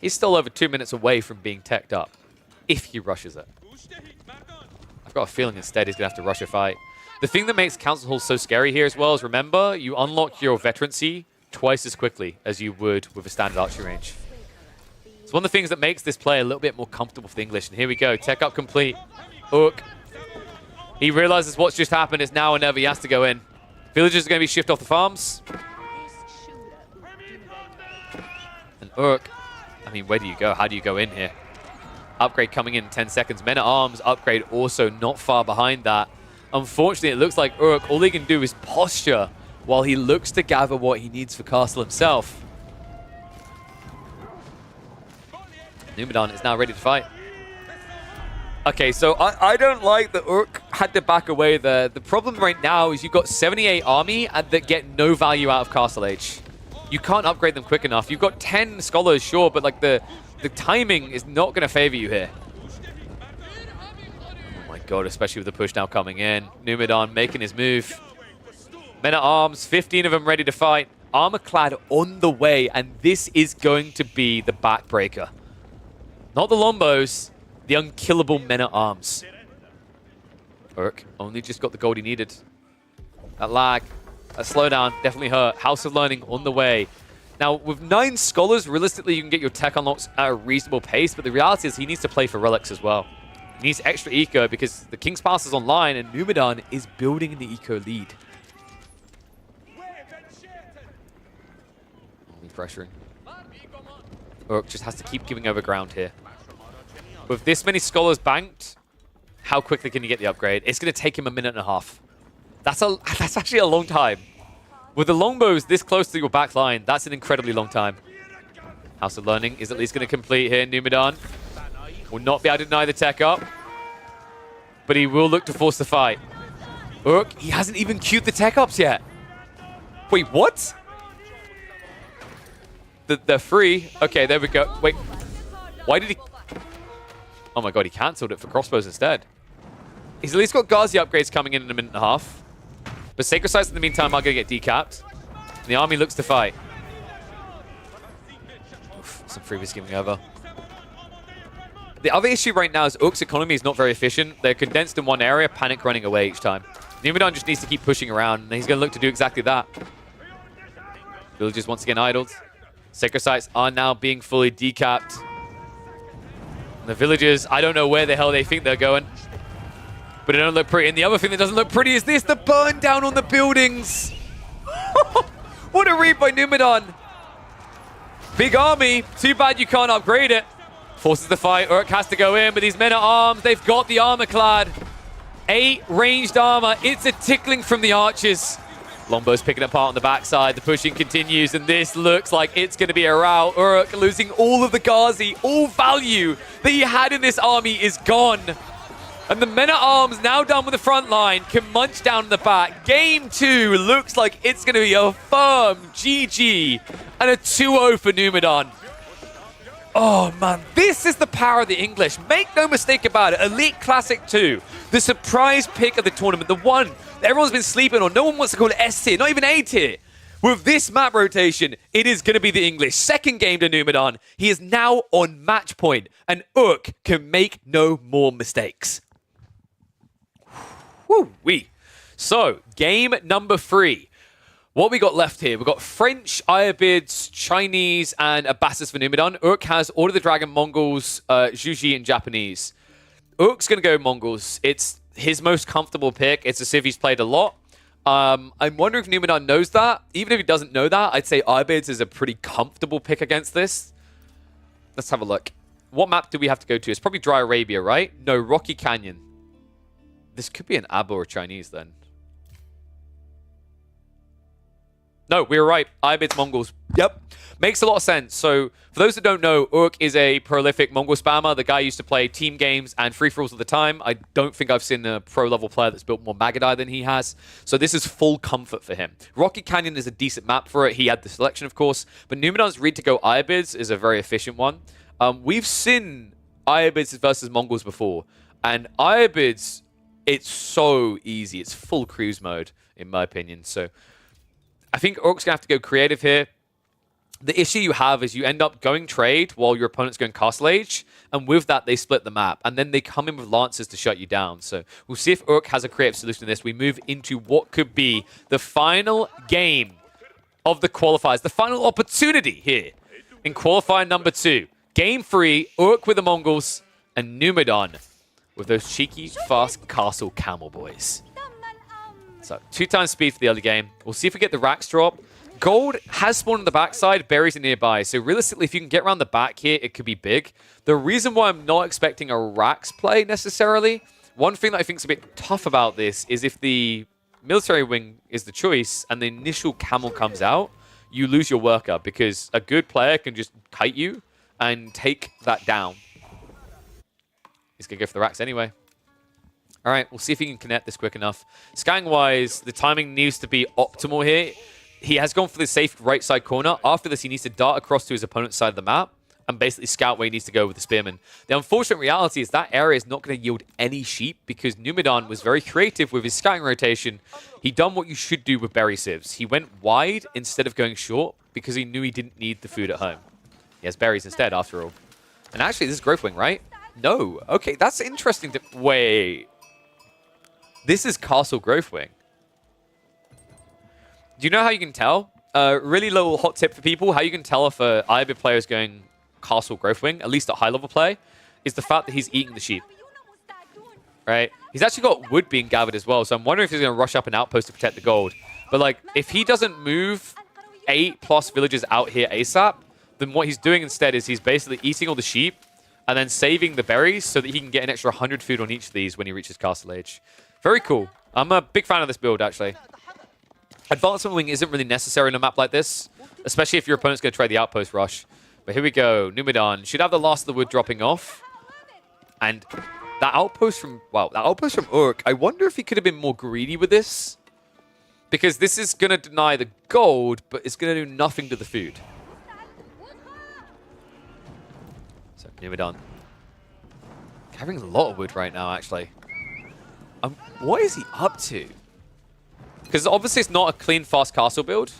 Speaker 3: he's still over 2 minutes away from being teched up, if he rushes it. I've got a feeling instead he's going to have to rush a fight. The thing that makes Council Hall so scary here as well is, remember, you unlock your veterancy twice as quickly as you would with a standard archery range. It's one of the things that makes this play a little bit more comfortable for the English. And here we go, tech up complete. Urk. He realizes what's just happened. It's now or never. He has to go in. Villagers are going to be shifted off the farms. And Urk, I mean, where do you go? How do you go in here? Upgrade coming in 10 seconds. Men-at-Arms upgrade also not far behind that. Unfortunately, it looks like Urk, all he can do is posture while he looks to gather what he needs for Castle himself. Numidan is now ready to fight. Okay, so I don't like that Urk had to back away there. The problem right now is you've got 78 army that get no value out of Castle Age. You can't upgrade them quick enough. You've got 10 scholars, sure, but like the timing is not going to favor you here. Oh my god, especially with the push now coming in. Numidan making his move. Men-at-Arms, 15 of them ready to fight. Armor-clad on the way, and this is going to be the backbreaker. Not the Lombos, the unkillable Men-at-Arms. Urk only just got the gold he needed. That lag, that slowdown definitely hurt. House of Learning on the way. Now, with 9 scholars, realistically, you can get your tech unlocks at a reasonable pace, but the reality is he needs to play for relics as well. He needs extra eco because the King's Pass is online and Numidan is building the eco lead. Only pressuring. Urk just has to keep giving over ground here. With this many scholars banked, how quickly can you get the upgrade? It's going to take him a minute and a half. That's actually a long time. With the longbows this close to your back line, that's an incredibly long time. House of Learning is at least going to complete here. Numidan will not be able to deny the tech up, but he will look to force the fight. Urk, he hasn't even queued the tech ups yet. Wait, what? They're free. Okay, there we go. Wait, why did he... Oh my god, he cancelled it for crossbows instead. He's at least got Ghazi upgrades coming in a minute and a half. But Sacred Sites in the meantime are going to get decapped. And the army looks to fight. Oof, some freebies giving over. The other issue right now is Urk's economy is not very efficient. They're condensed in one area, panic running away each time. Numidan just needs to keep pushing around, and he's going to look to do exactly that. Villages once again idled. Sacred Sites are now being fully decapped. And the villagers, I don't know where the hell they think they're going. But it don't look pretty. And the other thing that doesn't look pretty is this, the burn down on the buildings. What a read by Numidan. Big army. Too bad you can't upgrade it. Forces the fight. Urk has to go in, but these Men-at-Arms, they've got the armor clad. 8 ranged armor. It's a tickling from the archers. Longbows picking apart on the backside. The pushing continues, and this looks like it's going to be a rout. Urk losing all of the Ghazi. All value that he had in this army is gone. And the Men-at-Arms, now done with the front line, can munch down in the back. Game 2 looks like it's going to be a firm GG and a 2-0 for Numidan. Oh man, this is the power of the English. Make no mistake about it. Elite Classic 2, the surprise pick of the tournament, the one that everyone's been sleeping on. No one wants to call it S tier, not even A tier. With this map rotation, it is going to be the English. Second game to Numidan. He is now on match point, and Urk can make no more mistakes. Woo-wee. So, game number 3. What we got left here? We've got French, Ayabids, Chinese, and Abbasis for Numidan. Urk has Order of the Dragon, Mongols, Zhuji, and Japanese. Urk's going to go Mongols. It's his most comfortable pick. It's a civ he's played a lot. I'm wondering if Numidan knows that. Even if he doesn't know that, I'd say Ayabids is a pretty comfortable pick against this. Let's have a look. What map do we have to go to? It's probably Dry Arabia, right? No, Rocky Canyon. This could be an Abo or Chinese then. No, we were right. Ayabids, Mongols. Yep. Makes a lot of sense. So, for those that don't know, Urk is a prolific Mongol spammer. The guy used to play team games and free-for-alls all the time. I don't think I've seen a pro-level player that's built more Magadai than he has. So this is full comfort for him. Rocky Canyon is a decent map for it. He had the selection, of course. But Numidan's read to go Ayabids is a very efficient one. We've seen Ayabids versus Mongols before. And Ayabids, it's so easy. It's full cruise mode, in my opinion. So I think Urk's going to have to go creative here. The issue you have is you end up going trade while your opponent's going Castle Age, and with that, they split the map, and then they come in with Lancers to shut you down. So we'll see if Urk has a creative solution to this. We move into what could be the final game of the qualifiers, the final opportunity here in qualifier number 2. Game 3, Urk with the Mongols, and Numidan with those cheeky, fast Castle Camel boys. So 2 times speed for the early game. We'll see if we get the Rax drop. Gold has spawned on the backside, berries are nearby. So realistically, if you can get around the back here, it could be big. The reason why I'm not expecting a Rax play necessarily, one thing that I think is a bit tough about this is if the military wing is the choice and the initial camel comes out, you lose your worker because a good player can just kite you and take that down. He's going to go for the Rax anyway. All right, we'll see if he can connect this quick enough. Scanning-wise, the timing needs to be optimal here. He has gone for the safe right side corner. After this, he needs to dart across to his opponent's side of the map and basically scout where he needs to go with the Spearman. The unfortunate reality is that area is not going to yield any sheep because Numidan was very creative with his scouting rotation. He done what you should do with berry sieves. He went wide instead of going short because he knew he didn't need the food at home. He has berries instead, after all. And actually, this is Growth Wing, right? No. Okay, that's interesting. Wait. This is Castle Growth Wing. Do you know how you can tell? Really little hot tip for people. How you can tell if a IBID player is going Castle Growth Wing, at least at high level play, is the fact that he's eating the sheep. Right? He's actually got wood being gathered as well, so I'm wondering if he's going to rush up an outpost to protect the gold. But like, if he doesn't move 8+ villagers out here ASAP, then what he's doing instead is he's basically eating all the sheep and then saving the berries so that he can get an extra 100 food on each of these when he reaches Castle Age. Very cool. I'm a big fan of this build, actually. Advancement Wing isn't really necessary in a map like this, especially if your opponent's going to try the outpost rush. But here we go. Numidan should have the last of the wood dropping off. And that outpost from, wow, that outpost from Urk, I wonder if he could have been more greedy with this. Because this is going to deny the gold, but it's going to do nothing to the food. So, Numidan. Carrying a lot of wood right now, actually. What is he up to? Because obviously it's not a clean, fast castle build.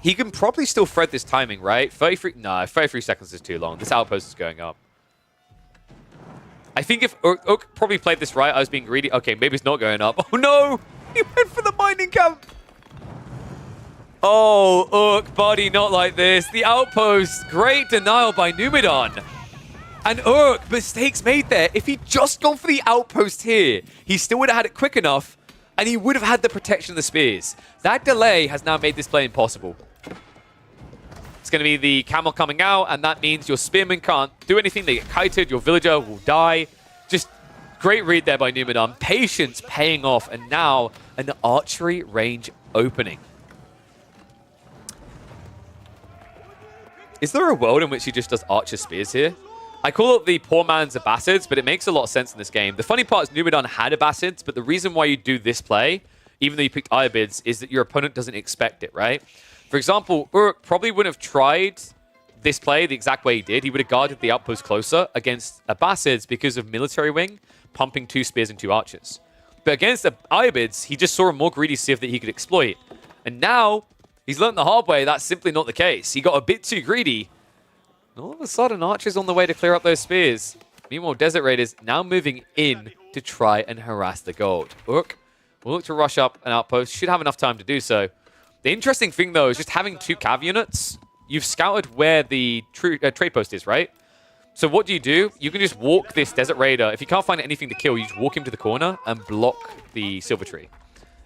Speaker 3: He can probably still thread this timing, right? 33 seconds is too long. This outpost is going up. I think if Urk probably played this right, I was being greedy. Okay, maybe it's not going up. Oh no! He went for the mining camp! Oh, Urk, buddy, not like this. The outpost, great denial by Numidan. And Urk, mistakes made there. If he'd just gone for the outpost here, he still would have had it quick enough, and he would have had the protection of the spears. That delay has now made this play impossible. It's going to be the camel coming out, and that means your spearmen can't do anything. They get kited, your villager will die. Just great read there by Numidan. Patience paying off, and now an archery range opening. Is there a world in which he just does archer spears here? I call it the poor man's Abbasids, but it makes a lot of sense in this game. The funny part is Numidan had Abbasids, but the reason why you do this play, even though you picked Ayabids, is that your opponent doesn't expect it, right? For example, Urk probably wouldn't have tried this play the exact way he did. He would have guarded the outpost closer against Abbasids because of Military Wing pumping 2 spears and 2 archers. But against the Ayabids, he just saw a more greedy civ that he could exploit. And now, he's learned the hard way that's simply not the case. He got a bit too greedy. All of a sudden, Archer's on the way to clear up those spears. Meanwhile, Desert Raiders now moving in to try and harass the gold. Urk will look to rush up an outpost. Should have enough time to do so. The interesting thing, though, is just having 2 cav units. You've scouted where the trade post is, right? So what do? You can just walk this Desert Raider. If you can't find anything to kill, you just walk him to the corner and block the Silver Tree.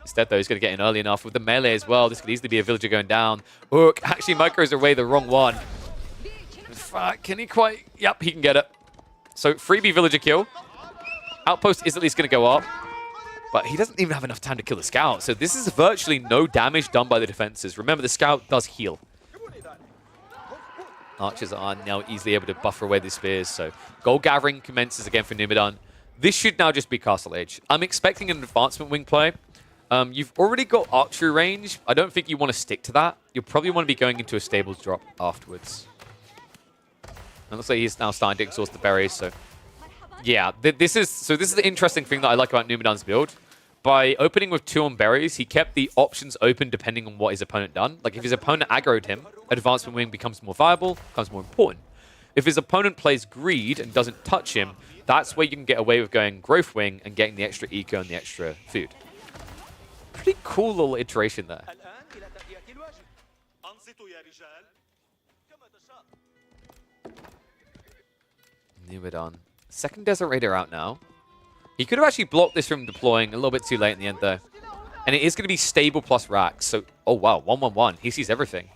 Speaker 3: Instead, though, he's going to get in early enough with the melee as well. This could easily be a villager going down. Urk actually micros away the wrong one. Can he quite? Yep, he can get it. So, freebie villager kill. Outpost is at least going to go up. But he doesn't even have enough time to kill the scout. So, this is virtually no damage done by the defenses. Remember, the scout does heal. Archers are now easily able to buffer away the spears. So, gold gathering commences again for Numidan. This should now just be Castle Age. I'm expecting an advancement wing play. You've already got archery range. I don't think you want to stick to that. You'll probably want to be going into a stables drop afterwards. It looks like he's now starting to exhaust the berries, so... Yeah, this is the interesting thing that I like about Numidan's build. By opening with 2 on berries, he kept the options open depending on what his opponent done. Like, if his opponent aggroed him, Advancement Wing becomes more viable, becomes more important. If his opponent plays Greed and doesn't touch him, that's where you can get away with going Growth Wing and getting the extra eco and the extra food. Pretty cool little iteration there. Numidan. Second Desert Raider out now. He could have actually blocked this from deploying a little bit too late in the end, though. And it is going to be stable plus racks. So, oh wow, 1-1-1. He sees everything.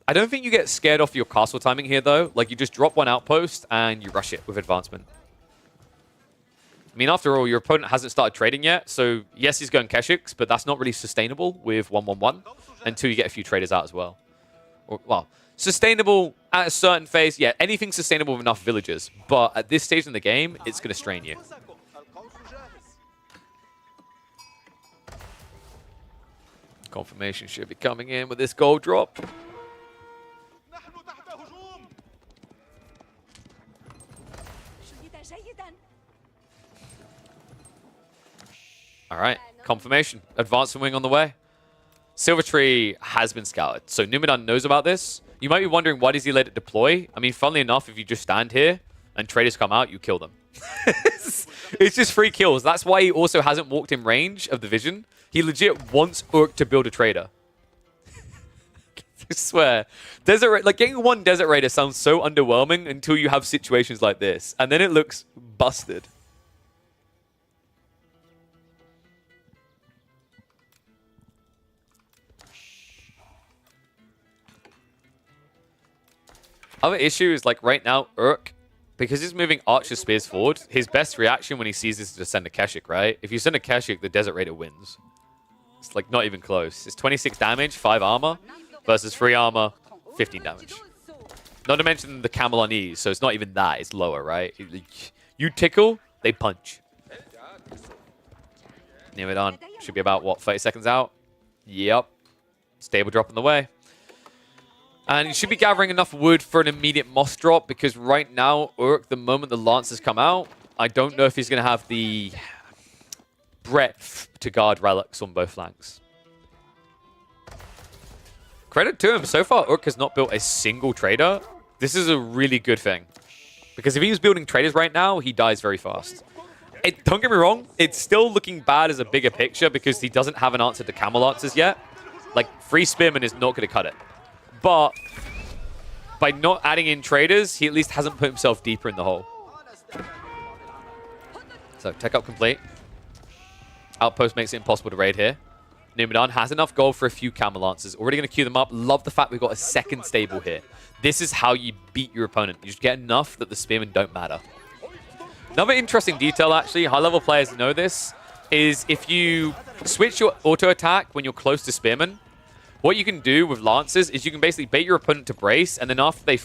Speaker 3: I don't think you get scared off your castle timing here, though. Like, you just drop one outpost and you rush it with advancement. I mean, after all, your opponent hasn't started trading yet. So, yes, he's going Keshiks, but that's not really sustainable with 1-1-1 until you get a few traders out as well. Or, well, sustainable at a certain phase. Yeah, anything sustainable with enough villagers. But at this stage in the game, it's going to strain you. Confirmation should be coming in with this gold drop. All right, confirmation. Advancing wing on the way. Silver Tree has been scouted, so Numidan knows about this. You might be wondering, why does he let it deploy? I mean, funnily enough, if you just stand here and traders come out, you kill them. It's just free kills. That's why he also hasn't walked in range of the vision. He legit wants Urk to build a trader. I swear. Like, getting one Desert Raider sounds so underwhelming until you have situations like this. And then it looks busted. Other issue is, like, right now, Urk, because he's moving Archer Spears forward, his best reaction when he sees this is to send a Keshik, right? If you send a Keshik, the Desert Raider wins. It's, like, not even close. It's 26 damage, 5 armor, versus 3 armor, 15 damage. Not to mention the camel on ease, so it's not even that. It's lower, right? You tickle, they punch. Numidan should be about, what, 30 seconds out? Yep. Stable drop on the way. And you should be gathering enough wood for an immediate moss drop, because right now, Urk, the moment the Lancers come out, I don't know if he's going to have the breadth to guard relics on both flanks. Credit to him, so far Urk has not built a single trader. This is a really good thing. Because if he was building traders right now, he dies very fast. Don't get me wrong, it's still looking bad as a bigger picture because he doesn't have an answer to Camel Lancers yet. Like, free Spearman is not going to cut it. But by not adding in traders, he at least hasn't put himself deeper in the hole. So, tech up complete. Outpost makes it impossible to raid here. Numidan has enough gold for a few Camel Lancers. Already going to queue them up. Love the fact we've got a second stable here. This is how you beat your opponent. You just get enough that the Spearmen don't matter. Another interesting detail, actually, high-level players know this, is if you switch your auto-attack when you're close to Spearmen, what you can do with Lancers is you can basically bait your opponent to brace, and then after they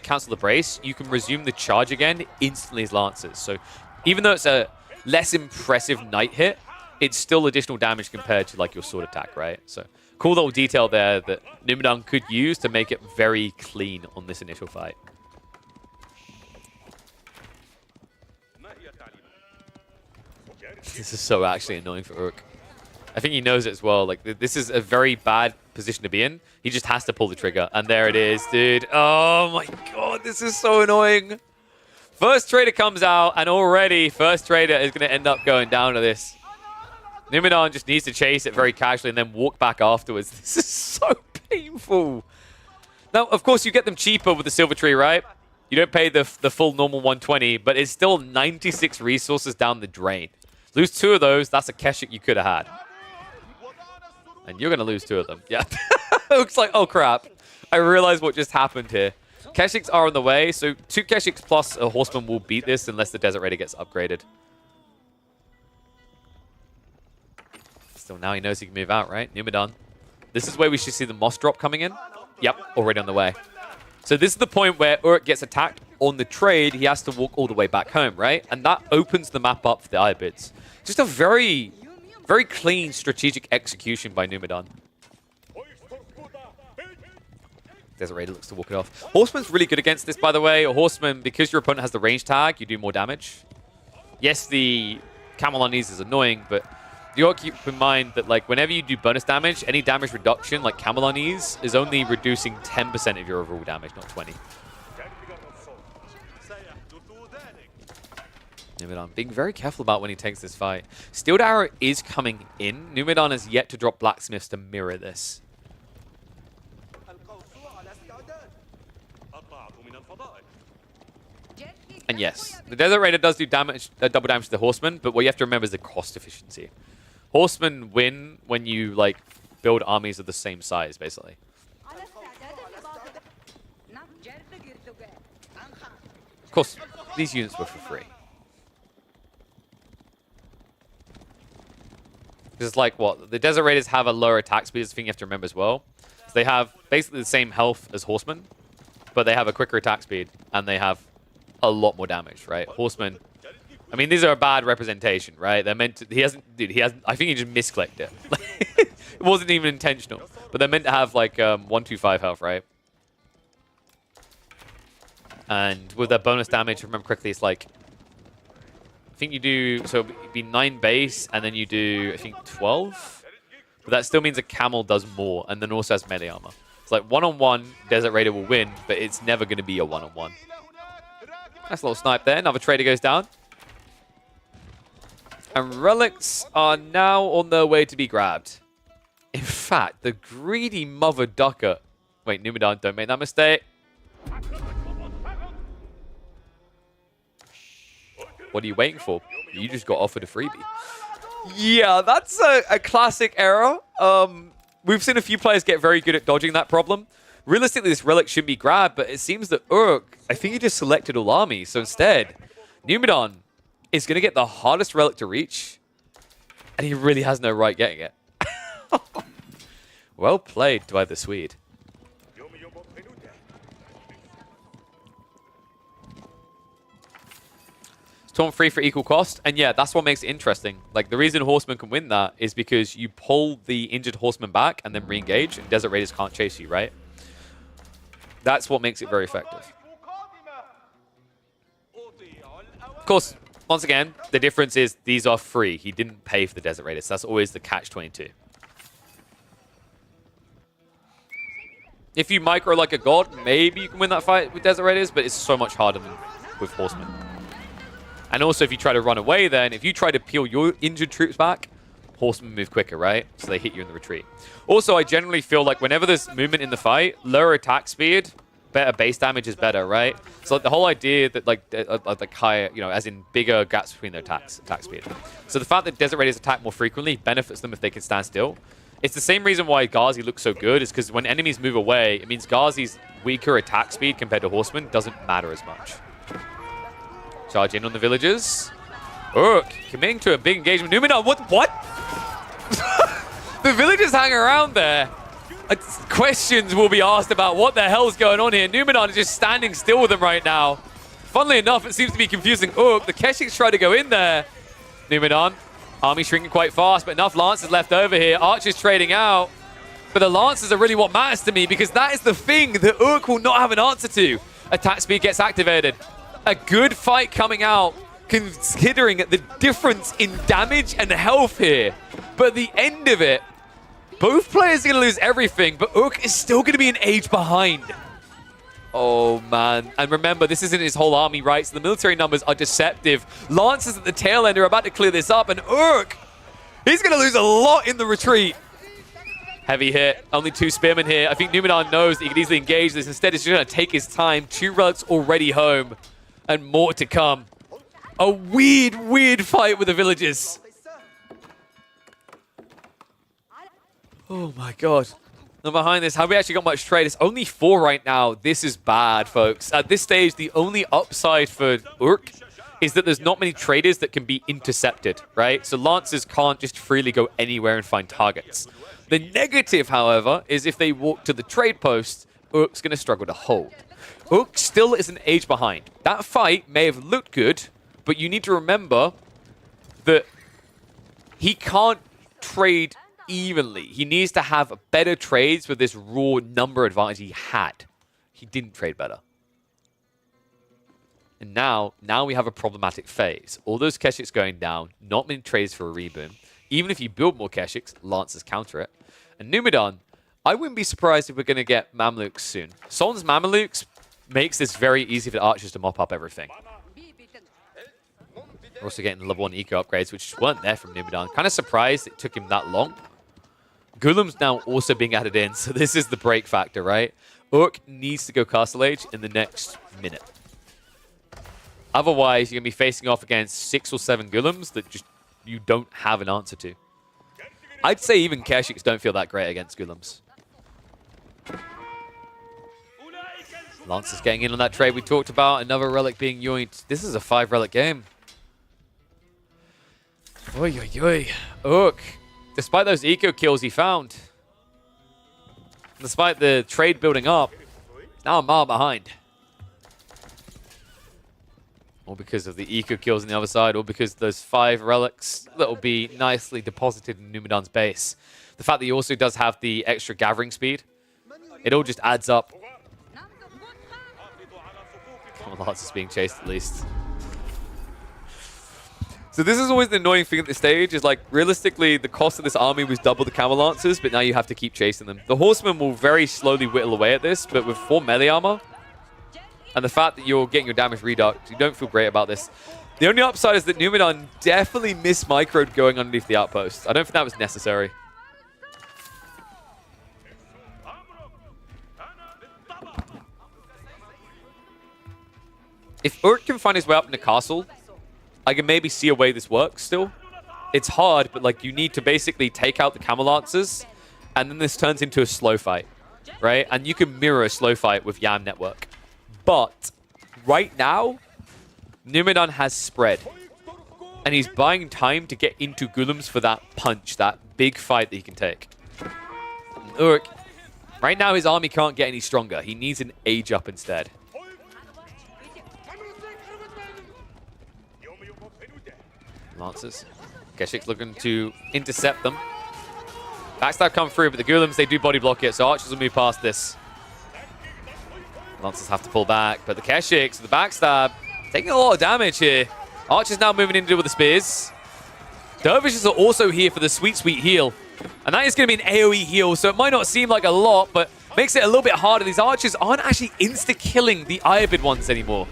Speaker 3: cancel the brace, you can resume the charge again instantly as Lancers. So even though it's a less impressive Knight hit, it's still additional damage compared to like your sword attack, right? So cool little detail there that Numidan could use to make it very clean on this initial fight. This is so actually annoying for Urk. I think he knows it as well. Like, this is a very bad position to be in. He just has to pull the trigger. And there it is, dude. Oh my god, this is so annoying. First trader comes out, and already first trader is going to end up going down to this. Numidan just needs to chase it very casually and then walk back afterwards. This is so painful. Now, of course, you get them cheaper with the Silver Tree, right? You don't pay the full normal 120, but it's still 96 resources down the drain. Lose 2 of those, that's a Keshik you could have had. And you're going to lose 2 of them. Yeah. Looks like, oh crap. I realize what just happened here. Keshiks are on the way, so 2 Keshiks plus a Horseman will beat this unless the Desert Raider gets upgraded. Still, now he knows he can move out, right? Numidan. This is where we should see the Moss drop coming in. Yep, already on the way. So this is the point where Urk gets attacked on the trade. He has to walk all the way back home, right? And that opens the map up for the Ibids. Just a very, very clean strategic execution by Numidan. Desert Raider looks to walk it off. Horseman's really good against this, by the way. A Horseman, because your opponent has the range tag, you do more damage. Yes, the Camel on Knees is annoying, but you got to keep in mind that, like, whenever you do bonus damage, any damage reduction, like Camel on Ease, is only reducing 10% of your overall damage, not 20. Numidan being very careful about when he takes this fight. Steeled Arrow is coming in. Numidan has yet to drop Blacksmiths to mirror this. And yes, the Desert Raider does do damage, double damage to the Horseman, but what you have to remember is the cost efficiency. Horsemen win when you like build armies of the same size, basically. Of course, these units were for free. Because it's like what? The Desert Raiders have a lower attack speed, is the thing you have to remember as well. So they have basically the same health as Horsemen, but they have a quicker attack speed, and they have a lot more damage, right? Horsemen, I mean, these are a bad representation, right? They're meant to, he hasn't, I think he just misclicked it. It wasn't even intentional, but they're meant to have like 125 health, right? And with their bonus damage, if I remember correctly, it's like, I think you do, so it'd be 9 base, and then you do, I think, 12? But that still means a camel does more, and then also has melee armor. It's like one-on-one, Desert Raider will win, but it's never going to be a one-on-one. Nice little snipe there. Another trader goes down. And relics are now on their way to be grabbed. In fact, the greedy mother ducker. Wait, Numidan, don't make that mistake. What are you waiting for? You just got offered a freebie. Yeah, that's a classic error. We've seen a few players get very good at dodging that problem. Realistically, this relic should be grabbed, but it seems that Urk, I think he just selected all armies. So instead, Numidan is going to get the hardest relic to reach, and he really has no right getting it. Well played by the Swede. Torn free for equal cost, and yeah, that's what makes it interesting. Like, the reason Horsemen can win that is because you pull the injured Horseman back and then re-engage, and Desert Raiders can't chase you, right? That's what makes it very effective. Of course, once again, the difference is these are free. He didn't pay for the Desert Raiders. That's always the catch-22. If you micro like a god, maybe you can win that fight with Desert Raiders, but it's so much harder than with Horsemen. And also, if you try to run away, then if you try to peel your injured troops back, Horsemen move quicker, right? So they hit you in the retreat. Also, I generally feel like whenever there's movement in the fight, lower attack speed, better base damage is better, right? So like the whole idea that like higher, you know, as in bigger gaps between their attack speed. So the fact that Desert Raiders attack more frequently benefits them if they can stand still. It's the same reason why Ghazi looks so good, is because when enemies move away, it means Ghazi's weaker attack speed compared to Horsemen doesn't matter as much. Charge in on the villagers. Urk committing to a big engagement. Numidan, what? The villagers hang around there. Questions will be asked about what the hell's going on here. Numidan is just standing still with them right now. Funnily enough, it seems to be confusing Urk. The Keshiks try to go in there. Numidan, army shrinking quite fast, but enough Lancers left over here. Archers trading out. But the Lancers are really what matters to me, because that is the thing that Urk will not have an answer to. Attack speed gets activated. A good fight coming out, considering the difference in damage and health here. But at the end of it, both players are going to lose everything, but Urk is still going to be an age behind. Oh, man. And remember, this isn't his whole army, right? So the military numbers are deceptive. Lancers at the tail end are about to clear this up, and Urk, he's going to lose a lot in the retreat. Heavy hit. Only 2 spearmen here. I think Numidan knows that he can easily engage this. Instead, he's just going to take his time. 2 relics already home, and more to come. A weird fight with the villagers. Oh my god. Now behind this, have we actually got much trade? It's only 4 right now. This is bad, folks. At this stage, the only upside for Urk is that there's not many traders that can be intercepted, right? So Lancers can't just freely go anywhere and find targets. The negative, however, is if they walk to the trade post, Urk's going to struggle to hold. Urk still is an age behind. That fight may have looked good, but you need to remember that he can't trade evenly. He needs to have better trades with this raw number advantage he had. He didn't trade better. And now we have a problematic phase. All those Keshiks going down, not many trades for a reboom. Even if you build more Keshiks, Lancers counter it. And Numidan, I wouldn't be surprised if we're going to get Mamluks soon. Sultan's Mamluks makes this very easy for the archers to mop up everything. We're also getting level 1 eco upgrades, which weren't there from Numidan. Kind of surprised it took him that long. Gulem's now also being added in, so this is the break factor, right? Urk needs to go Castle Age in the next minute. Otherwise, you're going to be facing off against 6 or 7 Gulems that just you don't have an answer to. I'd say even Keshiks don't feel that great against Golems. Lance is getting in on that trade we talked about. Another relic being yoinked. This is a 5 relic game. Oi, oi, oi. Ook, despite those eco kills he found, despite the trade building up, now a mile behind. All because of the eco kills on the other side, or because those 5 relics that will be nicely deposited in Numidan's base. The fact that he also does have the extra gathering speed, it all just adds up. Lance is being chased at least. So this is always the annoying thing at this stage, is like, realistically, the cost of this army was double the Camel Lancers, but now you have to keep chasing them. The Horsemen will very slowly whittle away at this, but with 4 melee armor, and the fact that you're getting your damage reduct, you don't feel great about this. The only upside is that Numidan definitely microed going underneath the outpost. I don't think that was necessary. If Urk can find his way up in the castle, I can maybe see a way this works still. It's hard, but like, you need to basically take out the Camel Lancers, and then this turns into a slow fight, right? And you can mirror a slow fight with Yam Network. But right now, Numidan has spread, and he's buying time to get into Golems for that punch, that big fight that he can take. Urk, right now his army can't get any stronger. He needs an age up instead. Lancers. Keshik's looking to intercept them. Backstab come through, but the Golems, they do body block it, so Archers will move past this. Lancers have to pull back, but the Keshiks, the backstab, taking a lot of damage here. Archers now moving in to deal with the spears. Dervishes are also here for the sweet, sweet heal. And that is going to be an AoE heal, so it might not seem like a lot, but makes it a little bit harder. These Archers aren't actually insta-killing the Iobid ones anymore.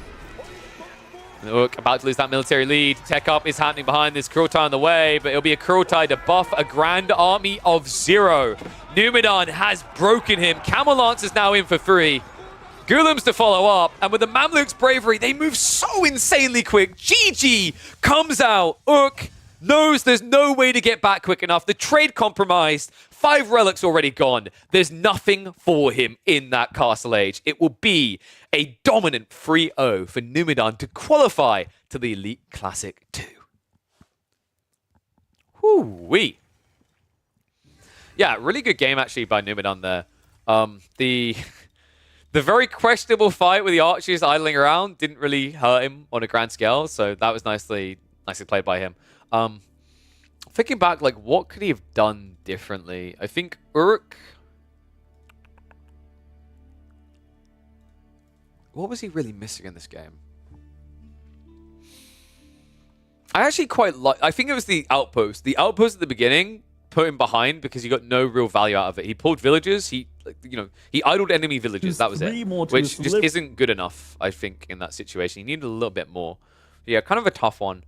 Speaker 3: Look, about to lose that military lead. Tech up is happening behind this. Kurultai on the way, but it'll be a Kurultai to buff a grand army of 0. Numidan has broken him. Camel Lance is now in for 3. Golems to follow up, and with the Mamluks' bravery, they move so insanely quick. GG comes out. Urk knows there's no way to get back quick enough. The trade compromised. 5 relics already gone. There's nothing for him in that Castle Age. It will be a dominant 3-0 for Numidan to qualify to the Elite Classic 2. Whoo-wee. Yeah, really good game actually by Numidan there. The very questionable fight with the Archers idling around didn't really hurt him on a grand scale, so that was nicely played by him. Thinking back, like, what could he have done differently? I think Urk... What was he really missing in this game? I actually quite like... I think it was the outpost. The outpost at the beginning put him behind because he got no real value out of it. He pulled villagers. He idled enemy villages. That was it. Which just isn't good enough, I think, in that situation. He needed a little bit more. Yeah, kind of a tough one.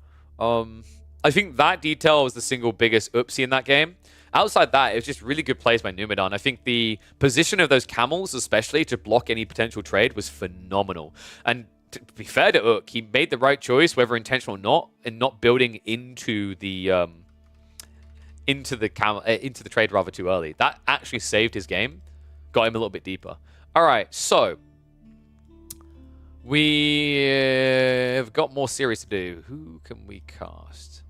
Speaker 3: I think that detail was the single biggest oopsie in that game. Outside that, it was just really good plays by Numidan. I think the position of those camels, especially, to block any potential trade was phenomenal. And to be fair to Urk, he made the right choice, whether intentional or not, in not building into the trade rather too early. That actually saved his game, got him a little bit deeper. All right, so we have got more series to do. Who can we cast?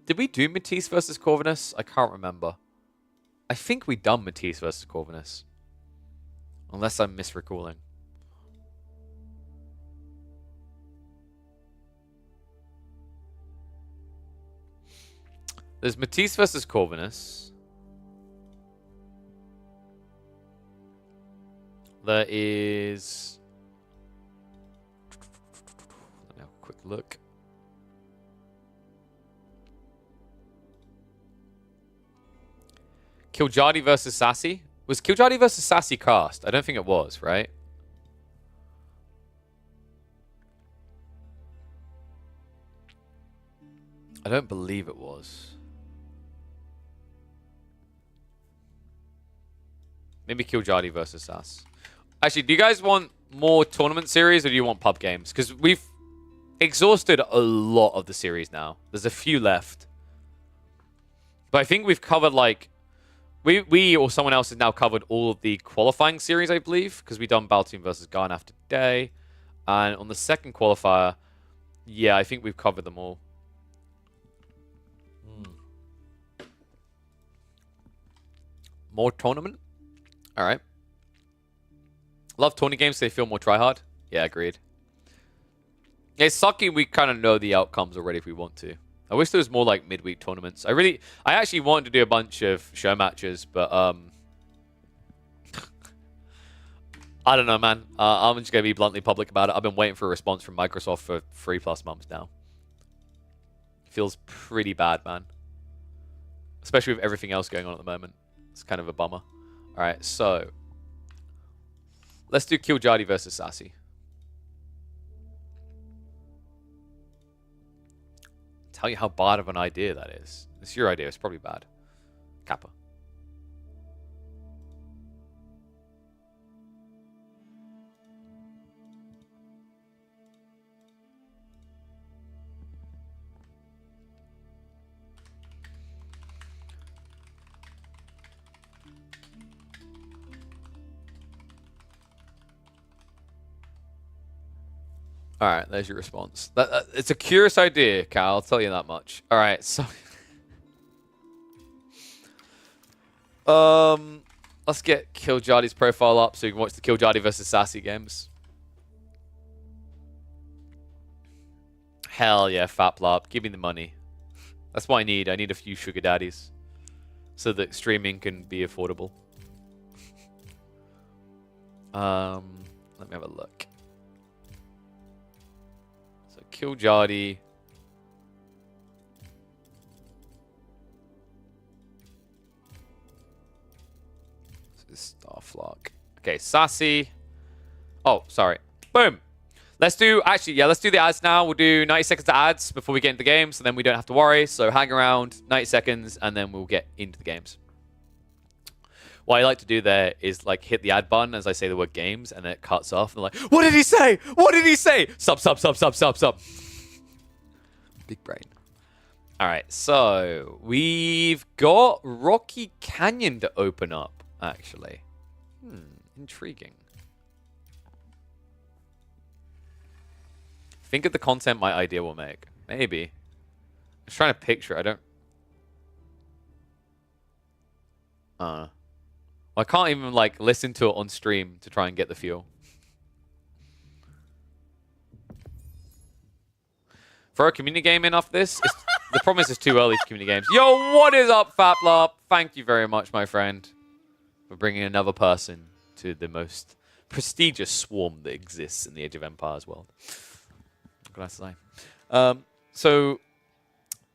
Speaker 3: Did we do Matisse versus Corvinus? I can't remember. I think we done Matisse versus Corvinus. Unless I'm misrecalling. There's Matisse versus Corvinus. There is... Let me have a quick look. Kiljadi versus Sassy? Was Kiljadi versus Sassy cast? I don't think it was, right? I don't believe it was. Maybe Kiljadi versus Sass. Actually, do you guys want more tournament series or do you want pub games? Because exhausted a lot of the series now. There's a few left. But I think we've covered, like... We or someone else has now covered all of the qualifying series, I believe, because we've done Baltoon versus Garnaf today. And on the second qualifier, yeah, I think we've covered them all. More tournament? Alright. Love tourney games, they feel more tryhard. Yeah, agreed. It's sucky we kind of know the outcomes already if we want to. I wish there was more like midweek tournaments. I actually wanted to do a bunch of show matches, but I don't know, man. I'm just gonna be bluntly public about it. I've been waiting for a response from Microsoft for 3+ months now. Feels pretty bad, man. Especially with everything else going on at the moment. It's kind of a bummer. All right, so let's do Killjadi versus Sassy. Tell you how bad of an idea that is. It's your idea. It's probably bad. Kappa. All right, there's your response. It's a curious idea, Cal. I'll tell you that much. All right, so let's get Killjadi's profile up so you can watch the Killjadi versus Sassy games. Hell yeah, Faplop. Give me the money. That's what I need. I need a few sugar daddies so that streaming can be affordable. Let me have a look. Killjadi. This is Starflock. Okay, Sassy. Oh, sorry. Boom. Let's do, actually, yeah, let's do the ads now. We'll do 90 seconds of ads before we get into the game, so then we don't have to worry. So hang around, 90 seconds, and then we'll get into the games. What I like to do there is like hit the ad button as I say the word games, and then it cuts off. And they're like, what did he say? What did he say? Sub. Big brain. All right, so we've got Rocky Canyon to open up, actually. Intriguing. Think of the content my idea will make. Maybe. I'm just trying to picture. I don't... I can't even like listen to it on stream to try and get the feel. Throw a community game in after this. The problem is it's too early for community games. Yo, what is up, Faplop? Thank you very much, my friend, for bringing another person to the most prestigious swarm that exists in the Age of Empires world. What can I say? So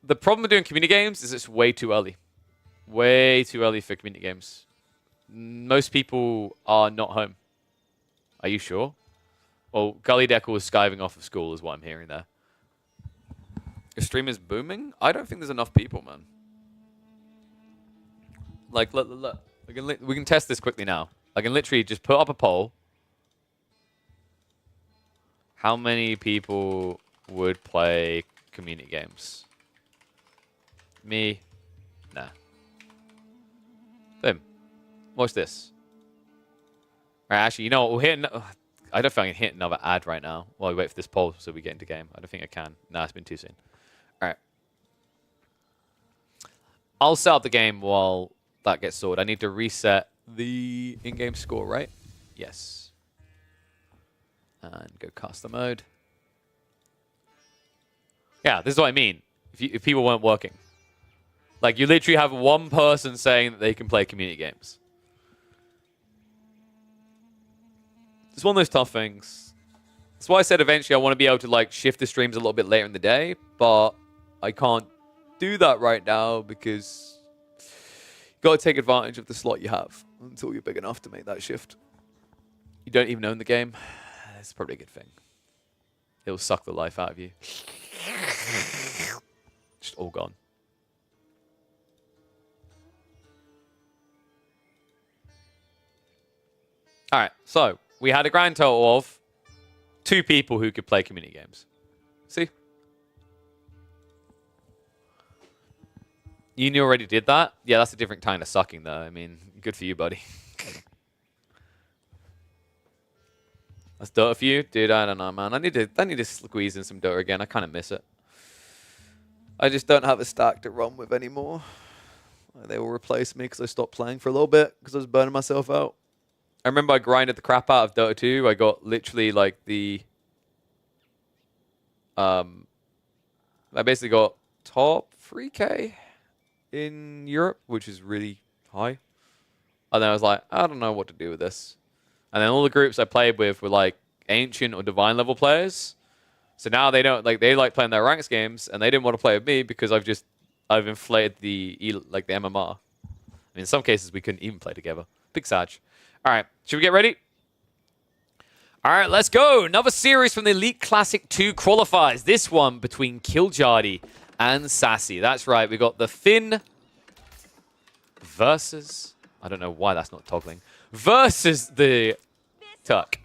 Speaker 3: the problem with doing community games is it's way too early. Way too early for community games. Most people are not home. Are you sure? Well, Gully Deckle is skiving off of school is what I'm hearing there. Your stream is booming? I don't think there's enough people, man. Like, look. We can test this quickly now. I can literally just put up a poll. How many people would play community games? Me? Nah. Boom. Watch this. All right, actually, you know what? We'll hit... I don't think I can hit another ad right now while we wait for this poll so we get into game. I don't think I can. Nah, it's been too soon. All right. I'll set up the game while that gets sorted. I need to reset the in-game score, right? Yes. And go custom mode. Yeah, this is what I mean. If people weren't working. Like, you literally have one person saying that they can play community games. It's one of those tough things. That's why I said eventually I want to be able to like shift the streams a little bit later in the day, but I can't do that right now because you got to take advantage of the slot you have until you're big enough to make that shift. You don't even own the game. It's probably a good thing. It'll suck the life out of you. Just all gone. All right, so we had a grand total of 2 people who could play community games. See? You already did that? Yeah, that's a different kind of sucking, though. I mean, good for you, buddy. That's Dota for you? Dude, I don't know, man. I need to squeeze in some Dota again. I kind of miss it. I just don't have a stack to run with anymore. They will replace me because I stopped playing for a little bit because I was burning myself out. I remember I grinded the crap out of Dota 2. I got literally like the... I basically got top 3K in Europe, which is really high. And then I was like, I don't know what to do with this. And then all the groups I played with were like ancient or divine level players. So now they don't like, they like playing their ranks games, and they didn't want to play with me because I've inflated the MMR. I mean, in some cases we couldn't even play together. Big Sag. All right, should we get ready? All right, let's go. Another series from the Elite Classic 2 qualifiers. This one between Killjadi and Sassy. That's right. We got the Finn versus... I don't know why that's not toggling. Versus the Tuck.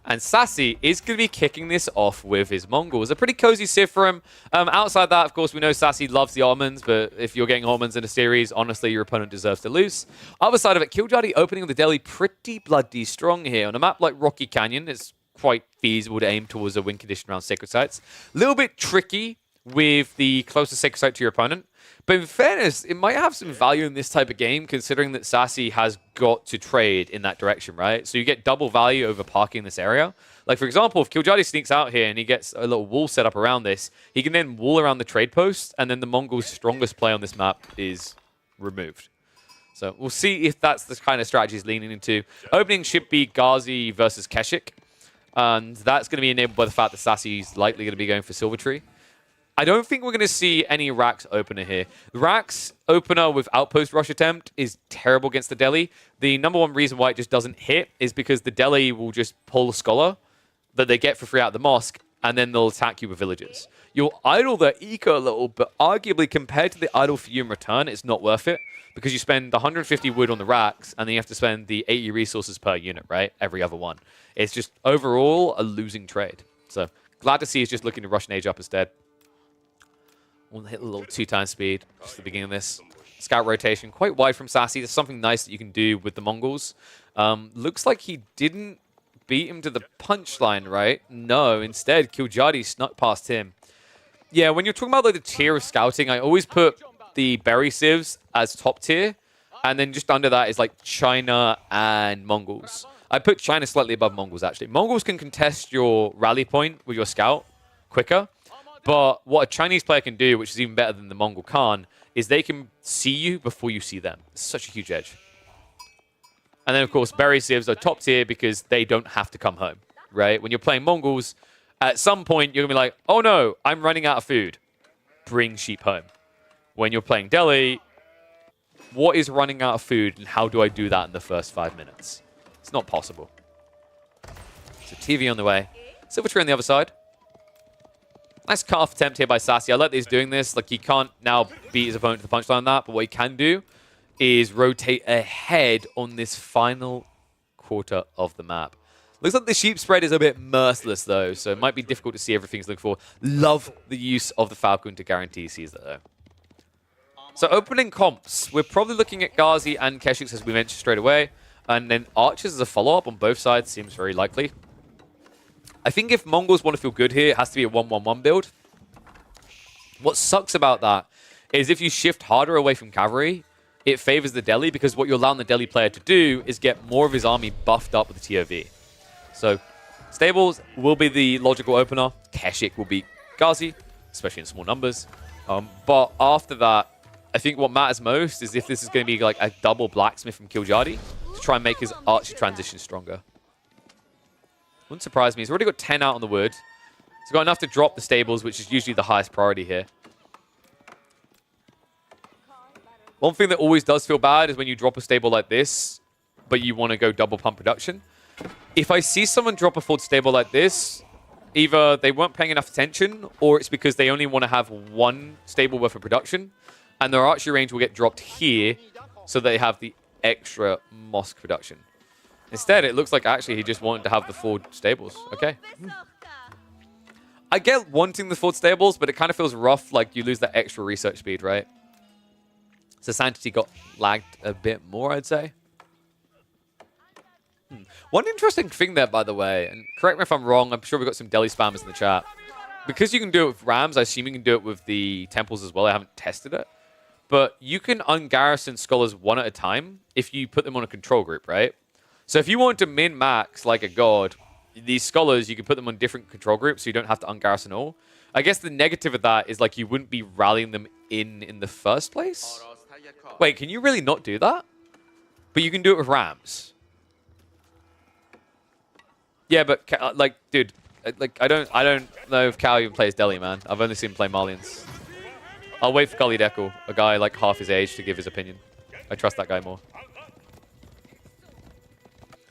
Speaker 3: And Sassy is going to be kicking this off with his Mongols. A pretty cozy Civ for him. Outside that, of course, we know Sassy loves the almonds, but if you're getting almonds in a series, honestly, your opponent deserves to lose. Other side of it, Killjadi opening the Delhi pretty bloody strong here. On a map like Rocky Canyon, it's quite feasible to aim towards a win condition around Sacred Sites. A little bit tricky with the closest Sacred Site to your opponent. But in fairness, it might have some value in this type of game, considering that Sassy has got to trade in that direction, right? So you get double value over parking this area. Like, for example, if Killjadi sneaks out here and he gets a little wall set up around this, he can then wall around the trade post, and then the Mongols' strongest play on this map is removed. So we'll see if that's the kind of strategy he's leaning into. Opening should be Ghazi versus Keshik, and that's going to be enabled by the fact that Sassy's likely going to be going for Silvertree. I don't think we're going to see any Rax opener here. Rax opener with Outpost Rush attempt is terrible against the Delhi. The number one reason why it just doesn't hit is because the Delhi will just pull a Scholar that they get for free out of the mosque, and then they'll attack you with villages. You'll idle their eco a little, but arguably compared to the idle for you in return, it's not worth it, because you spend 150 wood on the Rax, and then you have to spend the 80 resources per unit, right? Every other one. It's just overall a losing trade. So glad to see he's just looking to rush an age up instead. We'll hit a little 2x speed just at the beginning of this. Scout rotation, quite wide from Sassy. There's something nice that you can do with the Mongols. Looks like he didn't beat him to the punchline, right? No, instead, Killjadi snuck past him. Yeah, when you're talking about like the tier of scouting, I always put the berry civs as top tier, and then just under that is like China and Mongols. I put China slightly above Mongols, actually. Mongols can contest your rally point with your scout quicker. But what a Chinese player can do, which is even better than the Mongol Khan, is they can see you before you see them. It's such a huge edge. And then, of course, Berry Civs are top tier because they don't have to come home, right? When you're playing Mongols, at some point, you're going to be like, oh no, I'm running out of food. Bring sheep home. When you're playing Delhi, what is running out of food and how do I do that in the first 5 minutes? It's not possible. So TV on the way. Silvertree on the other side. Nice cut-off attempt here by Sassy. I like that he's doing this. Like, he can't now beat his opponent to the punchline on that, but what he can do is rotate ahead on this final quarter of the map. Looks like the sheep spread is a bit merciless, though, so it might be difficult to see everything he's looking for. Love the use of the Falcon to guarantee he sees that, though. So opening comps, we're probably looking at Ghazi and Keshik, as we mentioned straight away, and then Archers as a follow-up on both sides seems very likely. I think if Mongols want to feel good here, it has to be a 1-1-1 build. What sucks about that is if you shift harder away from cavalry, it favors the Delhi, because what you're allowing the Delhi player to do is get more of his army buffed up with the TOV. So Stables will be the logical opener. Keshik will beat Ghazi, especially in small numbers. But after that, I think what matters most is if this is going to be like a double blacksmith from Killjadi to try and make his archer transition stronger. Wouldn't surprise me. He's already got 10 out on the wood. He's got enough to drop the Stables, which is usually the highest priority here. One thing that always does feel bad is when you drop a stable like this, but you want to go double pump production. If I see someone drop a full stable like this, either they weren't paying enough attention, or it's because they only want to have one stable worth of production, and their archery range will get dropped here, so they have the extra mosque production. Instead, it looks like actually he just wanted to have the 4 stables. Okay. I get wanting the Fort Stables, but it kind of feels rough, like you lose that extra research speed, right? So Sanctity got lagged a bit more, I'd say. One interesting thing there, by the way, and correct me if I'm wrong, I'm sure we've got some Delhi spammers in the chat. Because you can do it with Rams, I assume you can do it with the Temples as well. I haven't tested it. But you can ungarrison Scholars one at a time if you put them on a control group, right? So if you want to min-max like a god, these Scholars, you can put them on different control groups so you don't have to ungarrison all. I guess the negative of that is like you wouldn't be rallying them in the first place. Wait, can you really not do that? But you can do it with Rams. Yeah, but like, dude, like I don't know if Cal even plays Delhi, man. I've only seen him play Malians. I'll wait for Gully Deckle, a guy like half his age, to give his opinion. I trust that guy more.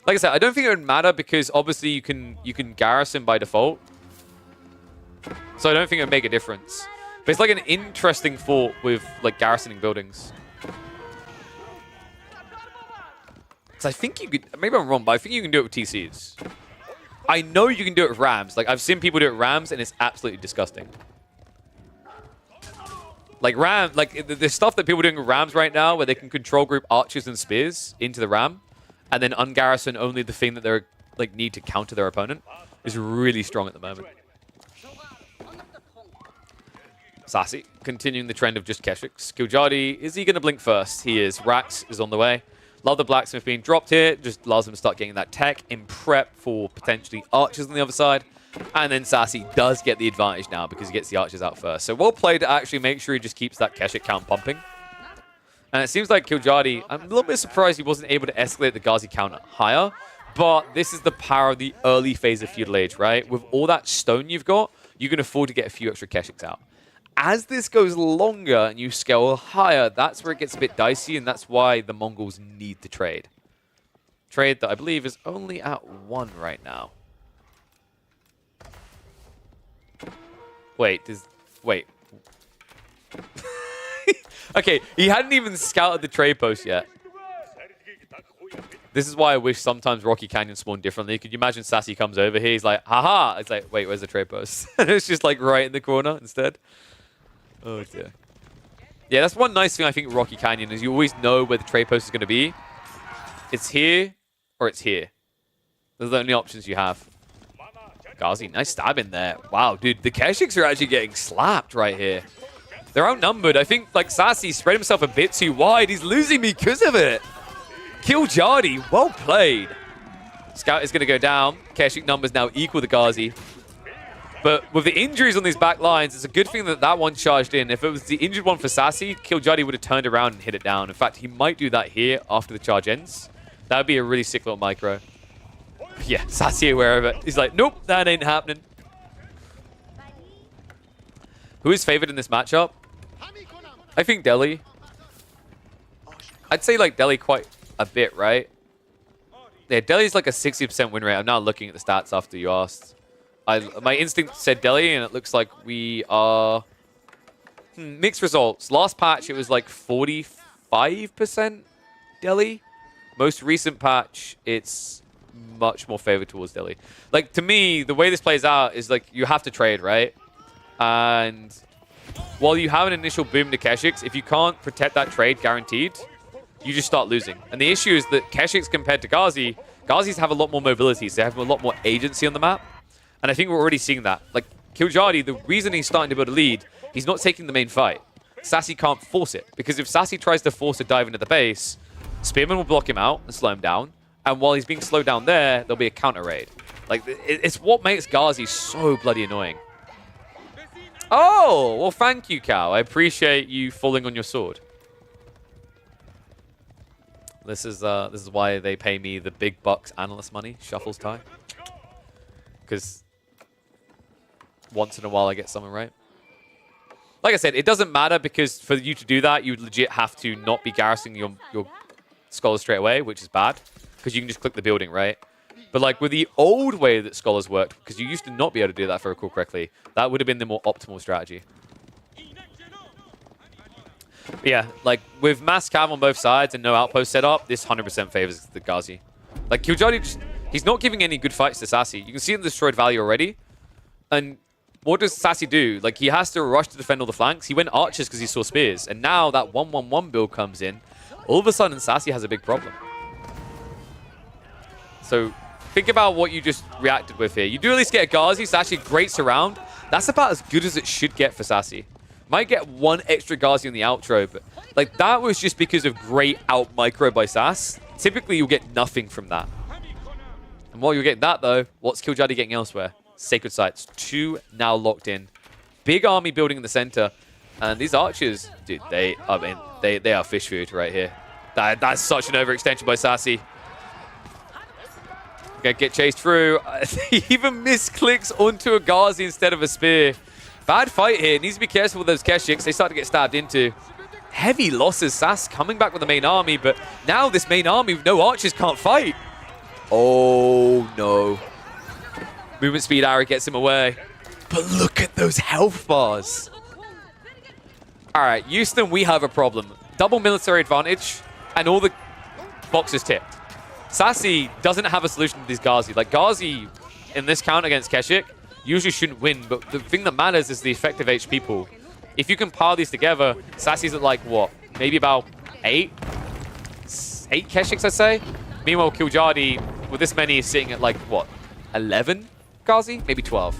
Speaker 3: Like I said, I don't think it would matter because obviously you can garrison by default. So I don't think it would make a difference. But it's like an interesting thought with like garrisoning buildings. So I think you could, maybe I'm wrong, but I think you can do it with TCs. I know you can do it with Rams. Like, I've seen people do it with Rams, and it's absolutely disgusting. Like, there's stuff that people are doing with Rams right now where they can control group archers and spears into the Ram, and then ungarrison only the thing that they're, like, need to counter their opponent is really strong at the moment. Sassy, continuing the trend of just Keshiks. Kiljadi, is he going to blink first? He is. Rax is on the way. Love the Blacksmith being dropped here. Just allows them to start getting that tech in prep for potentially archers on the other side. And then Sassy does get the advantage now because he gets the archers out first. So well played to actually make sure he just keeps that Keshik count pumping. And it seems like Kiljadi, I'm a little bit surprised he wasn't able to escalate the Ghazi count higher. But this is the power of the early phase of Feudal Age, right? With all that stone you've got, you can afford to get a few extra Keshiks out. As this goes longer and you scale higher, that's where it gets a bit dicey, and that's why the Mongols need to trade. Trade that I believe is only at 1 right now. Wait. Okay, he hadn't even scouted the trade post yet. This is why I wish sometimes Rocky Canyon spawned differently. Could you imagine Sassy comes over here, he's like, haha! It's like, wait, where's the trade post? And it's just like right in the corner instead. Oh dear. Yeah, that's one nice thing I think Rocky Canyon is you always know where the trade post is going to be. It's here or it's here. Those are the only options you have. Ghazi, nice stab in there. Wow, dude, the Keshiks are actually getting slapped right here. They're outnumbered. I think like Sassy spread himself a bit too wide. He's losing me because of it. Kiljadi, well played. Scout is going to go down. Keshik numbers now equal to Ghazi. But with the injuries on these back lines, it's a good thing that that one charged in. If it was the injured one for Sassy, Kiljadi would have turned around and hit it down. In fact, he might do that here after the charge ends. That would be a really sick little micro. Yeah, Sassy aware of it. He's like, nope, that ain't happening. Who is favored in this matchup? I think Delhi. I'd say like Delhi quite a bit, right? Yeah, Delhi's like a 60% win rate. I'm now looking at the stats after you asked. My instinct said Delhi, and it looks like we are... mixed results. Last patch, it was like 45% Delhi. Most recent patch, it's much more favored towards Delhi. Like, to me, the way this plays out is like, you have to trade, right? And while you have an initial boom to Keshiks, if you can't protect that trade guaranteed, you just start losing. And the issue is that Keshiks compared to Ghazi, Ghazis have a lot more mobility, so they have a lot more agency on the map. And I think we're already seeing that. Like, Kiljadi, the reason he's starting to build a lead, he's not taking the main fight. Sassy can't force it, because if Sassy tries to force a dive into the base, Spearman will block him out and slow him down. And while he's being slowed down there, there'll be a counter raid. Like, it's what makes Ghazi so bloody annoying. Oh, well, thank you, Cal. I appreciate you falling on your sword. This is why they pay me the big bucks analyst money, Shuffles tie. Because once in a while I get something right. Like I said, it doesn't matter because for you to do that, you would legit have to not be garrisoning your scholars straight away, which is bad. Because you can just click the building, right? But like with the old way that scholars worked, because you used to not be able to do that if I recall correctly, that would have been the more optimal strategy. But yeah, like with mass cav on both sides and no outpost set up, this 100% favors the Ghazi. Like Kiljadi, he's not giving any good fights to Sassy. You can see him destroyed value already. And what does Sassy do? Like, he has to rush to defend all the flanks. He went archers because he saw spears. And now that 1-1-1 build comes in. All of a sudden, Sassy has a big problem. So think about what you just reacted with here. You do at least get a Ghazi. It's actually a great surround. That's about as good as it should get for Sassy. Might get one extra Ghazi in the outro, but like that was just because of great out micro by Sass. Typically, you'll get nothing from that. And while you're getting that, though, what's Killjadi getting elsewhere? Sacred Sites. 2 now locked in. Big army building in the center. And these archers, dude, they are fish food right here. That's such an overextension by Sassy. Gonna get chased through. He even misclicks onto a Ghazi instead of a spear. Bad fight here. Needs to be careful with those Keshiks. They start to get stabbed into. Heavy losses. Sass coming back with the main army, but now this main army with no archers can't fight. Oh, no. Movement speed arrow gets him away. But look at those health bars. All right, Houston, we have a problem. Double military advantage, and all the boxes tipped. Sassy doesn't have a solution to these Ghazi. Like, Ghazi in this count against Keshik usually shouldn't win, but the thing that matters is the effective HP pool. If you can pile these together, Sassy's at like, what? Maybe about 8 Keshiks, I'd say. Meanwhile, Killjadi, with this many, is sitting at like, what? 11 Ghazi? Maybe 12.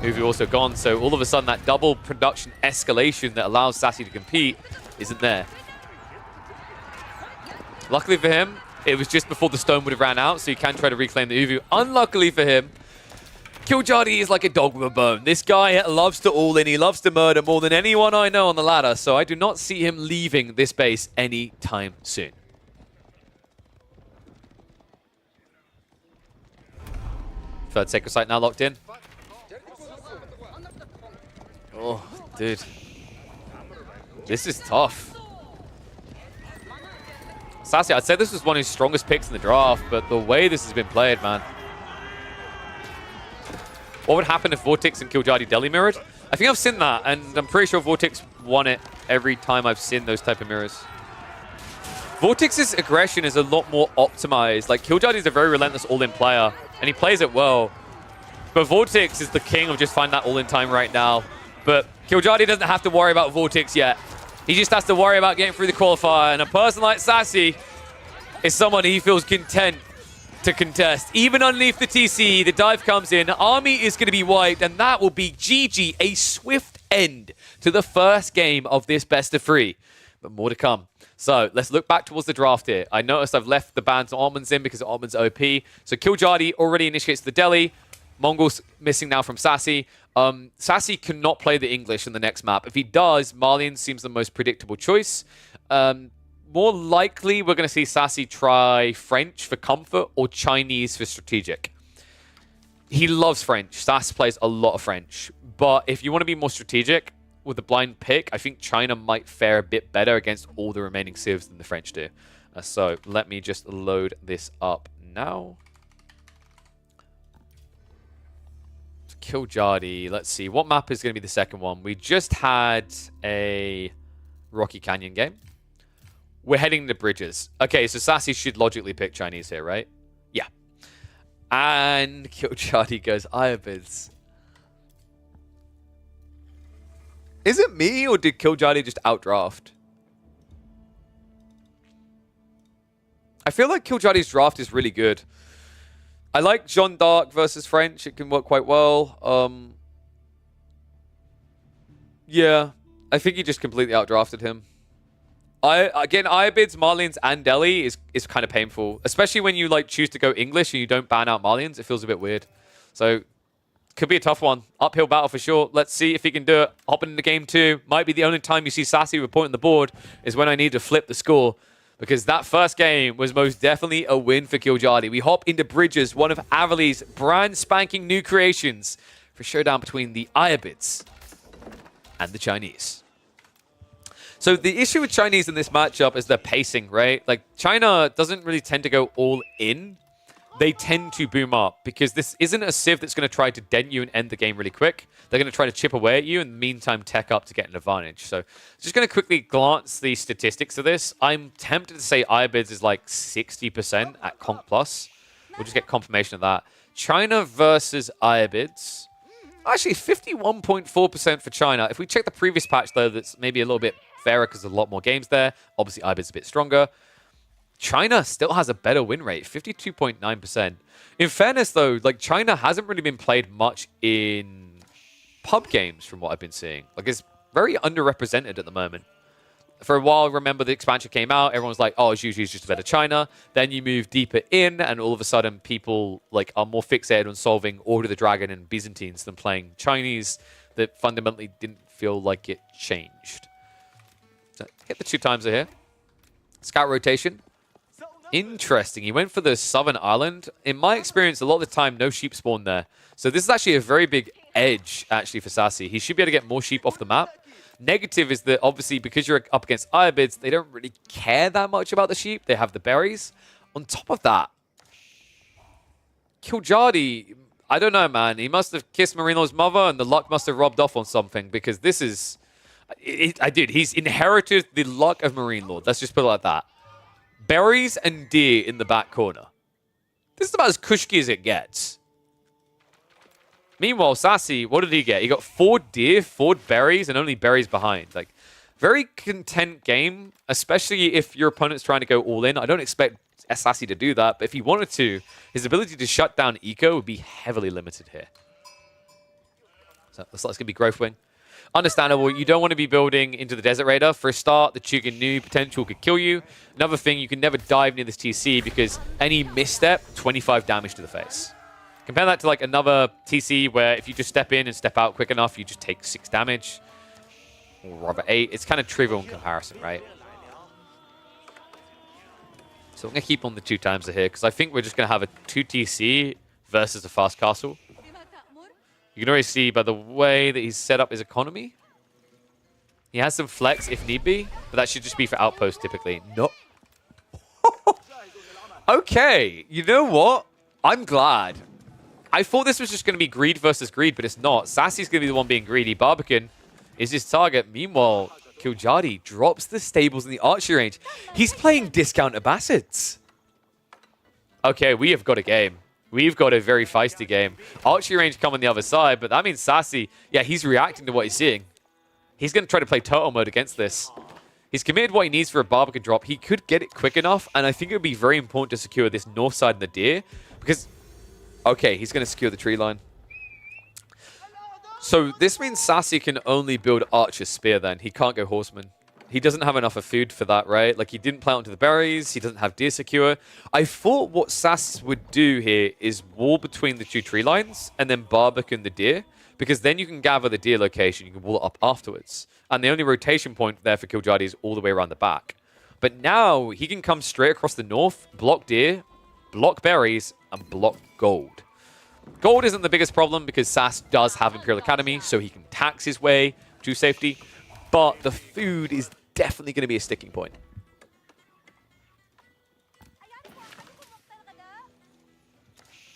Speaker 3: Uvu also gone, so all of a sudden that double production escalation that allows Sassy to compete isn't there. Luckily for him, it was just before the stone would have ran out, so he can try to reclaim the Uvu. Unluckily for him, Killjadi is like a dog with a bone. This guy loves to all in. He loves to murder more than anyone I know on the ladder, so I do not see him leaving this base anytime soon. Third Sacred Site now locked in. Oh, dude. This is tough. Sassy, I'd say this was one of his strongest picks in the draft, but the way this has been played, man. What would happen if Vortex and Killjadi Deli mirrored? I think I've seen that, and I'm pretty sure Vortex won it every time I've seen those type of mirrors. Vortex's aggression is a lot more optimized. Like, Killjadi is a very relentless all-in player, and he plays it well. But Vortex is the king of just finding that all-in time right now. But Killjadi doesn't have to worry about Vortex yet. He just has to worry about getting through the qualifier. And a person like Sassy is someone he feels content to contest. Even underneath the TC, the dive comes in. Army is going to be wiped, and that will be GG. A swift end to the first game of this best of 3. But more to come. So let's look back towards the draft here. I noticed I've left the bans Almonds in because Almonds OP. So Killjadi already initiates the Deli. Mongols missing now from Sassy. Sassy cannot play the English in the next map. If he does, Malian seems the most predictable choice. More likely, we're going to see Sassy try French for comfort or Chinese for strategic. He loves French. Sass plays a lot of French. But if you want to be more strategic with a blind pick, I think China might fare a bit better against all the remaining civs than the French do. So let me just load this up now. Killjadi, let's see. What map is going to be the second one? We just had a Rocky Canyon game. We're heading to Bridges. Okay, so Sassy should logically pick Chinese here, right? Yeah. And Killjadi goes Ayabids. Is it me, or did Killjadi just outdraft? I feel like Killjadi's draft is really good. I like Jeanne d'Arc versus French. It can work quite well. Yeah, I think he just completely outdrafted him. Again, Ayabids, Marlians, and Delhi is kind of painful. Especially when you like choose to go English and you don't ban out Marlians. It feels a bit weird. So, could be a tough one. Uphill battle for sure. Let's see if he can do it. Hopping into game 2. Might be the only time you see Sassy with a point on the board is when I need to flip the score. Because that first game was most definitely a win for Killjadi. We hop into Bridges, one of Avali's brand spanking new creations for showdown between the Ayabids and the Chinese. So the issue with Chinese in this matchup is their pacing, right? Like, China doesn't really tend to go all in. They tend to boom up because this isn't a Civ that's going to try to dent you and end the game really quick. They're going to try to chip away at you and in the meantime tech up to get an advantage. So just going to quickly glance the statistics of this. I'm tempted to say Ayabids is like 60% at Conk Plus. We'll just get confirmation of that. China versus Ayabids. Actually, 51.4% for China. If we check the previous patch, though, that's maybe a little bit fairer because there's a lot more games there. Obviously, Ayabids a bit stronger. China still has a better win rate, 52.9%. In fairness, though, like China hasn't really been played much in pub games from what I've been seeing. Like, it's very underrepresented at the moment. For a while, remember the expansion came out, everyone was like, oh, it's usually just a better China. Then you move deeper in, and all of a sudden people like are more fixated on solving Order of the Dragon and Byzantines than playing Chinese that fundamentally didn't feel like it changed. So hit the 2 times here. Scout rotation. Interesting. He went for the southern island. In my experience, a lot of the time, no sheep spawn there. So this is actually a very big edge, actually, for Sassy. He should be able to get more sheep off the map. Negative is that, obviously, because you're up against Ayabids, they don't really care that much about the sheep. They have the berries. On top of that, Kiljardi, I don't know, man. He must have kissed Marino's mother, and the luck must have rubbed off on something, because this is... he's inherited the luck of Marine Lord. Let's just put it like that. Berries and deer in the back corner. This is about as cushy as it gets. Meanwhile, Sassy, what did he get? He got 4 deer, 4 berries, and only berries behind. Like, very content game, especially if your opponent's trying to go all in. I don't expect Sassy to do that, but if he wanted to, his ability to shut down eco would be heavily limited here. So that's going to be Growth Wing. Understandable, you don't want to be building into the Desert Raider. For a start, the Chuganu potential could kill you. Another thing, you can never dive near this TC because any misstep, 25 damage to the face. Compare that to like another TC where if you just step in and step out quick enough, you just take 6 damage. Or rather 8. It's kind of trivial in comparison, right? So I'm going to keep on the 2 times here because I think we're just going to have a 2 TC versus a fast castle. You can already see by the way that he's set up his economy. He has some flex if need be, but that should just be for outposts typically. No. Okay, you know what? I'm glad. I thought this was just going to be greed versus greed, but it's not. Sassy's going to be the one being greedy. Barbican is his target. Meanwhile, Kiljardi drops the stables in the archery range. He's playing discount Abbasids. Okay, we have got a game. We've got a very feisty game. Archery range come on the other side, but that means Sassy, yeah, he's reacting to what he's seeing. He's going to try to play turtle mode against this. He's committed what he needs for a Barbican drop. He could get it quick enough, and I think it would be very important to secure this north side of the deer, because, okay, he's going to secure the tree line. So this means Sassy can only build Archer Spear then. He can't go Horseman. He doesn't have enough of food for that, right? Like, he didn't plant onto the berries. He doesn't have deer secure. I thought what Sass would do here is wall between the 2 tree lines and then Barbican the deer, because then you can gather the deer location. You can wall it up afterwards. And the only rotation point there for Kiljardi is all the way around the back. But now he can come straight across the north, block deer, block berries, and block gold. Gold isn't the biggest problem because Sass does have Imperial Academy, so he can tax his way to safety. But the food is definitely going to be a sticking point.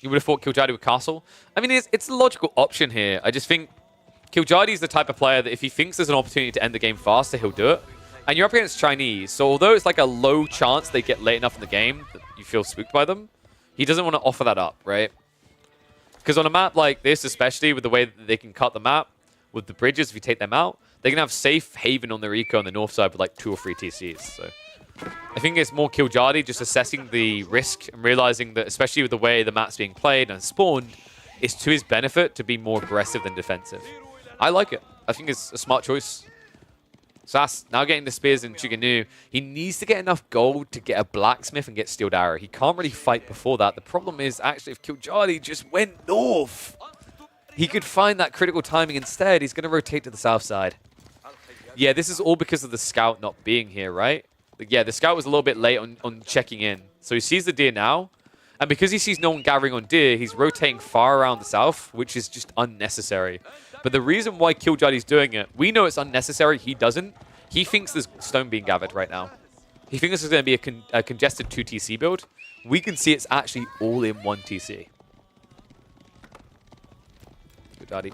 Speaker 3: You would have thought Kiljardi would castle. I mean, it's a logical option here. I just think Kiljardi is the type of player that if he thinks there's an opportunity to end the game faster, he'll do it. And you're up against Chinese, so although it's like a low chance they get late enough in the game that you feel spooked by them, he doesn't want to offer that up, right? Because on a map like this, especially with the way that they can cut the map, with the bridges, if you take them out, they can have safe haven on their eco on the north side with like 2 or 3 TCs. So I think it's more Kiljardi just assessing the risk and realizing that, especially with the way the map's being played and spawned, it's to his benefit to be more aggressive than defensive. I like it. I think it's a smart choice. Sass now getting the spears in Chuganu. He needs to get enough gold to get a blacksmith and get Steeled Arrow. He can't really fight before that. The problem is actually if Kiljardi just went north, he could find that critical timing instead. He's going to rotate to the south side. Yeah, this is all because of the scout not being here, right? Like, yeah, the scout was a little bit late on checking in. So he sees the deer now. And because he sees no one gathering on deer, he's rotating far around the south, which is just unnecessary. But the reason why Kiljardi's doing it, we know it's unnecessary. He doesn't. He thinks there's stone being gathered right now. He thinks this is going to be a congested 2 TC build. We can see it's actually all in 1 TC. Kiljardi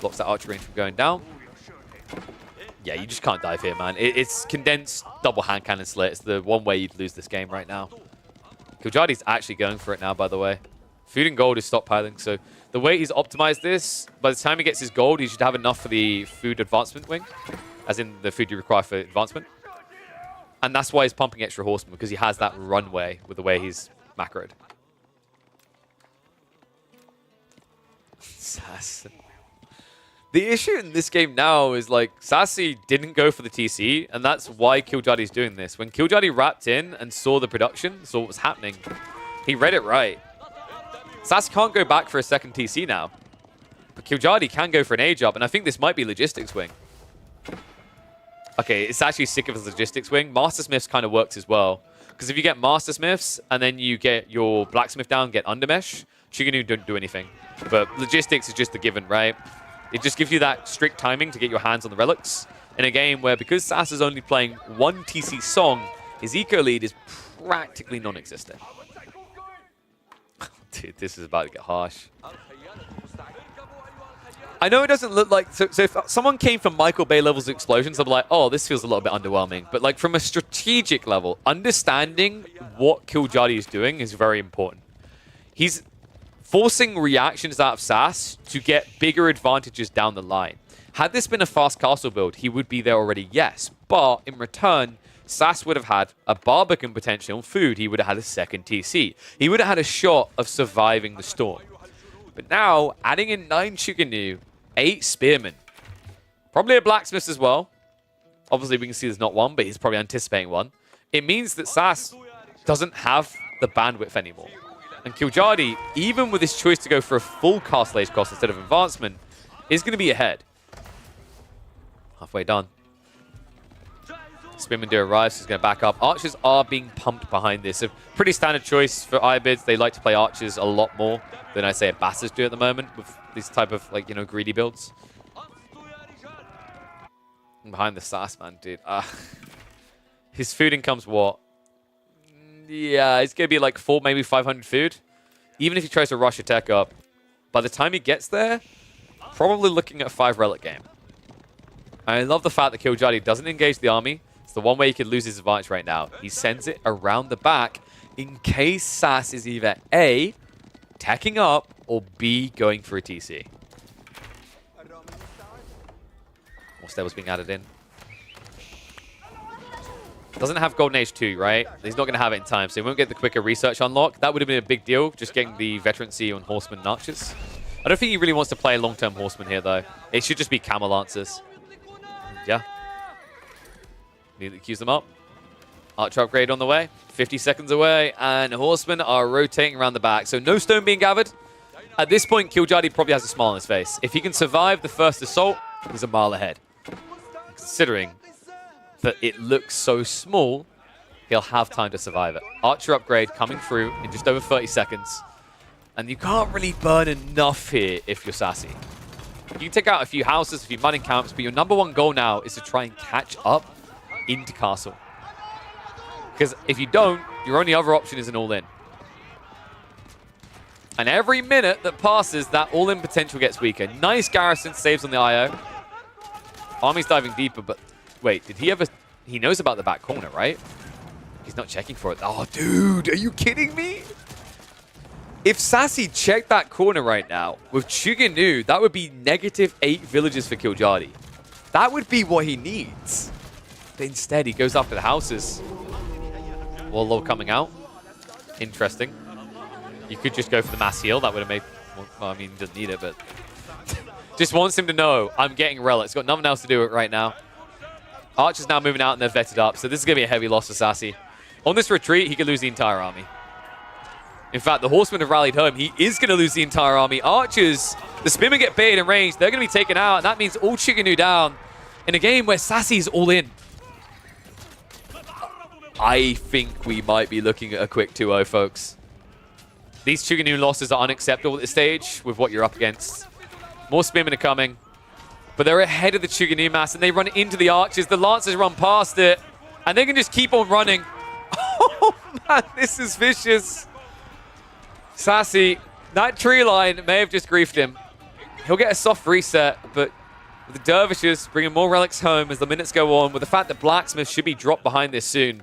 Speaker 3: blocks that archer range from going down. Yeah, you just can't dive here, man. It's condensed double hand cannon slit. It's the one way you'd lose this game right now. Kiljardi's actually going for it now, by the way. Food and gold is stockpiling, so the way he's optimized this, by the time he gets his gold, he should have enough for the food advancement wing, as in the food you require for advancement. And that's why he's pumping extra horsemen, because he has that runway with the way he's macroed. Sass. The issue in this game now is, like, Sassy didn't go for the TC, and that's why Killjadi's doing this. When Killjadi wrapped in and saw the production, saw what was happening, he read it right. Sass can't go back for a second TC now. But Killjadi can go for an age up, and I think this might be Logistics Wing. Okay, it's actually sick of his Logistics Wing. Master Smiths kind of works as well. Because if you get Master Smiths, and then you get your Blacksmith down, get Undermesh, Chiganu don't do anything. But Logistics is just a given, right? It just gives you that strict timing to get your hands on the relics. In a game where, because Sass is only playing one TC song, his eco lead is practically non-existent. Dude, this is about to get harsh. I know it doesn't look like... So if someone came from Michael Bay levels of explosions, I'd be like, oh, this feels a little bit underwhelming. But like from a strategic level, understanding what Killjadi is doing is very important. He's forcing reactions out of Sass to get bigger advantages down the line. Had this been a fast castle build, he would be there already, yes. But in return, Sass would have had a Barbican potential food. He would have had a second TC. He would have had a shot of surviving the storm. But now, adding in 9 Chuganu, 8 Spearmen, probably a Blacksmith as well. Obviously, we can see there's not one, but he's probably anticipating one. It means that Sass doesn't have the bandwidth anymore. And Killjadi, even with his choice to go for a full Castle Age cost instead of advancement, is going to be ahead. Halfway done. Spearman arrives, he's going to back up. Archers are being pumped behind this. A pretty standard choice for Ibids. They like to play archers a lot more than I say Bastards do at the moment with these type of, like, you know, greedy builds. And behind the Sass, man, dude. His food income's what? Yeah, it's going to be like 4, maybe 500 food. Even if he tries to rush a tech up, by the time he gets there, probably looking at a 5 relic game. I love the fact that Killjadi doesn't engage the army. It's the one way he could lose his advantage right now. He sends it around the back in case Sass is either A, teching up, or B, going for a TC. More stables being added in. Doesn't have Golden Age 2, right? He's not going to have it in time, so he won't get the quicker research unlock. That would have been a big deal, just getting the veterancy on Horsemen and Archers. I don't think he really wants to play a long-term Horseman here, though. It should just be Camel Lancers. Yeah. Immediately queues them up. Archer upgrade on the way. 50 seconds away, and Horsemen are rotating around the back. So no stone being gathered. At this point, Killjadi probably has a smile on his face. If he can survive the first assault, he's a mile ahead. Considering that it looks so small, he'll have time to survive it. Archer upgrade coming through in just over 30 seconds. And you can't really burn enough here if you're Sassy. You can take out a few houses, a few mining camps, but your number one goal now is to try and catch up into Castle. Because if you don't, your only other option is an all-in. And every minute that passes, that all-in potential gets weaker. Nice garrison saves on the IO. Army's diving deeper, but wait, did he ever... He knows about the back corner, right? He's not checking for it. Oh, dude, are you kidding me? If Sassy checked that corner right now with Chuganu, that would be -8 villages for Killjadi. That would be what he needs. But instead, he goes after the houses. Warlord coming out. Interesting. You could just go for the mass heal. That would have made... Well, I mean, he doesn't need it, but... just wants him to know, I'm getting relics. Got nothing else to do with it right now. Archer's now moving out and they're vetted up. So this is going to be a heavy loss for Sassy. On this retreat, he could lose the entire army. In fact, the Horsemen have rallied home. He is going to lose the entire army. Archers, the Spearmen get baited in range. They're going to be taken out. And that means all Chuganu down in a game where Sassy's all in. I think we might be looking at a quick 2-0, folks. These Chuganu losses are unacceptable at this stage with what you're up against. More Spearmen are coming. But they're ahead of the Chuganu mass, and they run into the Archers. The Lancers run past it, and they can just keep on running. Oh, man, this is vicious. Sassy, that tree line may have just griefed him. He'll get a soft reset, but with the Dervishes bringing more relics home as the minutes go on, with the fact that Blacksmith should be dropped behind this soon,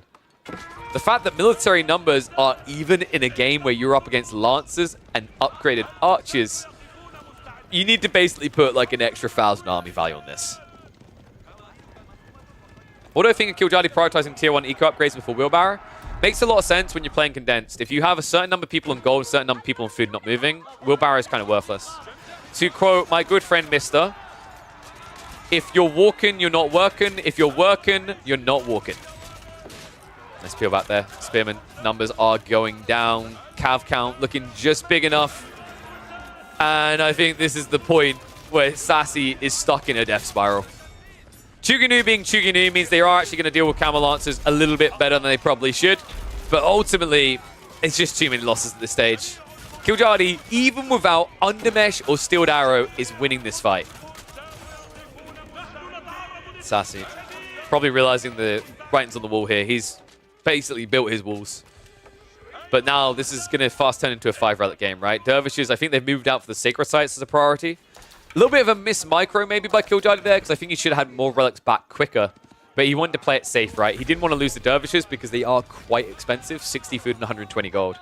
Speaker 3: The fact that military numbers are even in a game where you're up against lancers and upgraded archers, you need to basically put like an extra 1,000 army value on this. What do I think of Killjadi prioritizing tier 1 eco upgrades before wheelbarrow? Makes a lot of sense when you're playing condensed. If you have a certain number of people on gold, a certain number of people on food not moving, wheelbarrow is kind of worthless. To quote my good friend Mister, if you're walking, you're not working. If you're working, you're not walking. Nice peel back there. Spearman numbers are going down. Cav count looking just big enough. And I think this is the point where Sassy is stuck in a death spiral. Chuganu being Chuganu means they are actually going to deal with Camel Lancers a little bit better than they probably should. But ultimately, it's just too many losses at this stage. Killjadi, even without Undermesh or Steeled Arrow, is winning this fight. Sassy. Probably realizing the writing's on the wall here. He's basically built his walls. But now this is going to fast turn into a 5-relic game, right? Dervishes, I think they've moved out for the Sacred Sites as a priority. A little bit of a miss micro maybe by Killjadi there, because I think he should have had more relics back quicker. But he wanted to play it safe, right? He didn't want to lose the Dervishes because they are quite expensive, 60 food and 120 gold.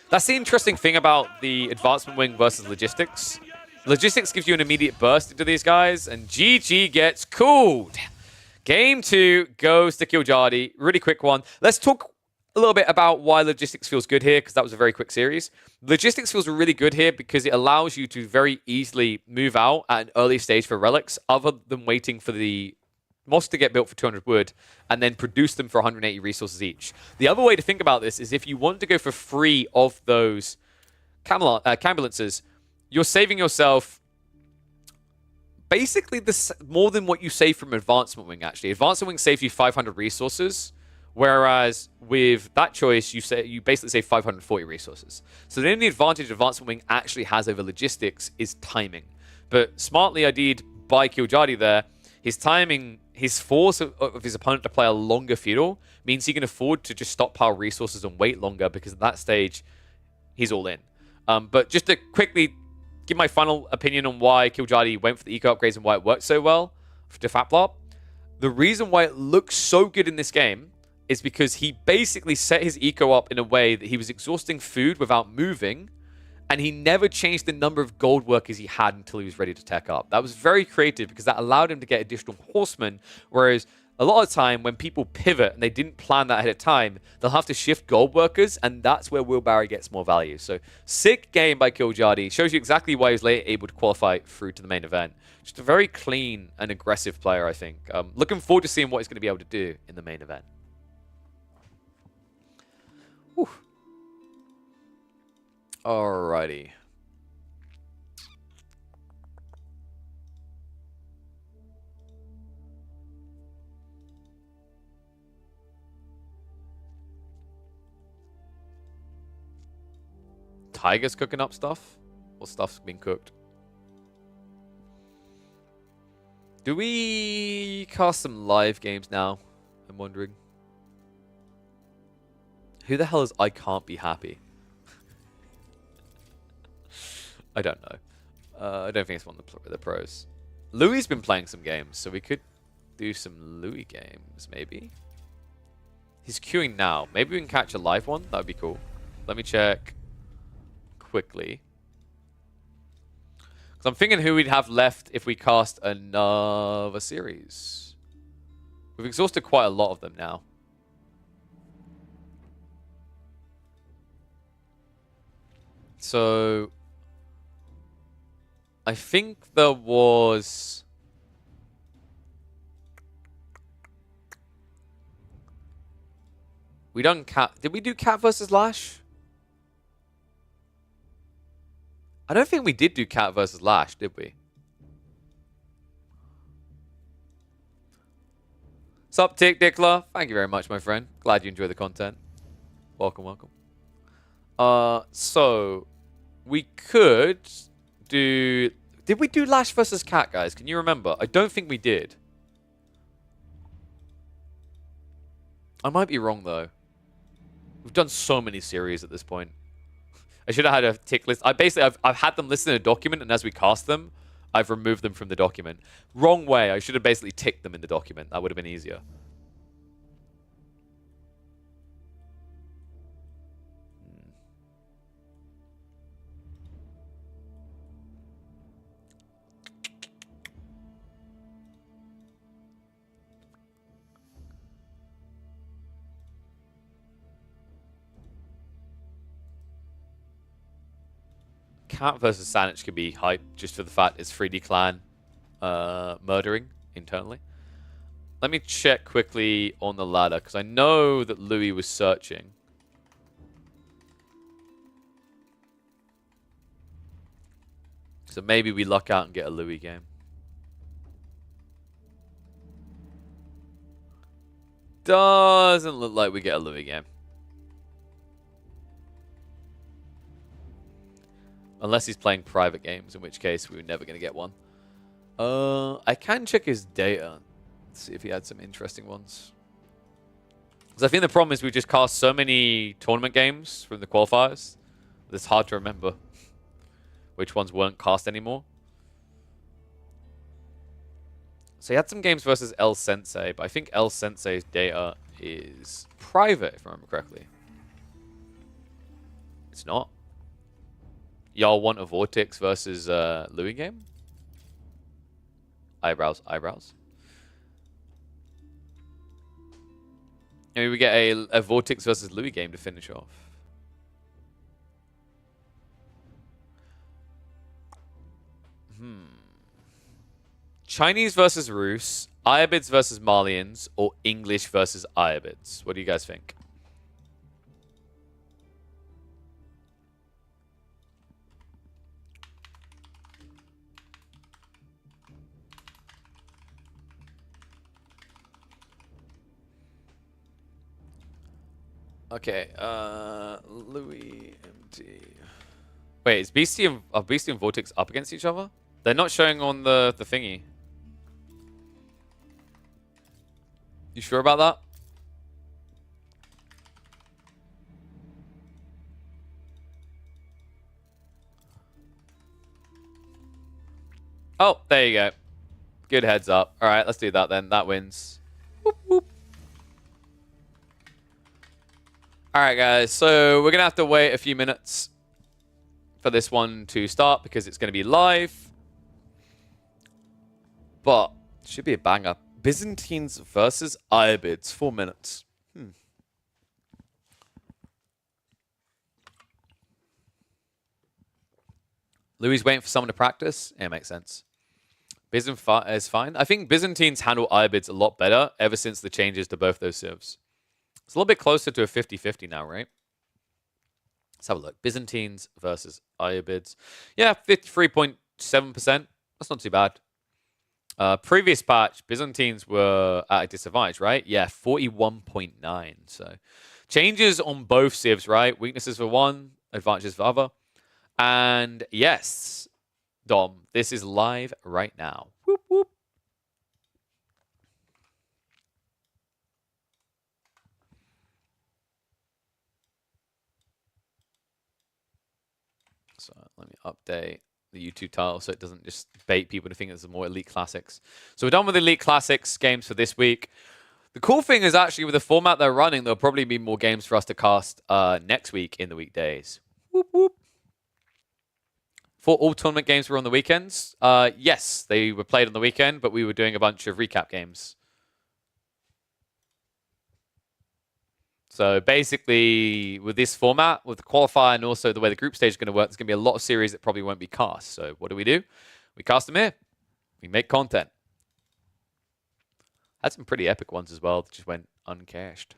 Speaker 3: That's the interesting thing about the Advancement Wing versus Logistics. Logistics gives you an immediate burst into these guys, and GG gets cooled. Game 2 goes to Killjadi. Really quick one. Let's talk a little bit about why Logistics feels good here, because that was a very quick series. Logistics feels really good here because it allows you to very easily move out at an early stage for relics, other than waiting for the mosque to get built for 200 wood and then produce them for 180 resources each. The other way to think about this is if you want to go for 3 of those Cambulances, you're saving yourself basically more than what you save from Advancement Wing, actually. Advancement Wing saves you 500 resources, whereas with that choice, you basically save 540 resources. So the only advantage Advancement Wing actually has over Logistics is timing. But smartly ID'd by Killjadi there, his timing, his force of his opponent to play a longer feudal means he can afford to just stockpile resources and wait longer, because at that stage, he's all in. But just to quickly give my final opinion on why Killjadi went for the eco upgrades and why it worked so well to Faplop, the reason why it looks so good in this game is because he basically set his eco up in a way that he was exhausting food without moving, and he never changed the number of gold workers he had until he was ready to tech up. That was very creative because that allowed him to get additional horsemen, whereas a lot of the time when people pivot and they didn't plan that ahead of time, they'll have to shift gold workers, and that's where wheelbarrow gets more value. So sick game by Killjadi. Shows you exactly why he was later able to qualify through to the main event. Just a very clean and aggressive player, I think. Looking forward to seeing what he's going to be able to do in the main event. Whew. Alrighty. Tiger's cooking up stuff? Or stuff's being cooked? Do we cast some live games now? I'm wondering. Who the hell is I Can't Be Happy? I don't know. I don't think it's one of the pros. Louis been playing some games, so we could do some Louis games, maybe. He's queuing now. Maybe we can catch a live one. That would be cool. Let me check quickly. Because I'm thinking who we'd have left if we cast another series. We've exhausted quite a lot of them now. So I think there was... We done Cat... Did we do Cat versus Lash? I don't think we did do Cat versus Lash, did we? Sup, Tick Dickler? Thank you very much, my friend. Glad you enjoy the content. Welcome, welcome. So we could do... Did we do Lash versus Cat, guys? Can you remember? I don't think we did. I might be wrong, though. We've done so many series at this point. I should have had a tick list. I've had them listed in a document, and as we cast them, I've removed them from the document. Wrong way. I should have basically ticked them in the document. That would have been easier. Cat versus Sanich could be hype just for the fact it's 3D clan murdering internally. Let me check quickly on the ladder, because I know that Louis was searching. So maybe we luck out and get a Louis game. Doesn't look like we get a Louis game. Unless he's playing private games, in which case we're never going to get one. I can check his data. Let's see if he had some interesting ones. Because I think the problem is we just cast so many tournament games from the qualifiers that it's hard to remember which ones weren't cast anymore. So he had some games versus El Sensei, but I think El Sensei's data is private, if I remember correctly. It's not. Y'all want a Vortex versus Louis game? Eyebrows, eyebrows. Maybe we get a Vortex versus Louis game to finish off. Chinese versus Rus, Ayabids versus Malians, or English versus Ayabids? What do you guys think? Okay, Louis MD. Wait, is Beastie and Vortex up against each other? They're not showing on the thingy. You sure about that? Oh, there you go. Good heads up. All right, let's do that then. That wins. Whoop, whoop. All right, guys. So we're going to have to wait a few minutes for this one to start because it's going to be live. But it should be a banger. Byzantines versus Ayabids. 4 minutes. Louis waiting for someone to practice. Yeah, makes sense. Byzantine is fine. I think Byzantines handle Ayabids a lot better ever since the changes to both those civs. It's a little bit closer to a 50-50 now, right? Let's have a look. Byzantines versus Ayabids. Yeah, 53.7%. That's not too bad. Previous patch, Byzantines were at a disadvantage, right? Yeah, 41.9. So changes on both civs, right? Weaknesses for one, advantages for other. And yes, Dom, this is live right now. Whoop, whoop. So let me update the YouTube title so it doesn't just bait people to think there's more Elite Classics. So we're done with Elite Classics games for this week. The cool thing is actually with the format they're running, there'll probably be more games for us to cast next week in the weekdays. Whoop, whoop. For all tournament games were on the weekends. Yes, they were played on the weekend, but we were doing a bunch of recap games. So basically, with this format, with the qualifier and also the way the group stage is going to work, there's going to be a lot of series that probably won't be cast. So what do? We cast them here. We make content. Had some pretty epic ones as well that just went uncached.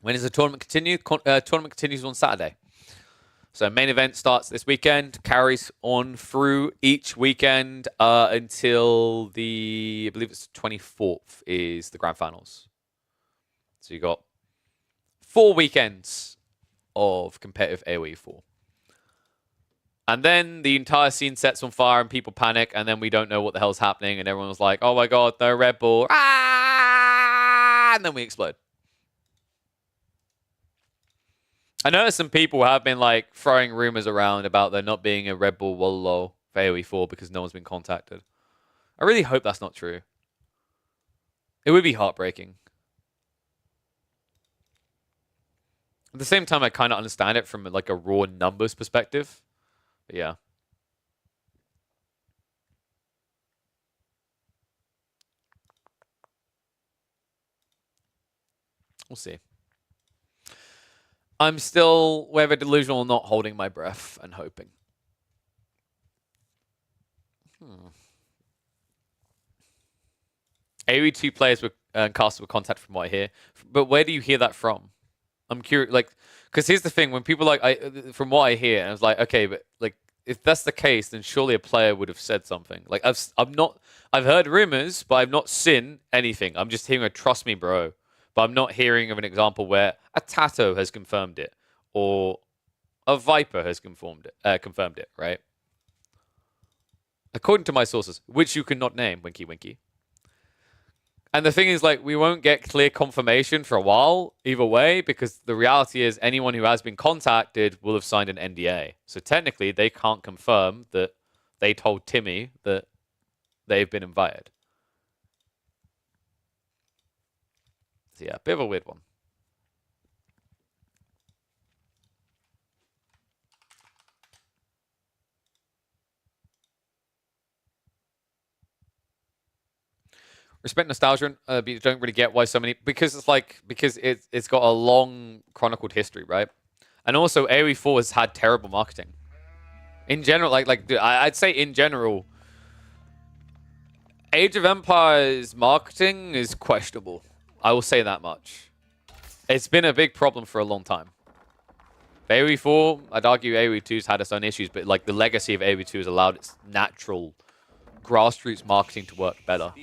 Speaker 3: When does the tournament continue? Tournament continues on Saturday. So main event starts this weekend, carries on through each weekend until I believe it's the 24th is the grand finals. So you got 4 weekends of competitive AoE 4. And then the entire scene sets on fire and people panic and then we don't know what the hell's happening and everyone was like, oh my god, no Red Bull. Ah! And then we explode. I noticed some people have been like throwing rumors around about there not being a Red Bull Wololo for AoE 4 because no one's been contacted. I really hope that's not true. It would be heartbreaking. At the same time, I kind of understand it from like a raw numbers perspective. But yeah, We'll see. I'm still, whether delusional or not, holding my breath and hoping. AoE2 players were cast with contact from what I hear. But where do you hear that from? I'm curious, like, because here's the thing, when people from what I hear, and I was like, okay, but like, if that's the case, then surely a player would have said something. Like, I've heard rumors, but I've not seen anything. I'm just hearing a trust me, bro. But I'm not hearing of an example where a Tato has confirmed it, or a Viper has confirmed it, right? According to my sources, which you cannot name, winky winky. And the thing is, like, we won't get clear confirmation for a while, either way, because the reality is anyone who has been contacted will have signed an NDA. So technically, they can't confirm that they told Timmy that they've been invited. So yeah, a bit of a weird one. Respect nostalgia, but you don't really get why so many, because it's got a long chronicled history, right? And also AoE 4 has had terrible marketing. In general, I'd say in general, Age of Empires marketing is questionable. I will say that much. It's been a big problem for a long time. AoE 4, I'd argue AoE 2's had its own issues, but like the legacy of AoE 2 has allowed its natural grassroots marketing to work better.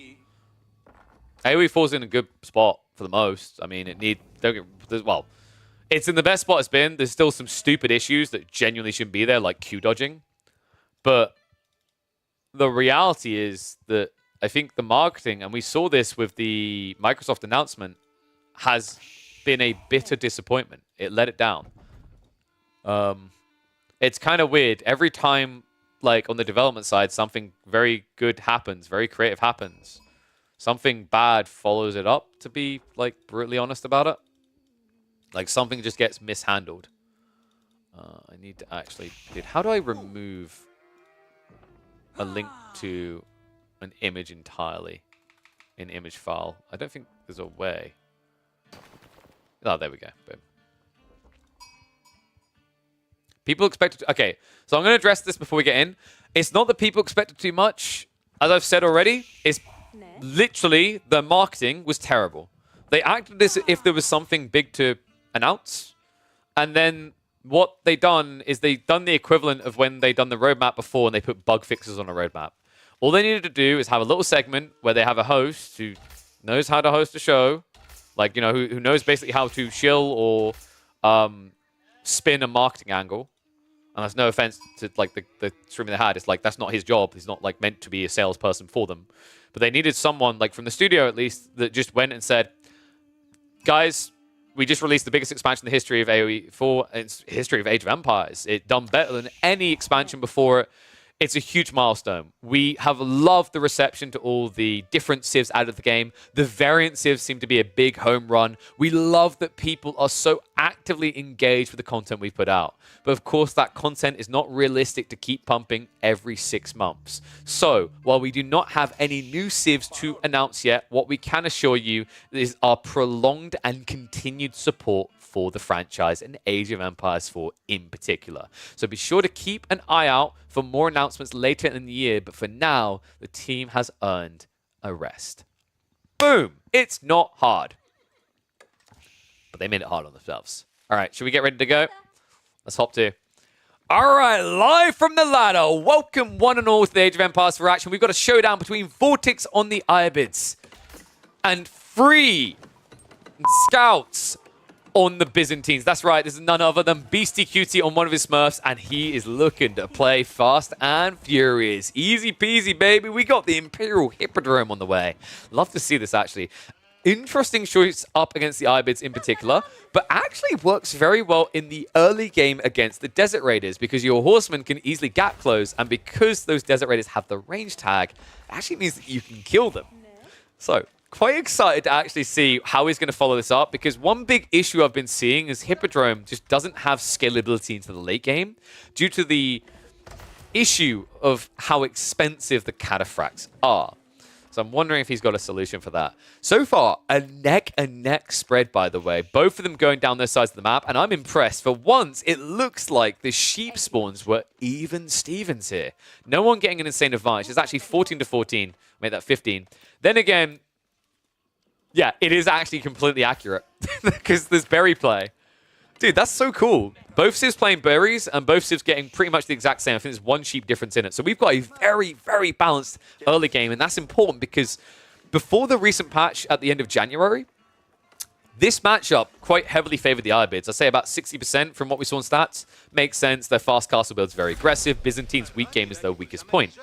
Speaker 3: AoE 4's in a good spot for the most. I mean, it's in the best spot it's been. There's still some stupid issues that genuinely shouldn't be there, like Q dodging. But the reality is that I think the marketing, and we saw this with the Microsoft announcement, has been a bitter disappointment. It let it down. It's kind of weird. Every time, like, on the development side, something very good happens, very creative happens, something bad follows it up, to be, like, brutally honest about it. Like, something just gets mishandled. I need to actually... Dude, how do I remove a link to an image entirely in image file? I don't think there's a way. Oh, there we go. Boom. People expect... Okay, so I'm going to address this before we get in. It's not that people expected too much. As I've said already, it's literally the marketing was terrible. They acted as if there was something big to announce, and then what they done is they done the equivalent of when they done the roadmap before and they put bug fixes on a roadmap. All they needed to do is have a little segment where they have a host who knows how to host a show, like, you know, who knows basically how to shill or spin a marketing angle. And that's no offense to, like, the streamer they had. It's like, that's not his job. He's not, like, meant to be a salesperson for them. But they needed someone, like, from the studio at least, that just went and said, guys, we just released the biggest expansion in the history of AoE 4, it's history of Age of Empires. It done better than any expansion before it. It's a huge milestone. We have loved the reception to all the different civs out of the game. The variant civs seem to be a big home run. We love that people are so actively engaged with the content we put out. But of course, that content is not realistic to keep pumping every 6 months. So, while we do not have any new civs to announce yet, what we can assure you is our prolonged and continued support for the franchise and Age of Empires 4 in particular. So be sure to keep an eye out for more announcements later in the year, but for now, the team has earned a rest. Boom! It's not hard. But they made it hard on themselves. All right, should we get ready to go? Let's hop to. All right, live from the ladder. Welcome one and all to the Age of Empires 4 action. We've got a showdown between Vortex on the Ibids and Free Scouts on the Byzantines. That's right, this is none other than Beastie Cutie on one of his Smurfs, and he is looking to play fast and furious. Easy peasy, baby. We got the Imperial Hippodrome on the way. Love to see this, actually. Interesting choice up against the Ibids in particular, but actually works very well in the early game against the Desert Raiders, because your horsemen can easily gap close, and because those Desert Raiders have the range tag, it actually means that you can kill them. So, quite excited to actually see how he's going to follow this up, because one big issue I've been seeing is Hippodrome just doesn't have scalability into the late game due to the issue of how expensive the cataphracts are. So I'm wondering if he's got a solution for that. So far, a neck-and-neck spread, by the way. Both of them going down their sides of the map, and I'm impressed. For once, it looks like the sheep spawns were even Stevens here. No one getting an insane advantage. It's actually 14 to 14. Made that 15. Then again, yeah, it is actually completely accurate because there's berry play. Dude, that's so cool. Both Civs playing berries and both Civs getting pretty much the exact same. I think there's one sheep difference in it. So we've got a very, very balanced early game, and that's important because before the recent patch at the end of January, this matchup quite heavily favored the Irobids. I'd say about 60% from what we saw in stats. Makes sense. Their fast castle build's very aggressive. Byzantine's weak game is their weakest point.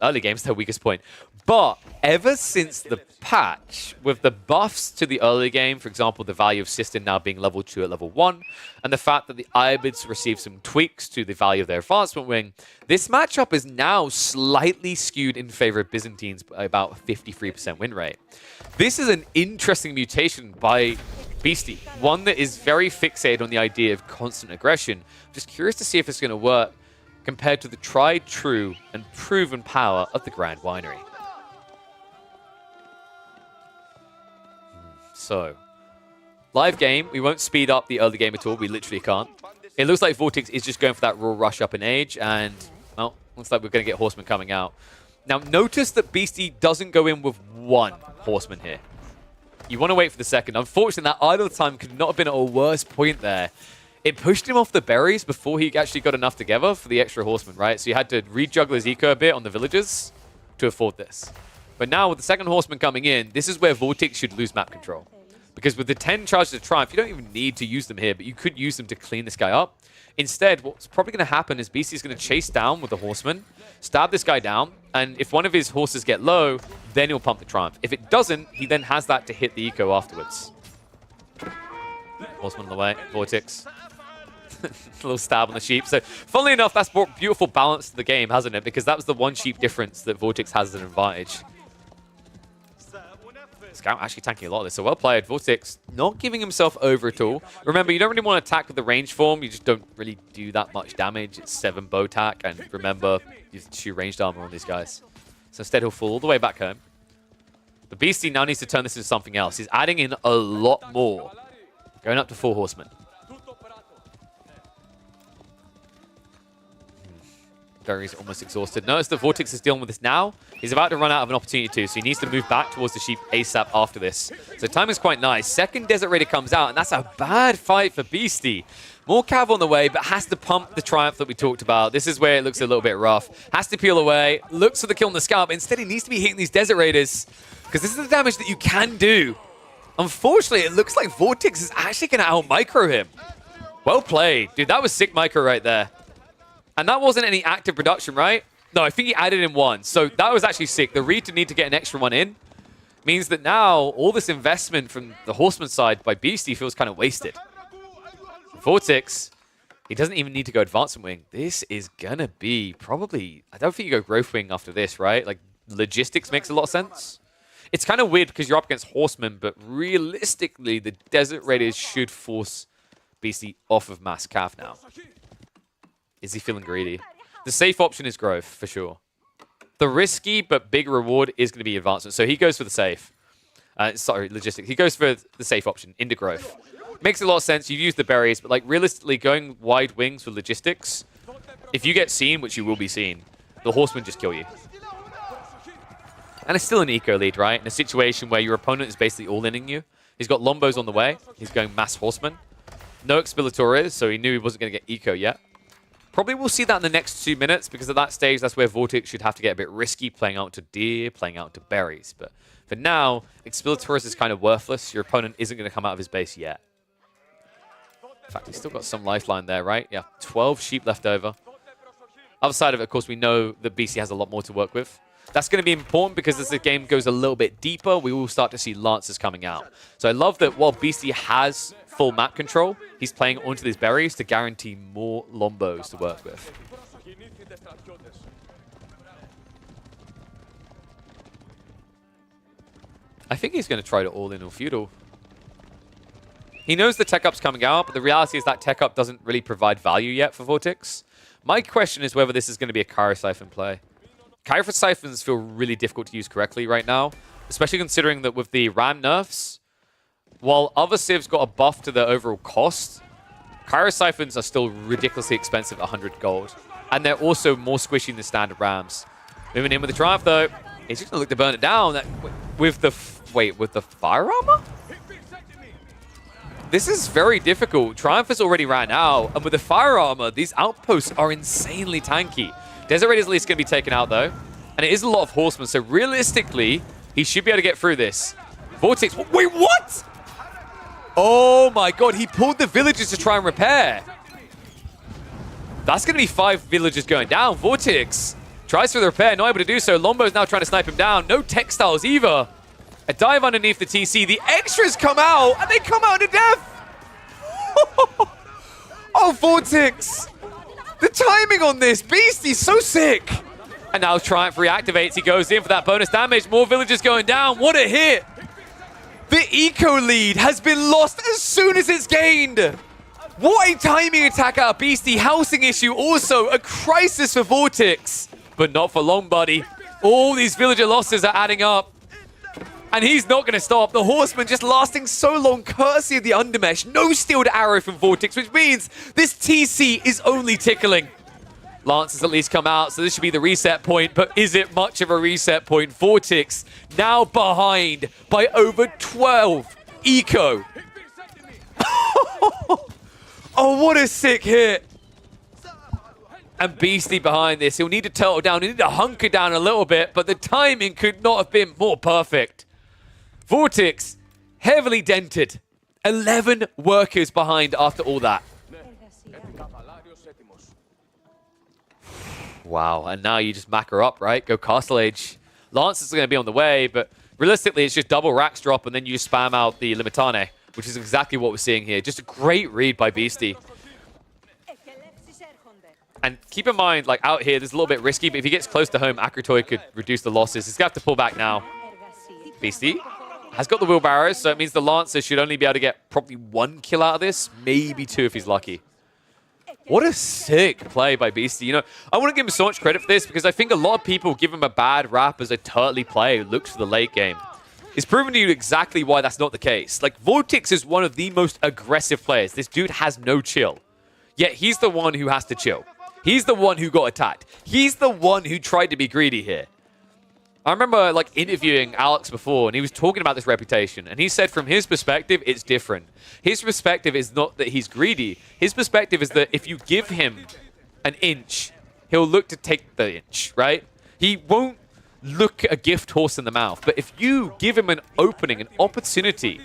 Speaker 3: Early game's their weakest point. But ever since the patch, with the buffs to the early game, for example, the value of Sistine now being level 2 at level 1, and the fact that the Irobids received some tweaks to the value of their advancement wing, this matchup is now slightly skewed in favor of Byzantines by about a 53% win rate. This is an interesting mutation by Beastie, one that is very fixated on the idea of constant aggression. Just curious to see if it's going to work compared to the tried, true, and proven power of the Grand Winery. So, live game, we won't speed up the early game at all. We literally can't. It looks like Vortex is just going for that raw rush up in age, and, well, looks like we're going to get Horseman coming out. Now, notice that Beastie doesn't go in with one Horseman here. You want to wait for the second. Unfortunately, that idle time could not have been at a worse point there. It pushed him off the berries before he actually got enough together for the extra Horseman, right? So you had to rejuggle his eco a bit on the villagers to afford this. But now with the second Horseman coming in, this is where Vortex should lose map control. Because with the 10 charges of Triumph, you don't even need to use them here, but you could use them to clean this guy up. Instead, what's probably going to happen is Beastie's going to chase down with the Horseman, stab this guy down, and if one of his horses get low, then he'll pump the Triumph. If it doesn't, he then has that to hit the eco afterwards. Horseman on the way, Vortex. A little stab on the sheep. So, funnily enough, that's brought beautiful balance to the game, hasn't it? Because that was the one sheep difference that Vortex has as an advantage. Scout actually tanking a lot of this. So well played. Vortex not giving himself over at all. Remember, you don't really want to attack with the range form. You just don't really do that much damage. It's 7 bow attack. And remember, you shoot ranged armor on these guys. So instead, he'll fall all the way back home. The Beastie now needs to turn this into something else. He's adding in a lot more. Going up to 4 horsemen. Berry's almost exhausted. Notice that Vortex is dealing with this now. He's about to run out of an opportunity too, so he needs to move back towards the sheep ASAP after this. So timing's quite nice. Second Desert Raider comes out, and that's a bad fight for Beastie. More cav on the way, but has to pump the Triumph that we talked about. This is where it looks a little bit rough. Has to peel away. Looks for the kill on the scalp. Instead, he needs to be hitting these Desert Raiders, because this is the damage that you can do. Unfortunately, it looks like Vortex is actually going to out-micro him. Well played. Dude, that was sick micro right there. And that wasn't any active production, right? No, I think he added in one. So that was actually sick. The read to need to get an extra one in means that now all this investment from the Horseman side by Beastie feels kind of wasted. Vortex, he doesn't even need to go Advancement Wing. This is going to be probably... I don't think you go Growth Wing after this, right? Like, logistics makes a lot of sense. It's kind of weird because you're up against Horsemen, but realistically, the Desert Raiders should force Beastie off of Mass Cav now. Is he feeling greedy? The safe option is growth, for sure. The risky but big reward is going to be advancement. So he goes for the safe. Sorry, logistics. He goes for the safe option, into growth. Makes a lot of sense. You've used the berries, but like realistically, going wide wings for logistics, if you get seen, which you will be seen, the Horsemen just kill you. And it's still an eco lead, right? In a situation where your opponent is basically all-inning you. He's got Lombos on the way. He's going Mass Horseman. No Expilatores, so he knew he wasn't going to get eco yet. Probably we'll see that in the next 2 minutes, because at that stage, that's where Vortex should have to get a bit risky, playing out to deer, playing out to berries. But for now, Expilatores is kind of worthless. Your opponent isn't going to come out of his base yet. In fact, he's still got some lifeline there, right? Yeah, 12 sheep left over. Other side of it, of course, we know that BC has a lot more to work with. That's going to be important because as the game goes a little bit deeper, we will start to see Lancers coming out. So I love that while BC has full map control, he's playing onto these berries to guarantee more Lombos to work with. I think he's going to try to all-in or feudal. He knows the tech up's coming out, but the reality is that tech up doesn't really provide value yet for Vortex. My question is whether this is going to be a Kara Siphon play. Kypher Siphons feel really difficult to use correctly right now, especially considering that with the Ram nerfs, while other civs got a buff to their overall cost, Kypher Siphons are still ridiculously expensive at 100 gold. And they're also more squishy than standard Rams. Moving in with the Triumph, though. He's just going to look to burn it down. With the fire armor? This is very difficult. Triumph has already ran out. And with the fire armor, these outposts are insanely tanky. Desert Raid is at least going to be taken out, though. And it is a lot of horsemen. So realistically, he should be able to get through this. Vortex. Wait, what? Oh my god, he pulled the villagers to try and repair. That's going to be 5 villagers going down. Vortex tries for the repair, not able to do so. Lombo's now trying to snipe him down. No textiles either. A dive underneath the TC. The extras come out, and they come out to death. Oh, Vortex. The timing on this. Beastie's so sick. And now Triumph reactivates. He goes in for that bonus damage. More villagers going down. What a hit. The eco lead has been lost as soon as it's gained. What a timing attack out of Beastie. Housing issue also a crisis for Vortex. But not for long, buddy. All these villager losses are adding up. And he's not going to stop. The Horseman just lasting so long, courtesy of the Undermesh. No steeled arrow from Vortex, which means this TC is only tickling. Lance has at least come out, so this should be the reset point. But is it much of a reset point? Vortex now behind by over 12 eco. Oh, what a sick hit. And Beastie behind this. He'll need to turtle down. He'll need to hunker down a little bit, but the timing could not have been more perfect. Vortex, heavily dented. 11 workers behind after all that. Wow, and now you just mac her up, right? Go Castle Age. Lance is going to be on the way, but realistically, it's just double racks drop, and then you spam out the Limitane, which is exactly what we're seeing here. Just a great read by Beastie. And keep in mind, like out here, this is a little bit risky, but if he gets close to home, Akratoy could reduce the losses. He's going to have to pull back now. Beastie has got the wheelbarrows, so it means the Lancer should only be able to get probably 1 kill out of this, maybe 2 if he's lucky. What a sick play by Beastie. You know, I want to give him so much credit for this because I think a lot of people give him a bad rap as a turtly player who looks for the late game. He's proven to you exactly why that's not the case. Like, Vortex is one of the most aggressive players. This dude has no chill. Yet he's the one who has to chill. He's the one who got attacked. He's the one who tried to be greedy here. I remember like interviewing Alex before, and he was talking about this reputation, and he said from his perspective, it's different. His perspective is not that he's greedy. His perspective is that if you give him an inch, he'll look to take the inch, right? He won't look a gift horse in the mouth, but if you give him an opening, an opportunity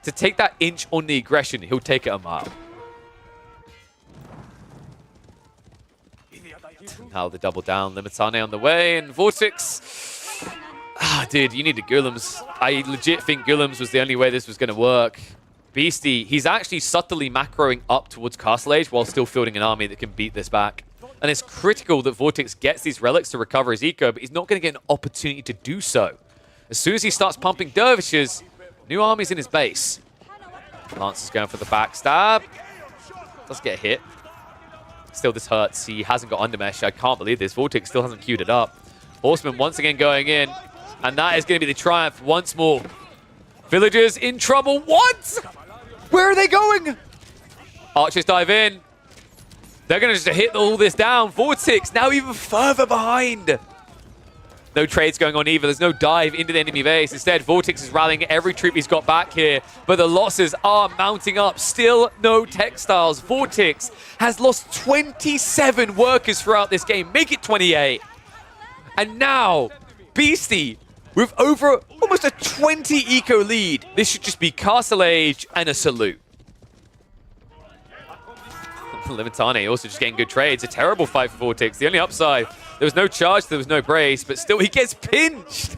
Speaker 3: to take that inch on the aggression, he'll take it a mile. Now the double down, Limitane on the way, and Vortex. Ah, dude, you need the Golems. I legit think Golems was the only way this was going to work. Beastie, he's actually subtly macroing up towards Castle Age while still fielding an army that can beat this back. And it's critical that Vortex gets these relics to recover his eco, but he's not going to get an opportunity to do so. As soon as he starts pumping dervishes, new armies in his base. Lance is going for the backstab. Does get hit. Still, this hurts. He hasn't got Undermesh. I can't believe this. Vortex still hasn't queued it up. Horseman once again going in. And that is going to be the Triumph once more. Villagers in trouble. What? Where are they going? Archers dive in. They're going to just hit all this down. Vortex now even further behind. No trades going on either. There's no dive into the enemy base. Instead, Vortex is rallying every troop he's got back here. But the losses are mounting up. Still no textiles. Vortex has lost 27 workers throughout this game. Make it 28. And now, Beastie with over almost a 20 eco lead. This should just be Castle Age and a salute. Limitane also just getting good trades. A terrible fight for Vortex. The only upside, there was no charge, there was no brace, but still he gets pinched.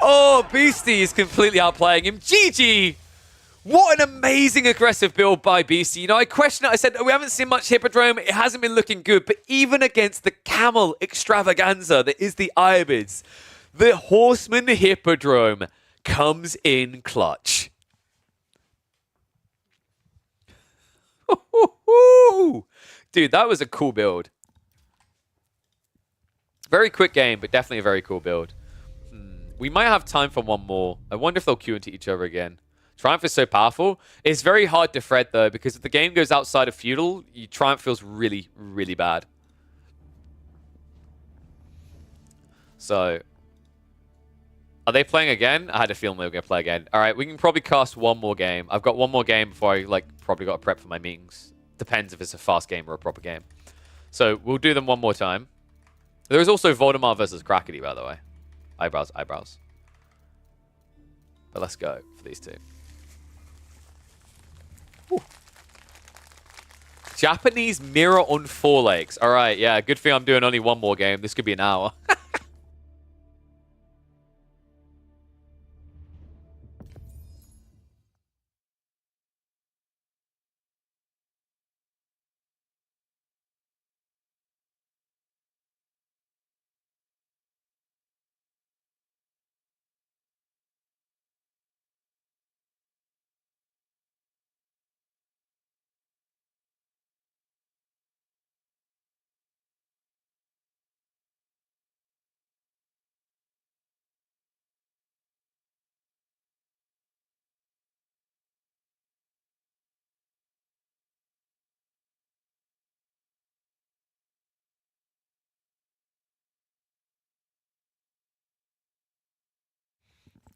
Speaker 3: Oh, Beastie is completely outplaying him. GG! What an amazing aggressive build by Beastie. You know, I question it. I said, we haven't seen much Hippodrome. It hasn't been looking good. But even against the Camel extravaganza that is the Ibids, the Horseman Hippodrome comes in clutch. Dude, that was a cool build. Very quick game, but definitely a very cool build. We might have time for one more. I wonder if they'll queue into each other again. Triumph is so powerful. It's very hard to thread, though, because if the game goes outside of Feudal, Triumph feels really, really bad. So, are they playing again? I had a feeling they were going to play again. All right, we can probably cast one more game. I've got one more game before I probably got to prep for my meetings. Depends if it's a fast game or a proper game. So we'll do them one more time. There is also Voldemort versus Krakeny, by the way. Eyebrows, eyebrows. But let's go for these two. Whew. Japanese Mirror on 4 Lakes. All right, yeah, good thing I'm doing only one more game. This could be an hour.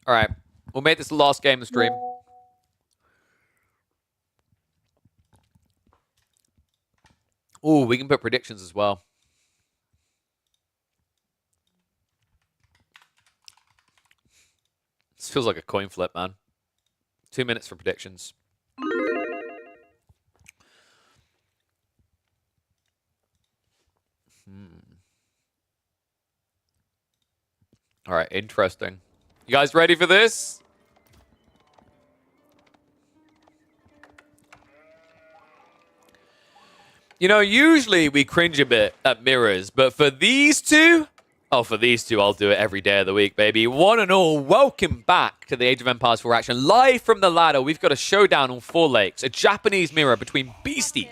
Speaker 3: All right, we'll make this the last game of the stream. Ooh, we can put predictions as well. This feels like a coin flip, man. 2 minutes for predictions. All right, interesting. You guys ready for this? You know, usually we cringe a bit at mirrors, but for these two, I'll do it every day of the week, baby. One and all, welcome back to the Age of Empires 4 action. Live from the ladder, we've got a showdown on 4 Lakes, a Japanese mirror between Beastie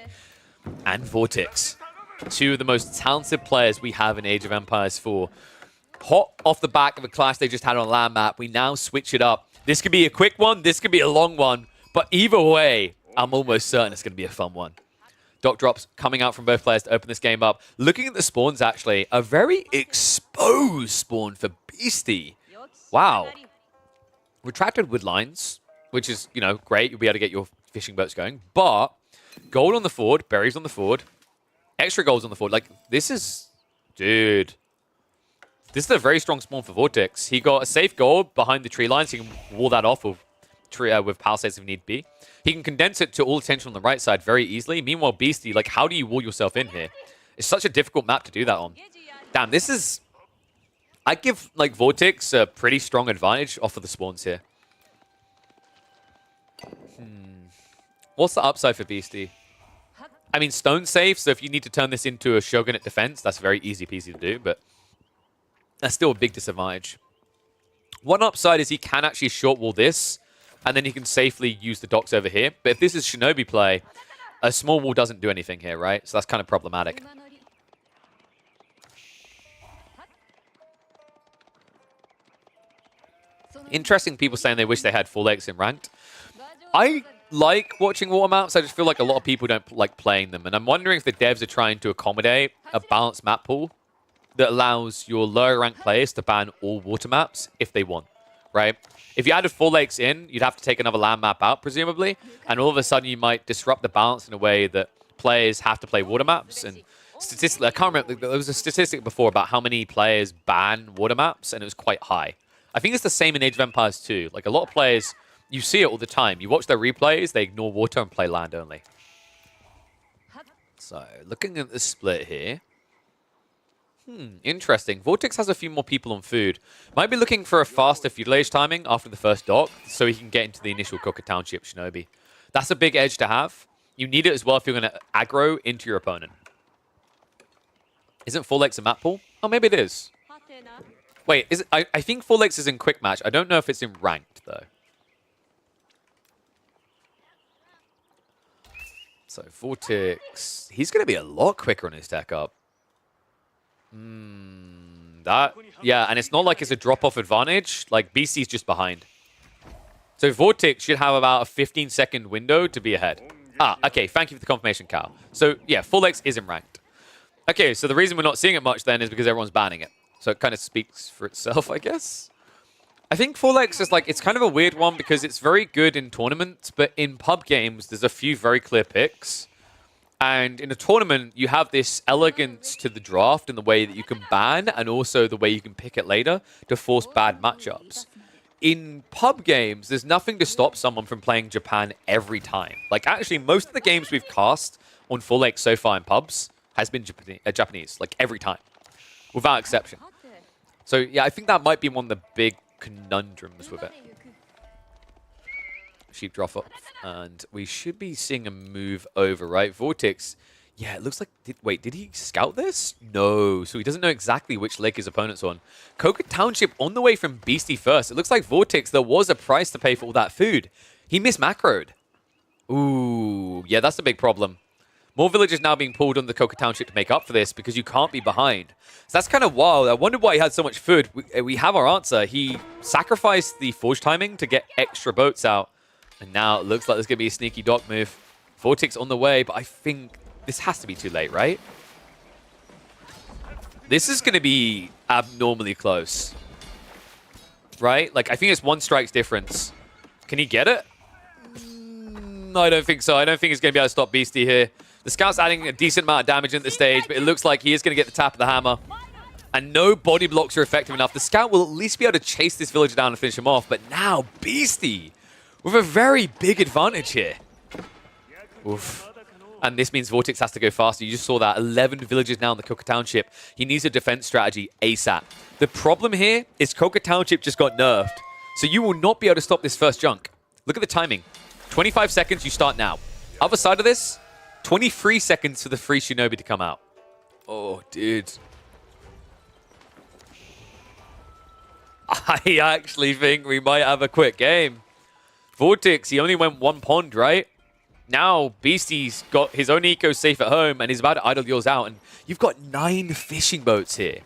Speaker 3: and Vortex. Two of the most talented players we have in Age of Empires 4. Hot off the back of a clash they just had on land map, we now switch it up. This could be a quick one, this could be a long one, but either way, I'm almost certain it's going to be a fun one. Doc drops coming out from both players to open this game up. Looking at the spawns, actually, a very exposed spawn for Beastie. Wow. Retracted wood lines, which is, you know, great. You'll be able to get your fishing boats going. But gold on the ford, berries on the ford, extra golds on the ford. Like, this is... Dude. This is a very strong spawn for Vortex. He got a safe gold behind the tree lines. He can wall that off with palisades if need be. He can condense it to all attention on the right side very easily. Meanwhile, Beastie, like, how do you wall yourself in here? It's such a difficult map to do that on. Damn, this is... I give, like, Vortex a pretty strong advantage off of the spawns here. What's the upside for Beastie? I mean, stone safe, so if you need to turn this into a Shogunate defense, that's very easy peasy to do, but that's still a big disadvantage. One upside is he can actually short wall this, and then he can safely use the docks over here. But if this is Shinobi play, a small wall doesn't do anything here, right? So that's kind of problematic. Interesting people saying they wish they had 4 Lakes in ranked. I like watching water maps. I just feel like a lot of people don't like playing them. And I'm wondering if the devs are trying to accommodate a balanced map pool that allows your lower ranked players to ban all water maps if they want, right? If you added 4 Lakes in, you'd have to take another land map out, presumably. And all of a sudden, you might disrupt the balance in a way that players have to play water maps. And statistically, I can't remember, there was a statistic before about how many players ban water maps, and it was quite high. I think it's the same in Age of Empires 2. Like, a lot of players, you see it all the time. You watch their replays, they ignore water and play land only. So, looking at the split here. Interesting. Vortex has a few more people on food. Might be looking for a faster feudal age timing after the first dock, so he can get into the initial Coca Township Shinobi. That's a big edge to have. You need it as well if you're going to aggro into your opponent. Isn't 4 Lakes a map pool? Oh, maybe it is. Wait, is it, I think 4 Lakes is in quick match. I don't know if it's in ranked, though. So, Vortex... He's going to be a lot quicker on his tech up. That, yeah, and it's not like it's a drop-off advantage. Like, BC's just behind. So Vortex should have about a 15-second window to be ahead. Ah, okay, thank you for the confirmation, Cal. So, yeah, Full X isn't ranked. Okay, so the reason we're not seeing it much then is because everyone's banning it. So it kind of speaks for itself, I guess. I think Full X is like, it's kind of a weird one because it's very good in tournaments, but in pub games, there's a few very clear picks. And in a tournament, you have this elegance to the draft in the way that you can ban and also the way you can pick it later to force bad matchups. In pub games, there's nothing to stop someone from playing Japan every time. Like, actually, most of the games we've cast on Full X so far in pubs has been Japanese, like every time, without exception. So, yeah, I think that might be one of the big conundrums with it. Sheep drop off, and we should be seeing a move over, right? Vortex, yeah, it looks like... Wait, did he scout this? No, so he doesn't know exactly which leg his opponent's on. Coca Township on the way from Beastie first. It looks like Vortex, there was a price to pay for all that food. He mismacroed. Ooh, yeah, that's a big problem. More villages now being pulled on the Coca Township to make up for this because you can't be behind. So that's kind of wild. I wonder why he had so much food. We have our answer. He sacrificed the forge timing to get extra boats out. And now it looks like there's going to be a sneaky dock move. Vortex on the way, but I think this has to be too late, right? This is going to be abnormally close. Right? Like, I think it's one strike's difference. Can he get it? No, I don't think so. I don't think he's going to be able to stop Beastie here. The Scout's adding a decent amount of damage at this stage, but it looks like he is going to get the tap of the hammer. And no body blocks are effective enough. The Scout will at least be able to chase this villager down and finish him off. But now, Beastie with a very big advantage here. Oof. And this means Vortex has to go faster. You just saw that. 11 villages now in the Coca Township. He needs a defense strategy ASAP. The problem here is Coca Township just got nerfed. So you will not be able to stop this first junk. Look at the timing. 25 seconds, you start now. Other side of this, 23 seconds for the free Shinobi to come out. Oh, dude. I actually think we might have a quick game. Vortex, he only went one pond, right? Now, Beastie's got his own eco safe at home and he's about to idle yours out. And you've got 9 fishing boats here.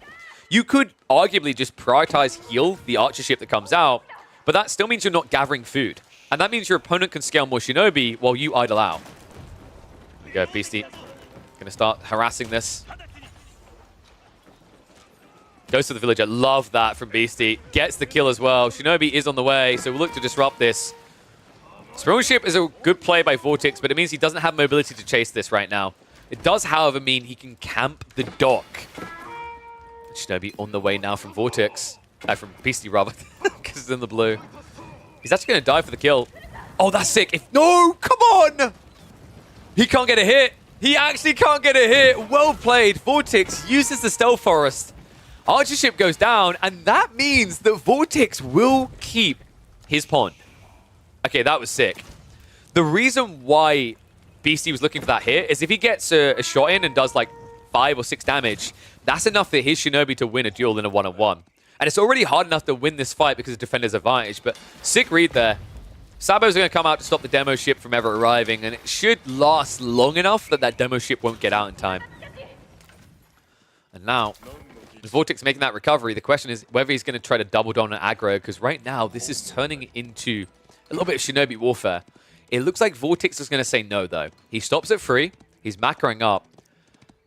Speaker 3: You could arguably just prioritize heal the archer ship that comes out, but that still means you're not gathering food. And that means your opponent can scale more Shinobi while you idle out. There you go, Beastie. Gonna start harassing this. Goes to the villager. Love that from Beastie. Gets the kill as well. Shinobi is on the way, so we'll look to disrupt this. Spiral Ship is a good play by Vortex, but it means he doesn't have mobility to chase this right now. It does, however, mean he can camp the dock. Shinobi on the way now from Vortex. From Beastie, rather, because it's in the blue. He's actually going to die for the kill. Oh, that's sick. No, come on! He can't get a hit. He actually can't get a hit. Well played. Vortex uses the Stealth Forest. Archer ship goes down, and that means that Vortex will keep his pond. Okay, that was sick. The reason why Beastie was looking for that hit is if he gets a shot in and does like 5 or 6 damage, that's enough for his Shinobi to win a duel in a one-on-one. And it's already hard enough to win this fight because of Defender's advantage, but sick read there. Sabo's going to come out to stop the demo ship from ever arriving, and it should last long enough that that demo ship won't get out in time. And now, with Vortex making that recovery, the question is whether he's going to try to double down on aggro, because right now this is turning into a little bit of Shinobi warfare. It looks like Vortex is going to say no, though. He stops at 3. He's macroing up.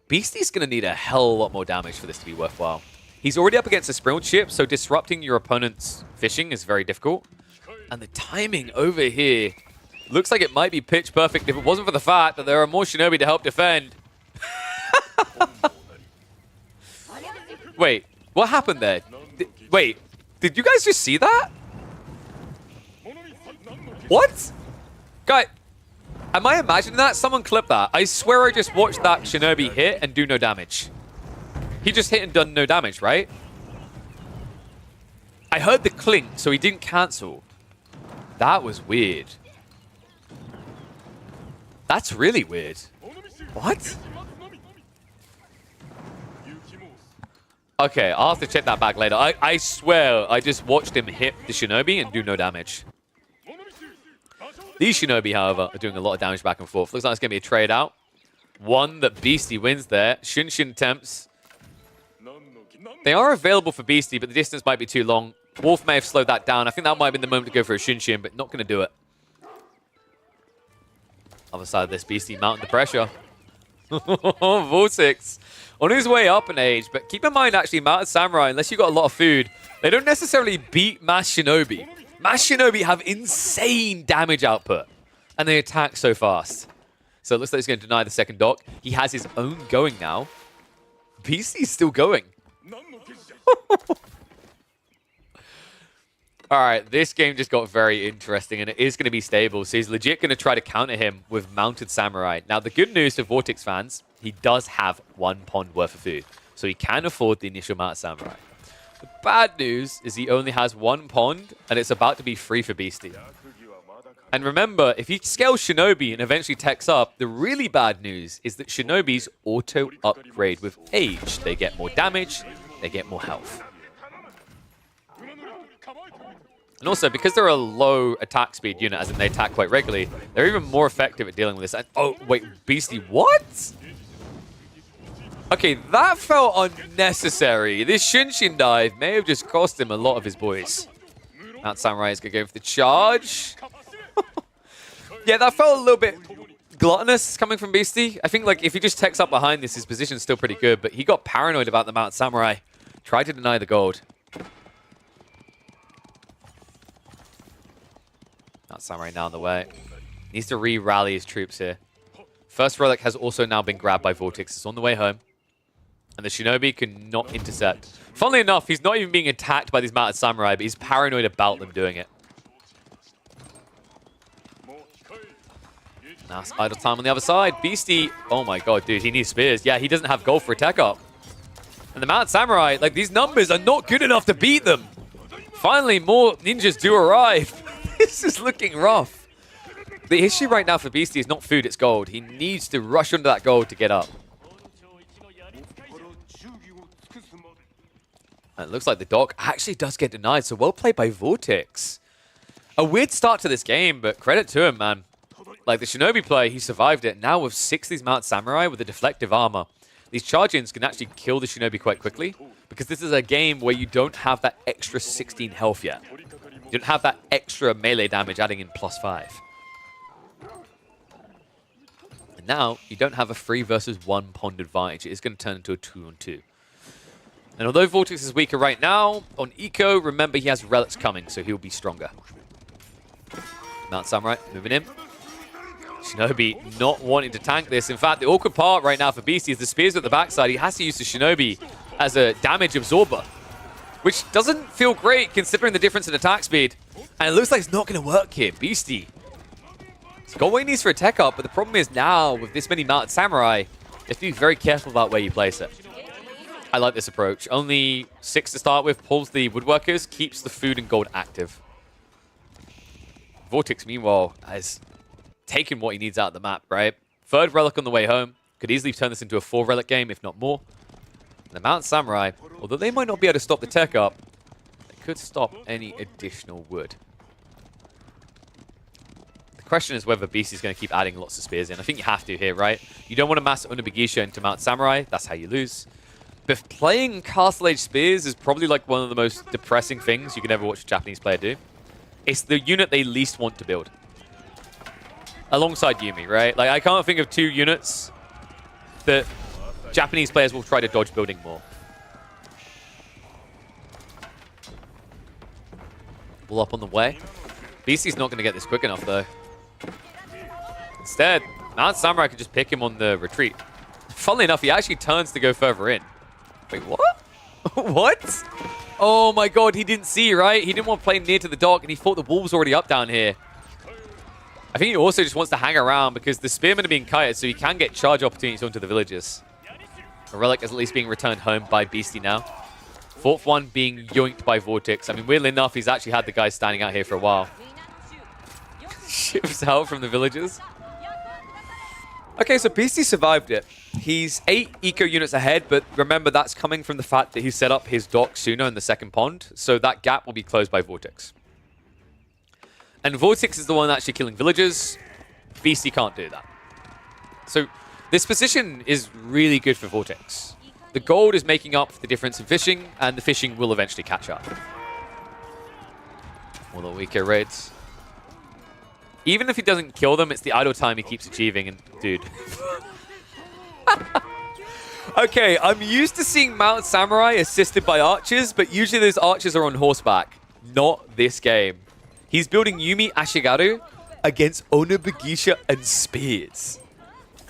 Speaker 3: Beastie's going to need a hell of a lot more damage for this to be worthwhile. He's already up against a Sprinkled ship, so disrupting your opponent's fishing is very difficult. And the timing over here looks like it might be pitch perfect if it wasn't for the fact that there are more Shinobi to help defend. Wait, what happened there? Wait, did you guys just see that? What? Guy, am I imagining that? Someone clip that. I swear I just watched that Shinobi hit and do no damage. He just hit and done no damage, right? I heard the clink, so he didn't cancel. That was weird. That's really weird. What? Okay, I'll have to check that back later. I swear I just watched him hit the Shinobi and do no damage. These Shinobi, however, are doing a lot of damage back and forth. Looks like it's going to be a trade out. One that Beastie wins there. Shunshin attempts. They are available for Beastie, but the distance might be too long. Wolf may have slowed that down. I think that might have been the moment to go for a Shinshin, but not going to do it. Other side of this, Beastie mounting the pressure. Vortex on his way up in age, but keep in mind, actually, Mounted Samurai, unless you got a lot of food, they don't necessarily beat Mass Shinobi. Mass Shinobi have insane damage output, and they attack so fast. So it looks like he's going to deny the second dock. He has his own going now. Beastie's still going. All right, this game just got very interesting, and it is going to be stable. So he's legit going to try to counter him with Mounted Samurai. Now, the good news for Vortex fans, he does have 1 pond worth of food. So he can afford the initial Mounted Samurai. The bad news is he only has 1 pond, and it's about to be free for Beastie. And remember, if he scales Shinobi and eventually techs up, the really bad news is that Shinobis auto-upgrade with age. They get more damage, they get more health. And also, because they're a low attack speed unit, as in they attack quite regularly, they're even more effective at dealing with this. And, oh, wait, Beastie, what? Okay, that felt unnecessary. This Shinshin dive may have just cost him a lot of his boys. Mount Samurai is going to go for the charge. Yeah, that felt a little bit gluttonous coming from Beastie. I think like if he just techs up behind this, his position's still pretty good, but he got paranoid about the Mount Samurai. Tried to deny the gold. Mount Samurai now on the way. Needs to re-rally his troops here. First relic has also now been grabbed by Vortex. It's on the way home. And the Shinobi cannot intercept. Funnily enough, he's not even being attacked by these Mounted Samurai, but he's paranoid about them doing it. Now it's idle time on the other side. Beastie, oh my god, dude, he needs spears. Yeah, he doesn't have gold for a tech up. And the Mounted Samurai, like, these numbers are not good enough to beat them. Finally, more ninjas do arrive. This is looking rough. The issue right now for Beastie is not food, it's gold. He needs to rush under that gold to get up. And it looks like the dock actually does get denied, so well played by Vortex. A weird start to this game, but credit to him, man. Like the Shinobi play, he survived it. Now with 6 of these Mounted Samurai with the deflective armor, these charge-ins can actually kill the Shinobi quite quickly, because this is a game where you don't have that extra 16 health yet. You don't have that extra melee damage adding in +5. And now, you don't have a 3 versus 1 pond advantage. It is going to turn into a 2-on-2. And although Vortex is weaker right now, on Eco, remember he has relics coming, so he'll be stronger. Mount Samurai moving in. Shinobi not wanting to tank this. In fact, the awkward part right now for Beastie is the spears at the backside. He has to use the Shinobi as a damage absorber, which doesn't feel great considering the difference in attack speed. And it looks like it's not going to work here. Beastie, he's got what he needs for a tech up, but the problem is now with this many Mounted Samurai, you have to be very careful about where you place it. I like this approach. Only 6 to start with, pulls the woodworkers, keeps the food and gold active. Vortex, meanwhile, has taken what he needs out of the map, right? 3rd relic on the way home. Could easily turn this into a 4 relic game, if not more. And the Mount Samurai, although they might not be able to stop the tech up, they could stop any additional wood. The question is whether Beastie's going to keep adding lots of spears in. I think you have to here, right? You don't want to mass Unabagisha into Mount Samurai. That's how you lose. But playing Castle Age Spears is probably like one of the most depressing things you can ever watch a Japanese player do. It's the unit they least want to build. Alongside Yuumi, right? Like, I can't think of 2 units that Japanese players will try to dodge building more. All up on the way. Beastie's not going to get this quick enough, though. Instead, Mount Samurai could just pick him on the retreat. Funnily enough, he actually turns to go further in. Wait, what? What? Oh my god, he didn't see, right? He didn't want to play near to the dock, and he thought the wall was already up down here. I think he also just wants to hang around because the spearmen are being kited, so he can get charge opportunities onto the villagers. A relic is at least being returned home by Beastie now. 4th one being yoinked by Vortex. I mean, weirdly enough, he's actually had the guys standing out here for a while. Ships out from the villagers. Okay, so Beastie survived it. He's 8 eco units ahead, but remember that's coming from the fact that he set up his dock sooner in the 2nd pond, so that gap will be closed by Vortex. And Vortex is the one actually killing villagers. Beastie can't do that. So this position is really good for Vortex. The gold is making up for the difference in fishing, and the fishing will eventually catch up. All the weaker raids. Even if he doesn't kill them, it's the idle time he keeps achieving, and dude. Okay, I'm used to seeing Mount Samurai assisted by archers, but usually those archers are on horseback. Not this game. He's building Yumi Ashigaru against Onobugisha and spears.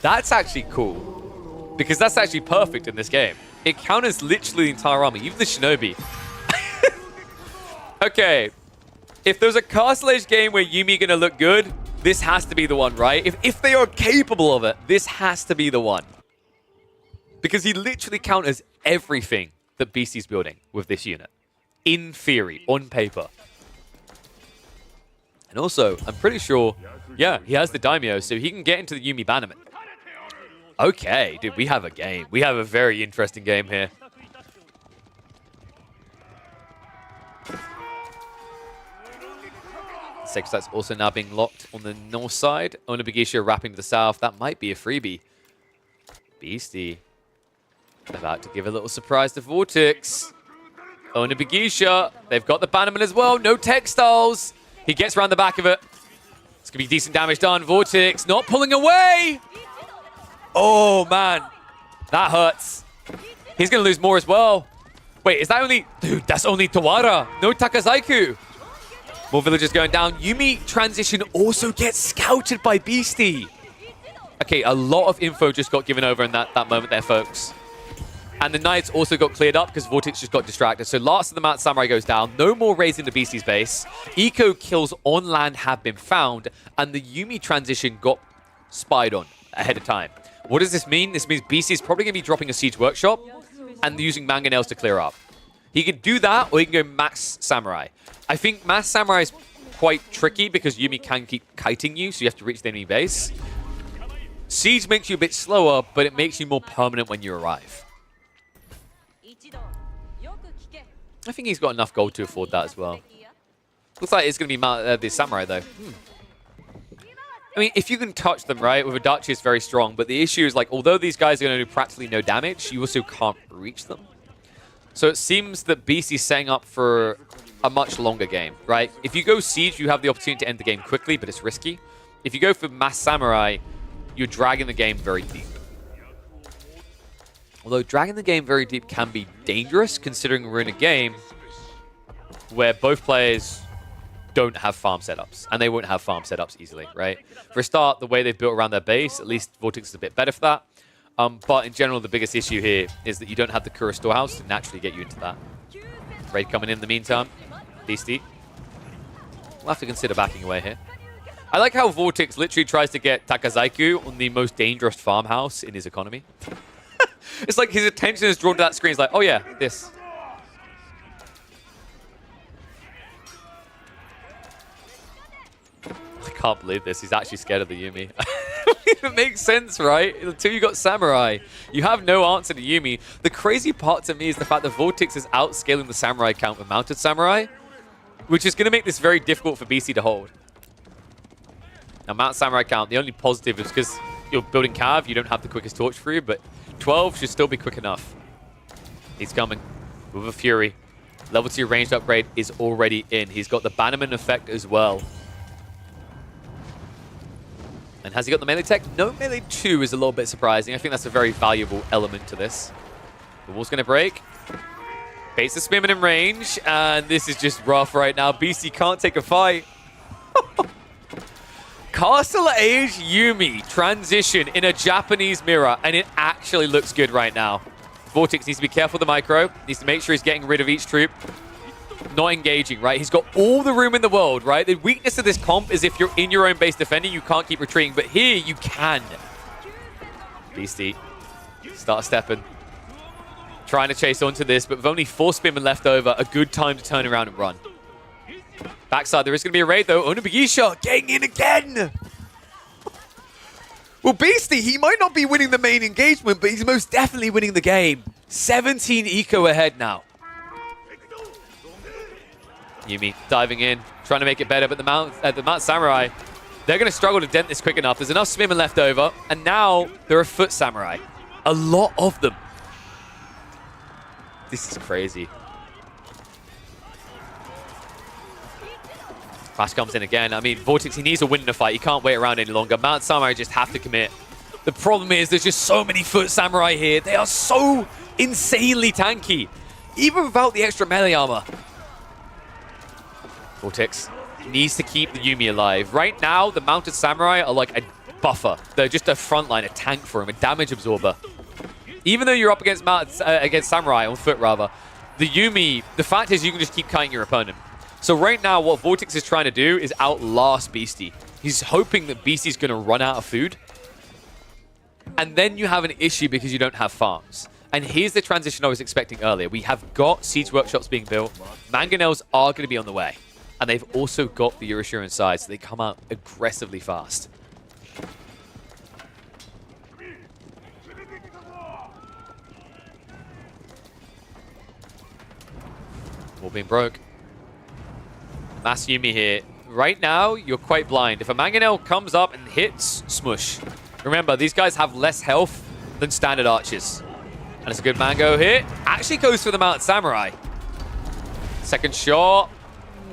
Speaker 3: That's actually cool, because that's actually perfect in this game. It counters literally the entire army, even the shinobi. Okay, if there's a Castle Age game where Yumi gonna look good, this has to be the one, right? If they are capable of it, this has to be the one. Because he literally counters everything that Beastie's building with this unit. In theory, on paper. And also, I'm pretty sure, yeah, he has the Daimyo, so he can get into the Yumi Bannerman. Okay, dude, we have a game. We have a very interesting game here. Sextite's also now being locked on the north side. Onobugisha wrapping to the south. That might be a freebie. Beastie about to give a little surprise to Vortex. Onobugisha, they've got the Bannerman as well. No textiles. He gets around the back of it. It's going to be decent damage done. Vortex not pulling away. Oh, man. That hurts. He's going to lose more as well. Wait, is that only... Dude, that's only Tawara. No Takazaiku. More villagers going down. Yumi transition also gets scouted by Beastie. Okay, a lot of info just got given over in that moment there, folks. And the Knights also got cleared up because Vortex just got distracted. So last of the Mount Samurai goes down. No more raids into Beastie's base. Eco kills on land have been found. And the Yumi transition got spied on ahead of time. What does this mean? This means Beastie's probably going to be dropping a Siege Workshop and using Mangonels to clear up. He can do that, or he can go Mass Samurai. I think Mass Samurai is quite tricky because Yumi can keep kiting you, so you have to reach the enemy base. Siege makes you a bit slower, but it makes you more permanent when you arrive. I think he's got enough gold to afford that as well. Looks like it's going to be the Samurai, though. I mean, if you can touch them, right, with Adachi, it's very strong. But the issue is, like, although these guys are going to do practically no damage, you also can't reach them. So it seems that Beastie's setting up for a much longer game, right? If you go Siege, you have the opportunity to end the game quickly, but it's risky. If you go for Mass Samurai, you're dragging the game very deep. Although dragging the game very deep can be dangerous, considering we're in a game where both players don't have farm setups, and they won't have farm setups easily, right? For a start, the way they've built around their base, at least Vortex is a bit better for that. But in general, the biggest issue here is that you don't have the Kura Storehouse to naturally get you into that. Raid coming in the meantime. Beastie. We'll have to consider backing away here. I like how Vortex literally tries to get Takazaiku on the most dangerous farmhouse in his economy. It's like his attention is drawn to that screen. He's like, oh yeah, this. I can't believe this. He's actually scared of the Yumi. It makes sense, right? Until you got Samurai, you have no answer to Yumi. The crazy part to me is the fact that Vortex is outscaling the Samurai count with Mounted Samurai, which is going to make this very difficult for BC to hold. Now, Mount Samurai count, the only positive is because you're building Cav, you don't have the quickest torch through, but 12 should still be quick enough. He's coming with a Fury. Level 2 ranged upgrade is already in. He's got the Bannerman effect as well. And has he got the melee tech? No, melee 2 is a little bit surprising. I think that's a very valuable element to this. The wall's going to break. Baits the Spearman in range, and this is just rough right now. BC can't take a fight. Castle Age Yumi transition in a Japanese mirror, and it actually looks good right now. Vortex needs to be careful with the micro. Needs to make sure he's getting rid of each troop. Not engaging, right? He's got all the room in the world, right? The weakness of this comp is if you're in your own base defending, you can't keep retreating. But here, you can. Beastie. Start stepping. Trying to chase onto this, but with only 4 Spearmen left over, a good time to turn around and run. Backside, there is going to be a raid, though. Onobugisha getting in again. Well, Beastie, he might not be winning the main engagement, but he's most definitely winning the game. 17 eco ahead now. Yumi diving in, trying to make it better, but the Mount Samurai, they're going to struggle to dent this quick enough. There's enough Spearmen left over, and now there are Foot Samurai. A lot of them. This is crazy. Flash comes in again. I mean, Vortex, he needs to win in a fight. He can't wait around any longer. Mount Samurai just have to commit. The problem is there's just so many Foot Samurai here. They are so insanely tanky, even without the extra melee armor. Vortex needs to keep the Yuumi alive. Right now, the Mounted Samurai are like a buffer. They're just a frontline, a tank for him, a damage absorber. Even though you're up against Samurai, on foot rather, the Yuumi, the fact is you can just keep kiting your opponent. So right now, what Vortex is trying to do is outlast Beastie. He's hoping that Beastie's going to run out of food. And then you have an issue because you don't have farms. And here's the transition I was expecting earlier. We have got Siege Workshops being built. Mangonels are going to be on the way. And they've also got the Urashira inside, so they come out aggressively fast. All being broke. Mass Yuumi here. Right now, you're quite blind. If a Mangonel comes up and hits, smush. Remember, these guys have less health than standard archers. And it's a good Mango hit. Actually goes for the Mounted Samurai. Second shot.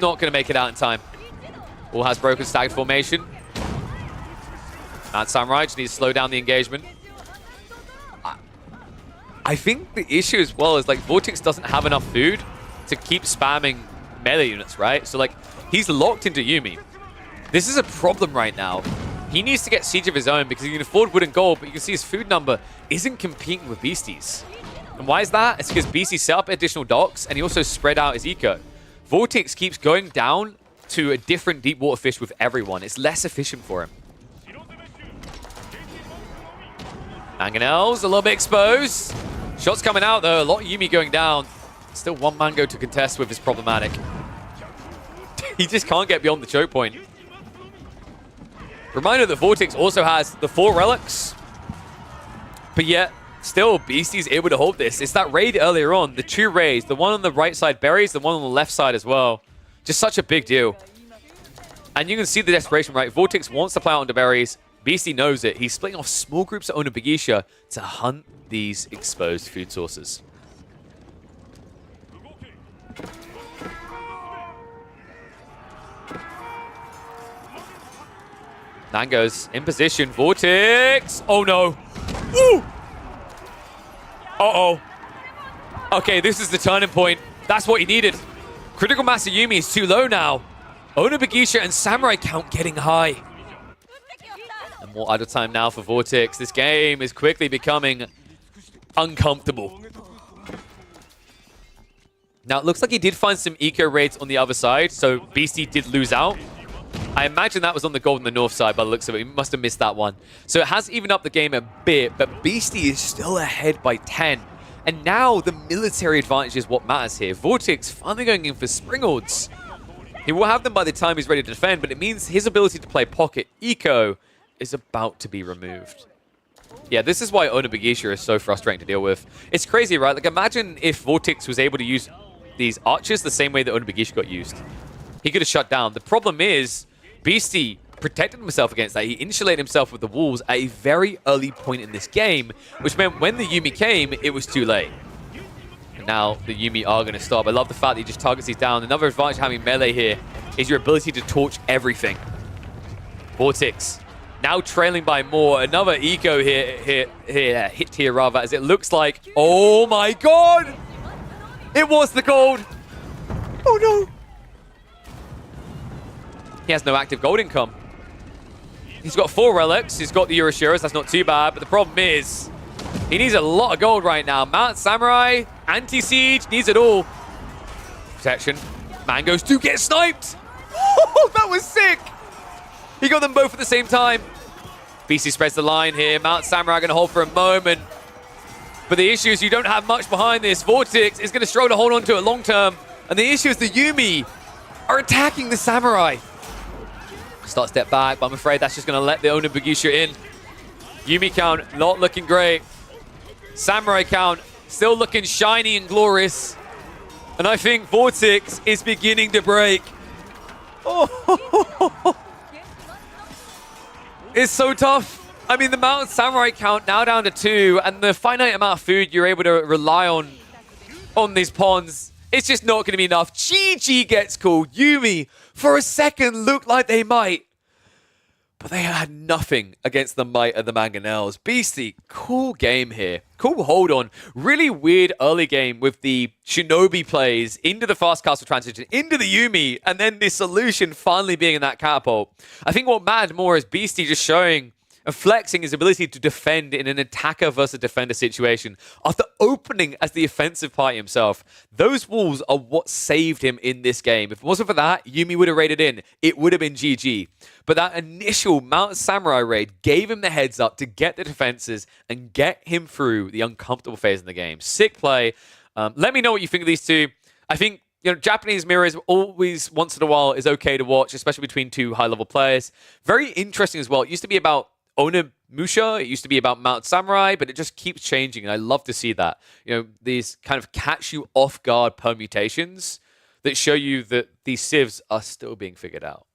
Speaker 3: Not going to make it out in time. All has broken staggered formation. Mounted Samurai just needs to slow down the engagement. I think the issue as well is like Vortex doesn't have enough food to keep spamming melee units, right? So like he's locked into Yuumi. This is a problem right now. He needs to get Siege of his own because he can afford wood and gold, but you can see his food number isn't competing with Beastie's. And why is that? It's because Beastie set up additional docks and he also spread out his eco. Vortex keeps going down to a different deep water fish with everyone. It's less efficient for him. Mangonels a little bit exposed. Shots coming out though. A lot of Yuumi going down. Still one Mango to contest with is problematic. He just can't get beyond the choke point. Reminder that Vortex also has the 4 relics. But yet, still, Beastie's able to hold this. It's that raid earlier on. The 2 raids. The one on the right side buries, the one on the left side as well. Just such a big deal. And you can see the desperation, right? Vortex wants to play out on the berries. Beastie knows it. He's splitting off small groups of Onibagisha to hunt these exposed food sources. Mango's in position. Vortex. Oh no. Ooh. Uh-oh. Okay, this is the turning point. That's what he needed. Critical Mass of Yuumi is too low now. Onibagisha and Samurai count getting high. And more idle time now for Vortex. This game is quickly becoming uncomfortable. Now, it looks like he did find some eco raids on the other side, so Beastie did lose out. I imagine that was on the gold on the north side by the looks of it. He must have missed that one. So it has evened up the game a bit, but Beastie is still ahead by 10. And now the military advantage is what matters here. Vortex finally going in for Springords. He will have them by the time he's ready to defend, but it means his ability to play pocket eco is about to be removed. Yeah, this is why Onibagisha is so frustrating to deal with. It's crazy, right? Like, imagine if Vortex was able to use these archers the same way that Onibagisha got used. He could have shut down. The problem is, Beastie protected himself against that. He insulated himself with the walls at a very early point in this game, which meant when the Yuumi came, it was too late. And now the Yuumi are going to stop. I love the fact that he just targets these down. Another advantage of having melee here is your ability to torch everything. Vortex now trailing by more. Another eco hit here rather, as it looks like, oh my god! It was the gold! Oh no! He has no active gold income. He's got 4 relics. He's got the Urashiras. That's not too bad. But the problem is, he needs a lot of gold right now. Mount Samurai, anti-siege, needs it all. Protection. Mangoes do get sniped. Oh, that was sick. He got them both at the same time. Beastie spreads the line here. Mount Samurai going to hold for a moment. But the issue is you don't have much behind this. Vortex is going to struggle to hold on to it long term. And the issue is the Yuumi are attacking the Samurai. Start step back, but I'm afraid that's just going to let the Onibagisha in. Yuumi count not looking great. Samurai count still looking shiny and glorious. And I think Vortex is beginning to break. Oh, it's so tough. I mean, the Mounted Samurai count now down to 2, and the finite amount of food you're able to rely on on these pawns. It's just not going to be enough. GG gets called. Yuumi, for a second, looked like they might. But they had nothing against the might of the Mangonels. Beastie, cool game here. Cool hold on. Really weird early game with the Shinobi plays into the fast castle transition, into the Yuumi, and then the solution finally being in that catapult. I think what mattered more is Beastie just showing and flexing his ability to defend in an attacker versus defender situation after opening as the offensive party himself. Those walls are what saved him in this game. If it wasn't for that, Yuumi would have raided in. It would have been GG. But that initial Mount Samurai raid gave him the heads up to get the defenses and get him through the uncomfortable phase in the game. Sick play. Let me know what you think of these two. I think Japanese mirrors always, once in a while, is okay to watch, especially between two high-level players. Very interesting as well. It used to be about Onimusha, it used to be about Mount Samurai, but it just keeps changing, and I love to see that. These kind of catch you off guard permutations that show you that these civs are still being figured out.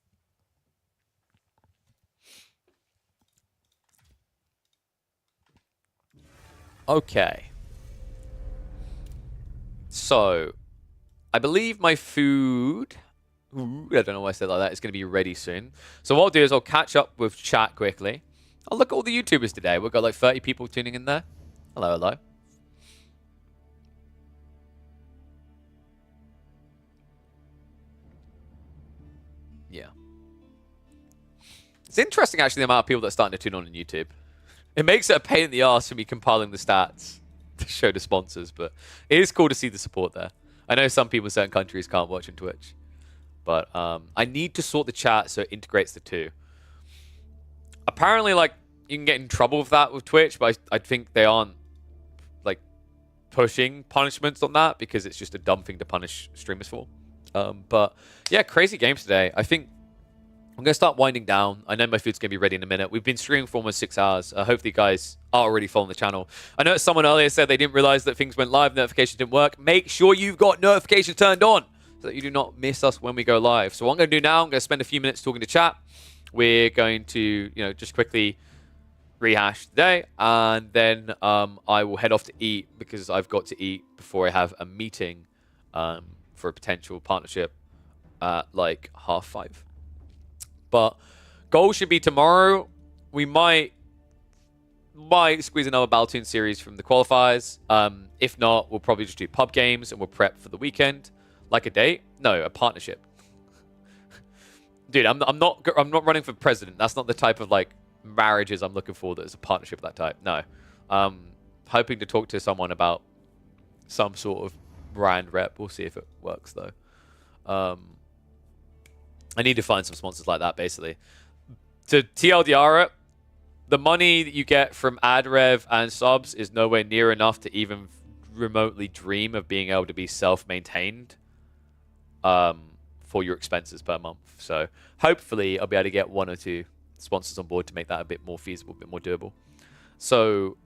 Speaker 3: Okay. So, I believe my food... Ooh, I don't know why I said like that. It's going to be ready soon. So what I'll do is I'll catch up with chat quickly. Oh, look at all the YouTubers today. We've got like 30 people tuning in there. Hello, hello. Yeah. It's interesting, actually, the amount of people that are starting to tune on YouTube. It makes it a pain in the ass for me compiling the stats to show the sponsors, but it is cool to see the support there. I know some people in certain countries can't watch on Twitch, but I need to sort the chat so it integrates the two. Apparently, like, you can get in trouble with that with Twitch, but I think they aren't, like, pushing punishments on that because it's just a dumb thing to punish streamers for. But, yeah, crazy games today. I think I'm going to start winding down. I know my food's going to be ready in a minute. We've been streaming for almost 6 hours. Hopefully you guys are already following the channel. I know someone earlier said they didn't realize that things went live, notifications didn't work. Make sure you've got notifications turned on so that you do not miss us when we go live. So what I'm going to do now, I'm going to spend a few minutes talking to chat. We're going to, just quickly rehash the day, and then I will head off to eat because I've got to eat before I have a meeting for a potential partnership at like 5:30. But goal should be tomorrow. We might squeeze another Baltoon series from the qualifiers. If not, we'll probably just do pub games and we'll prep for the weekend. Like a date? No, a partnership. Dude, I'm not running for president. That's not the type of like marriages I'm looking for that is a partnership of that type. No. Hoping to talk to someone about some sort of brand rep. We'll see if it works though. I need to find some sponsors like that basically. To TLDR it, the money that you get from ad rev and subs is nowhere near enough to even remotely dream of being able to be self-maintained for your expenses per month. So hopefully I'll be able to get 1 or 2 sponsors on board to make that a bit more feasible, a bit more doable. So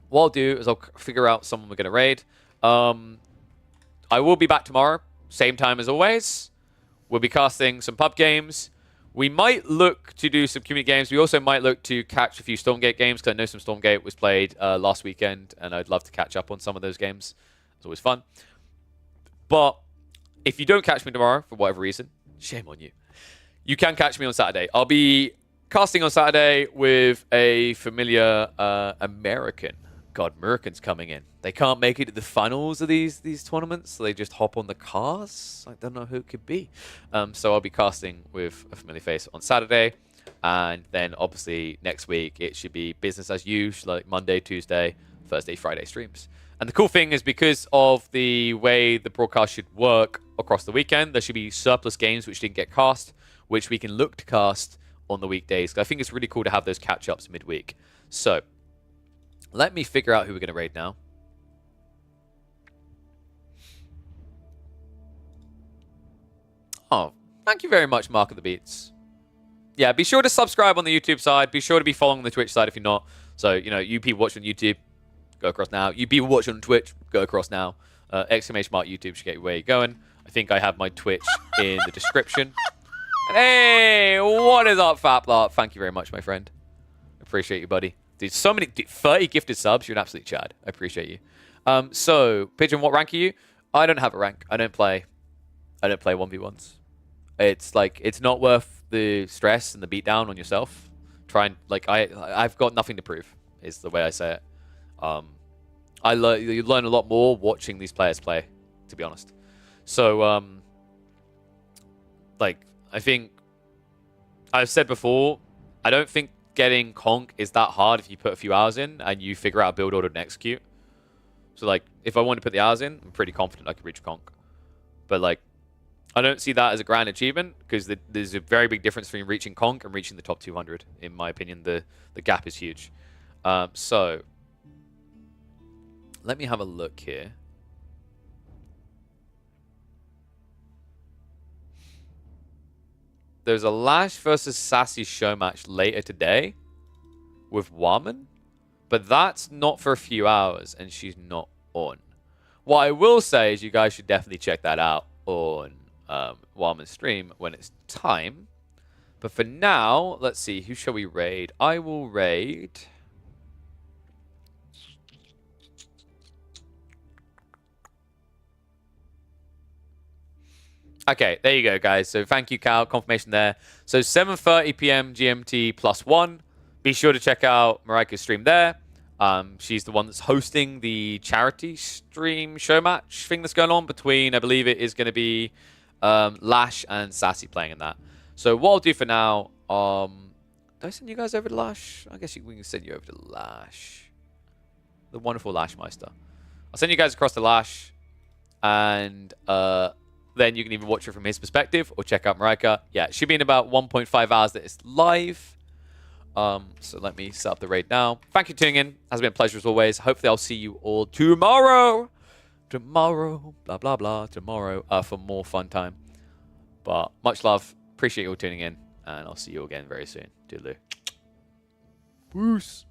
Speaker 3: what I'll do is I'll figure out someone we're going to raid. I will be back tomorrow, same time as always. We'll be casting some pub games. We might look to do some community games. We also might look to catch a few Stormgate games because I know some Stormgate was played last weekend, and I'd love to catch up on some of those games. It's always fun. But if you don't catch me tomorrow, for whatever reason, shame on you. You can catch me on Saturday. I'll be casting on Saturday with a familiar American. God, Americans coming in. They can't make it to the finals of these tournaments, so they just hop on the cars. I don't know who it could be. So I'll be casting with a familiar face on Saturday. And then, obviously, next week, it should be business as usual, like Monday, Tuesday, Thursday, Friday streams. And the cool thing is because of the way the broadcast should work across the weekend, there should be surplus games which didn't get cast, which we can look to cast on the weekdays. I think it's really cool to have those catch-ups midweek. So let me figure out who we're going to raid now. Oh, thank you very much, Mark of the Beats. Yeah, be sure to subscribe on the YouTube side. Be sure to be following the Twitch side if you're not. So, you people watching on YouTube, go across now. You people watching on Twitch, go across now. Exclamation mark YouTube should get you where you're going. I think I have my Twitch in the description. And hey, what is up, Faplar? Thank you very much, my friend. Appreciate you, buddy. Dude, so many, 30 gifted subs. You're an absolute Chad. I appreciate you. So Pigeon, what rank are you? I don't have a rank. I don't play 1v1s. It's like it's not worth the stress and the beatdown on yourself. Try and like I've got nothing to prove is the way I say it. You learn a lot more watching these players play, to be honest. So like I think I've said before, I don't think getting conk is that hard if you put a few hours in and you figure out a build order and execute. So like if I want to put the hours in, I'm pretty confident I could reach conk. But like I don't see that as a grand achievement because there's a very big difference between reaching conk and reaching the top 200. In my opinion, the gap is huge. So let me have a look here. There's a Lash versus Sassy show match later today with Warman, but that's not for a few hours, and she's not on. What I will say is you guys should definitely check that out on Warman's stream when it's time. But for now, let's see, who shall we raid? I will raid... Okay, there you go, guys. So thank you, Cal. Confirmation there. So 7:30 p.m. GMT +1. Be sure to check out Marika's stream there. She's the one that's hosting the charity stream show match thing that's going on between, I believe it is going to be Lash and Sassy playing in that. So what I'll do for now, did I send you guys over to Lash? I guess we can send you over to Lash. The wonderful Lashmeister. I'll send you guys across to Lash, and then you can even watch it from his perspective or check out Marika. Yeah, it should be in about 1.5 hours that it's live. So let me set up the raid now. Thank you for tuning in. It has been a pleasure as always. Hopefully I'll see you all tomorrow. Tomorrow, blah, blah, blah, tomorrow for more fun time. But much love. Appreciate you all tuning in. And I'll see you again very soon. Toodaloo. Peace.